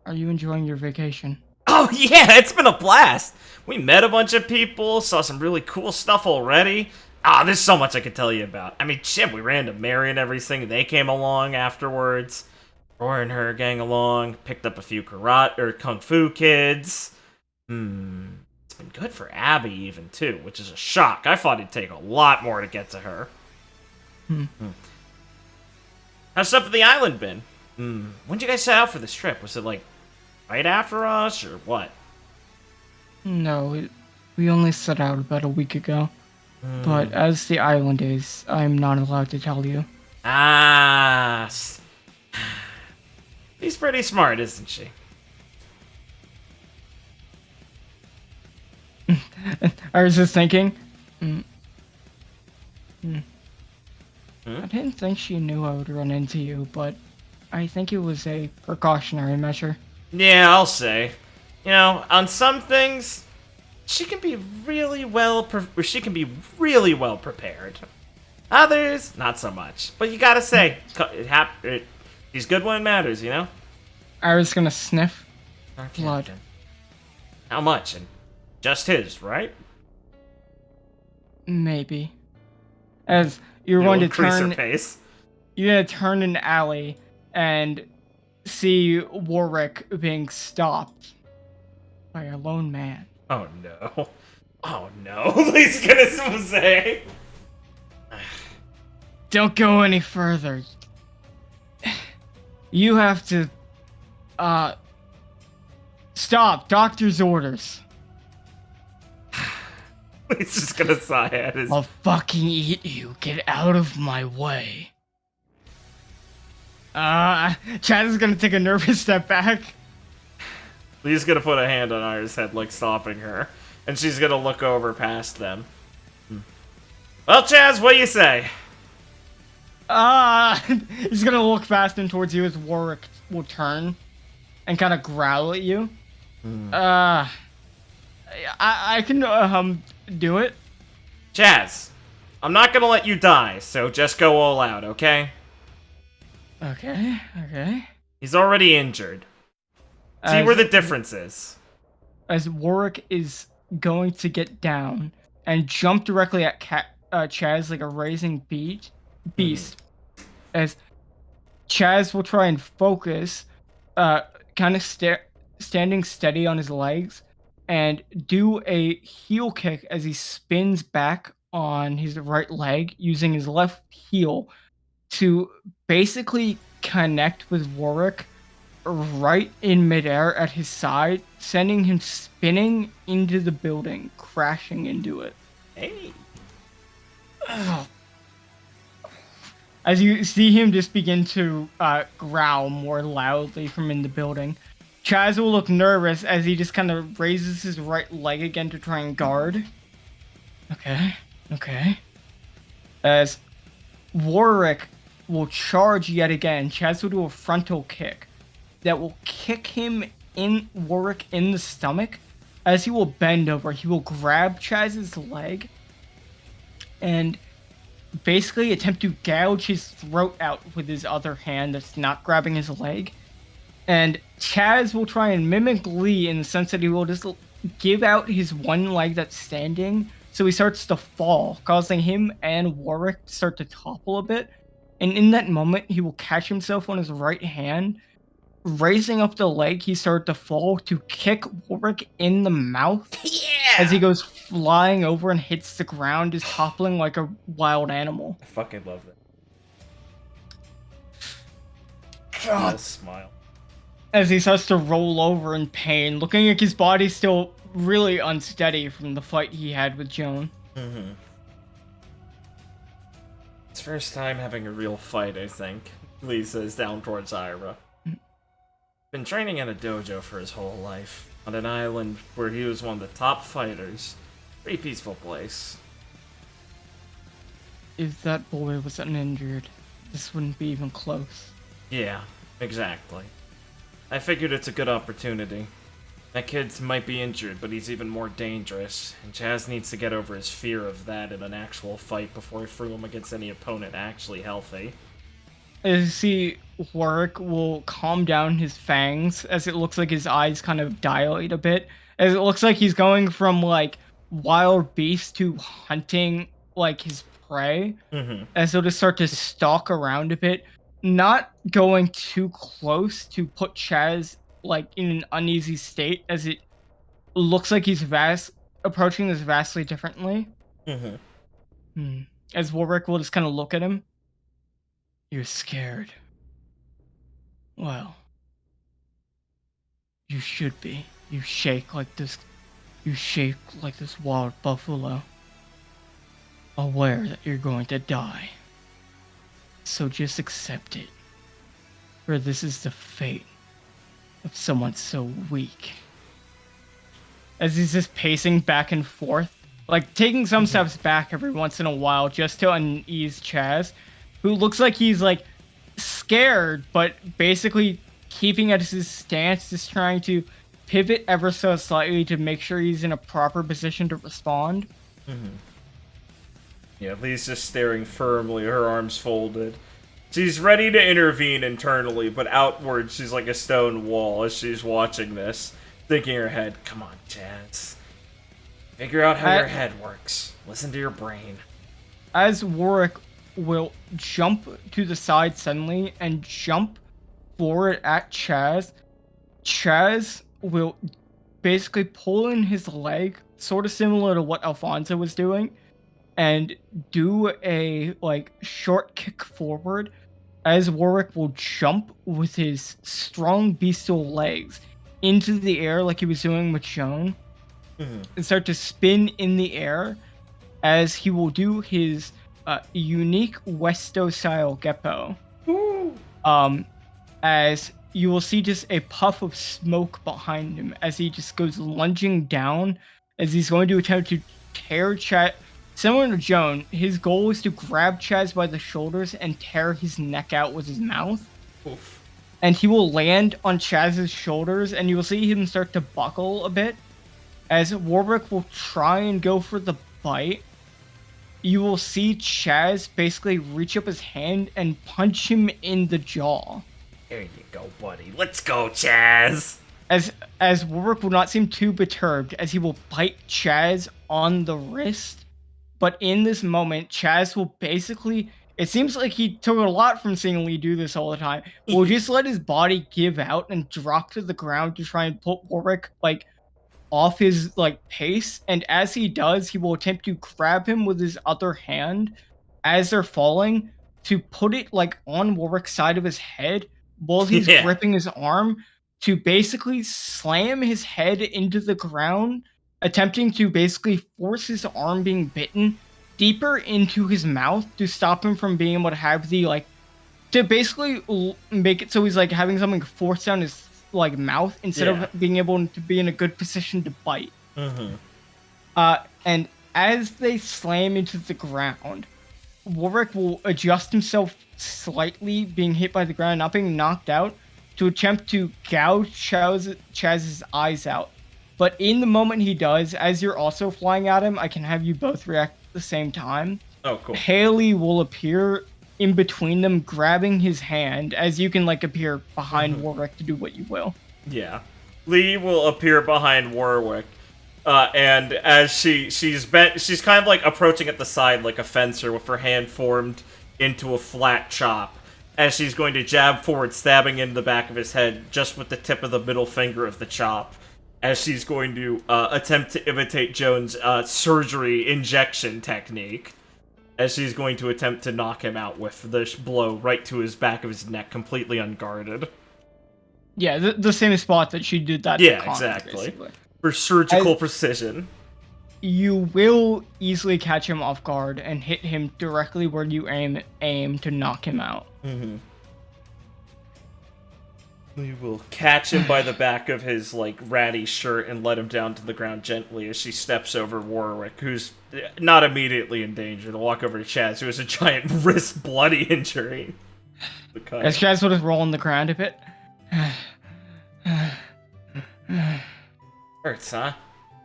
Speaker 2: Are you enjoying your vacation?
Speaker 1: Oh yeah, it's been a blast. We met a bunch of people, saw some really cool stuff already. There's so much I could tell you about. I mean, shit, we ran to Mary and everything. They came along afterwards. Roy and her gang along, picked up a few karate or kung fu kids. It's been good for Abby even too, which is a shock. I thought it'd take a lot more to get to her. How's stuff at the island been? When'd you guys set out for this trip? Was it like right after us or what?
Speaker 2: No, we only set out about a week ago. But as the island is, I'm not allowed to tell you.
Speaker 1: She's pretty smart, isn't she?
Speaker 2: I was just thinking. I didn't think she knew I would run into you, but I think it was a precautionary measure.
Speaker 1: Yeah, I'll say. You know, on some things, she can be really well prepared. Others, not so much. But you gotta say, she's good when it matters, you know?
Speaker 2: I was gonna sniff
Speaker 1: Okay,
Speaker 2: blood.
Speaker 1: then. How much? And just his, right?
Speaker 2: Maybe. As you're
Speaker 1: It'll
Speaker 2: going to
Speaker 1: increase
Speaker 2: turn,
Speaker 1: her pace.
Speaker 2: you're gonna turn an alley and see Warwick being stopped by a lone man.
Speaker 1: Oh no. Oh no. He's gonna say.
Speaker 2: Don't go any further. You have to, stop. Doctor's orders.
Speaker 1: He's just gonna sigh at his.
Speaker 2: I'll fucking eat you. Get out of my way. Chad is gonna take a nervous step back.
Speaker 1: He's gonna put a hand on Ira's head, like stopping her, and she's gonna look over past them. Well, Chaz, what do you say?
Speaker 2: He's gonna look fast and towards you as Warwick will turn and kind of growl at you. I can do it.
Speaker 1: Chaz, I'm not gonna let you die, so just go all out, okay?
Speaker 2: Okay.
Speaker 1: He's already injured. See where the difference is.
Speaker 2: As Warwick is going to get down and jump directly at Chaz like a raising beast, as Chaz will try and focus, kind of standing steady on his legs, and do a heel kick as he spins back on his right leg using his left heel to basically connect with Warwick right in midair at his side, sending him spinning into the building, crashing into it.
Speaker 1: Hey.
Speaker 2: As you see him just begin to growl more loudly from in the building, Chaz will look nervous as he just kind of raises his right leg again to try and guard. Okay. As Warwick will charge yet again, Chaz will do a frontal kick that will kick Warwick in the stomach. As he will bend over, he will grab Chaz's leg and basically attempt to gouge his throat out with his other hand that's not grabbing his leg. And Chaz will try and mimic Lee in the sense that he will just give out his one leg that's standing, so he starts to fall, causing him and Warwick to start to topple a bit. And in that moment, he will catch himself on his right hand, raising up the leg he started to fall to kick Warwick in the mouth.
Speaker 1: Yeah!
Speaker 2: As he goes flying over and hits the ground, just toppling like a wild animal.
Speaker 1: I fucking love it.
Speaker 2: God.
Speaker 1: I'll smile.
Speaker 2: As he starts to roll over in pain, looking like his body still really unsteady from the fight he had with Joan.
Speaker 1: It's first time having a real fight, I think. Lee says down towards Ira. Been training at a dojo for his whole life, on an island where he was one of the top fighters. Pretty peaceful place.
Speaker 2: If that boy was uninjured, this wouldn't be even close.
Speaker 1: Yeah, exactly. I figured it's a good opportunity. That kid might be injured, but he's even more dangerous, and Chaz needs to get over his fear of that in an actual fight before he threw him against any opponent actually healthy.
Speaker 2: as you see, Warwick will calm down his fangs as it looks like his eyes kind of dilate a bit. As it looks like he's going from like wild beast to hunting like his prey.
Speaker 1: Mm-hmm.
Speaker 2: As he'll just start to stalk around a bit, not going too close to put Chaz like in an uneasy state, as it looks like he's approaching this vastly differently.
Speaker 1: Mm-hmm.
Speaker 2: As Warwick will just kind of look at him. You're scared. Well, you should be. You shake like this. You shake like this wild buffalo, aware that you're going to die. So just accept it. For this is the fate of someone so weak. As he's just pacing back and forth, like taking some steps back every once in a while just to unease Chaz, who looks like he's like scared, but basically keeping at his stance, just trying to pivot ever so slightly to make sure he's in a proper position to respond.
Speaker 1: Mm-hmm. Yeah, Lee's just staring firmly, her arms folded. She's ready to intervene internally, but outward she's like a stone wall as she's watching this, thinking in her head, come on, Chaz. Figure out how your head works. Listen to your brain.
Speaker 2: As Warwick will jump to the side suddenly and jump forward at Chaz, Chaz will basically pull in his leg, sort of similar to what Alfonso was doing, and do a like short kick forward as Warwick will jump with his strong bestial legs into the air like he was doing with Joan, and start to spin in the air as he will do his unique Westo style Geppo. As you will see just a puff of smoke behind him as he just goes lunging down as he's going to attempt to tear Chaz. Similar to Joan, his goal is to grab Chaz by the shoulders and tear his neck out with his mouth.
Speaker 1: Oof.
Speaker 2: And he will land on Chaz's shoulders, and you will see him start to buckle a bit. As Warwick will try and go for the bite, you will see Chaz basically reach up his hand and punch him in the jaw.
Speaker 1: There you go, buddy. Let's go, Chaz!
Speaker 2: As Warwick will not seem too perturbed, as he will bite Chaz on the wrist. But in this moment, Chaz will basically... It seems like he took a lot from seeing Lee do this all the time. Will just let his body give out and drop to the ground to try and put Warwick, like, off his, like, pace. And as he does, he will attempt to grab him with his other hand as they're falling to put it, like, on Warwick's side of his head while he's gripping his arm to basically slam his head into the ground, attempting to basically force his arm being bitten deeper into his mouth to stop him from being able to have the, like, to basically make it so he's, like, having something forced down his, like, mouth instead of being able to be in a good position to bite. And as they slam into the ground, Warwick will adjust himself slightly, being hit by the ground, not being knocked out, to attempt to gouge Chaz's eyes out. But in the moment he does, as you're also flying at him, I can have you both react at the same time.
Speaker 1: Oh, cool.
Speaker 2: Haley will appear in between them, grabbing his hand, as you can, like, appear behind Warwick to do what you will.
Speaker 1: Yeah. Lee will appear behind Warwick, and as she's kind of like approaching at the side like a fencer with her hand formed into a flat chop, as she's going to jab forward, stabbing into the back of his head just with the tip of the middle finger of the chop, as she's going to attempt to imitate Joan's surgery injection technique, as she's going to attempt to knock him out with the blow right to his back of his neck, completely unguarded.
Speaker 2: Yeah, the same spot that she did that.
Speaker 1: Yeah,
Speaker 2: to Connor,
Speaker 1: exactly.
Speaker 2: Basically.
Speaker 1: For surgical precision.
Speaker 2: You will easily catch him off guard and hit him directly where you aim to knock him out.
Speaker 1: We will catch him by the back of his, like, ratty shirt and let him down to the ground gently as she steps over Warwick, who's not immediately in danger, to walk over to Chaz, who has a giant wrist bloody injury.
Speaker 2: As Chaz will just roll on the ground a bit.
Speaker 1: Hurts, huh?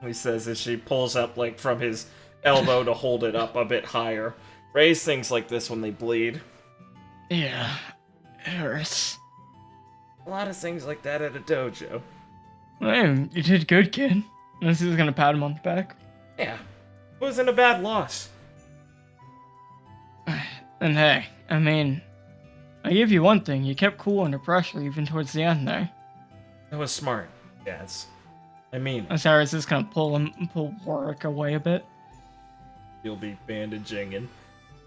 Speaker 1: He says as she pulls up, like, from his elbow to hold it up a bit higher. Raise things like this when they bleed.
Speaker 2: Yeah. hurts.
Speaker 1: A lot of things like that at a dojo.
Speaker 2: Hey, you did good, kid. This is gonna pat him on the back.
Speaker 1: Yeah, it wasn't a bad loss.
Speaker 2: And hey, I mean, I give you one thing. You kept cool under pressure even towards the end there.
Speaker 1: That was smart, yes. I mean,
Speaker 2: Cyrus is gonna pull Warwick away a bit.
Speaker 1: you'll be bandaging and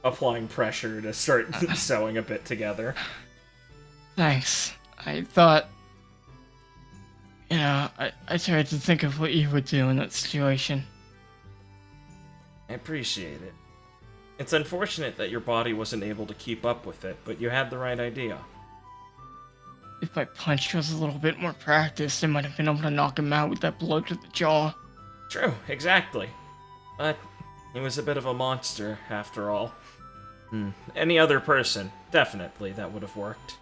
Speaker 1: applying pressure to start sewing a bit together.
Speaker 2: Thanks. I thought, I tried to think of what you would do in that situation.
Speaker 1: I appreciate it. It's unfortunate that your body wasn't able to keep up with it, but you had the right idea.
Speaker 2: If my punch was a little bit more practiced, I might have been able to knock him out with that blow to the jaw.
Speaker 1: True, exactly. But he was a bit of a monster, after all. Any other person, definitely, that would have worked.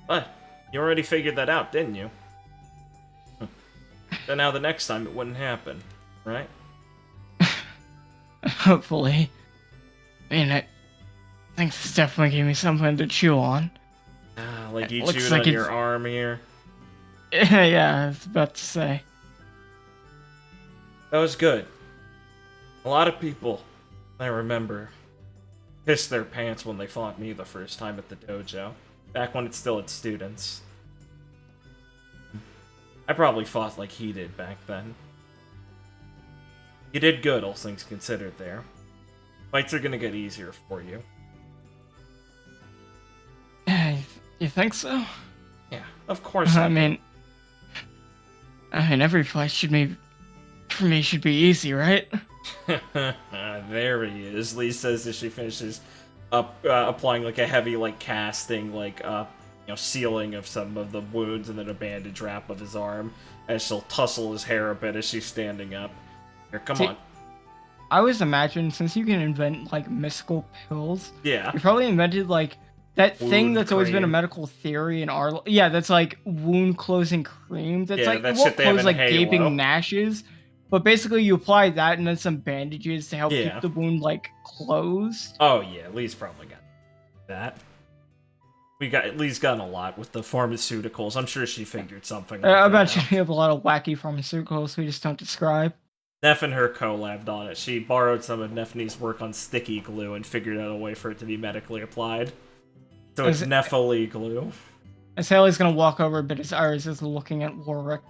Speaker 1: But you already figured that out, didn't you? So now the next time it wouldn't happen, right?
Speaker 2: Hopefully. I mean, I think this definitely gave me something to chew on.
Speaker 1: Like you
Speaker 2: Looks
Speaker 1: chewed
Speaker 2: like
Speaker 1: on
Speaker 2: it's-
Speaker 1: your arm here.
Speaker 2: Yeah, I was about to say.
Speaker 1: That was good. A lot of people, I remember, pissed their pants when they fought me the first time at the dojo. Back when it still had students. I probably fought like he did back then. You did good, all things considered there. Fights are gonna get easier for you.
Speaker 2: You think so?
Speaker 1: Yeah, of course
Speaker 2: I mean, every fight should be easy, right?
Speaker 1: There he is, Lee says as she finishes up applying like a heavy like casting sealing of some of the wounds and then a bandage wrap of his arm as she'll tussle his hair a bit as she's standing up. Here, come on.
Speaker 2: I always imagine, since you can invent like mystical pills,
Speaker 1: Yeah.
Speaker 2: you probably invented like that thing
Speaker 1: Wound
Speaker 2: that's always been a
Speaker 1: cream.
Speaker 2: medical theory in our that's like wound closing cream. That's
Speaker 1: Yeah,
Speaker 2: like
Speaker 1: that
Speaker 2: it won't
Speaker 1: shit they have
Speaker 2: close
Speaker 1: in
Speaker 2: like
Speaker 1: Halo.
Speaker 2: gaping gnashes, but basically you apply that and then some bandages to help
Speaker 1: Yeah.
Speaker 2: keep the wound like closed.
Speaker 1: Oh yeah, Lee's probably got that. Lee's gotten a lot with the pharmaceuticals. I'm sure she figured something like
Speaker 2: I
Speaker 1: that
Speaker 2: bet
Speaker 1: out.
Speaker 2: you have a lot of wacky pharmaceuticals we just don't describe.
Speaker 1: Neff and her collabed on it. She borrowed some of Neffany's work on sticky glue and figured out a way for it to be medically applied. So it's Nephily glue.
Speaker 2: As Haley's gonna walk over a bit as Iris is looking at Warwick.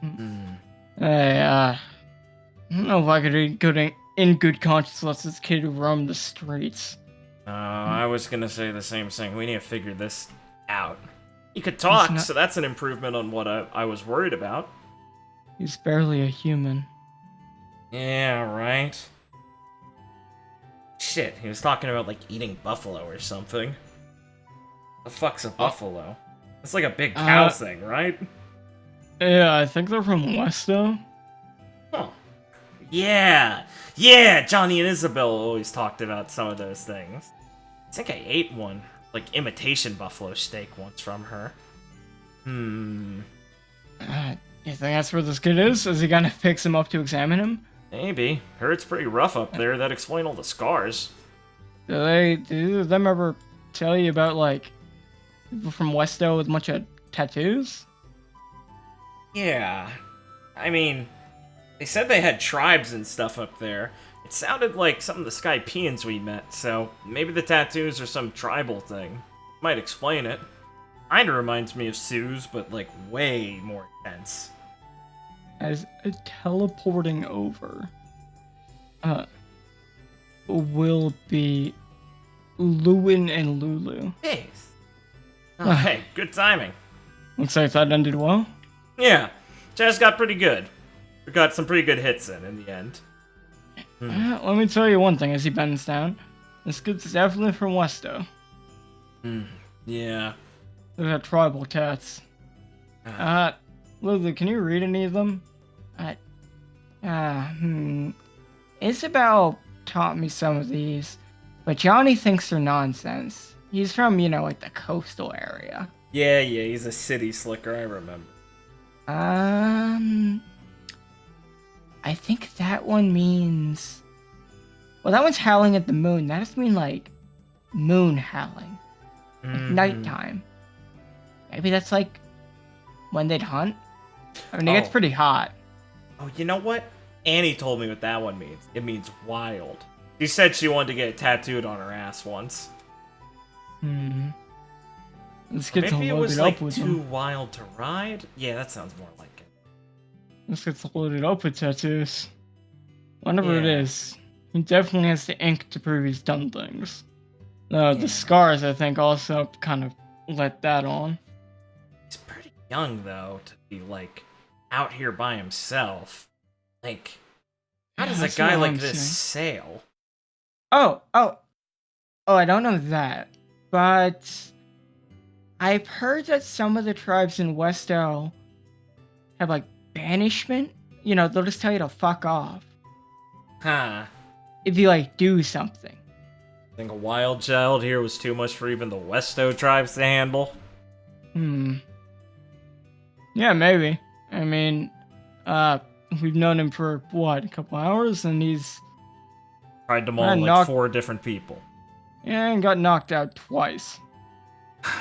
Speaker 2: Hey, I don't know if I could in good conscience let this kid roam the streets.
Speaker 1: I was gonna say the same thing. We need to figure this out. He could talk, so that's an improvement on what I was worried about.
Speaker 2: He's barely a human.
Speaker 1: Yeah, right. Shit, he was talking about, like, eating buffalo or something. The fuck's a buffalo? It's like a big cow thing, right?
Speaker 2: Yeah, I think they're from Westo.
Speaker 1: Huh. Yeah! Yeah! Johnny and Isabel always talked about some of those things. I think I ate one, like, imitation buffalo steak once from her.
Speaker 2: You think that's where this kid is? Is he gonna fix him up to examine him?
Speaker 1: Maybe. Heard it's pretty rough up there. That'd explain all the scars.
Speaker 2: Do either of them ever tell you about, like, people from Westo with a bunch of tattoos?
Speaker 1: Yeah. I mean, they said they had tribes and stuff up there. It sounded like some of the Skypeans we met, so maybe the tattoos are some tribal thing. Might explain it. Kinda reminds me of Sue's, but like way more intense.
Speaker 2: As teleporting over, will be Lewin and Lulu.
Speaker 1: Thanks. Oh, hey, good timing.
Speaker 2: Looks like that ended well.
Speaker 1: Yeah, Jazz got pretty good. We got some pretty good hits in the end.
Speaker 2: Let me tell you one thing as he bends down. This kid's definitely from Westo.
Speaker 1: Yeah.
Speaker 2: They got tribal tats. Lulu, can you read any of them? Isabel taught me some of these, but Johnny thinks they're nonsense. He's from, like the coastal area.
Speaker 1: Yeah, he's a city slicker, I remember.
Speaker 2: I think that one means... Well, that one's howling at the moon. That doesn't mean, like, moon howling.
Speaker 1: Mhm.
Speaker 2: nighttime. Maybe that's like when they'd hunt. I mean, it gets
Speaker 1: Oh.
Speaker 2: pretty hot.
Speaker 1: Oh, you know what? Annie told me what that one means. It means wild. She said she wanted to get it tattooed on her ass once.
Speaker 2: Let's
Speaker 1: Or
Speaker 2: get
Speaker 1: maybe it was
Speaker 2: loaded
Speaker 1: like
Speaker 2: up with
Speaker 1: too
Speaker 2: them.
Speaker 1: wild to ride? Yeah, that sounds more like it.
Speaker 2: Let's get loaded up with tattoos. Whatever it
Speaker 1: Yeah.
Speaker 2: is, he definitely has the ink to prove he's done things.
Speaker 1: Yeah.
Speaker 2: The scars, I think, also kind of let that on.
Speaker 1: He's pretty young, though, to be, like, out here by himself. Like, how
Speaker 2: Yeah,
Speaker 1: does a
Speaker 2: that's
Speaker 1: guy
Speaker 2: what
Speaker 1: like
Speaker 2: I'm
Speaker 1: this
Speaker 2: saying.
Speaker 1: sail?
Speaker 2: Oh, I don't know that, but I've heard that some of the tribes in West L have like banishment. You know, they'll just tell you to fuck off
Speaker 1: Huh.
Speaker 2: if you like do something.
Speaker 1: Think a wild child here was too much for even the Westo tribes to handle?
Speaker 2: Yeah, maybe. I mean, we've known him for what, a couple hours, and he's
Speaker 1: Tried to maul like 4 different people.
Speaker 2: and got knocked out twice.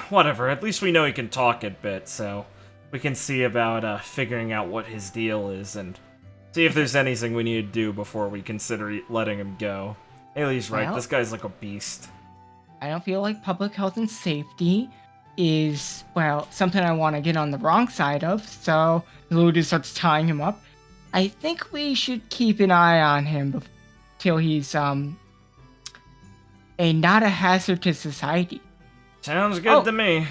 Speaker 1: Whatever, at least we know he can talk a bit, so we can see about figuring out what his deal is and see if there's anything we need to do before we consider letting him go. Haley's right,
Speaker 2: Well-
Speaker 1: this guy's like a beast.
Speaker 2: I don't feel like public health and safety is, well, something I want to get on the wrong side of, so Lulu starts tying him up. I think we should keep an eye on him till he's, not a hazard to society.
Speaker 1: Sounds good
Speaker 2: Oh.
Speaker 1: to me.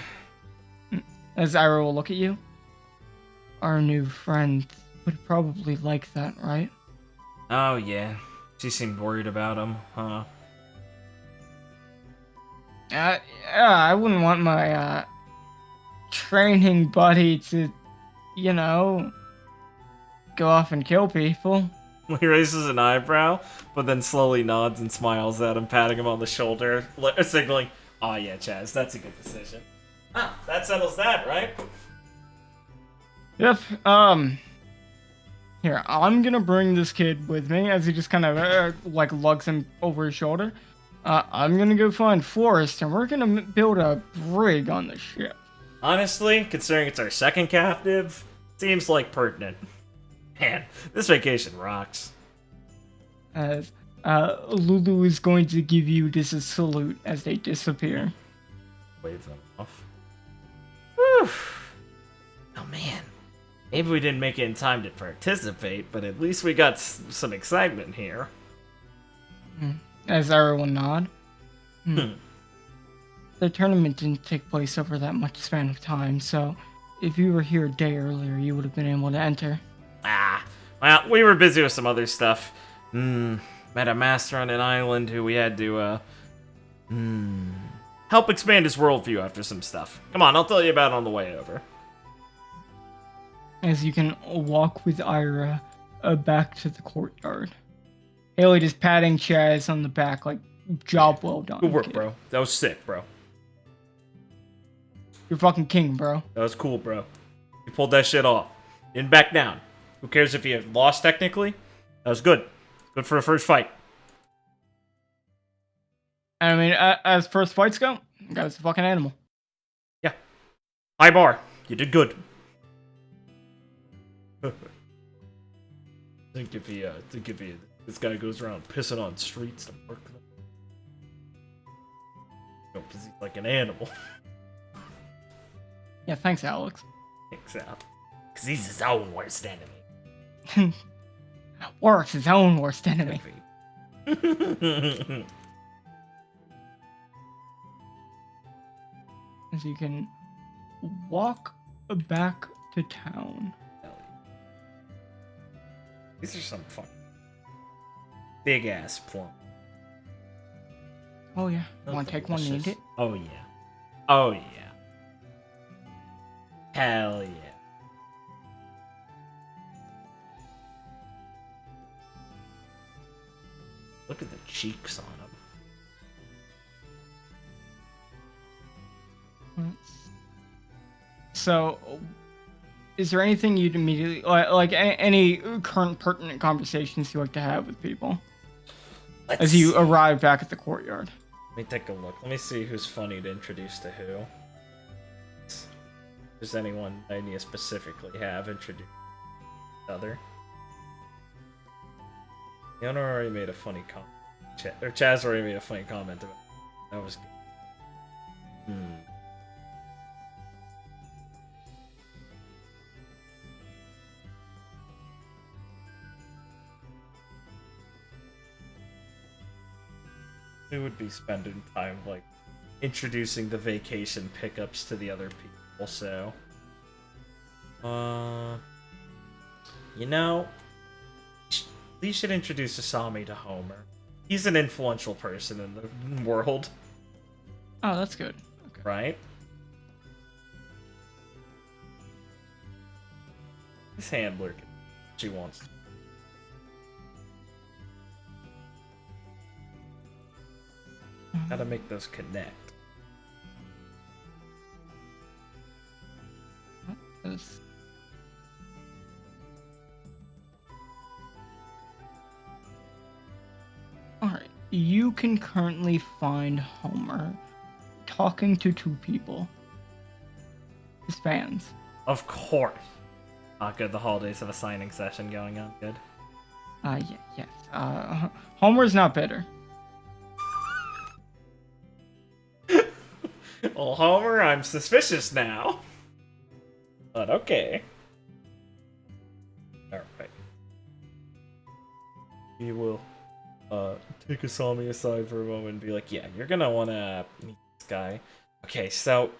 Speaker 2: As Ira will look at you. Our new friend would probably like that, right?
Speaker 1: Oh yeah, she seemed worried about him, huh?
Speaker 2: Yeah, I wouldn't want my, training buddy to, you know, go off and kill people.
Speaker 1: He raises an eyebrow, but then slowly nods and smiles at him, patting him on the shoulder, signaling, "Oh yeah, Chaz, that's a good decision." Ah, that settles that, right?
Speaker 2: Yep, here, I'm gonna bring this kid with me as he just kind of, like, lugs him over his shoulder. I'm gonna go find Forrest, and we're gonna build a brig on the ship.
Speaker 1: Honestly, considering it's our second captive, seems like pertinent. Man, this vacation rocks.
Speaker 2: As, Lulu is going to give you this a salute as they disappear.
Speaker 1: Wave them off. Whew. Oh man. Maybe we didn't make it in time to participate, but at least we got some excitement here.
Speaker 2: As everyone nod. The tournament didn't take place over that much span of time, so if you were here a day earlier, you would have been able to enter.
Speaker 1: Ah, well, we were busy with some other stuff. Met a master on an island who we had to, help expand his worldview after some stuff. Come on, I'll tell you about it on the way over.
Speaker 2: As you can walk with Ira back to the courtyard. Haley just patting Chaz on the back, like, job well done.
Speaker 1: Good work,
Speaker 2: kid.
Speaker 1: bro. That was sick, bro.
Speaker 2: You're fucking king, bro.
Speaker 1: That was cool, bro. You pulled that shit off. Didn't back down. Who cares if you lost technically? That was good. Good for a first fight.
Speaker 2: I mean, as first fights go, the guy's a fucking animal.
Speaker 1: Yeah. High bar. You did good. think if he this guy goes around pissing on streets to work them. Because he's like an animal.
Speaker 2: Yeah, thanks, Alex.
Speaker 1: Exactly. Because he's his own worst enemy.
Speaker 2: Works his own worst enemy. As you can walk back to town.
Speaker 1: These are some fun. Big ass plum.
Speaker 2: Oh yeah,
Speaker 1: Oh,
Speaker 2: want to take one and eat it?
Speaker 1: Oh yeah. Oh yeah. Hell yeah. Look at the cheeks on him.
Speaker 2: So, is there anything you'd immediately like any current pertinent conversations you like to have with people as you arrive back at the courtyard?
Speaker 1: Let me take a look. Let me see who's funny to introduce to who. Does anyone I need to specifically have introduced to other? The owner already made a funny comment. Or Chaz already made a funny comment about it. That was good. Who would be spending time, like, introducing the vacation pickups to the other people, so... You know... We should introduce Asami to Homer. He's an influential person in the world.
Speaker 2: Oh, that's good. Okay.
Speaker 1: Right? His handler can... She wants to. Gotta make those connect.
Speaker 2: What is... Alright, you can currently find Homer talking to 2 people. His fans.
Speaker 1: Of course. Good, the holidays have a signing session going on. Good.
Speaker 2: Yes. Homer's not bitter.
Speaker 1: Well, Homer, I'm suspicious now. But okay. Alright. He will take Asami aside for a moment and be like, yeah, you're gonna wanna meet this guy. Okay, so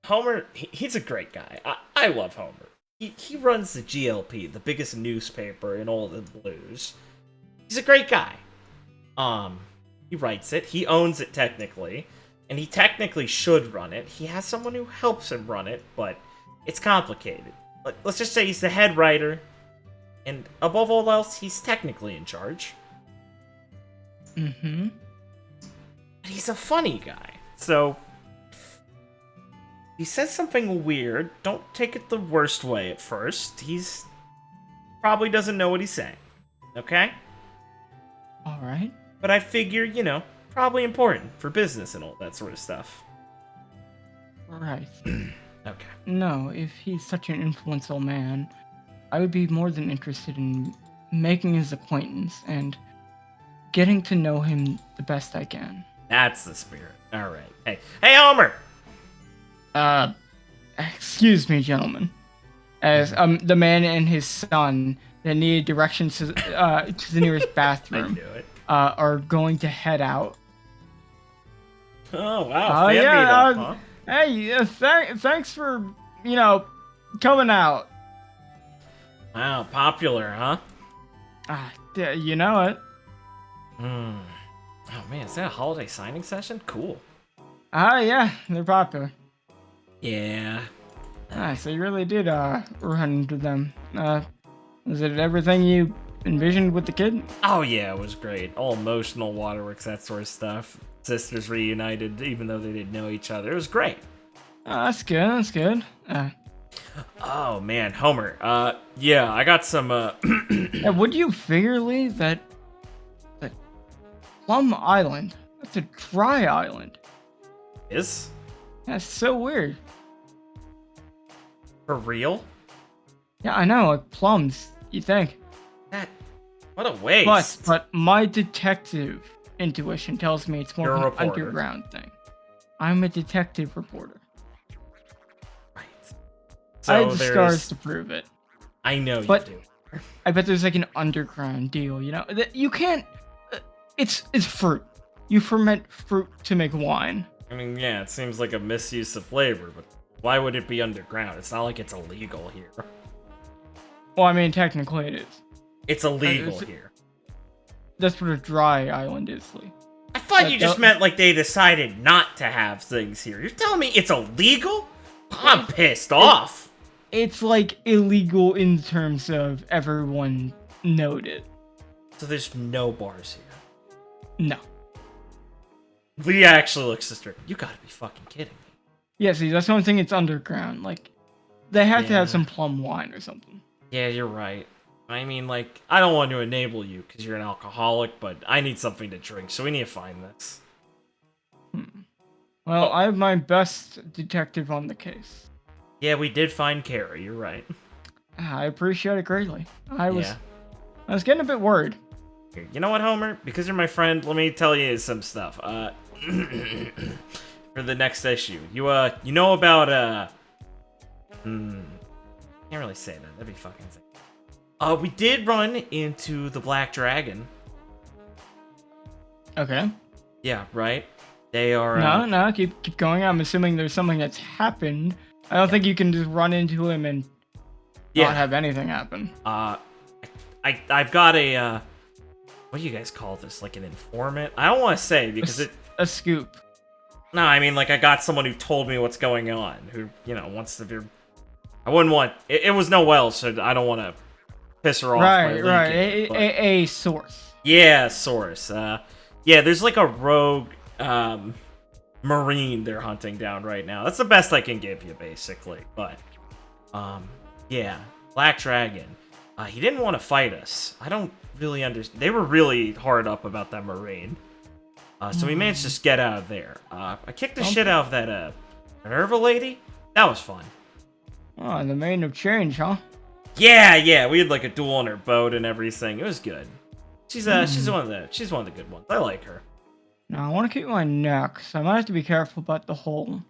Speaker 1: Homer, he's a great guy. I love Homer. He runs the GLP, the biggest newspaper in all the blues. He's a great guy. He writes it, he owns it technically. And he technically should run it. He has someone who helps him run it, but it's complicated. Let's just say he's the head writer, and above all else, he's technically in charge.
Speaker 2: Mm-hmm.
Speaker 1: But he's a funny guy, so... He says something weird, don't take it the worst way at first. He's... probably doesn't know what he's saying. Okay?
Speaker 2: Alright.
Speaker 1: But I figure, you know... probably important for business and all that sort of stuff.
Speaker 2: Right.
Speaker 1: Okay.
Speaker 2: No, if he's such an influential man, I would be more than interested in making his acquaintance and getting to know him the best I can.
Speaker 1: That's the spirit. Alright. Hey, Homer!
Speaker 2: Excuse me, gentlemen. As the man and his son that needed directions to the nearest bathroom
Speaker 1: I knew it.
Speaker 2: are going to head out.
Speaker 1: Oh, wow. Fan meetup, huh?
Speaker 2: Hey, thanks for, coming out.
Speaker 1: Wow, popular, huh?
Speaker 2: You know it.
Speaker 1: Oh, man, is that a holiday signing session? Cool.
Speaker 2: Yeah, they're popular.
Speaker 1: Yeah.
Speaker 2: So you really did, run into them. Was it everything you envisioned with the kid?
Speaker 1: Oh, yeah, it was great. All emotional, waterworks, that sort of stuff. Sisters reunited, even though they didn't know each other. It was great.
Speaker 2: That's good.
Speaker 1: Oh, man, Homer. Yeah, I got some,
Speaker 2: Would you figure, Lee, that Plum Island, that's a dry island?
Speaker 1: Is?
Speaker 2: That's so weird.
Speaker 1: For real?
Speaker 2: Yeah, I know, like plums, you think.
Speaker 1: What a waste.
Speaker 2: But my detective intuition tells me it's more
Speaker 1: You're
Speaker 2: of
Speaker 1: a
Speaker 2: an
Speaker 1: reporter.
Speaker 2: underground thing. I'm a detective reporter.
Speaker 1: Right.
Speaker 2: I have the
Speaker 1: there's-
Speaker 2: scars to prove it.
Speaker 1: I know
Speaker 2: But-
Speaker 1: you do.
Speaker 2: I bet there's like an underground deal, that you can't. It's fruit. You ferment fruit to make wine.
Speaker 1: I mean, yeah, it seems like a misuse of flavor, but why would it be underground? It's not like it's illegal here.
Speaker 2: Well, I mean, technically it is.
Speaker 1: It's illegal
Speaker 2: It's-
Speaker 1: here.
Speaker 2: That's what a dry island is, Lee.
Speaker 1: I thought
Speaker 2: That-
Speaker 1: you just
Speaker 2: that-
Speaker 1: meant like they decided not to have things here. You're telling me it's illegal? I'm pissed off.
Speaker 2: It's like illegal in terms of everyone noted.
Speaker 1: So there's no bars here.
Speaker 2: No.
Speaker 1: Lee actually looks strict. You gotta be fucking kidding me.
Speaker 2: Yeah, see, that's the only thing. It's underground. Like, they have to have
Speaker 1: Yeah.
Speaker 2: some plum wine or something.
Speaker 1: Yeah, you're right. I mean, like, I don't want to enable you because you're an alcoholic, but I need something to drink, so we need to find this.
Speaker 2: Well,
Speaker 1: Oh.
Speaker 2: I have my best detective on the case.
Speaker 1: Yeah, we did find Carrie. You're right.
Speaker 2: I appreciate it greatly. I
Speaker 1: Yeah.
Speaker 2: was getting a bit worried.
Speaker 1: Here, you know what, Homer? Because you're my friend, let me tell you some stuff. For the next issue, you know about can't really say that. That'd be fucking sick. We did run into the Black Dragon.
Speaker 2: Okay.
Speaker 1: Yeah, right. They are.
Speaker 2: No, keep going. I'm assuming there's something that's happened. I don't think you can just run into him and not have anything happen.
Speaker 1: I've got a what do you guys call this? Like an informant? I don't want to say because
Speaker 2: A scoop.
Speaker 1: No, I mean like I got someone who told me what's going on. Who wants to be. I wouldn't want. It was Noelle, so I don't want to piss her off.
Speaker 2: Right.
Speaker 1: Leaking,
Speaker 2: A source.
Speaker 1: Yeah, source. Yeah, there's like a rogue Marine they're hunting down right now. That's the best I can give you, basically. But, yeah, Black Dragon. He didn't want to fight us. I don't really understand. They were really hard up about that Marine. So we managed to just get out of there. I kicked the shit out of that Minerva lady. That was fun.
Speaker 2: Oh, the main of change, huh?
Speaker 1: Yeah, we had like a duel on her boat and everything. It was good. She's one of the good ones. I like her.
Speaker 2: Now, I want to keep my neck, so I might have to be careful about the whole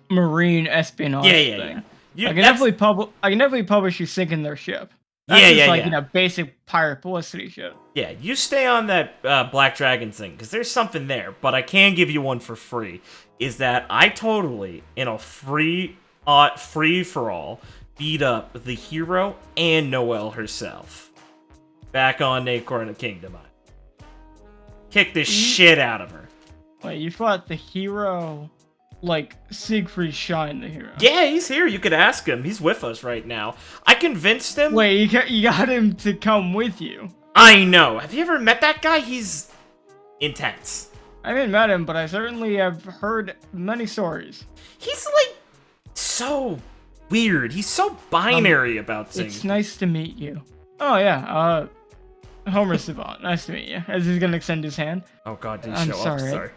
Speaker 2: marine espionage thing.
Speaker 1: Yeah.
Speaker 2: I can definitely publish you sinking their ship. That's just basic pirate publicity shit.
Speaker 1: Yeah, you stay on that Black Dragon thing, because there's something there, but I can give you one for free. Is that I totally, in a free-for-all, beat up the hero and Noelle herself. Back on Acorn of Kingdom. Kick the shit out of her.
Speaker 2: Wait, you fought the hero like Siegfried Shine, the hero?
Speaker 1: Yeah, he's here. You could ask him. He's with us right now. I convinced him.
Speaker 2: Wait, you got him to come with you?
Speaker 1: I know. Have you ever met that guy? He's intense.
Speaker 2: I haven't met him, but I certainly have heard many stories.
Speaker 1: He's like so weird. He's so binary about things.
Speaker 2: It's nice to meet you. Oh yeah, Homer Savant. Nice to meet you. As he's gonna extend his hand.
Speaker 1: Oh God, did
Speaker 2: I'm
Speaker 1: show
Speaker 2: sorry.
Speaker 1: up? Sorry.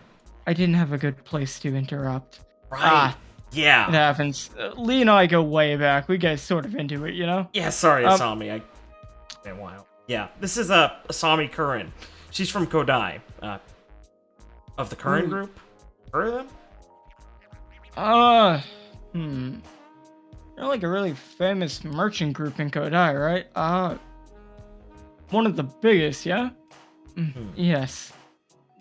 Speaker 2: I didn't have a good place to interrupt.
Speaker 1: Right. Yeah.
Speaker 2: It happens. Lee and I go way back. We get sort of into it, you know?
Speaker 1: Yeah, sorry, Asami. It's been a while. Yeah, this is Asami Curran. She's from Kodai. Of the Curran group? Heard of them?
Speaker 2: They're like a really famous merchant group in Kodai, right? One of the biggest, yeah? Yes.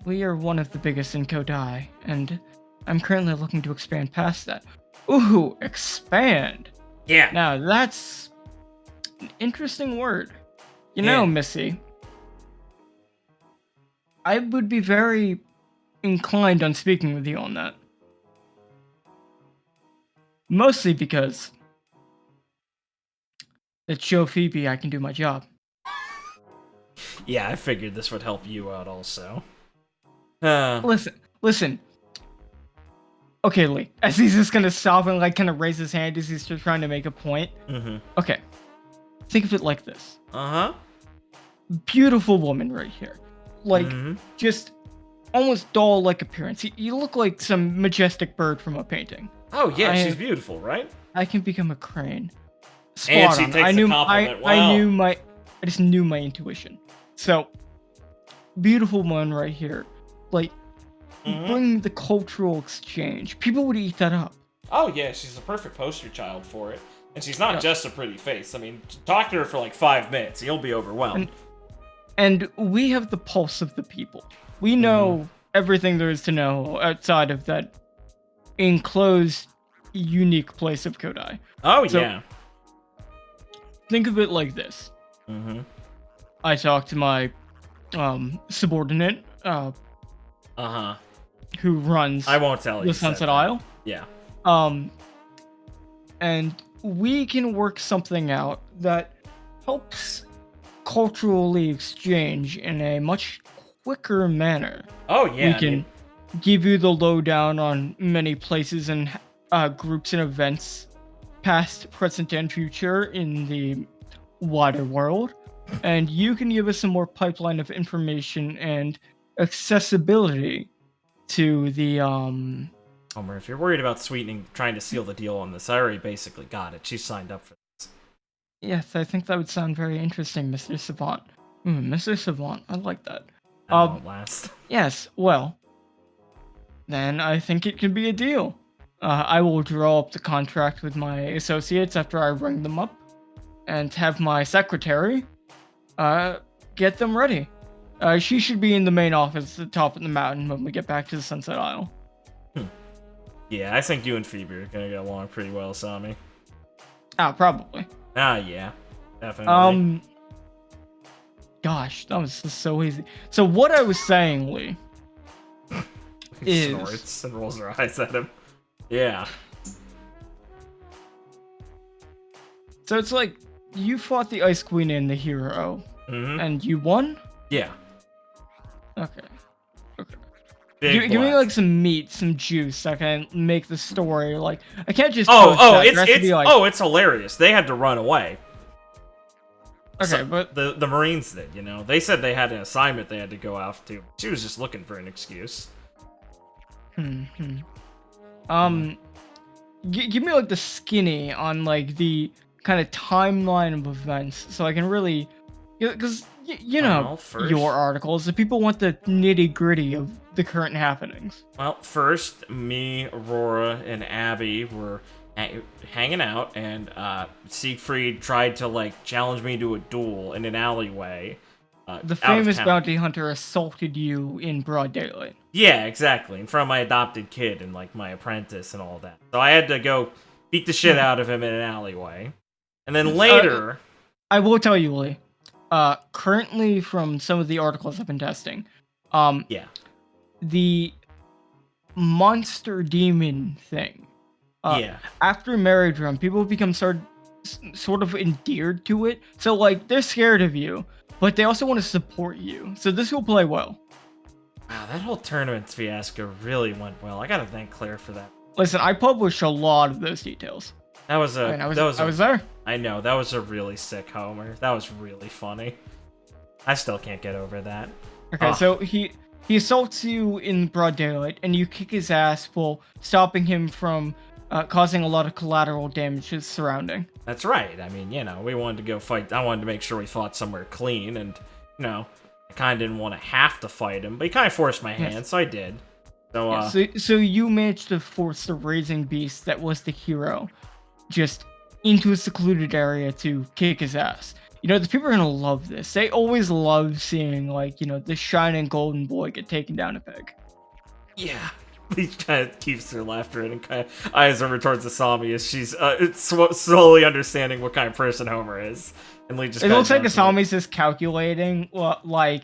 Speaker 2: We are one of the biggest in Kodai, and I'm currently looking to expand past that. Ooh, expand!
Speaker 1: Yeah.
Speaker 2: Now, that's an interesting word. You know, Missy, I would be very inclined on speaking with you on that. Mostly because that show Phoebe I can do my job.
Speaker 1: Yeah, I figured this would help you out also.
Speaker 2: Listen. Okay, Lee. As he's just gonna stop and like kind of raise his hand as he's just trying to make a point. Okay. Think of it like this. Beautiful woman right here. Like, just almost doll-like appearance. You look like some majestic bird from a painting.
Speaker 1: Oh yeah, she's beautiful, right?
Speaker 2: I can become a crane.
Speaker 1: And she takes a compliment. Wow.
Speaker 2: I just knew my intuition. So, beautiful one right here. Like, bring the cultural exchange. People would eat that up.
Speaker 1: Oh yeah, she's the perfect poster child for it. And she's not just a pretty face. I mean, talk to her for like 5 minutes, you'll be overwhelmed.
Speaker 2: And we have the pulse of the people. We know everything there is to know outside of that enclosed, unique place of Kodai.
Speaker 1: Oh, yeah.
Speaker 2: Think of it like this. I talked to my subordinate, who runs
Speaker 1: I won't tell you
Speaker 2: the Sunset Isle.
Speaker 1: Yeah.
Speaker 2: And we can work something out that helps culturally exchange in a much quicker manner.
Speaker 1: Oh, yeah.
Speaker 2: We can give you the lowdown on many places and groups and events, past, present, and future in the wider world. And you can give us some more pipeline of information and accessibility to the
Speaker 1: Homer, if you're worried about sweetening, trying to seal the deal on this, I already basically got it. She signed up for this.
Speaker 2: Yes, I think that would sound very interesting, Mr. Savant. Mr. Savant, I like that.
Speaker 1: That won't last.
Speaker 2: Yes, well, then I think it could be a deal. I will draw up the contract with my associates after I ring them up, and have my secretary get them ready. She should be in the main office at the top of the mountain when we get back to the Sunset Isle.
Speaker 1: Yeah, I think you and Phoebe are gonna get along pretty well, Sami.
Speaker 2: Probably.
Speaker 1: Yeah, definitely.
Speaker 2: Gosh, that was just so easy. So what I was saying, Lee,
Speaker 1: He snorts and rolls her eyes at him. Yeah.
Speaker 2: So it's like, you fought the Ice Queen and the hero, and you won?
Speaker 1: Yeah.
Speaker 2: Okay.
Speaker 1: Big
Speaker 2: Give me
Speaker 1: black.
Speaker 2: like some meat, some juice that can make the story like. I can't just.
Speaker 1: It's hilarious. They had to run away.
Speaker 2: Okay, but
Speaker 1: the Marines did. You know, they said they had an assignment they had to go off to. She was just looking for an excuse.
Speaker 2: Give me like the skinny on like the kind of timeline of events, so I can really, because you know
Speaker 1: first,
Speaker 2: your articles. The people want the nitty gritty of the current happenings.
Speaker 1: Well, first, me, Aurora, and Abby were hanging out, and Siegfried tried to like challenge me to a duel in an alleyway.
Speaker 2: The famous bounty hunter assaulted you in broad daylight.
Speaker 1: Yeah, exactly, in front of my adopted kid and like my apprentice and all that. So I had to go beat the shit out of him in an alleyway, and then later,
Speaker 2: I will tell you, Lee. Currently, from some of the articles I've been testing, the monster demon thing. After Married Drum, people become sort of endeared to it. So like they're scared of you, but they also want to support you. So this will play well.
Speaker 1: Wow, that whole tournament fiasco really went well. I gotta thank Claire for that.
Speaker 2: Listen, I published a lot of those details.
Speaker 1: I was there.
Speaker 2: I
Speaker 1: know, that was a really sick Homer. That was really funny. I still can't get over that.
Speaker 2: Okay, so he assaults you in broad daylight, and you kick his ass while stopping him from causing a lot of collateral damage to the surrounding.
Speaker 1: That's right. I mean, you know, we wanted to go fight. I wanted to make sure we fought somewhere clean, and, you know, I kind of didn't want to have to fight him, but he kind of forced my hand, so I did. So,
Speaker 2: so you managed to force the raging beast that was the hero just into a secluded area to kick his ass. You know, the people are gonna love this. They always love seeing, like, you know, the shining golden boy get taken down a peg.
Speaker 1: Yeah. He kind of keeps her laughter in and kind of eyes over towards Asami as she's slowly understanding what kind of person Homer is. And Lee just
Speaker 2: it looks like Asami's just calculating what, like,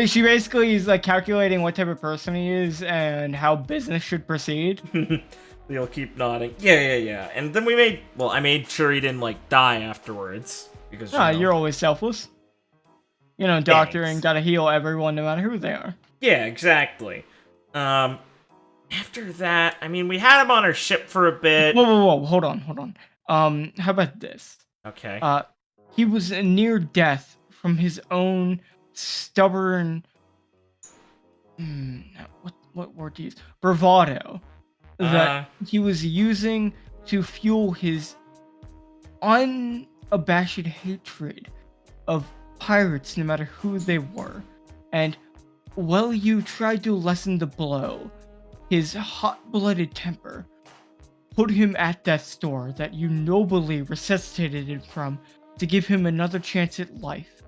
Speaker 2: she basically is like calculating what type of person he is and how business should proceed.
Speaker 1: They'll keep nodding. Yeah. And then I made sure he didn't like die afterwards because
Speaker 2: you're always selfless. You know, doctoring gotta heal everyone no matter who they are.
Speaker 1: Yeah, exactly. After that, I mean, we had him on our ship for a bit.
Speaker 2: Whoa, hold on. How about this?
Speaker 1: Okay.
Speaker 2: He was near death from his own stubborn what word to use? Bravado. That he was using to fuel his unabashed hatred of pirates, no matter who they were. And while you tried to lessen the blow, his hot-blooded temper put him at death's door that you nobly resuscitated him from to give him another chance at life.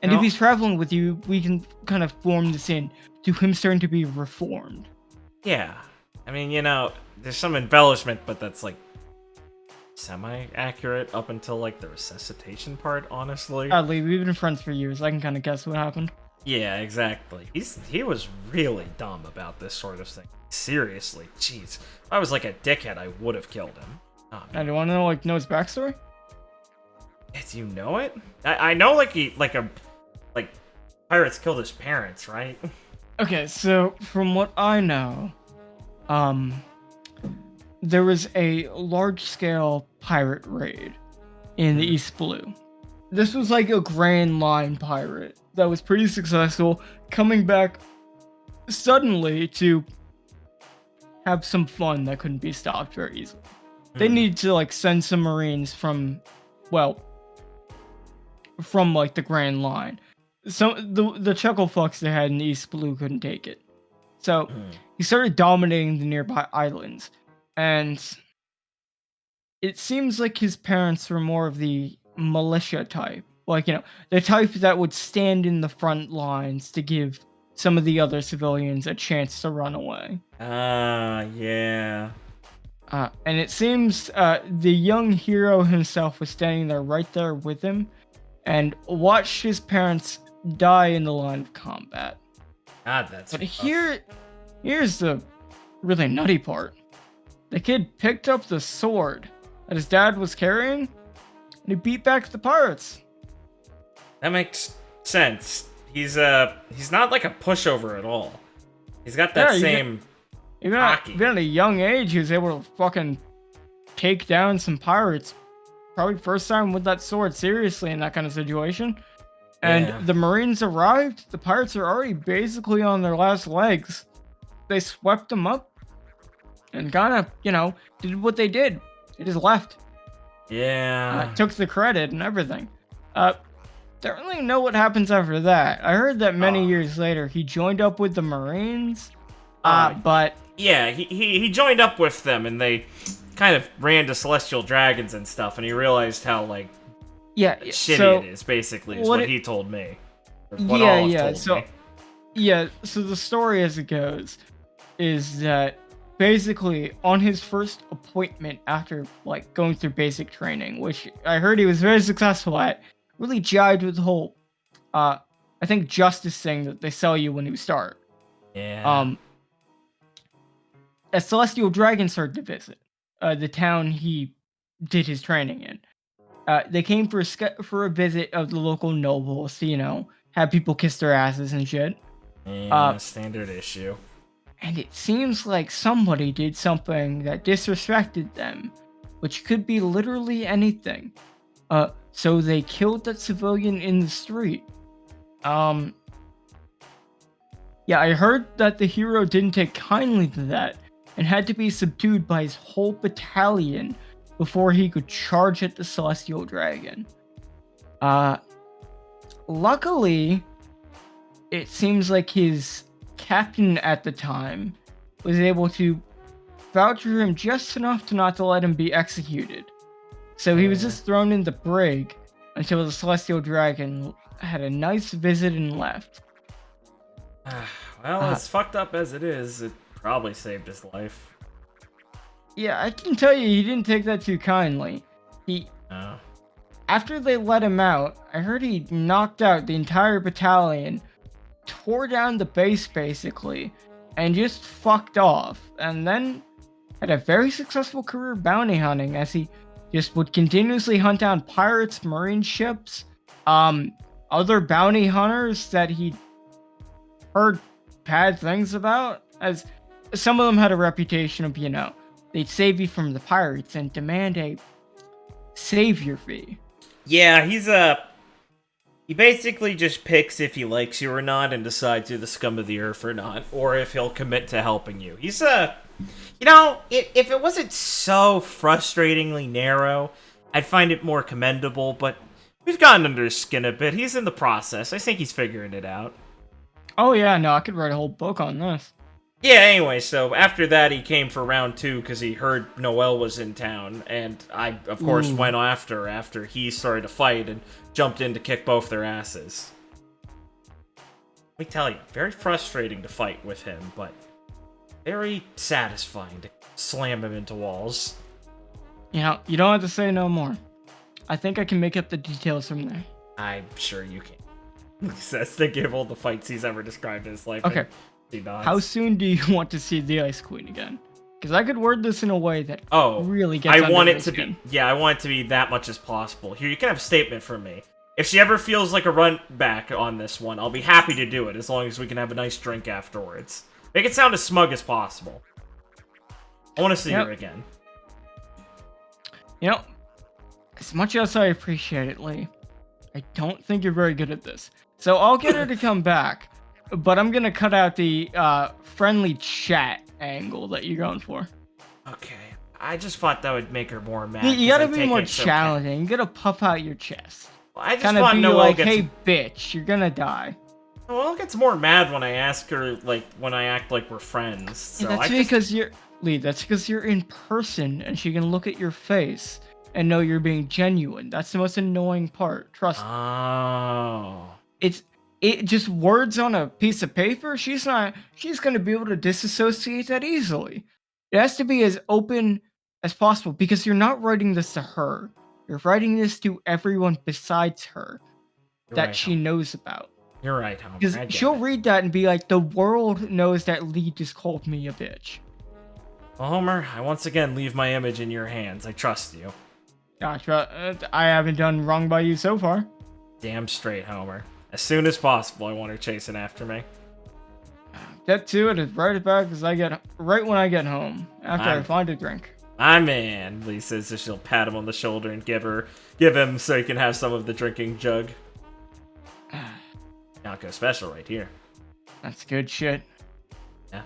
Speaker 2: And if he's traveling with you, we can kind of form this in to him starting to be reformed.
Speaker 1: Yeah. I mean, you know, there's some embellishment, but that's like semi-accurate up until like the resuscitation part, honestly.
Speaker 2: Lee, we've been friends for years. I can kind of guess what happened.
Speaker 1: Yeah, exactly. He was really dumb about this sort of thing. Seriously, jeez. If I was like a dickhead, I would have killed him. Oh,
Speaker 2: do you want to know his backstory?
Speaker 1: Do you know it? I know pirates killed his parents, right?
Speaker 2: Okay, so from what I know, there was a large-scale pirate raid in the East Blue. This was like a Grand Line pirate that was pretty successful, coming back suddenly to have some fun that couldn't be stopped very easily. They need to like send some Marines from like the Grand Line. So the chuckle fucks they had in East Blue couldn't take it. So he started dominating the nearby islands. And it seems like his parents were more of the militia type. Like, the type that would stand in the front lines to give some of the other civilians a chance to run away.
Speaker 1: Yeah.
Speaker 2: And it seems the young hero himself was standing right there with him and watched his parents die in the line of combat.
Speaker 1: God, that's
Speaker 2: But
Speaker 1: rough.
Speaker 2: here's the really nutty part. The kid picked up the sword that his dad was carrying, and he beat back the pirates.
Speaker 1: That makes sense. He's not like a pushover at all. He's got that same
Speaker 2: Even
Speaker 1: hockey.
Speaker 2: at a young age, he was able to fucking take down some pirates. Probably first time with that sword seriously in that kind of situation. And
Speaker 1: Yeah.
Speaker 2: the Marines arrived. The pirates are already basically on their last legs. They swept them up and kind of, did what they did. They just left.
Speaker 1: Yeah.
Speaker 2: Took the credit and everything. Don't really know what happens after that. I heard that many years later he joined up with the Marines. But
Speaker 1: Yeah, he joined up with them, and they kind of ran to Celestial Dragons and stuff, and he realized how, like, shitty it is, basically, is what he told me. Or what Olive told me.
Speaker 2: Yeah, so the story as it goes is that basically on his first appointment after, like, going through basic training, which I heard he was very successful at, really jived with the whole, I think, justice thing that they sell you when you start.
Speaker 1: Yeah.
Speaker 2: A Celestial Dragon started to visit the town he did his training in. They came for a visit of the local nobles to, have people kiss their asses and shit.
Speaker 1: Yeah, standard issue.
Speaker 2: And it seems like somebody did something that disrespected them, which could be literally anything. So they killed that civilian in the street. Yeah, I heard that the hero didn't take kindly to that and had to be subdued by his whole battalion before he could charge at the Celestial Dragon. Luckily, it seems like his captain at the time was able to vouch for him just enough to not to let him be executed. So he was just thrown in the brig until the Celestial Dragon had a nice visit and left.
Speaker 1: Well, as fucked up as it is, it probably saved his life.
Speaker 2: Yeah, I can tell you he didn't take that too kindly. After they let him out, I heard he knocked out the entire battalion, tore down the base basically, and just fucked off. And then had a very successful career bounty hunting as he just would continuously hunt down pirates, marine ships, other bounty hunters that he heard bad things about, as some of them had a reputation of, they'd save you from the pirates and demand a savior fee.
Speaker 1: Yeah, he basically just picks if he likes you or not and decides you're the scum of the earth or not, or if he'll commit to helping you. He's if it wasn't so frustratingly narrow, I'd find it more commendable, but we've gotten under his skin a bit. He's in the process. I think he's figuring it out.
Speaker 2: Oh yeah, no, I could write a whole book on this.
Speaker 1: Yeah, anyway, so after that he came for round 2 because he heard Noelle was in town, and I, of course, went after he started to fight and jumped in to kick both their asses. Let me tell you, very frustrating to fight with him, but very satisfying to slam him into walls.
Speaker 2: You don't have to say no more. I think I can make up the details from there.
Speaker 1: I'm sure you can. He says, thinking of all the fights he's ever described in his life.
Speaker 2: Okay. How soon do you want to see the Ice Queen again? Because I could word this in a way that really gets under
Speaker 1: I want it
Speaker 2: her
Speaker 1: to
Speaker 2: skin.
Speaker 1: I want it to be that much as possible. Here, you can have a statement from me. If she ever feels like a run back on this one, I'll be happy to do it, as long as we can have a nice drink afterwards. Make it sound as smug as possible. I want to see her again.
Speaker 2: As much as I appreciate it, Lee, I don't think you're very good at this. So I'll get her to come back. but I'm gonna cut out the friendly chat angle that you're going for.
Speaker 1: Okay. I just thought that would make her more mad.
Speaker 2: You
Speaker 1: 'cause
Speaker 2: gotta
Speaker 1: I'm
Speaker 2: be
Speaker 1: taking
Speaker 2: more
Speaker 1: it so
Speaker 2: challenging. You gotta puff out your chest.
Speaker 1: Well, I just
Speaker 2: Kind of
Speaker 1: thought
Speaker 2: be
Speaker 1: Noelle
Speaker 2: like,
Speaker 1: gets...
Speaker 2: hey, bitch, you're gonna die.
Speaker 1: Noelle gets more mad when I ask her, like, when I act like we're friends. So
Speaker 2: Yeah, that's because you're... Lee, that's because you're in person, and she can look at your face and know you're being genuine. That's the most annoying part. Trust me.
Speaker 1: Oh.
Speaker 2: It just words on a piece of paper. She's gonna be able to disassociate that easily. It has to be as open as possible because you're not writing this to her. You're writing this to everyone besides her that
Speaker 1: Right,
Speaker 2: she
Speaker 1: Homer.
Speaker 2: knows about.
Speaker 1: You're right, Homer.
Speaker 2: Because
Speaker 1: I get
Speaker 2: she'll
Speaker 1: it.
Speaker 2: read that and be like, the world knows that Lee just called me a bitch.
Speaker 1: Well, Homer, I once again leave my image in your hands. I trust you.
Speaker 2: Gotcha. I haven't done wrong by you so far.
Speaker 1: Damn straight, Homer. As soon as possible, I want her chasing after me.
Speaker 2: Get to it as right back as right when I get home after I find a drink.
Speaker 1: My man, Lee says that she'll pat him on the shoulder and give him so he can have some of the drinking jug. Not special right here.
Speaker 2: That's good shit.
Speaker 1: Yeah.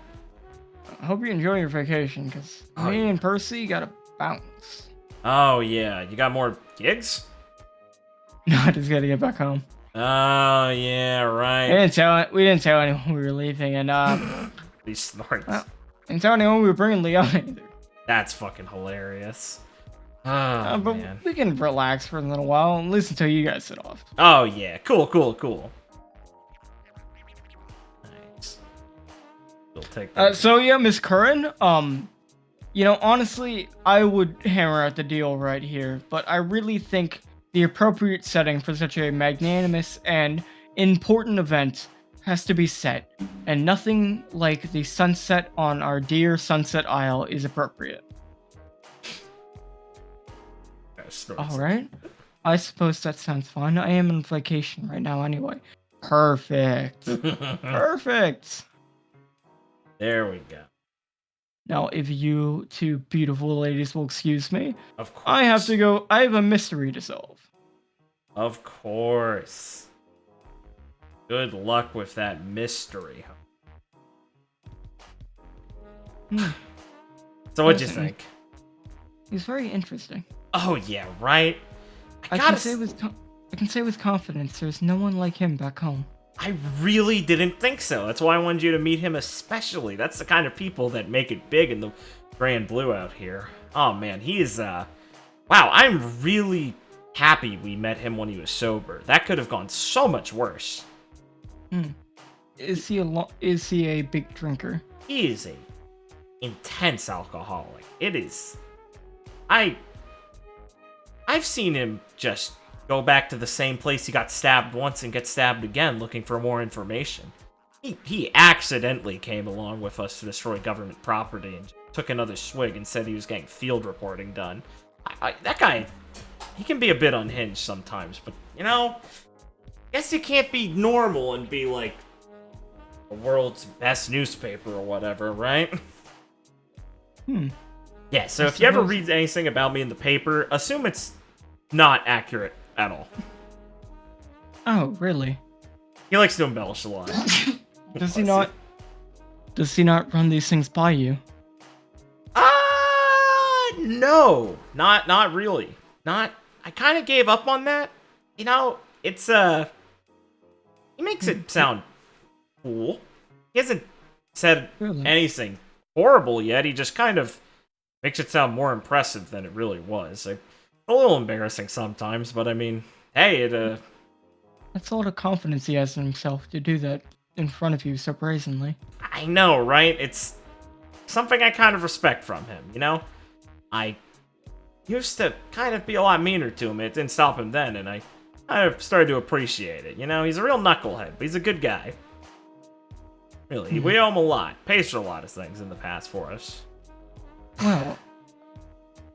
Speaker 2: I hope you enjoy your vacation, because me and Percy gotta bounce.
Speaker 1: Oh yeah, you got more gigs?
Speaker 2: No, I just gotta get back home.
Speaker 1: Oh yeah, right.
Speaker 2: We didn't tell anyone we were leaving, and
Speaker 1: These snorts.
Speaker 2: didn't tell anyone we were bringing Leon either.
Speaker 1: That's fucking hilarious. Oh
Speaker 2: But
Speaker 1: man.
Speaker 2: we can relax for a little while, at least until you guys sit off.
Speaker 1: Oh yeah, cool. Nice. We'll take that.
Speaker 2: So yeah, Miss Curran, honestly, I would hammer out the deal right here, but I really think the appropriate setting for such a magnanimous and important event has to be set, and nothing like the sunset on our dear Sunset Isle is appropriate. Alright. I suppose that sounds fine. I am on vacation right now anyway. Perfect. Perfect.
Speaker 1: There we go.
Speaker 2: Now, if you two beautiful ladies will excuse me,
Speaker 1: Of course.
Speaker 2: I have to go. I have a mystery to solve.
Speaker 1: Of course. Good luck with that mystery. So what'd you think?
Speaker 2: He's very interesting.
Speaker 1: Oh yeah, right?
Speaker 2: I can say with confidence, there's no one like him back home.
Speaker 1: I really didn't think so. That's why I wanted you to meet him especially. That's the kind of people that make it big in the Grand Blue out here. Oh man, he is, wow, I'm really happy we met him when he was sober. That could have gone so much worse.
Speaker 2: Is he a big drinker?
Speaker 1: He is a intense alcoholic. It is... I've seen him just go back to the same place he got stabbed once and get stabbed again looking for more information. He accidentally came along with us to destroy government property and took another swig and said he was getting field reporting done. That guy, he can be a bit unhinged sometimes, but, guess you can't be normal and be like the world's best newspaper or whatever, right? Yeah, so if you ever read anything about me in the paper, assume it's not accurate at all.
Speaker 2: Oh, really?
Speaker 1: He likes to embellish a lot.
Speaker 2: Does he not run these things by you?
Speaker 1: No. Not really. I kind of gave up on that. It's, he makes it sound cool. He hasn't said anything horrible yet. He just kind of makes it sound more impressive than it really was. A little embarrassing sometimes, but I mean, hey,
Speaker 2: That's a lot of confidence he has in himself to do that in front of you so brazenly.
Speaker 1: I know, right? It's something I kind of respect from him, I used to kind of be a lot meaner to him. It didn't stop him then, and I kind of started to appreciate it. He's a real knucklehead, but he's a good guy. Really, we owe him a lot. Pays for a lot of things in the past for us.
Speaker 2: Well,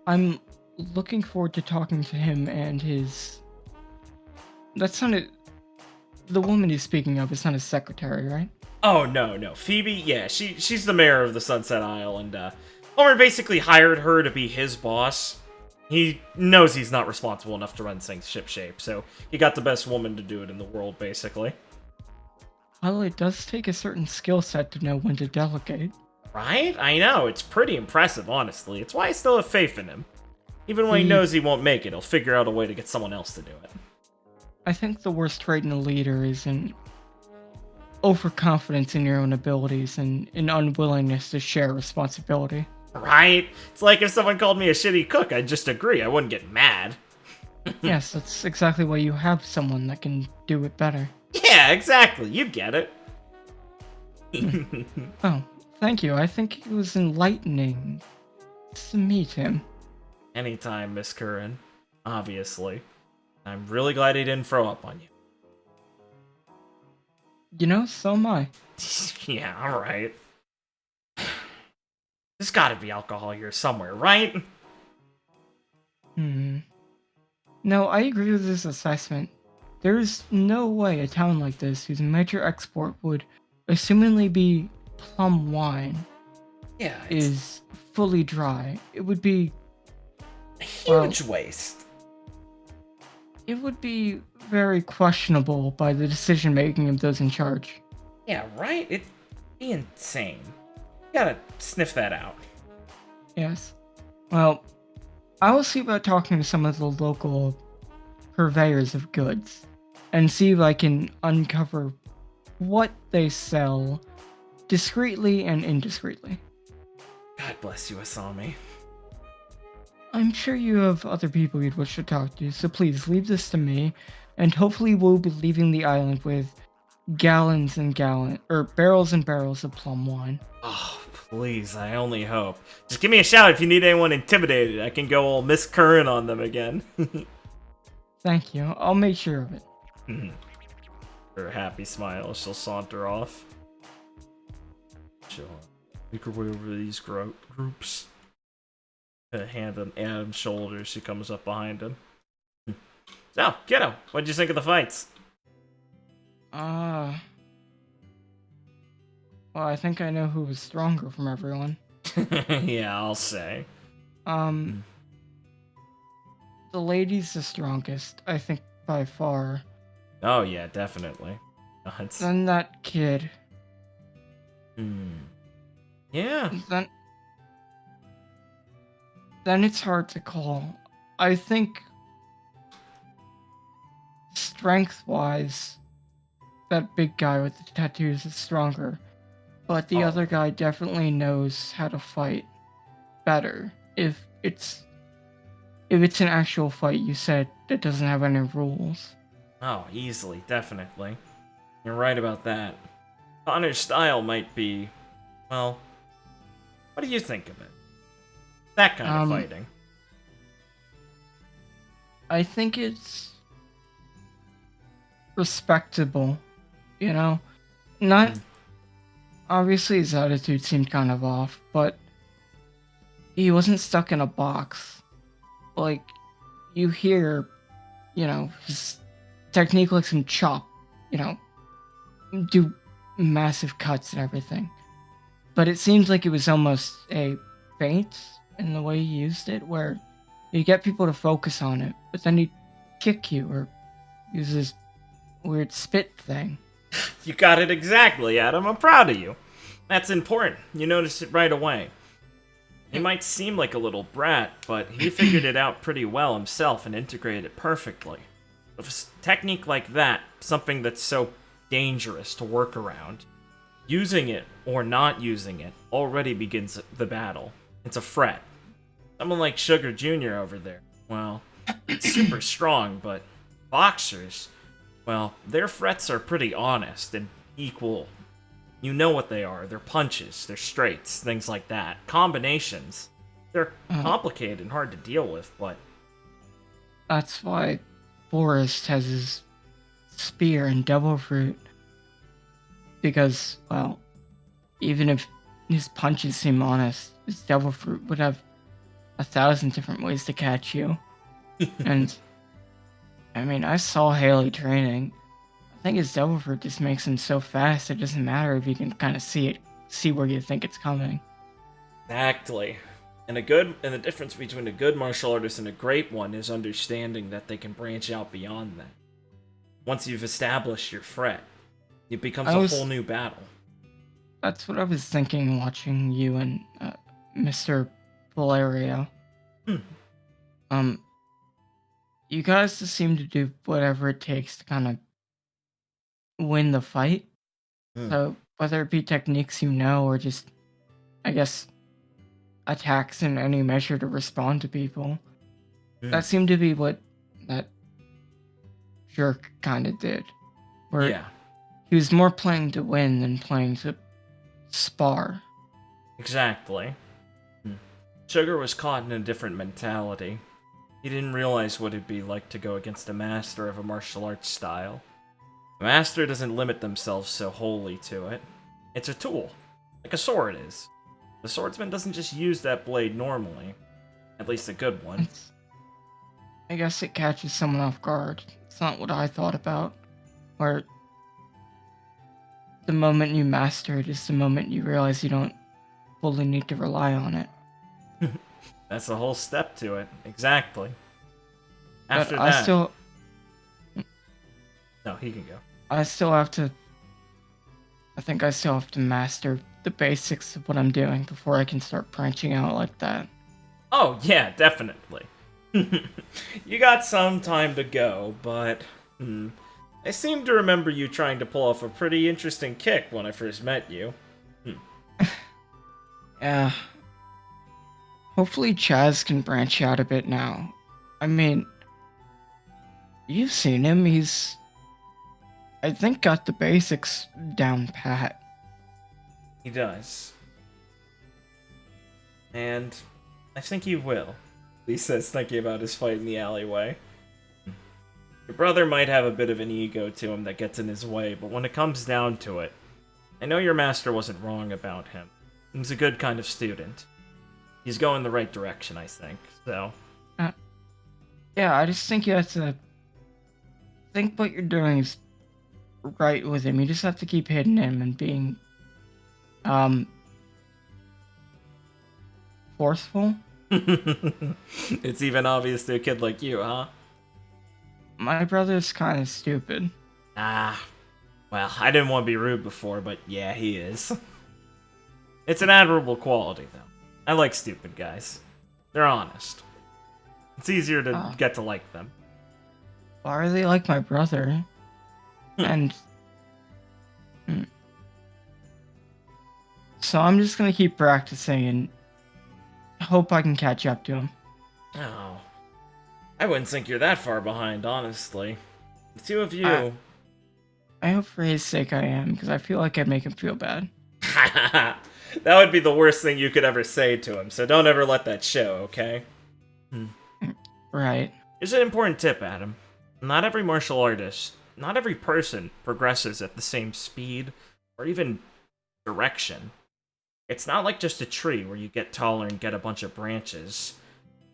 Speaker 2: I'm looking forward to talking to him and his... The woman he's speaking of is not his secretary, right?
Speaker 1: Oh, no. Phoebe, yeah, she's the mayor of the Sunset Isle, and Homer basically hired her to be his boss. He knows he's not responsible enough to run things shipshape, so he got the best woman to do it in the world, basically.
Speaker 2: Well, it does take a certain skill set to know when to delegate.
Speaker 1: Right? I know, it's pretty impressive, honestly. It's why I still have faith in him. Even when he knows he won't make it, he'll figure out a way to get someone else to do it.
Speaker 2: I think the worst trait in a leader is an overconfidence in your own abilities and an unwillingness to share responsibility.
Speaker 1: Right? It's like if someone called me a shitty cook, I'd just agree. I wouldn't get mad.
Speaker 2: Yes, that's exactly why you have someone that can do it better.
Speaker 1: Yeah, exactly. You get it.
Speaker 2: Oh, thank you. I think it was enlightening to meet him.
Speaker 1: Anytime, Miss Curran. Obviously. I'm really glad he didn't throw up on you.
Speaker 2: You know, so am I.
Speaker 1: Yeah, alright. There's gotta be alcohol here somewhere, right?
Speaker 2: No, I agree with this assessment. There is no way a town like this, whose major export would assumingly be plum wine,
Speaker 1: Yeah,
Speaker 2: is fully dry. It would be
Speaker 1: a huge waste.
Speaker 2: It would be very questionable by the decision making of those in charge.
Speaker 1: Yeah, right? It'd be insane. You gotta sniff that out.
Speaker 2: Yes. Well, I will see about talking to some of the local purveyors of goods and see if I can uncover what they sell discreetly and indiscreetly.
Speaker 1: God bless you, Asami.
Speaker 2: I'm sure you have other people you'd wish to talk to, so please leave this to me, and hopefully we'll be leaving the island with barrels and barrels of plum wine.
Speaker 1: Oh, please, I only hope. Just give me a shout if you need anyone intimidated. I can go all Miss Curran on them again.
Speaker 2: Thank you. I'll make sure of it.
Speaker 1: Her happy smile, she'll saunter off. She'll make her way over these groups. A hand on Adam's shoulder, she comes up behind him. So, kiddo, what'd you think of the fights?
Speaker 2: Well, I think I know who was stronger from everyone.
Speaker 1: Yeah, I'll say.
Speaker 2: The lady's the strongest, I think, by far.
Speaker 1: Oh, yeah, definitely.
Speaker 2: Then that kid.
Speaker 1: Yeah.
Speaker 2: Then it's hard to call. I think strength-wise, that big guy with the tattoos is stronger. But the other guy definitely knows how to fight better. If it's an actual fight, you said, that doesn't have any rules.
Speaker 1: Oh, easily, definitely. You're right about that. Connor's style might be, well, what do you think of it? That kind of fighting.
Speaker 2: I think it's respectable, you know? Not obviously his attitude seemed kind of off, but he wasn't stuck in a box. Like, you hear, his technique lets him chop, do massive cuts and everything. But it seems like it was almost a feint in the way he used it, where you get people to focus on it, but then he'd kick you or use this weird spit thing.
Speaker 1: You got it exactly, Adam. I'm proud of you. That's important. You noticed it right away. He might seem like a little brat, but he figured it out pretty well himself and integrated it perfectly. With a technique like that, something that's so dangerous to work around, using it or not using it already begins the battle. It's a threat. Someone like Sugar Jr. over there, well, it's super strong, but boxers, well, their threats are pretty honest and equal. You know what they are. They're punches, they're straights, things like that. Combinations. They're complicated and hard to deal with, but...
Speaker 2: That's why Forrest has his spear and devil fruit. Because, well, even if his punches seem honest, his devil fruit would have 1,000 different ways to catch you. And, I mean, I saw Haley training. I think his devil fruit just makes him so fast, it doesn't matter if you can kind of see where you think it's coming.
Speaker 1: Exactly. And the difference between a good martial artist and a great one is understanding that they can branch out beyond that. Once you've established your threat, It becomes a whole new battle.
Speaker 2: That's what I was thinking watching you and Mr. Valerio. You guys just seem to do whatever it takes to kind of win the fight. So whether it be techniques or just, I guess, attacks in any measure to respond to people, that seemed to be what that jerk kind of did. Where he was more playing to win than playing to spar.
Speaker 1: Exactly. Sugar was caught in a different mentality. He didn't realize what it'd be like to go against a master of a martial arts style. A master doesn't limit themselves so wholly to it. It's a tool, like a sword is. The swordsman doesn't just use that blade normally. At least a good one.
Speaker 2: I guess it catches someone off guard. It's not what I thought about. Where the moment you master it is the moment you realize you don't fully need to rely on it.
Speaker 1: That's the whole step to it. Exactly. After
Speaker 2: but
Speaker 1: that... No, he can go.
Speaker 2: I think I still have to master the basics of what I'm doing before I can start branching out like that.
Speaker 1: Oh, yeah, definitely. You got some time to go, but... I seem to remember you trying to pull off a pretty interesting kick when I first met you.
Speaker 2: Yeah. Hopefully Chaz can branch out a bit now. I mean, you've seen him. He's, I think, got the basics down pat.
Speaker 1: He does. And I think he will. He says, thinking about his fight in the alleyway. Your brother might have a bit of an ego to him that gets in his way, but when it comes down to it, I know your master wasn't wrong about him. He's a good kind of student. He's going the right direction, I think, so...
Speaker 2: Yeah, I just think you have to think what you're doing is right with him. You just have to keep hitting him and being, forceful.
Speaker 1: It's even obvious to a kid like you, huh?
Speaker 2: My brother's kind of stupid.
Speaker 1: Well, I didn't want to be rude before, but yeah, he is. It's an admirable quality, though. I like stupid guys. They're honest. It's easier to get to like them.
Speaker 2: Why are they like my brother? And... So I'm just gonna keep practicing and hope I can catch up to him.
Speaker 1: Oh. I wouldn't think you're that far behind, honestly. The two of you...
Speaker 2: I hope for his sake I am, because I feel like I'd make him feel bad.
Speaker 1: That would be the worst thing you could ever say to him, so don't ever let that show, okay?
Speaker 2: Right.
Speaker 1: Here's an important tip, Adam. Not every martial artist, not every person progresses at the same speed, or even direction. It's not like just a tree where you get taller and get a bunch of branches.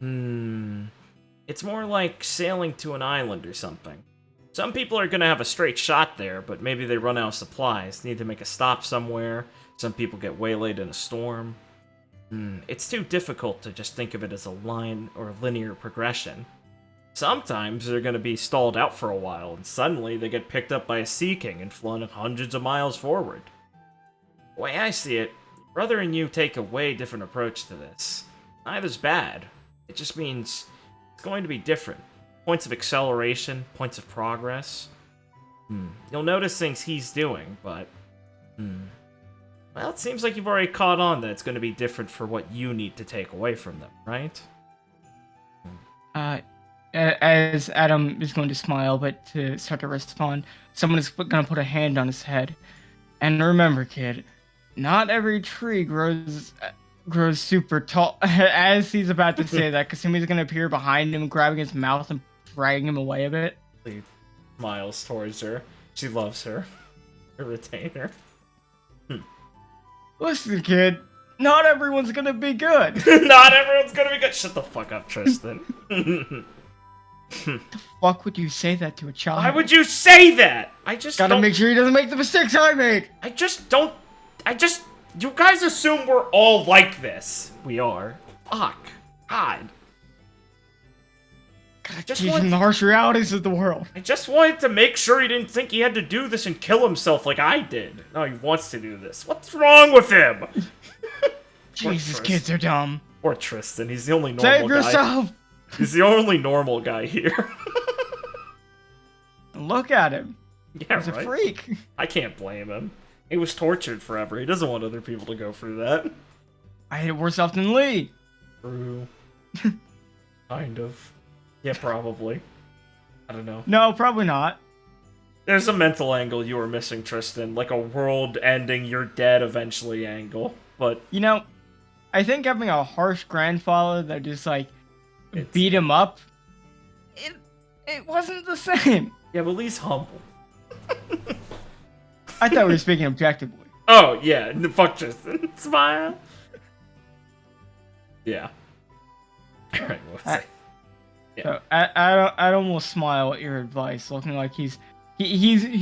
Speaker 1: It's more like sailing to an island or something. Some people are gonna have a straight shot there, but maybe they run out of supplies, need to make a stop somewhere. Some people get waylaid in a storm. It's too difficult to just think of it as a line or a linear progression. Sometimes they're gonna be stalled out for a while, and suddenly they get picked up by a sea king and flown hundreds of miles forward. The way I see it, your brother and you take a way different approach to this. Neither's bad. It just means it's going to be different. Points of acceleration, points of progress. You'll notice things he's doing, but... Well, it seems like you've already caught on that it's going to be different for what you need to take away from them, right?
Speaker 2: As Adam is going to smile, but to start to respond, someone is going to put a hand on his head. And remember, kid, not every tree grows super tall. As he's about to say that, Kasumi's going to appear behind him, grabbing his mouth and dragging him away a bit.
Speaker 1: He smiles towards her. She loves her. Her retainer.
Speaker 2: Listen, kid, not everyone's going to be good.
Speaker 1: Not everyone's going to be good. Shut the fuck up, Tristan.
Speaker 2: The fuck would you say that to a child?
Speaker 1: Why would you say that? I just
Speaker 2: gotta make sure he doesn't make the mistakes I made.
Speaker 1: You guys assume we're all like this. We are. Fuck. God.
Speaker 2: God
Speaker 1: just
Speaker 2: Teach him
Speaker 1: wanted,
Speaker 2: the harsh realities of the world.
Speaker 1: I just wanted to make sure he didn't think he had to do this and kill himself like I did. No, he wants to do this. What's wrong with him?
Speaker 2: Jesus,
Speaker 1: Tristan.
Speaker 2: kids are dumb.
Speaker 1: Or Tristan. He's the only normal
Speaker 2: Save
Speaker 1: guy.
Speaker 2: yourself!
Speaker 1: He's the only normal guy here.
Speaker 2: Look at him.
Speaker 1: Yeah,
Speaker 2: He's
Speaker 1: right?
Speaker 2: a freak.
Speaker 1: I can't blame him. He was tortured forever. He doesn't want other people to go through that.
Speaker 2: I hate it worse off than Lee.
Speaker 1: True. Kind of. Yeah, probably. I don't know.
Speaker 2: No, probably not.
Speaker 1: There's a mental angle you were missing, Tristan. Like a world-ending, you're dead eventually angle. But
Speaker 2: You know, I think having a harsh grandfather that just like
Speaker 1: It's-
Speaker 2: beat him up, it wasn't the same.
Speaker 1: yeah, but Lee's humble.
Speaker 2: I thought we were speaking objectively.
Speaker 1: Oh yeah, fuck Tristan. Smile. Yeah. All right, what was it?
Speaker 2: So Adam will smile at your advice, looking like he's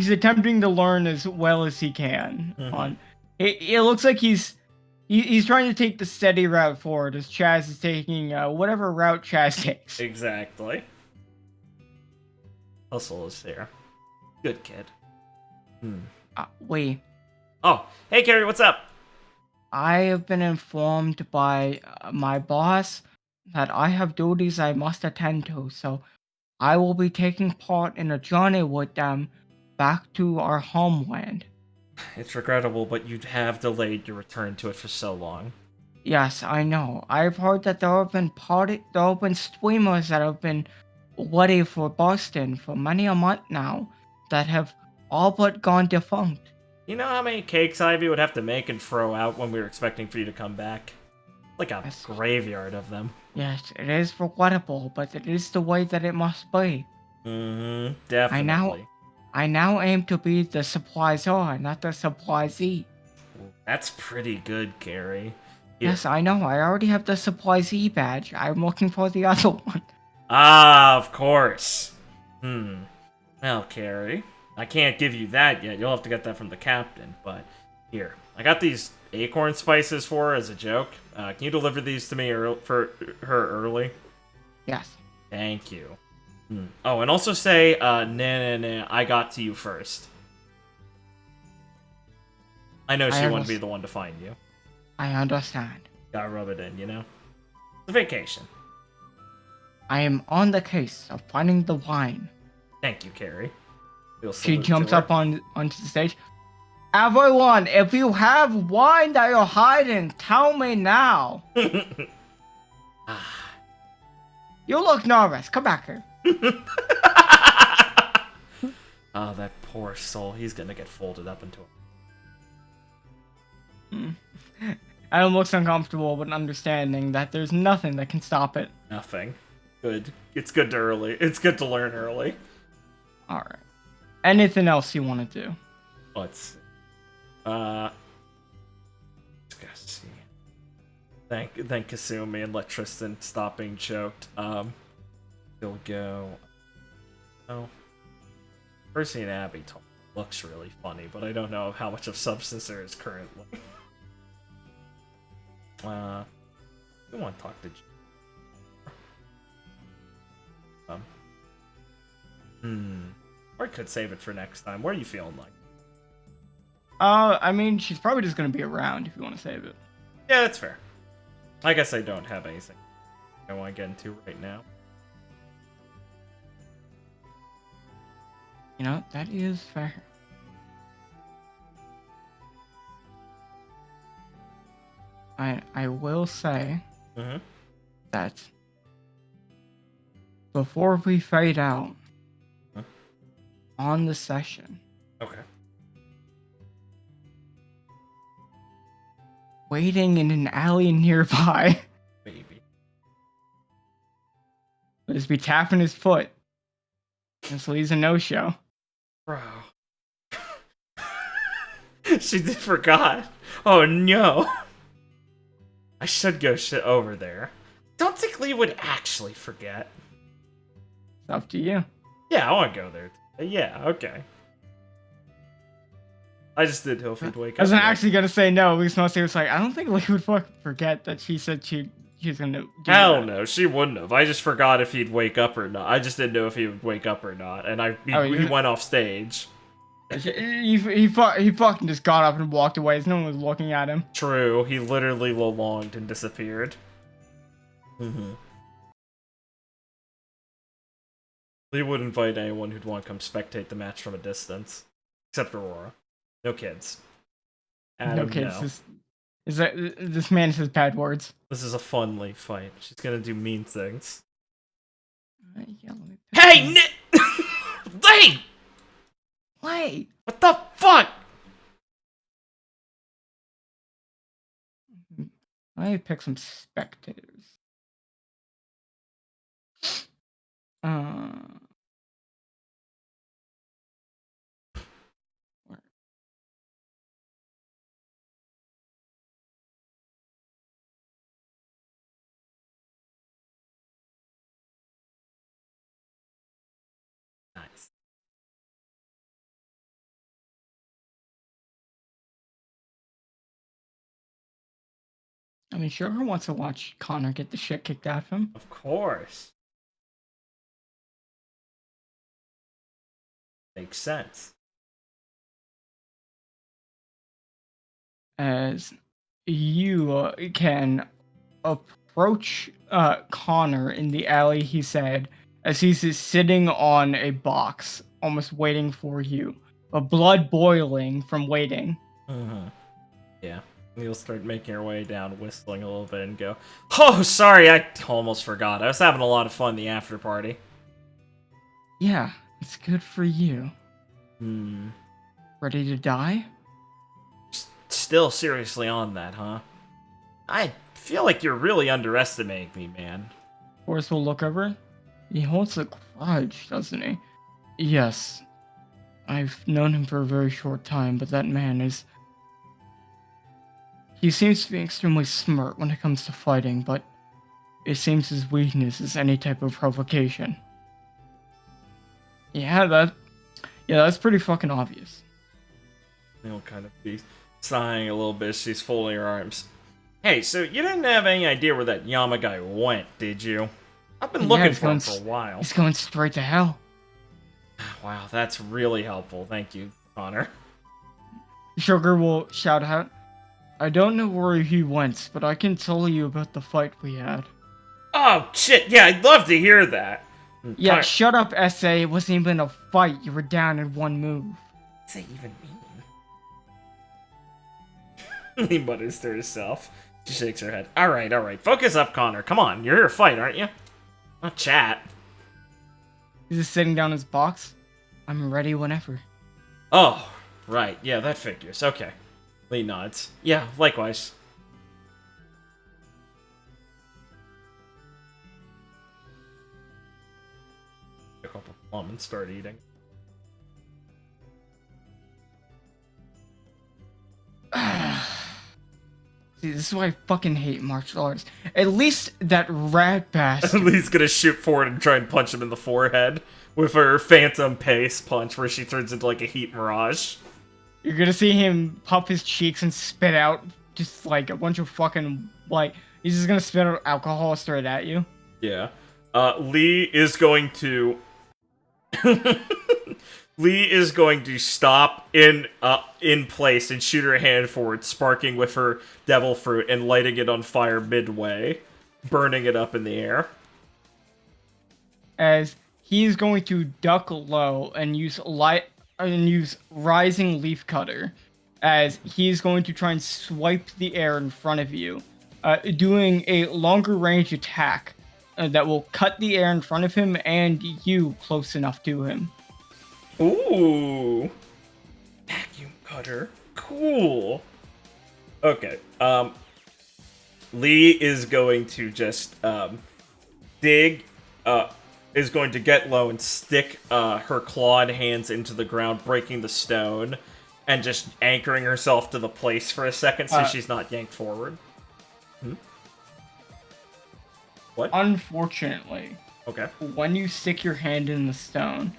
Speaker 2: attempting to learn as well as he can.
Speaker 1: Mhm.
Speaker 2: On it looks like he's trying to take the steady route forward, as Chaz is taking whatever route Chaz takes.
Speaker 1: Exactly. Hustle is here. Good kid.
Speaker 2: Wait,
Speaker 1: Oh, hey Carrie, what's up?
Speaker 2: I have been informed by my boss that I have duties I must attend to, so I will be taking part in a journey with them back to our homeland.
Speaker 1: It's regrettable, but you have delayed your return to it for so long.
Speaker 2: Yes, I know. I've heard that there have been streamers that have been ready for Boston for many a month now that have all but gone defunct.
Speaker 1: You know how many cakes Ivy would have to make and throw out when we were expecting for you to come back? Like a
Speaker 2: Yes.
Speaker 1: graveyard of them.
Speaker 2: Yes, it is regrettable, but it is the way that it must be.
Speaker 1: Mm-hmm, definitely.
Speaker 2: I now aim to be the supplier, not the supplisee.
Speaker 1: That's pretty good, Carrie.
Speaker 2: Yes, I know. I already have the supplisee badge. I'm looking for the other one.
Speaker 1: Ah, of course. Well, Carrie, I can't give you that yet. You'll have to get that from the captain. But here, I got these acorn spices for her as a joke. Can you deliver these to me for her early?
Speaker 2: Yes.
Speaker 1: Thank you. Oh, and also say, nah, I got to you first. I know she wouldn't be the one to find you.
Speaker 2: I understand.
Speaker 1: Gotta rub it in, you know? It's a vacation.
Speaker 2: I am on the case of finding the wine.
Speaker 1: Thank you, Carrie.
Speaker 2: She jumps up onto the stage. Everyone, if you have wine that you're hiding, tell me now. You look nervous. Come back here.
Speaker 1: Oh, that poor soul. He's gonna get folded up into a...
Speaker 2: Adam looks uncomfortable, but understanding that there's nothing that can stop it.
Speaker 1: Nothing. Good. It's good to It's good to learn early.
Speaker 2: All right. Anything else you want to do?
Speaker 1: Let's see. Let's see. Thank Kasumi and let Tristan stop being choked. He'll go. Oh. Percy and Abby looks really funny, but I don't know how much of substance there is currently. I want to talk to or I could save it for next time. What are you feeling like?
Speaker 2: I mean, she's probably just gonna be around if you want to save it.
Speaker 1: Yeah, that's fair. I guess I don't have anything I want to get into right now.
Speaker 2: You know, that is fair. I will say that before we fade out on the session,
Speaker 1: Okay.
Speaker 2: waiting in an alley nearby,
Speaker 1: Baby.
Speaker 2: would just be tapping his foot. This leaves a no-show.
Speaker 1: Bro. She forgot. Oh no. I should go over there. Don't think Lee would actually forget.
Speaker 2: It's up to you.
Speaker 1: Yeah, I want to go there. Yeah, okay. I just did hope he'd wake up.
Speaker 2: I wasn't
Speaker 1: yet.
Speaker 2: actually gonna say no, because mostly it was like, I don't think Lee would fucking forget that she said she'd she's gonna do
Speaker 1: Hell
Speaker 2: that.
Speaker 1: no, she wouldn't have. I just forgot if he'd wake up or not. I just didn't know if he would wake up or not, and he went off stage.
Speaker 2: He fucking just got up and walked away as no one was looking at him.
Speaker 1: True, he literally lolonged and disappeared. Lee would invite anyone who'd want to come spectate the match from a distance. Except Aurora. No kids. Adam,
Speaker 2: No kids.
Speaker 1: no.
Speaker 2: This man says bad words.
Speaker 1: This is a fun Lee fight. She's gonna do mean things.
Speaker 2: Yeah, let me
Speaker 1: Hey, Lee!
Speaker 2: wait.
Speaker 1: What the fuck?
Speaker 2: Let me pick some spectators.
Speaker 1: Nice.
Speaker 2: I mean, sure, who wants to watch Connor get the shit kicked out of him?
Speaker 1: Of course. Makes sense.
Speaker 2: As you can approach Connor in the alley, he said, as he's just sitting on a box, almost waiting for you, but blood boiling from waiting.
Speaker 1: Yeah. You'll start making your way down, whistling a little bit, and go, "Oh, sorry, I almost forgot. I was having a lot of fun in the after party."
Speaker 2: Yeah, it's good for you. Ready to die?
Speaker 1: Still seriously on that, huh? I feel like you're really underestimating me, man.
Speaker 2: Forrest will look over. He holds a grudge, doesn't he? Yes. I've known him for a very short time, but that man is... He seems to be extremely smart when it comes to fighting, but it seems his weakness is any type of provocation. Yeah, that's pretty fucking obvious.
Speaker 1: He'll kind of be sighing a little bit as she's folding her arms. Hey, so you didn't have any idea where that Yama guy went, did you? I've been looking for him for a while.
Speaker 2: He's going straight to hell.
Speaker 1: Wow, that's really helpful. Thank you, Connor.
Speaker 2: Sugar will shout out, I don't know where he went, but I can tell you about the fight we had.
Speaker 1: Oh, shit, yeah, I'd love to hear that.
Speaker 2: Yeah,
Speaker 1: Connor,
Speaker 2: shut up, SA. It wasn't even a fight. You were down in one move.
Speaker 1: what's that even mean? He mutters to herself. She shakes her head. Alright. Focus up, Connor. Come on, you're here to fight, aren't you? Not chat.
Speaker 2: He's just sitting down in his box. I'm ready whenever.
Speaker 1: Oh, right. Yeah, that figures. Okay. Lee nods. Yeah, likewise. Pick up a plum and start eating.
Speaker 2: See, this is why I fucking hate martial arts. At least that rat bastard.
Speaker 1: Lee's gonna shoot forward and try and punch him in the forehead with her phantom pace punch where she turns into like a heat mirage.
Speaker 2: You're gonna see him puff his cheeks and spit out just like a bunch of fucking, like, he's just gonna spit out alcohol straight at you.
Speaker 1: Yeah. Lee is going to... Lee is going to stop in place and shoot her hand forward, sparking with her devil fruit and lighting it on fire midway, burning it up in the air.
Speaker 2: As he's going to duck low and use rising leaf cutter, as he's going to try and swipe the air in front of you, doing a longer range attack that will cut the air in front of him and you close enough to him.
Speaker 1: Ooh. Vacuum cutter. Cool. Okay. Lee is going to just is going to get low and stick her clawed hands into the ground, breaking the stone, and just anchoring herself to the place for a second so she's not yanked forward. What?
Speaker 2: Unfortunately,
Speaker 1: Okay.
Speaker 2: when you stick your hand in the stone,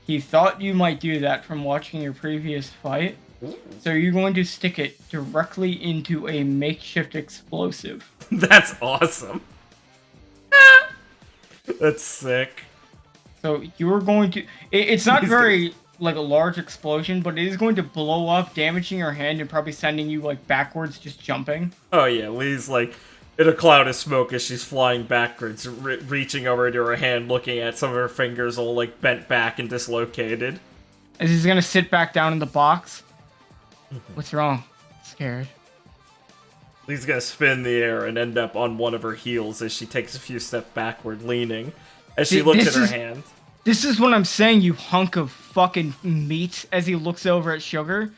Speaker 2: he thought you might do that from watching your previous fight, So you're going to stick it directly into a makeshift explosive.
Speaker 1: That's awesome. That's sick.
Speaker 2: So you're going to... It's not very, like, a large explosion, but it is going to blow up, damaging your hand, and probably sending you, like, backwards, just jumping.
Speaker 1: Oh yeah, Lee's like in a cloud of smoke as she's flying backwards, reaching over to her hand, looking at some of her fingers all like bent back and dislocated.
Speaker 2: As he's gonna sit back down in the box. What's wrong? Scared.
Speaker 1: Lee's gonna spin in the air and end up on one of her heels as she takes a few steps backward, leaning, as she looks at her hand.
Speaker 2: This is what I'm saying, you hunk of fucking meat, as he looks over at Sugar.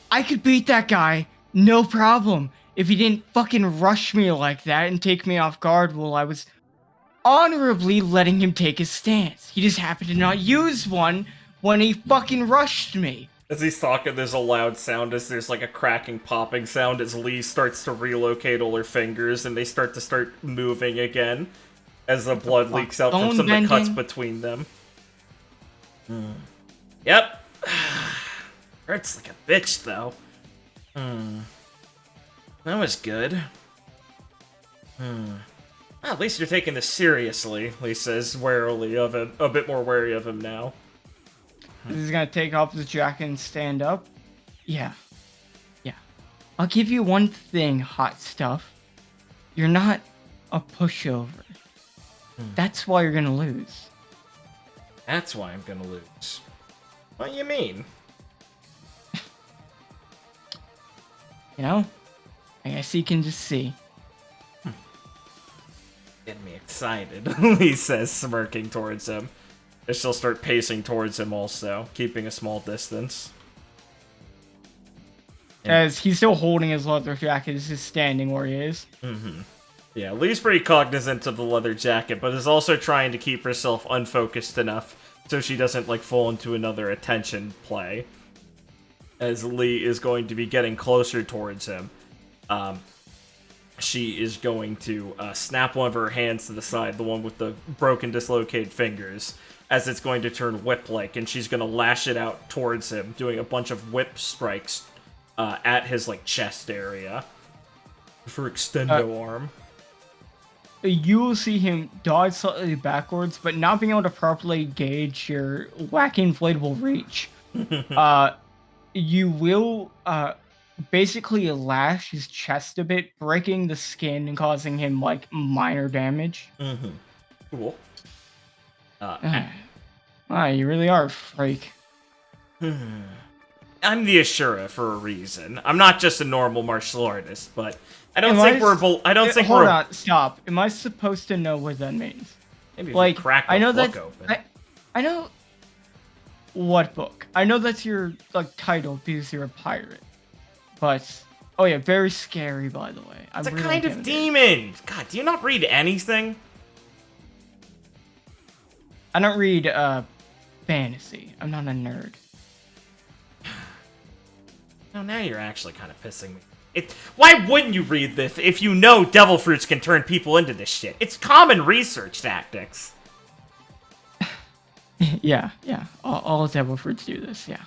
Speaker 2: I could beat that guy, no problem, if he didn't fucking rush me like that and take me off guard while I was honorably letting him take his stance. He just happened to not use one when he fucking rushed me.
Speaker 1: As he's talking, there's a loud sound as there's like a cracking, popping sound as Lee starts to relocate all her fingers and they start moving again as the blood leaks out from some of the cuts between them. Yep. Hurts like a bitch, though. That was good. Well, at least you're taking this seriously, Lee says, warily of him, a bit more wary of him now.
Speaker 2: He's gonna take off his jacket and stand up. Yeah. I'll give you one thing, hot stuff. You're not a pushover. That's why you're gonna lose.
Speaker 1: That's why I'm gonna lose. What do you mean?
Speaker 2: You know? I guess you can just see.
Speaker 1: Getting me excited, Lee says, smirking towards him. And she'll start pacing towards him also, keeping a small distance.
Speaker 2: As he's still holding his leather jacket, he's just standing where he is.
Speaker 1: Yeah, Lee's pretty cognizant of the leather jacket, but is also trying to keep herself unfocused enough so she doesn't, like, fall into another attention play. As Lee is going to be getting closer towards him, she is going to snap one of her hands to the side, the one with the broken, dislocated fingers, as it's going to turn whip-like, and she's going to lash it out towards him, doing a bunch of whip strikes at his, like, chest area for extendo arm.
Speaker 2: You will see him dodge slightly backwards, but not being able to properly gauge your wacky inflatable reach. You will basically lash his chest a bit, breaking the skin and causing him, like, minor damage.
Speaker 1: Cool.
Speaker 2: You really are a freak.
Speaker 1: I'm the Ashura for a reason. I'm not just a normal martial artist, but I don't think we're.
Speaker 2: Hold on, stop. Am I supposed to know what that means?
Speaker 1: Maybe
Speaker 2: like,
Speaker 1: crack
Speaker 2: I know
Speaker 1: book
Speaker 2: that.
Speaker 1: open.
Speaker 2: I know. What book? I know that's your, like, title because you're a pirate. But oh yeah, very scary, by the way.
Speaker 1: It's a kind of demon. God, do you not read anything?
Speaker 2: I don't read fantasy. I'm not a nerd.
Speaker 1: No, now you're actually kind of pissing me. Why wouldn't you read this if you know devil fruits can turn people into this shit? It's common research tactics.
Speaker 2: Yeah. All devil fruits do this, yeah.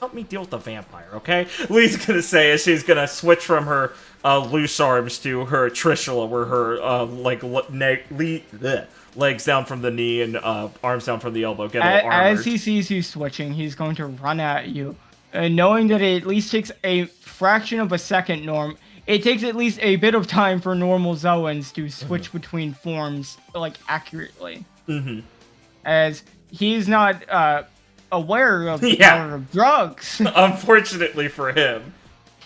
Speaker 1: Help me deal with the vampire, okay? Lee's gonna say as she's gonna switch from her loose arms to her trishula, where her legs down from the knee and arms down from the elbow get all armored.
Speaker 2: As he sees you switching, he's going to run at you. Knowing that it at least takes a fraction of a second, it takes at least a bit of time for normal Zoans to switch between forms, like, accurately. As he's not aware of the power of drugs.
Speaker 1: Unfortunately for him.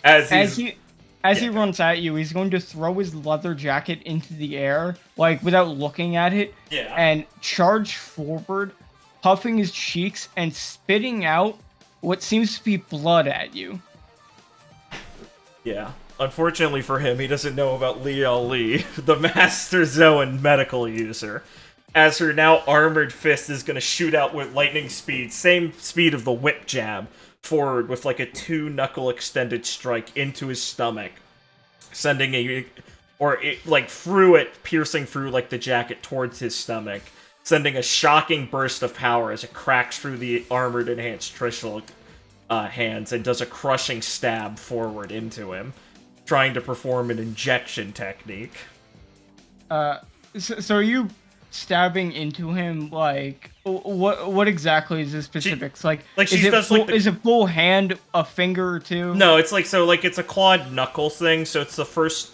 Speaker 1: As he
Speaker 2: runs at you, he's going to throw his leather jacket into the air, like, without looking at it, and charge forward, puffing his cheeks and spitting out what seems to be blood at you.
Speaker 1: Yeah. Unfortunately for him, he doesn't know about Liao Li, the Master Zoan medical user. As her now armored fist is going to shoot out with lightning speed, same speed of the whip jab, forward with like a 2-knuckle extended strike into his stomach, sending piercing through like the jacket towards his stomach, sending a shocking burst of power as it cracks through the armored enhanced Trishul hands and does a crushing stab forward into him, trying to perform an injection technique.
Speaker 2: So are you stabbing into him? Like, what exactly is the specifics? Is it full hand, a finger or two?
Speaker 1: No, it's it's a clawed knuckle thing. So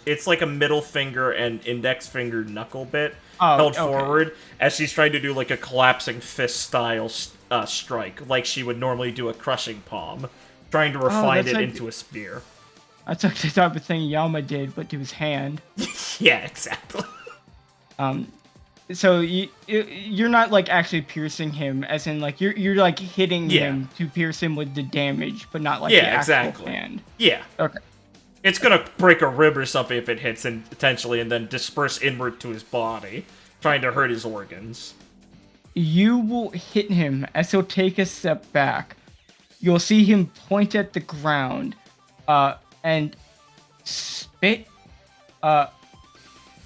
Speaker 1: it's like a middle finger and index finger knuckle bit held forward as she's trying to do like a collapsing fist style strike, like she would normally do a crushing palm, trying to refine it into a spear.
Speaker 2: That's like the type of thing Yama did, but to his hand.
Speaker 1: Yeah, exactly.
Speaker 2: So you're not like actually piercing him, as in like you're like hitting him to pierce him with the damage, but not like the actual hand.
Speaker 1: Yeah.
Speaker 2: Okay.
Speaker 1: It's gonna break a rib or something if it hits him potentially, and then disperse inward to his body, trying to hurt his organs.
Speaker 2: You will hit him as he'll take a step back. You'll see him point at the ground, and spit,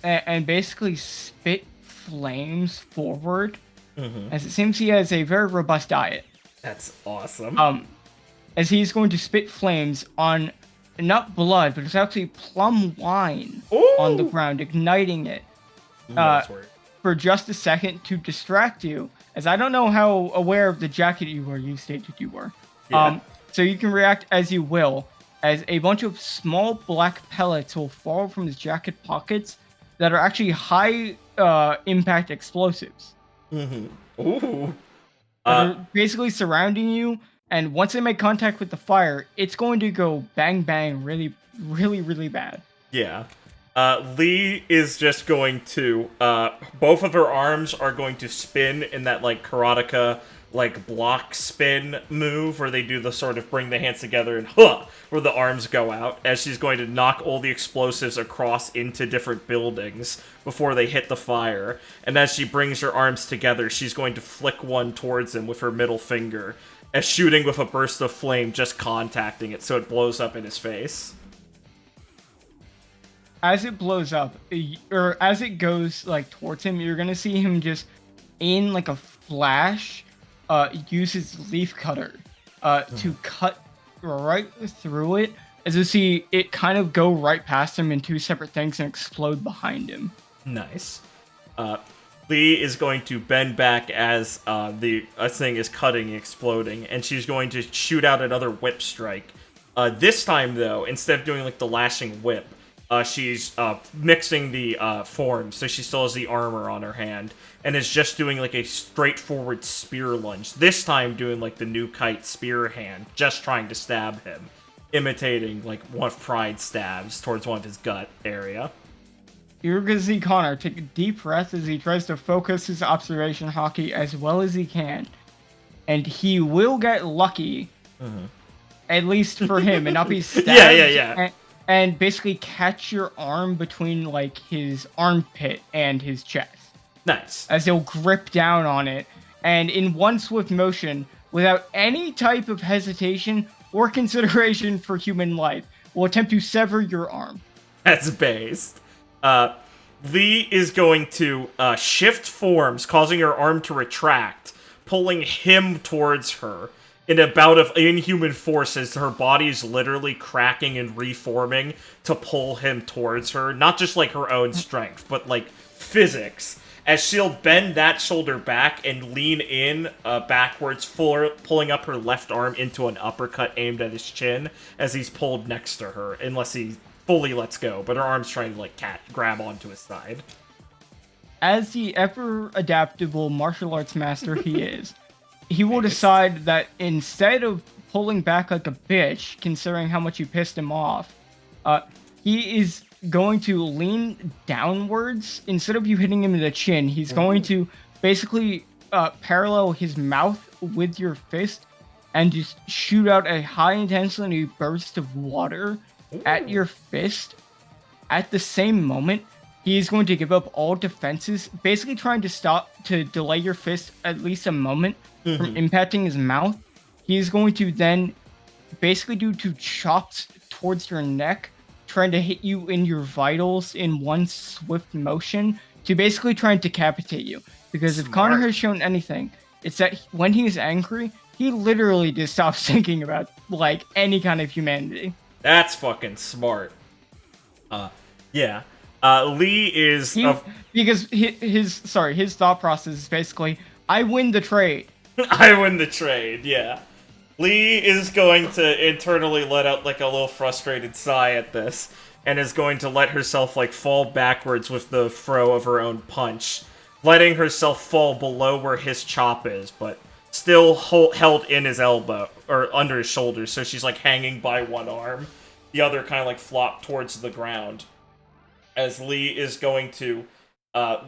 Speaker 2: and basically spit flames forward, as it seems he has a very robust diet.
Speaker 1: That's awesome.
Speaker 2: As he's going to spit flames on not blood, but it's actually plum wine on the ground, igniting it for just a second to distract you. As I don't know how aware of the jacket you were, you stated you were.
Speaker 1: Yeah.
Speaker 2: So you can react as you will, as a bunch of small black pellets will fall from his jacket pockets that are actually high impact explosives.
Speaker 1: Ooh.
Speaker 2: They're basically surrounding you, and once they make contact with the fire, it's going to go bang bang really, really, really bad.
Speaker 1: Yeah. Lee is just going to, both of her arms are going to spin in that, like, karateka, like, block spin move, where they do the sort of bring the hands together and, where the arms go out, as she's going to knock all the explosives across into different buildings before they hit the fire. And as she brings her arms together, she's going to flick one towards him with her middle finger, as shooting with a burst of flame, just contacting it so it blows up in his face.
Speaker 2: As it blows up, or as it goes like towards him, you're gonna see him just in like a flash, use his leaf cutter, to cut right through it. As you see, it kind of go right past him in two separate things and explode behind him.
Speaker 1: Nice. Lee is going to bend back as the thing is cutting, exploding, and she's going to shoot out another whip strike. This time, though, instead of doing like the lashing whip, she's mixing the forms, so she still has the armor on her hand, and is just doing like a straightforward spear lunge. This time doing like the new kite spear hand, just trying to stab him, imitating like one of Pride's stabs towards one of his gut area.
Speaker 2: You're gonna see Connor take a deep breath as he tries to focus his observation hockey as well as he can. And he will get lucky, at least for him, and not be stabbed.
Speaker 1: Yeah.
Speaker 2: And basically catch your arm between like his armpit and his chest.
Speaker 1: Nice.
Speaker 2: As he'll grip down on it, and in one swift motion, without any type of hesitation or consideration for human life, will attempt to sever your arm.
Speaker 1: That's based. Lee is going to shift forms, causing her arm to retract, pulling him towards her in a bout of inhuman force as her body is literally cracking and reforming to pull him towards her. Not just like her own strength, but like physics. As she'll bend that shoulder back and lean in backwards, pulling up her left arm into an uppercut aimed at his chin as he's pulled next to her, unless he fully lets go, but her arm's trying to like grab onto his side.
Speaker 2: As the ever-adaptable martial arts master he is, he will decide that instead of pulling back like a bitch, considering how much you pissed him off, he is going to lean downwards. Instead of you hitting him in the chin, he's going to basically parallel his mouth with your fist and just shoot out a high-intensity burst of water at your fist. At the same moment, he is going to give up all defenses, basically trying to delay your fist at least a moment from impacting his mouth. He is going to then basically do two chops towards your neck, trying to hit you in your vitals in one swift motion, to basically try and decapitate you. Because if Connor
Speaker 1: Smart.
Speaker 2: has shown anything, it's that when he's angry, he literally just stops thinking about like any kind of humanity.
Speaker 1: That's fucking smart. Yeah. Lee is
Speaker 2: Because his thought process is basically, I win the trade.
Speaker 1: I win the trade, yeah. Lee is going to internally let out like a little frustrated sigh at this, and is going to let herself like fall backwards with the throw of her own punch, letting herself fall below where his chop is, but still held in his elbow, or under his shoulder, so she's like hanging by one arm, the other kind of like flopped towards the ground. As Lee is going to, let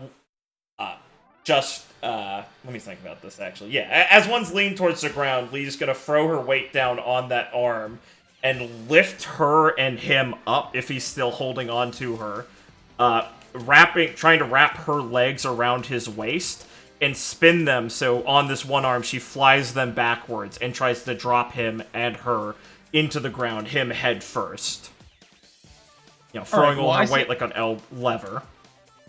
Speaker 1: me think about this, actually. Yeah, as one's leaning towards the ground, Lee's gonna throw her weight down on that arm and lift her and him up if he's still holding on to her, trying to wrap her legs around his waist and spin them so on this one arm she flies them backwards and tries to drop him and her into the ground, him head first. You know, throwing all her weight like an lever.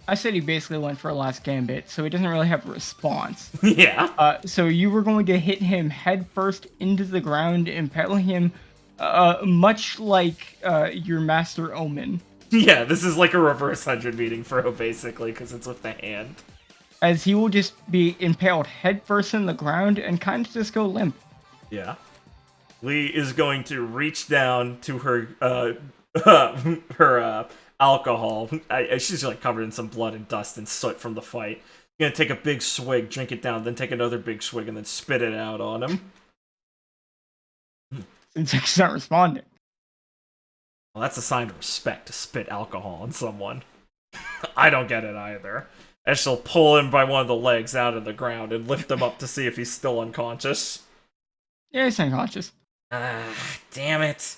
Speaker 2: I said he basically went for a last gambit, so he doesn't really have a response.
Speaker 1: Yeah.
Speaker 2: So you were going to hit him head first into the ground, impaling him much like your Master Omen.
Speaker 1: Yeah, this is like a reverse 100 meeting throw, basically, because it's with the hand.
Speaker 2: As he will just be impaled head first in the ground and kind of just go limp.
Speaker 1: Yeah. Lee is going to reach down to her her alcohol. She's like covered in some blood and dust and soot from the fight. Gonna take a big swig, drink it down, then take another big swig, and then spit it out on him.
Speaker 2: Since he's not responding.
Speaker 1: Well, that's a sign of respect to spit alcohol on someone. I don't get it either. And she'll pull him by one of the legs out of the ground and lift him up to see if he's still unconscious.
Speaker 2: Yeah, he's unconscious.
Speaker 1: Damn it.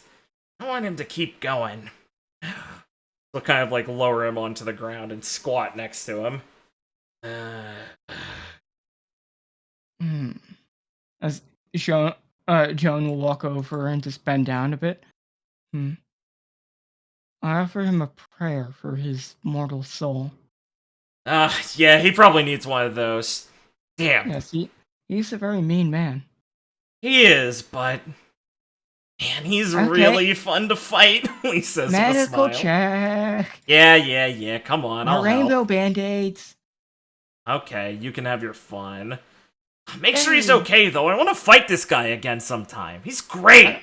Speaker 1: I want him to keep going. So kind of like lower him onto the ground and squat next to him.
Speaker 2: As Joan will walk over and just bend down a bit. I offer him a prayer for his mortal soul.
Speaker 1: Yeah, he probably needs one of those. Damn.
Speaker 2: Yes, he's a very mean man.
Speaker 1: He is, but man, he's really fun to fight. He says
Speaker 2: medical
Speaker 1: with a smile.
Speaker 2: check.
Speaker 1: Yeah. Come on, I'll
Speaker 2: rainbow
Speaker 1: help.
Speaker 2: band-aids.
Speaker 1: Okay, you can have your fun. Make sure he's okay, though. I want to fight this guy again sometime. He's great.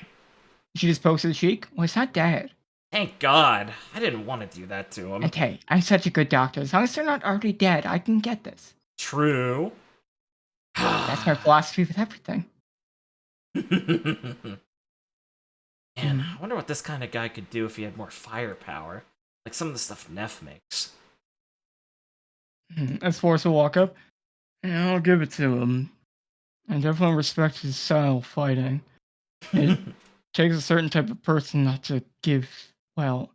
Speaker 2: She just pokes his cheek. Well, he's not dead.
Speaker 1: Thank God. I didn't want to do that to him.
Speaker 2: And hey, I'm such a good doctor. As long as they're not already dead, I can get this.
Speaker 1: True.
Speaker 2: That's my philosophy with everything.
Speaker 1: Man, I wonder what this kind of guy could do if he had more firepower. Like some of the stuff Neff makes.
Speaker 2: As Forrest will walk up, yeah, I'll give it to him. I definitely respect his style of fighting. It takes a certain type of person not to give, well,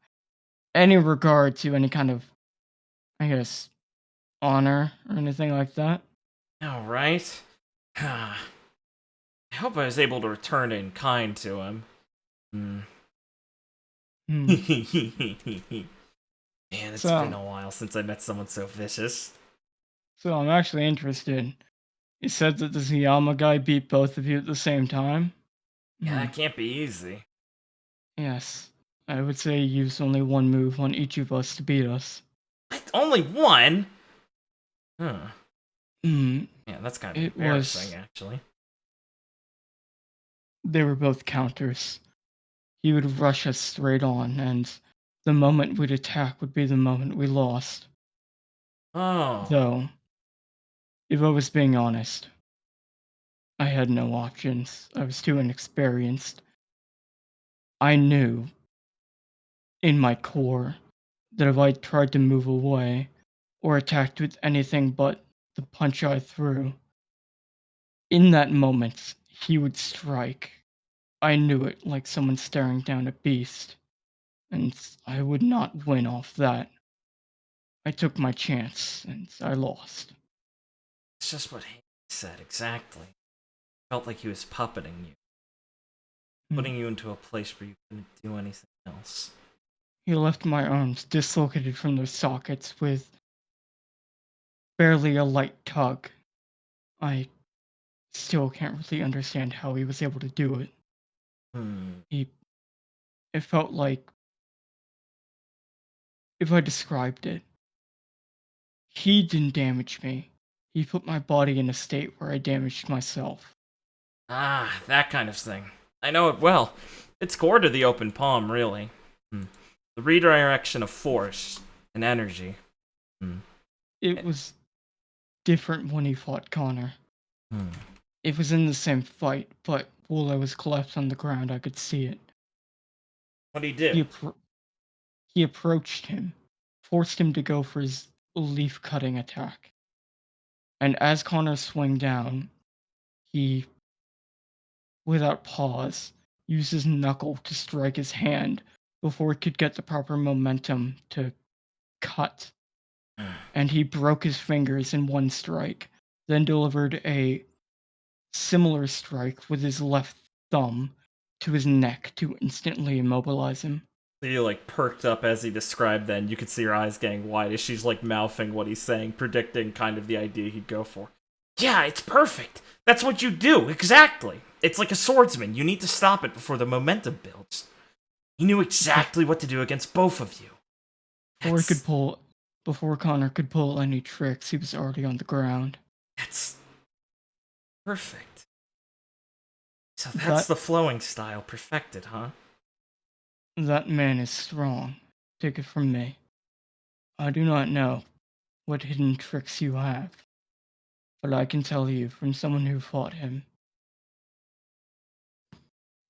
Speaker 2: any regard to any kind of, I guess, honor or anything like that.
Speaker 1: All right. I hope I was able to return in kind to him. Man, it's been a while since I met someone so vicious.
Speaker 2: So I'm actually interested. You said that the Ziyama guy beat both of you at the same time?
Speaker 1: Yeah, that can't be easy.
Speaker 2: Yes. I would say he used only one move on each of us to beat us.
Speaker 1: What? Only one? Huh.
Speaker 2: Yeah,
Speaker 1: that's kind of embarrassing, actually.
Speaker 2: They were both counters. He would rush us straight on, and the moment we'd attack would be the moment we lost.
Speaker 1: Oh.
Speaker 2: Though, if I was being honest, I had no options. I was too inexperienced. I knew, in my core, that if I tried to move away, or attacked with anything but the punch I threw, in that moment, he would strike. I knew it, like someone staring down a beast, and I would not win off that. I took my chance, and I lost.
Speaker 1: It's just what he said, exactly. Felt like he was puppeting you. Putting you into a place where you couldn't do anything else.
Speaker 2: He left my arms dislocated from their sockets with barely a light tug. I still can't really understand how he was able to do it.
Speaker 1: Hmm.
Speaker 2: It felt like, if I described it, he didn't damage me. He put my body in a state where I damaged myself.
Speaker 1: Ah, that kind of thing. I know it well. It's core to the open palm, really. Hmm. The redirection of force and energy. Hmm.
Speaker 2: It was different when he fought Connor.
Speaker 1: Hmm.
Speaker 2: It was in the same fight, but while I was collapsed on the ground, I could see it.
Speaker 1: What'd he
Speaker 2: He,
Speaker 1: do?
Speaker 2: he approached him, forced him to go for his leaf cutting attack. And as Connor swung down, he, without pause, used his knuckle to strike his hand before it could get the proper momentum to cut. And he broke his fingers in one strike, then delivered a similar strike with his left thumb to his neck to instantly immobilize him.
Speaker 1: You like perked up as he described then. You could see her eyes getting wide as she's like mouthing what he's saying, predicting kind of the idea he'd go for. Yeah, it's perfect. That's what you do, exactly. It's like a swordsman. You need to stop it before the momentum builds. He knew exactly what to do against both of you.
Speaker 2: Before Connor could pull any tricks, he was already on the ground.
Speaker 1: That's perfect. So that's the flowing style perfected, huh?
Speaker 2: That man is strong. Take it from me. I do not know what hidden tricks you have, but I can tell you from someone who fought him.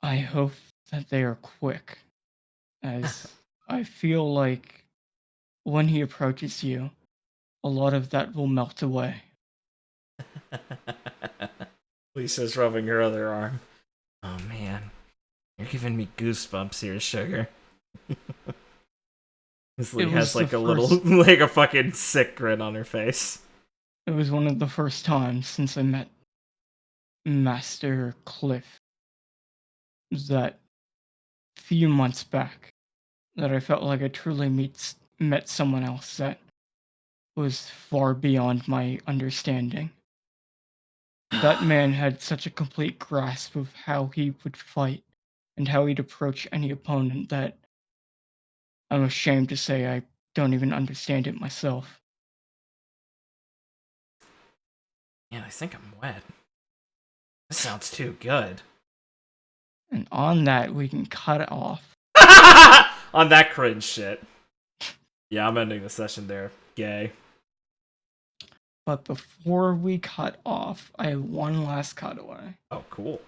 Speaker 2: I hope that they are quick, as I feel like when he approaches you, a lot of that will melt away.
Speaker 1: Lisa's rubbing her other arm. Oh man, you're giving me goosebumps here, sugar. Lee has like a little, like a fucking sick grin on her face.
Speaker 2: It was one of the first times since I met Master Cliff that few months back that I felt like I truly met someone else that was far beyond my understanding. That man had such a complete grasp of how he would fight and how he'd approach any opponent that I'm ashamed to say I don't even understand it myself.
Speaker 1: Man, I think I'm wet. This sounds too good.
Speaker 2: And on that, we can cut it off.
Speaker 1: On that cringe shit. Yeah, I'm ending the session there. Gay.
Speaker 2: But before we cut off, I have one last cutaway.
Speaker 1: Oh, cool.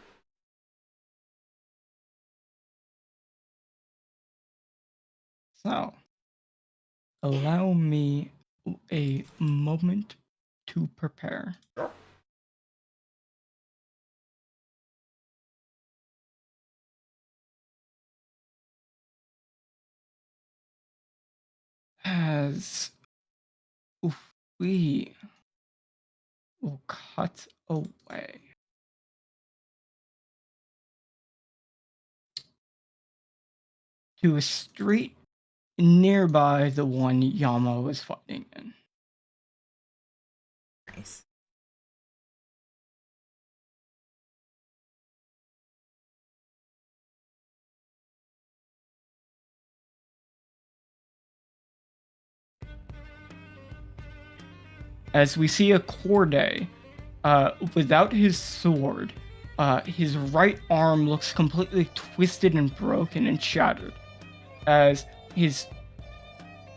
Speaker 2: So, allow me a moment to prepare.
Speaker 1: Sure.
Speaker 2: As we will cut away to a street nearby the one Yama was fighting in.
Speaker 1: Nice.
Speaker 2: As we see a Corday, without his sword, his right arm looks completely twisted and broken and shattered. As his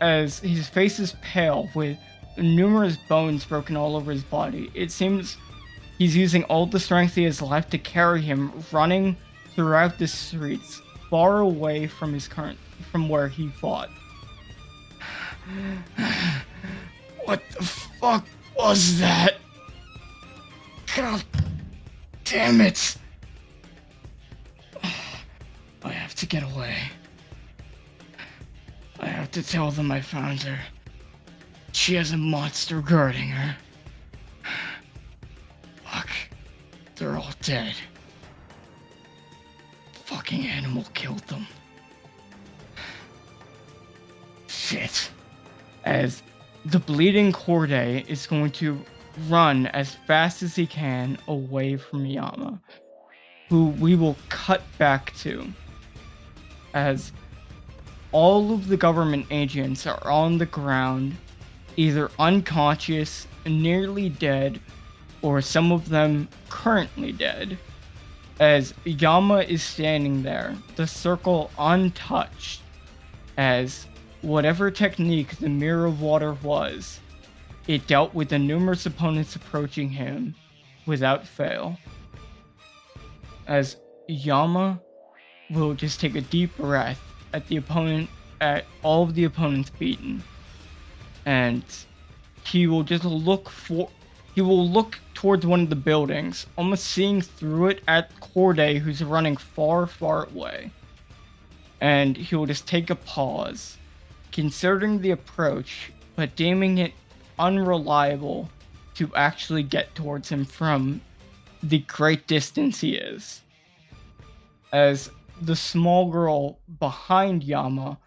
Speaker 2: face is pale with numerous bones broken all over his body. It seems he's using all the strength he has left to carry him, running throughout the streets, far away from from where he fought. What the fuck was that? God damn it! I have to get away. I have to tell them I found her. She has a monster guarding her. Fuck. They're all dead. Fucking animal killed them. Shit. As the bleeding Corday is going to run as fast as he can away from Yama, who we will cut back to as all of the government agents are on the ground, either unconscious, nearly dead, or some of them currently dead, as Yama is standing there, the circle untouched, as whatever technique the Mirror of Water was, it dealt with the numerous opponents approaching him without fail. As Yama will just take a deep breath at all of the opponents beaten, and he will look towards one of the buildings, almost seeing through it at Corday, who's running far, far away. And he will just take a pause, considering the approach, but deeming it unreliable to actually get towards him from the great distance he is. As the small girl behind Yama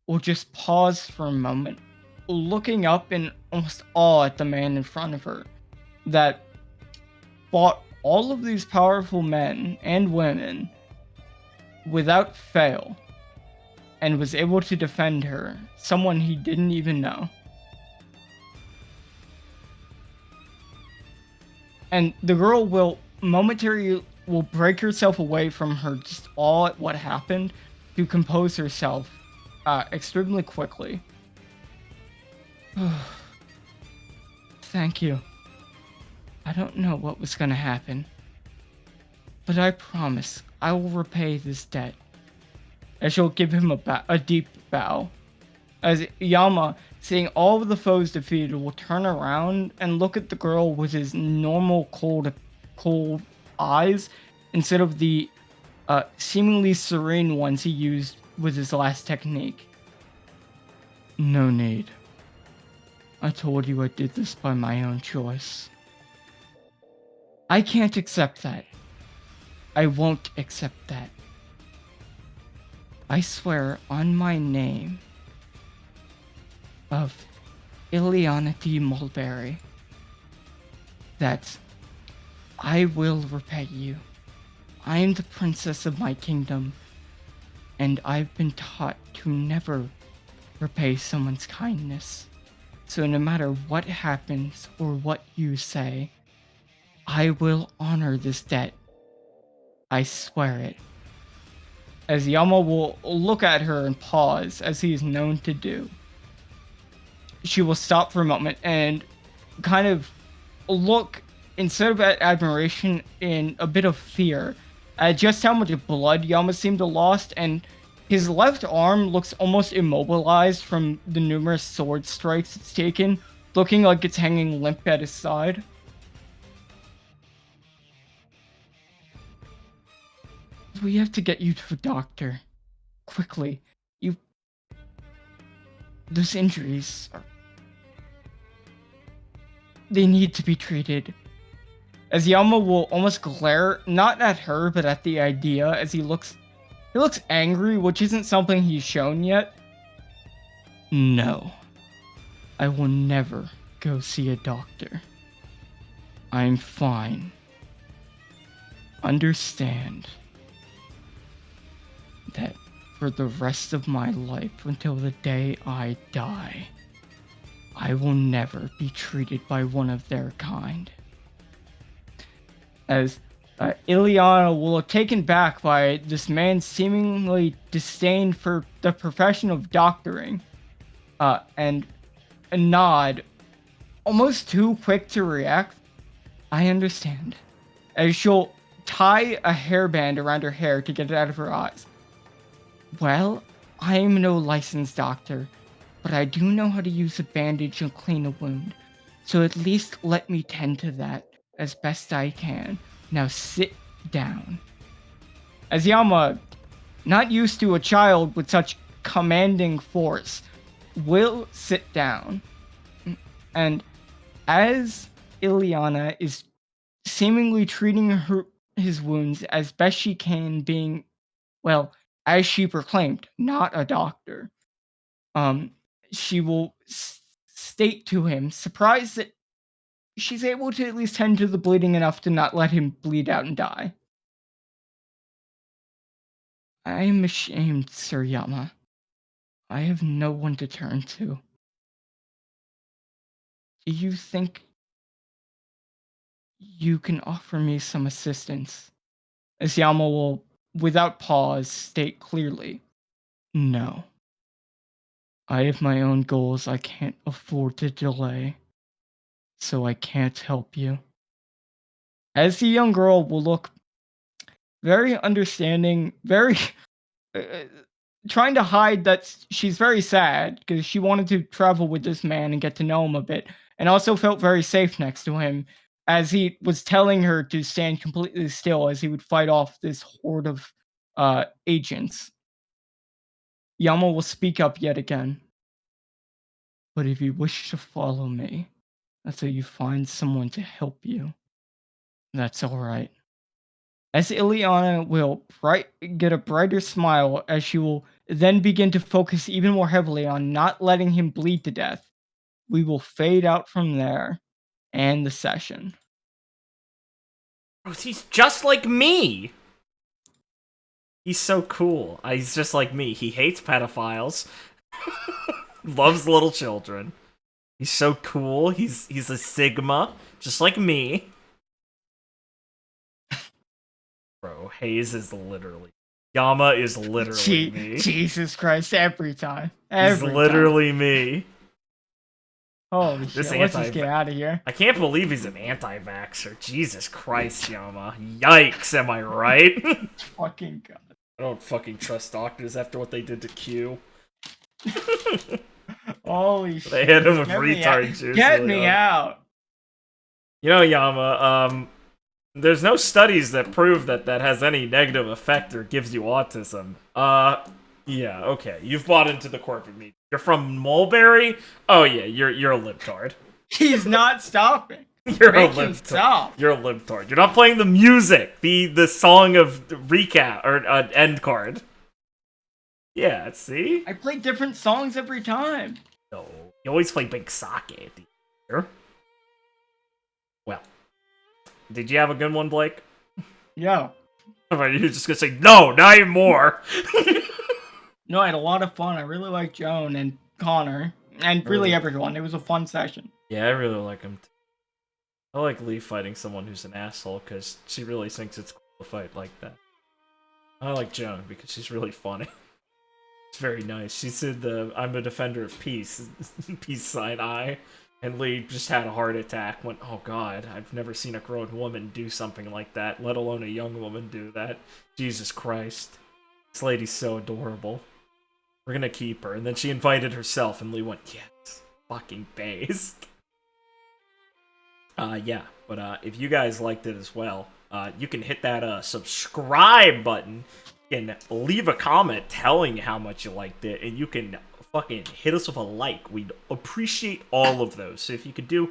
Speaker 2: will just pause for a moment, looking up in almost awe at the man in front of her that fought all of these powerful men and women without fail and was able to defend her, someone he didn't even know. And the girl will break herself away from her just awe at what happened to compose herself extremely quickly. Thank you. I don't know what was gonna happen, but I promise I will repay this debt. As she'll give him a deep bow. As Yama, seeing all of the foes defeated, will turn around and look at the girl with his normal cold eyes instead of the seemingly serene ones he used with his last technique. No need. I told you I did this by my own choice. I can't accept that. I won't accept that. I swear on my name of Ileana D. Mulberry that I will repay you. I am the princess of my kingdom, and I've been taught to never repay someone's kindness. So no matter what happens or what you say, I will honor this debt. I swear it. As Yama will look at her and pause, as he is known to do, she will stop for a moment and kind of look, instead of at admiration, in a bit of fear at just how much blood Yama seemed to lost, and his left arm looks almost immobilized from the numerous sword strikes it's taken, looking like it's hanging limp at his side. We have to get you to a doctor. Quickly. Those injuries they need to be treated. As Yama will almost glare, not at her, but at the idea, as he looks angry, which isn't something he's shown yet. No. I will never go see a doctor. I'm fine. Understand that for the rest of my life, until the day I die, I will never be treated by one of their kind. As Ileana will have taken back by this man's seemingly disdain for the profession of doctoring, and a nod, almost too quick to react. I understand. As she'll tie a hairband around her hair to get it out of her eyes. Well, I am no licensed doctor, but I do know how to use a bandage and clean a wound, so at least let me tend to that as best I can. Now sit down. As Yama, not used to a child with such commanding force, will sit down. And as Ileana is seemingly treating his wounds as best she can, being, well, as she proclaimed, not a doctor, she will state to him, surprised that she's able to at least tend to the bleeding enough to not let him bleed out and die. I am ashamed, Sir Yama. I have no one to turn to. Do you think you can offer me some assistance? As Yama will, without pause, state clearly, no. I have my own goals I can't afford to delay, so I can't help you. As the young girl will look very understanding, very trying to hide that she's very sad because she wanted to travel with this man and get to know him a bit, and also felt very safe next to him as he was telling her to stand completely still as he would fight off this horde of agents. Yama will speak up yet again. But if you wish to follow me until you find someone to help you, that's alright. As Ileana will get a brighter smile as she will then begin to focus even more heavily on not letting him bleed to death, we will fade out from there and the session.
Speaker 1: He's just like me! He's so cool. He's just like me. He hates pedophiles. Loves little children. He's so cool. He's a Sigma, just like me. Bro, Hayes is literally... Yama is literally me.
Speaker 2: Jesus Christ, every time.
Speaker 1: He's literally me.
Speaker 2: Holy shit, let's just get out of here.
Speaker 1: I can't believe he's an anti-vaxxer. Jesus Christ, Yama. Yikes, am I right?
Speaker 2: Fucking God.
Speaker 1: I don't fucking trust doctors after what they did to Q.
Speaker 2: Holy shit.
Speaker 1: They hit him with retard juice.
Speaker 2: Get me out.
Speaker 1: You know, Yama, there's no studies that prove that has any negative effect or gives you autism. Yeah, okay. You've bought into the corporate media. You're from Mulberry? Oh yeah, you're a libtard.
Speaker 2: He's not stopping.
Speaker 1: You're a libtard. You're a libtard. You're not playing the music. The song of recap or end card. Yeah, see?
Speaker 2: I play different songs every time.
Speaker 1: No, you always play Big Sake at the year. Well, did you have a good one, Blake?
Speaker 2: Yeah.
Speaker 1: Or you just gonna say no, not anymore?
Speaker 2: No, I had a lot of fun. I really liked Joan and Connor and really everyone. It was a fun session.
Speaker 1: Yeah, I really like him too. I like Lee fighting someone who's an asshole because she really thinks it's cool to fight like that. I like Joan because she's really funny. It's very nice. She said I'm a defender of peace. Peace sign I. And Lee just had a heart attack. Went, oh god, I've never seen a grown woman do something like that, let alone a young woman do that. Jesus Christ. This lady's so adorable. We're gonna keep her. And then she invited herself and Lee went, yes, fucking based. Yeah, but if you guys liked it as well, you can hit that subscribe button and leave a comment telling how much you liked it, and you can fucking hit us with a like. We'd appreciate all of those. So if you could do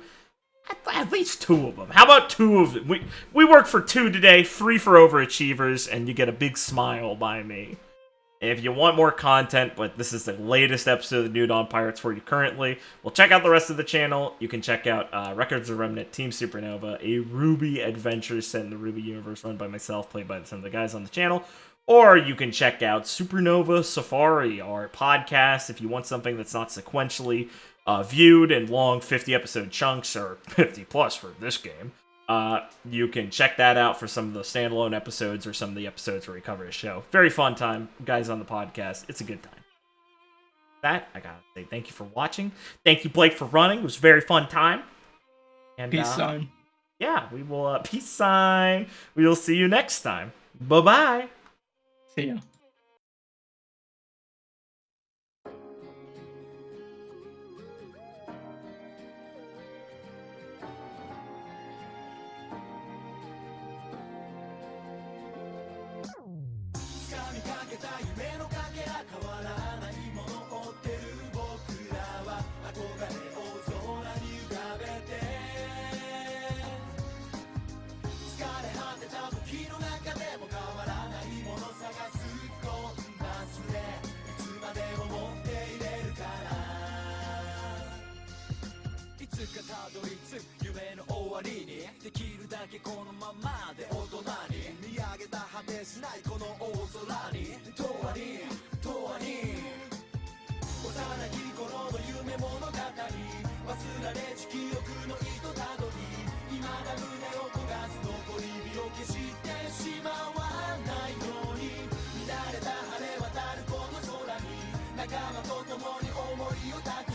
Speaker 1: at least 2 of them. How about 2 of them? We work for 2 today, 3 for overachievers, and you get a big smile by me. If you want more content, but this is the latest episode of the New Dawn Pirates for you currently, well, check out the rest of the channel. You can check out Records of Remnant, Team Supernova, a RWBY adventure set in the RWBY universe run by myself, played by some of the guys on the channel. Or you can check out Supernova Safari, our podcast, if you want something that's not sequentially viewed in long 50-episode chunks, or 50 plus for this game. You can check that out for some of the standalone episodes or some of the episodes where we cover a show. Very fun time, guys on the podcast. It's a good time. That, I gotta say thank you for watching. Thank you, Blake, for running. It was a very fun time. And,
Speaker 2: peace sign.
Speaker 1: Yeah, we will, peace sign. We will see you next time. Bye-bye.
Speaker 2: See ya.
Speaker 4: だけこのままで大人に見上げた果てしないこの大空に永遠に永遠に幼き頃の夢物語忘られし記憶の糸たどり未だ胸を焦がす残り火を消してしまわないように乱れた晴れ渡るこの空に仲間と共に思いを託